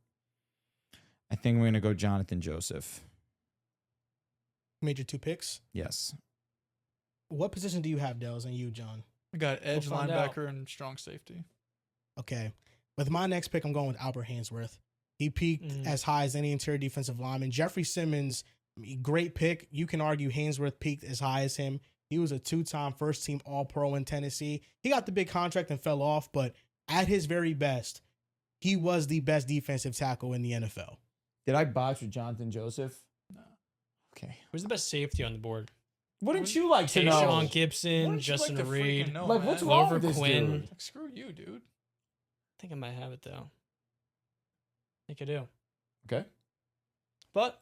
I think we're going to go Jonathan Joseph. Made your 2 picks. Yes. What position do you have, Dels, and you, John? We got edge We'll find out. linebacker and strong safety. Okay. With my next pick, I'm going with Albert Hainsworth. He peaked as high as any interior defensive lineman. Jeffrey Simmons, great pick. You can argue Hainsworth peaked as high as him. He was a 2-time first-team All-Pro in Tennessee. He got the big contract and fell off, but at his very best, he was the best defensive tackle in the NFL. Did I botch with Jonathan Joseph? No. Okay. Who's the best safety on the board? Wouldn't you like to know? Tayshaun Gibson, Wouldn't you Justin like to Reed. freaking know, Like, man? what's wrong Glover with this Quinn. dude? Like, screw you, dude. I think I might have it though. I think I do. Okay. But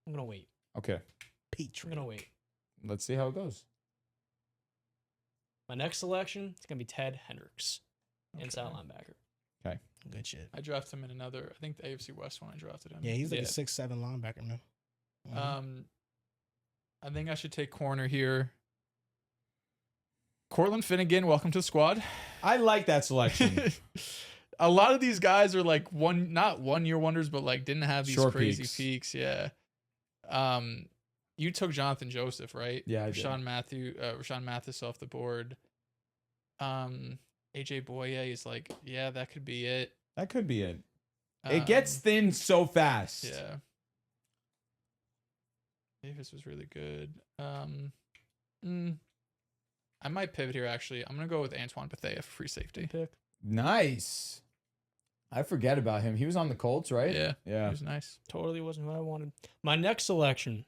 I'm gonna wait. Okay. I'm Petrie. gonna wait. Let's see how it goes. My next selection is gonna be Ted Hendricks, inside Okay. linebacker. Good shit. I drafted him in another, I think the AFC West when I drafted him. Yeah, he's like Yeah. a 6'7" linebacker, man. I think I should take corner here. Cortland Finnegan, welcome to the squad. I like that selection. A lot of these guys are like not 1 year wonders, but like didn't have these Short crazy peaks. peaks. Yeah. You took Jonathan Joseph, right? Yeah, I did. Rashawn Mathis off the board. AJ Boye is like, yeah, that could be it. That could be it. It gets thin so fast. Yeah. Davis was really good. I might pivot here actually. I'm gonna go with Antoine Bethea for free safety. Pick. Nice. I forget about him. He was on the Colts, right? Yeah. Yeah. He was nice. Totally wasn't who I wanted. My next selection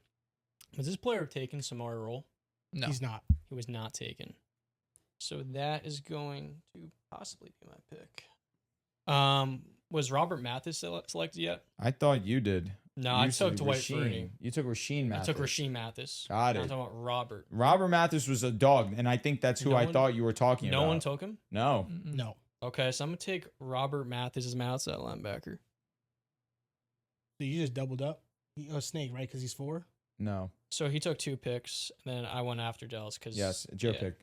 was this player taken Samari Roll? No. He's not. He was not taken. So that is going to possibly be my pick. Was Robert Mathis selected yet? I thought you did. No, You I took said Dwight Rasheem. Freeney. You took Rasheem I Mathis. took Rasheem Mathis. Got Now it. I'm talking about Robert. Robert Mathis was a dog, and I think that's who No I one- thought you were talking about. No one took him? No. Mm-mm. No. Okay, so I'm going to take Robert Mathis as my outside linebacker. So you just doubled up? Snake, right? Because he's 4? No. So he took 2 picks, and then I went after Dallas because Yes, it's your pick.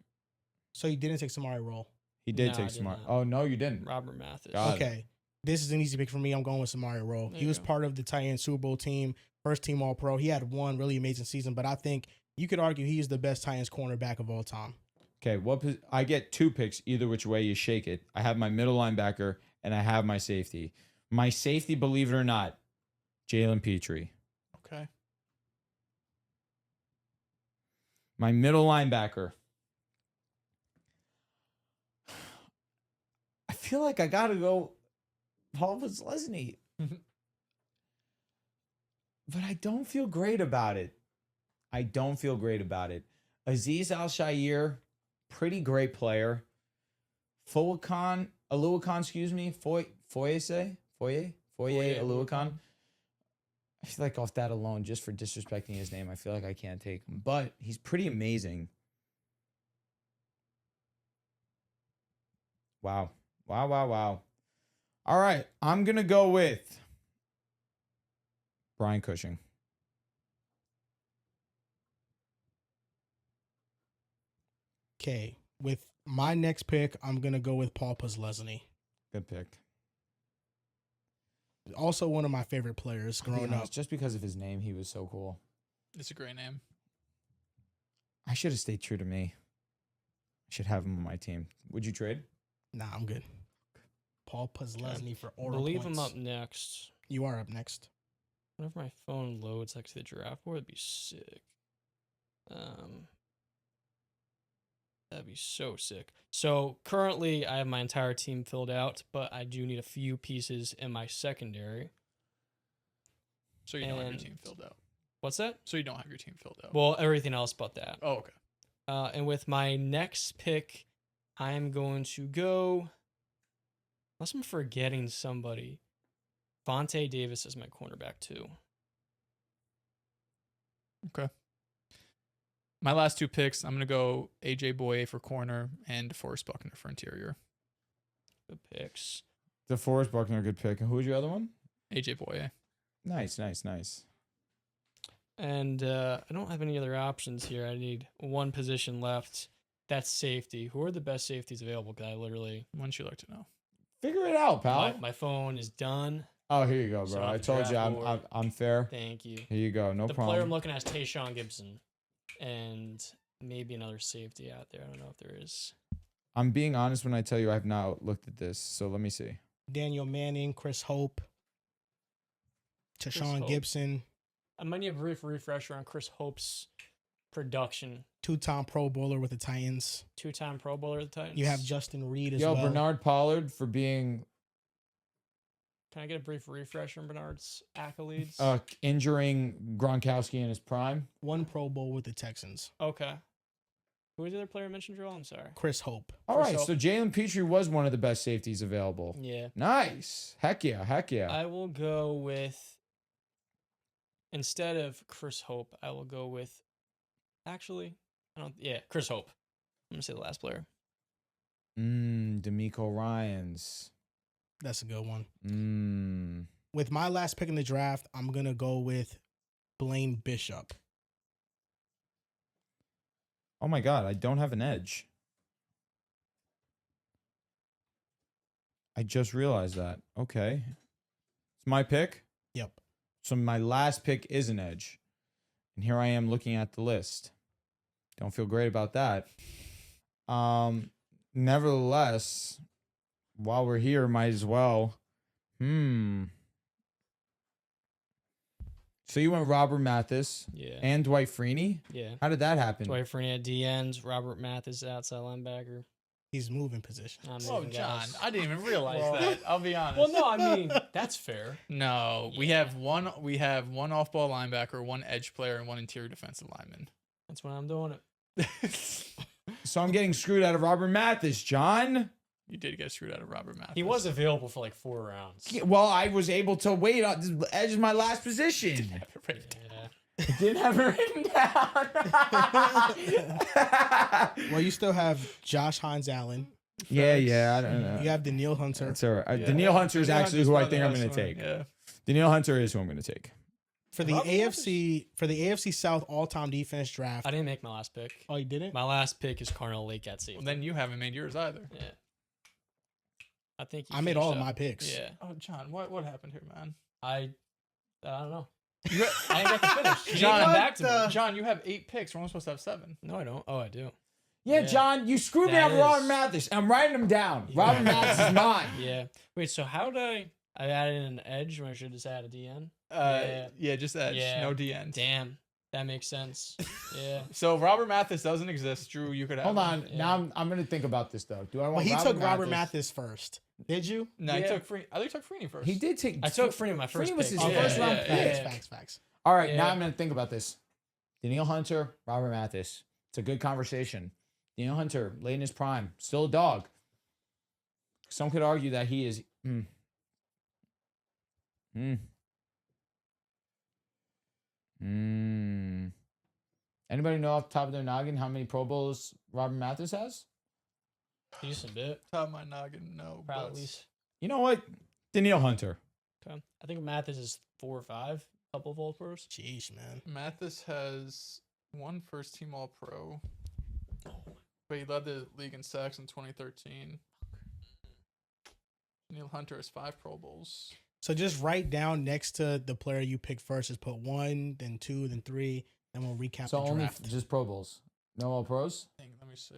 So you didn't take Samari Roll. He did No, I take did Smart. not. Oh, no, you didn't. Robert Mathis. Got it. Okay. This is an easy pick for me. I'm going with Samari Roll. There He you was go. part of the Titans Super Bowl team, first team All Pro. He had one really amazing season, but I think you could argue he is the best Titans cornerback of all time. Okay, I get 2 picks either which way you shake it. I have my middle linebacker and I have my safety. My safety, believe it or not, Jalen Petrie. Okay. My middle linebacker. I feel like I gotta go Paul Leslie. But I don't feel great about it. Aziz Al-Shaair, pretty great player. Aluakon, excuse me. Foye Aluakon. I feel like off that alone, just for disrespecting his name, I feel like I can't take him. But he's pretty amazing. Wow. All right. I'm going to go with Brian Cushing. Okay. With my next pick, I'm going to go with Paul Leslie. Good pick. Also one of my favorite players I'll be growing honest, up. just because of his name, he was so cool. It's a great name. I should have stayed true to me. I should have him on my team. Would you trade? Nah, I'm good. Paul Leslie for I Aura believe points. him up next. You are up next. Whenever my phone loads like to the draft board, it'd be sick. That'd be so sick. So currently, I have my entire team filled out, but I do need a few pieces in my secondary. So you don't have your And- team filled out. What's that? So you don't have your team filled out. Well, everything else but that. Oh, okay. And with my next pick, I am going to go. Unless I'm forgetting somebody, Vontae Davis is my cornerback too. My last 2 picks, I'm going to go AJ Boye for corner and DeForest Buckner for interior. Good picks. DeForest Buckner, good pick. And who was your other one? AJ Boye. Nice. And I don't have any other options here. I need one position left. That's safety. Who are the best safeties available? Because I literally, Wouldn't you like to know? Figure it out, pal. my phone is done. Oh, here you go, So bro. off I the told you draft I'm board. fair. Thank you. Here you go. No The player I'm problem. looking at is Tayshaun Gibson. And maybe another safety out there. I don't know if there is. I'm being honest when I tell you I have not looked at this. So let me see. Daniel Manning, Chris Hope, Tashawn Hope. Gibson, I might need a brief refresher on Chris Hope's production. 2-time Pro Bowler with the Titans. 2-time Pro Bowler at the Titans. You have Justin Reed as Yo, well. Bernard Pollard for being Can I get a brief refresher on Bernard's accolades? injuring Gronkowski in his prime. 1 Pro Bowl with the Texans. Okay. Who was the other player I mentioned, Joel? I'm sorry. Chris Hope. All Chris right, Hope. so Jalen Petrie was one of the best safeties available. Yeah. Nice. Heck yeah. I will go with, instead of Chris Hope, I will go with, Chris Hope. I'm going to say the last player. DeMeco Ryans. That's a good one. With my last pick in the draft, I'm going to go with Blaine Bishop. Oh my God, I don't have an edge. I just realized that. Okay. It's my pick. Yep. So my last pick is an edge. And here I am looking at the list. Don't feel great about that. Nevertheless, while we're here, might as well. So you went Robert Mathis Yeah. and Dwight Freeney? Yeah. How did that happen? Dwight Freeney at D ends, Robert Mathis outside linebacker. He's moving position. Oh, John, I didn't even realize that. I'll be honest. Well, no, I mean that's fair. No, we have one off-ball linebacker, one edge player, and one interior defensive lineman. That's why I'm doing it. So I'm getting screwed out of Robert Mathis, John. You did get screwed out of Robert Mathis. He was available for like 4 rounds. Yeah, well, I was able to wait. Edge is my last position. Yeah. Didn't have it written down. Well, you still have Josh Hines Allen. Yeah, I don't know. You have Danielle Hunter. That's all right. Yeah. Danielle Hunter is Danielle actually Hunter's who I probably think I'm the going best to one. take. Yeah. Danielle Hunter is who I'm going to take. For the AFC South all-time defense draft. I didn't make my last pick. Oh, you didn't? My last pick is Carnell Lake at safety. Well, then you haven't made yours either. Yeah. I think I made all of my picks. Yeah. Oh, John, what happened here, man? I don't know. I ain't got to finish. You John, didn't come back to me. John, you have 8 picks. We're only supposed to have 7. No, I don't. Oh, I do. Yeah, Yeah. John, you screwed me That out of Robert is- Mathis. I'm writing them down. Robert Mathis is mine. Yeah. Wait, so how did I added an edge when I should just add a DN? Yeah, just edge, Yeah. no DN. Damn. That makes sense. Yeah. So Robert Mathis doesn't exist. Drew, you could have. Hold on. Yeah. Now I'm going to think about this, though. Do I want Well, he Robert took Robert Mathis first. Did you? No, Yeah. he took Freeney. I think he took Freeney first. He did take. I took Freeney my first Freeney was pick. his Yeah, first round yeah, pick. Facts. All right, now Yeah. I'm going to think about this. Danielle Hunter, Robert Mathis. It's a good conversation. Danielle Hunter, late in his prime, still a dog. Some could argue that he is. Anybody know off the top of their noggin how many Pro Bowls Robert Mathis has? Decent bit. Top of my noggin, no. Probably but at least. You know what? Danielle Hunter. Okay. I think Mathis is 4 or 5. Couple of All Pros. Jeez, man. Mathis has 1 first-team All-Pro, but he led the league in sacks in 2013. Neil Hunter has 5 Pro Bowls. So just write down next to the player you pick first. Just put 1, then 2, then 3, and we'll recap So the only draft. just Pro Bowls. No All Pros? Let me see.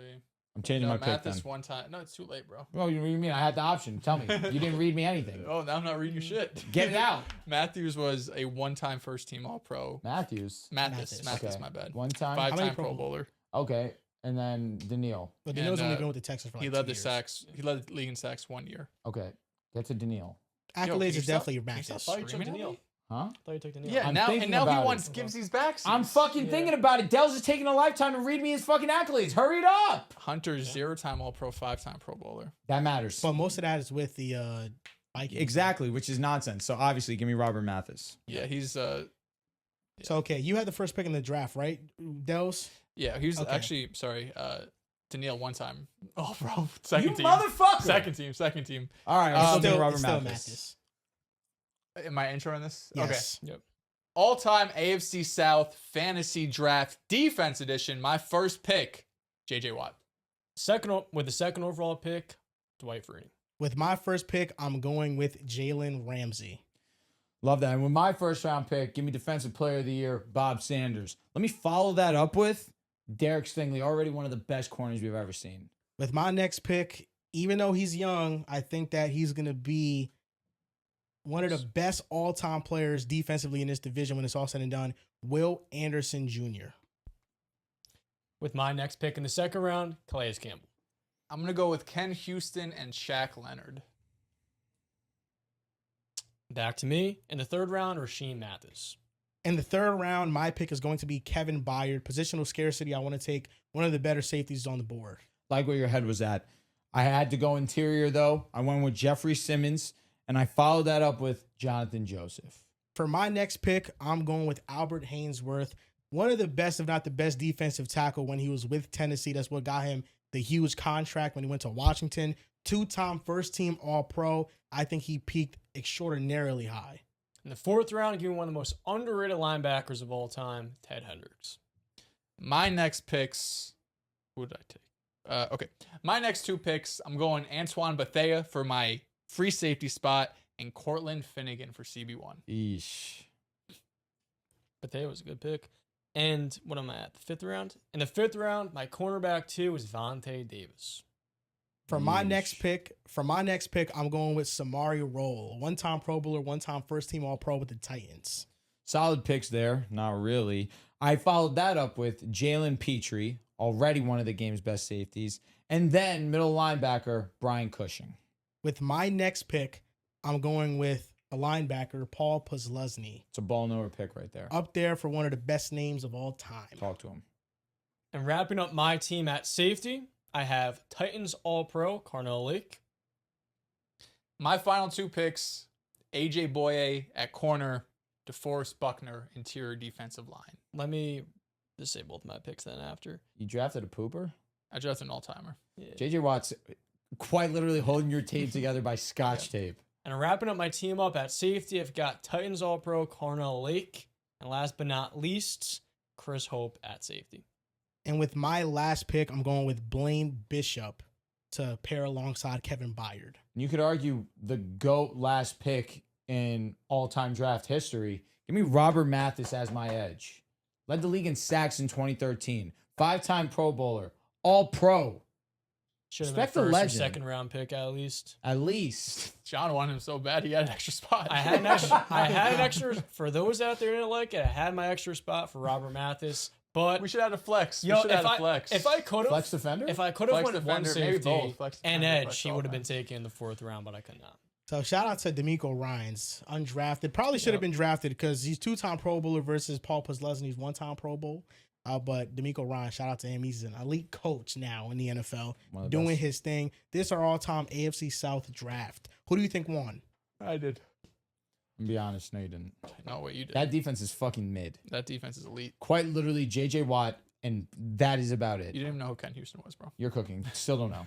I'm changing No, my pick then. Mathis 1 time. No, it's too late, bro. Oh, you mean I had the option? Tell me. You didn't read me anything. Oh, now I'm not reading your shit. Get it out. Matthews was a 1-time first-team All-Pro. Mathis. Mathis, Okay. my bad. 1 time. 5-time Pro Pro Bowler. Okay. And then Danielle. But Daniel's only and, been with the Texans for like He 2 led the years. sacks. He led the league in sacks 1 year. Okay. Get to Danielle. Accolades Yo, is definitely your can you stop Mathis. fighting Screaming at Danielle? me? Huh? I thought you took the Neil. Yeah, I'm now thinking he about wants it. gives these backs. I'm fucking thinking about it. Dell's is taking a lifetime to read me his fucking accolades. Hurry it up. Hunter's 0-time All-Pro, 5-time Pro Bowler. That matters. But most of that is with the Vikings. Exactly, which is nonsense. So obviously, give me Robert Mathis. Yeah, he's So okay, you had the first pick in the draft, right, Dels? yeah, he was Okay. actually Danielle 1-time. Oh, bro, second You team, motherfucker. second team. All right, It's I'm still still, Robert it's still Mathis. Am I intro on this? Yes. Yep. Okay. All-time AFC South Fantasy Draft Defense Edition. My first pick, J.J. Watt. With the second overall pick, Dwight Freeney. With my first pick, I'm going with Jalen Ramsey. Love that. And with my first round pick, give me Defensive Player of the Year, Bob Sanders. Let me follow that up with Derek Stingley, already one of the best corners we've ever seen. With my next pick, even though he's young, I think that he's going to be one of the best all-time players defensively in this division when it's all said and done, Will Anderson Jr. With my next pick in the second round, Calais Campbell. I'm going to go with Ken Houston and Shaq Leonard. Back to me. In the third round, Rasheem Mathis. In the third round, my pick is going to be Kevin Byard. Positional scarcity, I want to take one of the better safeties on the board. Like where your head was at. I had to go interior, though. I went with Jeffrey Simmons, and I followed that up with Jonathan Joseph. For my next pick, I'm going with Albert Haynesworth. One of the best, if not the best, defensive tackle when he was with Tennessee. That's what got him the huge contract when he went to Washington. 2-time first-team All-Pro. I think he peaked extraordinarily high. In the fourth round, give me one of the most underrated linebackers of all time, Ted Hendricks. My next picks, who did I take? Okay. My next 2 picks, I'm going Antoine Bethea for my free safety spot and Cortland Finnegan for CB1. Eesh. Bethea was a good pick. And what am I at? The fifth round? In the fifth round, my cornerback 2 is Vontae Davis. For my next pick, I'm going with Samari Rolle. 1-time Pro Bowler, 1-time first-team All-Pro with the Titans. Solid picks there. Not really. I followed that up with Jalen Petrie, already one of the game's best safeties. And then middle linebacker, Brian Cushing. With my next pick, I'm going with a linebacker, Paul Posluszny. It's a ball knower pick right there. Up there for one of the best names of all time. Talk to him. And wrapping up my team at safety, I have Titans All-Pro, Carnell Lake. My final 2 picks, A.J. Boye at corner, DeForest Buckner, interior defensive line. Let me just say both my picks then after. You drafted a pooper? I drafted an all-timer. Yeah. J.J. Watt's quite literally holding your tape together by scotch tape. And wrapping up my team up at safety, I've got Titans All-Pro, Carnell Lake. And last but not least, Chris Hope at safety. And with my last pick, I'm going with Blaine Bishop to pair alongside Kevin Byard. You could argue the GOAT last pick in all-time draft history. Give me Robert Mathis as my edge. Led the league in sacks in 2013. 5-time Pro Bowler. All-Pro. Should have been Respect the first or legend. second round pick at least. At least. John wanted him so bad he had an extra spot. I had an extra for those out there who didn't like it. I had my extra spot for Robert Mathis, but We should have a flex. yo, We should have a flex. if I could Flex have, defender? if I could have Flex went one defender, maybe safety both. Flex and defender, edge, flex he would have been offense. taken in the 4th round, but I could not. So shout out to D'Amico Ryans, undrafted. Probably should have been drafted because he's 2-time Pro Bowler versus Paul Posluszny's 1-time Pro Bowl. But D'Amico Ryans, shout out to him. He's an elite coach now in the NFL, One of the doing best. his thing. This is our all-time AFC South draft. Who do you think won? I did. To be honest, no, you didn't. No, wait, you did. That defense is fucking mid. That defense is elite. Quite literally J.J. Watt, and that is about it. You didn't even know who Ken Houston was, bro. You're cooking. Still don't know.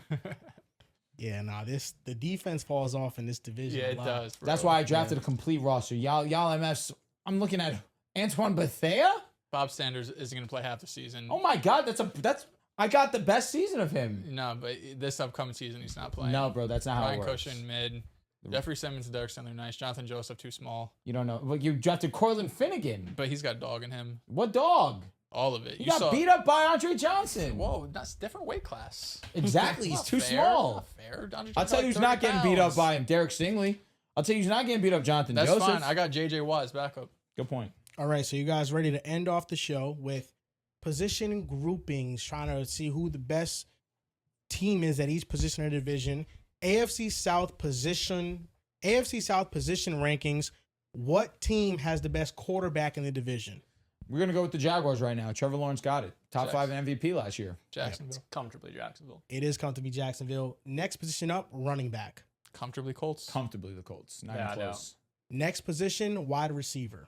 Yeah, the defense falls off in this division. Yeah, a it lot. does, bro. That's why I drafted a complete roster. Y'all MFs, I'm looking at Antoine Bethea? Bob Sanders isn't going to play half the season. Oh my God, that's I got the best season of him. No, but this upcoming season he's not playing. No, bro, that's not how Ryan it works. Cushion, mid. Jeffrey Simmons and Derek Sandler, nice. Jonathan Joseph, too small. You don't know. But you drafted Cortland Finnegan. But he's got dog in him. What dog? All of it. He got beat up by Andre Johnson. Whoa, that's different weight class. Exactly. He's Not too fair. small. Not fair. Andre I'll Johnson's tell you like who's not 30 getting beat up pounds. by him. Derek Stingley. I'll tell you who's not getting beat up. Jonathan That's Joseph. fine. I got J.J. Watt as backup. Good point. All right, so you guys ready to end off the show with position groupings, trying to see who the best team is at each position of the division. AFC South position rankings. What team has the best quarterback in the division? We're going to go with the Jaguars right now. Trevor Lawrence got it. Top 5 MVP last year. Jacksonville. Comfortably Jacksonville. It is comfortably Jacksonville. Next position up, running back. Comfortably Colts. Comfortably the Colts. Not Yeah, even I know. close. Next position, wide receiver.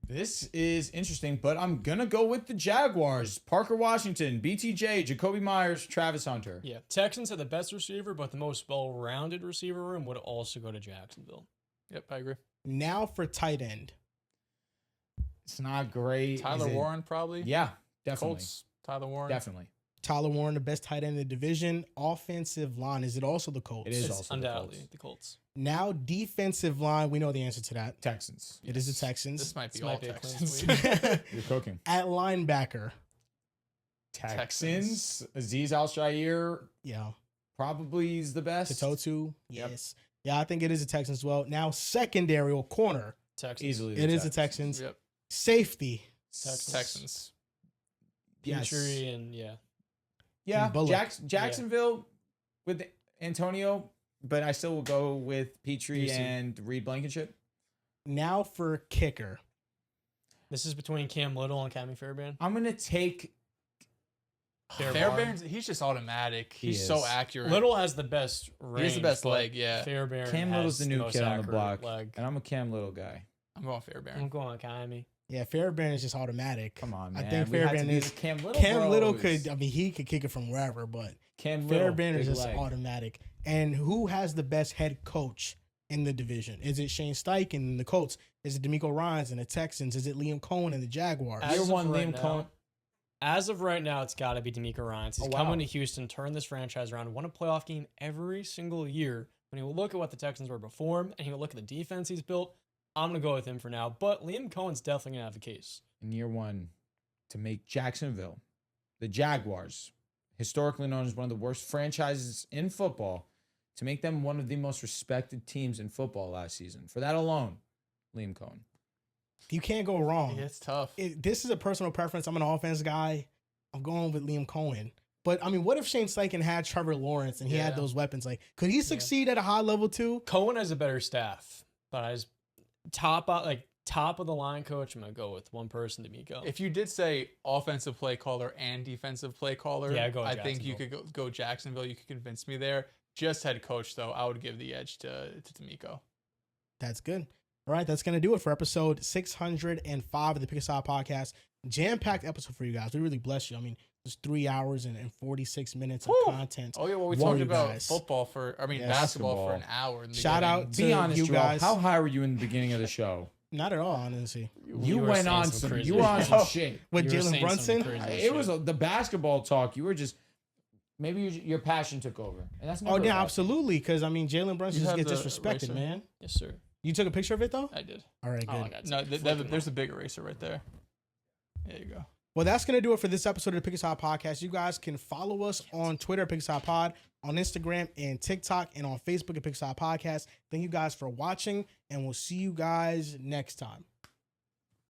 This is interesting, but I'm going to go with the Jaguars. Parker Washington, BTJ, Jacoby Myers, Travis Hunter. Yeah, Texans have the best receiver, but the most well-rounded receiver room would also go to Jacksonville. Yep, I agree. Now for tight end. It's not great. Tyler Is it- Warren, probably. Yeah, definitely. Colts. Tyler Warren. Definitely. Tyler Warren, the best tight end in the division. Offensive line, is it also the Colts? It is It's also the undoubtedly Colts. the Colts. Now defensive line, we know the answer to that. Texans. It is the Yes. Texans. This might be This all might be a clean Texans. sweep. You're cooking. At linebacker, Texans. Aziz Al-Shaair yeah. probably is the best. Katotu, Yep. yes. Yeah, I think it is the Texans as well. Now secondary or corner, Texans. Easily. it is the Texans. Yep. Safety, Texans. yes. Petrie and yeah. Yeah, And Bullock. Jacksonville with Antonio, but I still will go with Petrie DC. and Reed Blankenship. Now for kicker. This is between Cam Little and Cammy Fairbairn. I'm going to take Fairbairn's, he's just automatic. He He's is. so accurate. Little has the best range. He has the best but leg, yeah. Fairbairn Cam has Little's the new most kid on the accurate block, leg. and I'm a Cam Little guy. I'm going Fairbairn. I'm going Cammy. Yeah, Fairbairn is just automatic. Come on, I man. think We had to Fairbairn be is. the Cam Little. Cam Little bros. could, I mean, he could kick it from wherever, but Cam Little, Fairbairn is big just leg. automatic. And who has the best head coach in the division? Is it Shane Steichen and the Colts? Is it D'Amico Ryans and the Texans? Is it Liam Cohen and the Jaguars? As Year of one, right Liam now- Cohen. As of right now, it's got to be D'Amico Ryans. He's Oh, wow. coming to Houston, turned this franchise around, won a playoff game every single year. When he will look at what the Texans were before him, and he will look at the defense he's built, I'm going to go with him for now. But Liam Cohen's definitely going to have a case. In year one, to make Jacksonville, the Jaguars, historically known as one of the worst franchises in football, to make them one of the most respected teams in football last season. For that alone, Liam Cohen. You can't go wrong. Yeah, it's tough. This is a personal preference. I'm an offense guy. I'm going with Liam Cohen. But I mean, what if Shane Steichen had Trevor Lawrence and he had those weapons? Like, could he succeed at a high level too? Cohen has a better staff, but as top of the line coach, I'm gonna go with one person, D'Amico. If you did say offensive play caller and defensive play caller, I think you could go Jacksonville. You could convince me there. Just head coach, though, I would give the edge to D'Amico. That's good. All right, that's going to do it for episode 605 of the Pick a Side podcast. Jam-packed episode for you guys. We really bless you. I mean, it's 3 hours and 46 minutes of content. Oh, yeah, well, we talked about basketball for an hour. Shout out to Be honest, you guys. How high were you in the beginning of the show? Not at all, honestly. You went on some shit. With Jalen Brunson? It was the basketball talk. You were just... Maybe your passion took over. And that's never absolutely. Because, I mean, Jalen Brunson just gets disrespected, man. Yes, sir. You took a picture of it, though? I did. All right, good. No, there's a big eraser right there. There you go. Well, that's going to do it for this episode of the Pick a Side podcast. You guys can follow us on Twitter, Pick a Side Pod, on Instagram and TikTok, and on Facebook at Pick a Side Podcast. Thank you guys for watching, and we'll see you guys next time.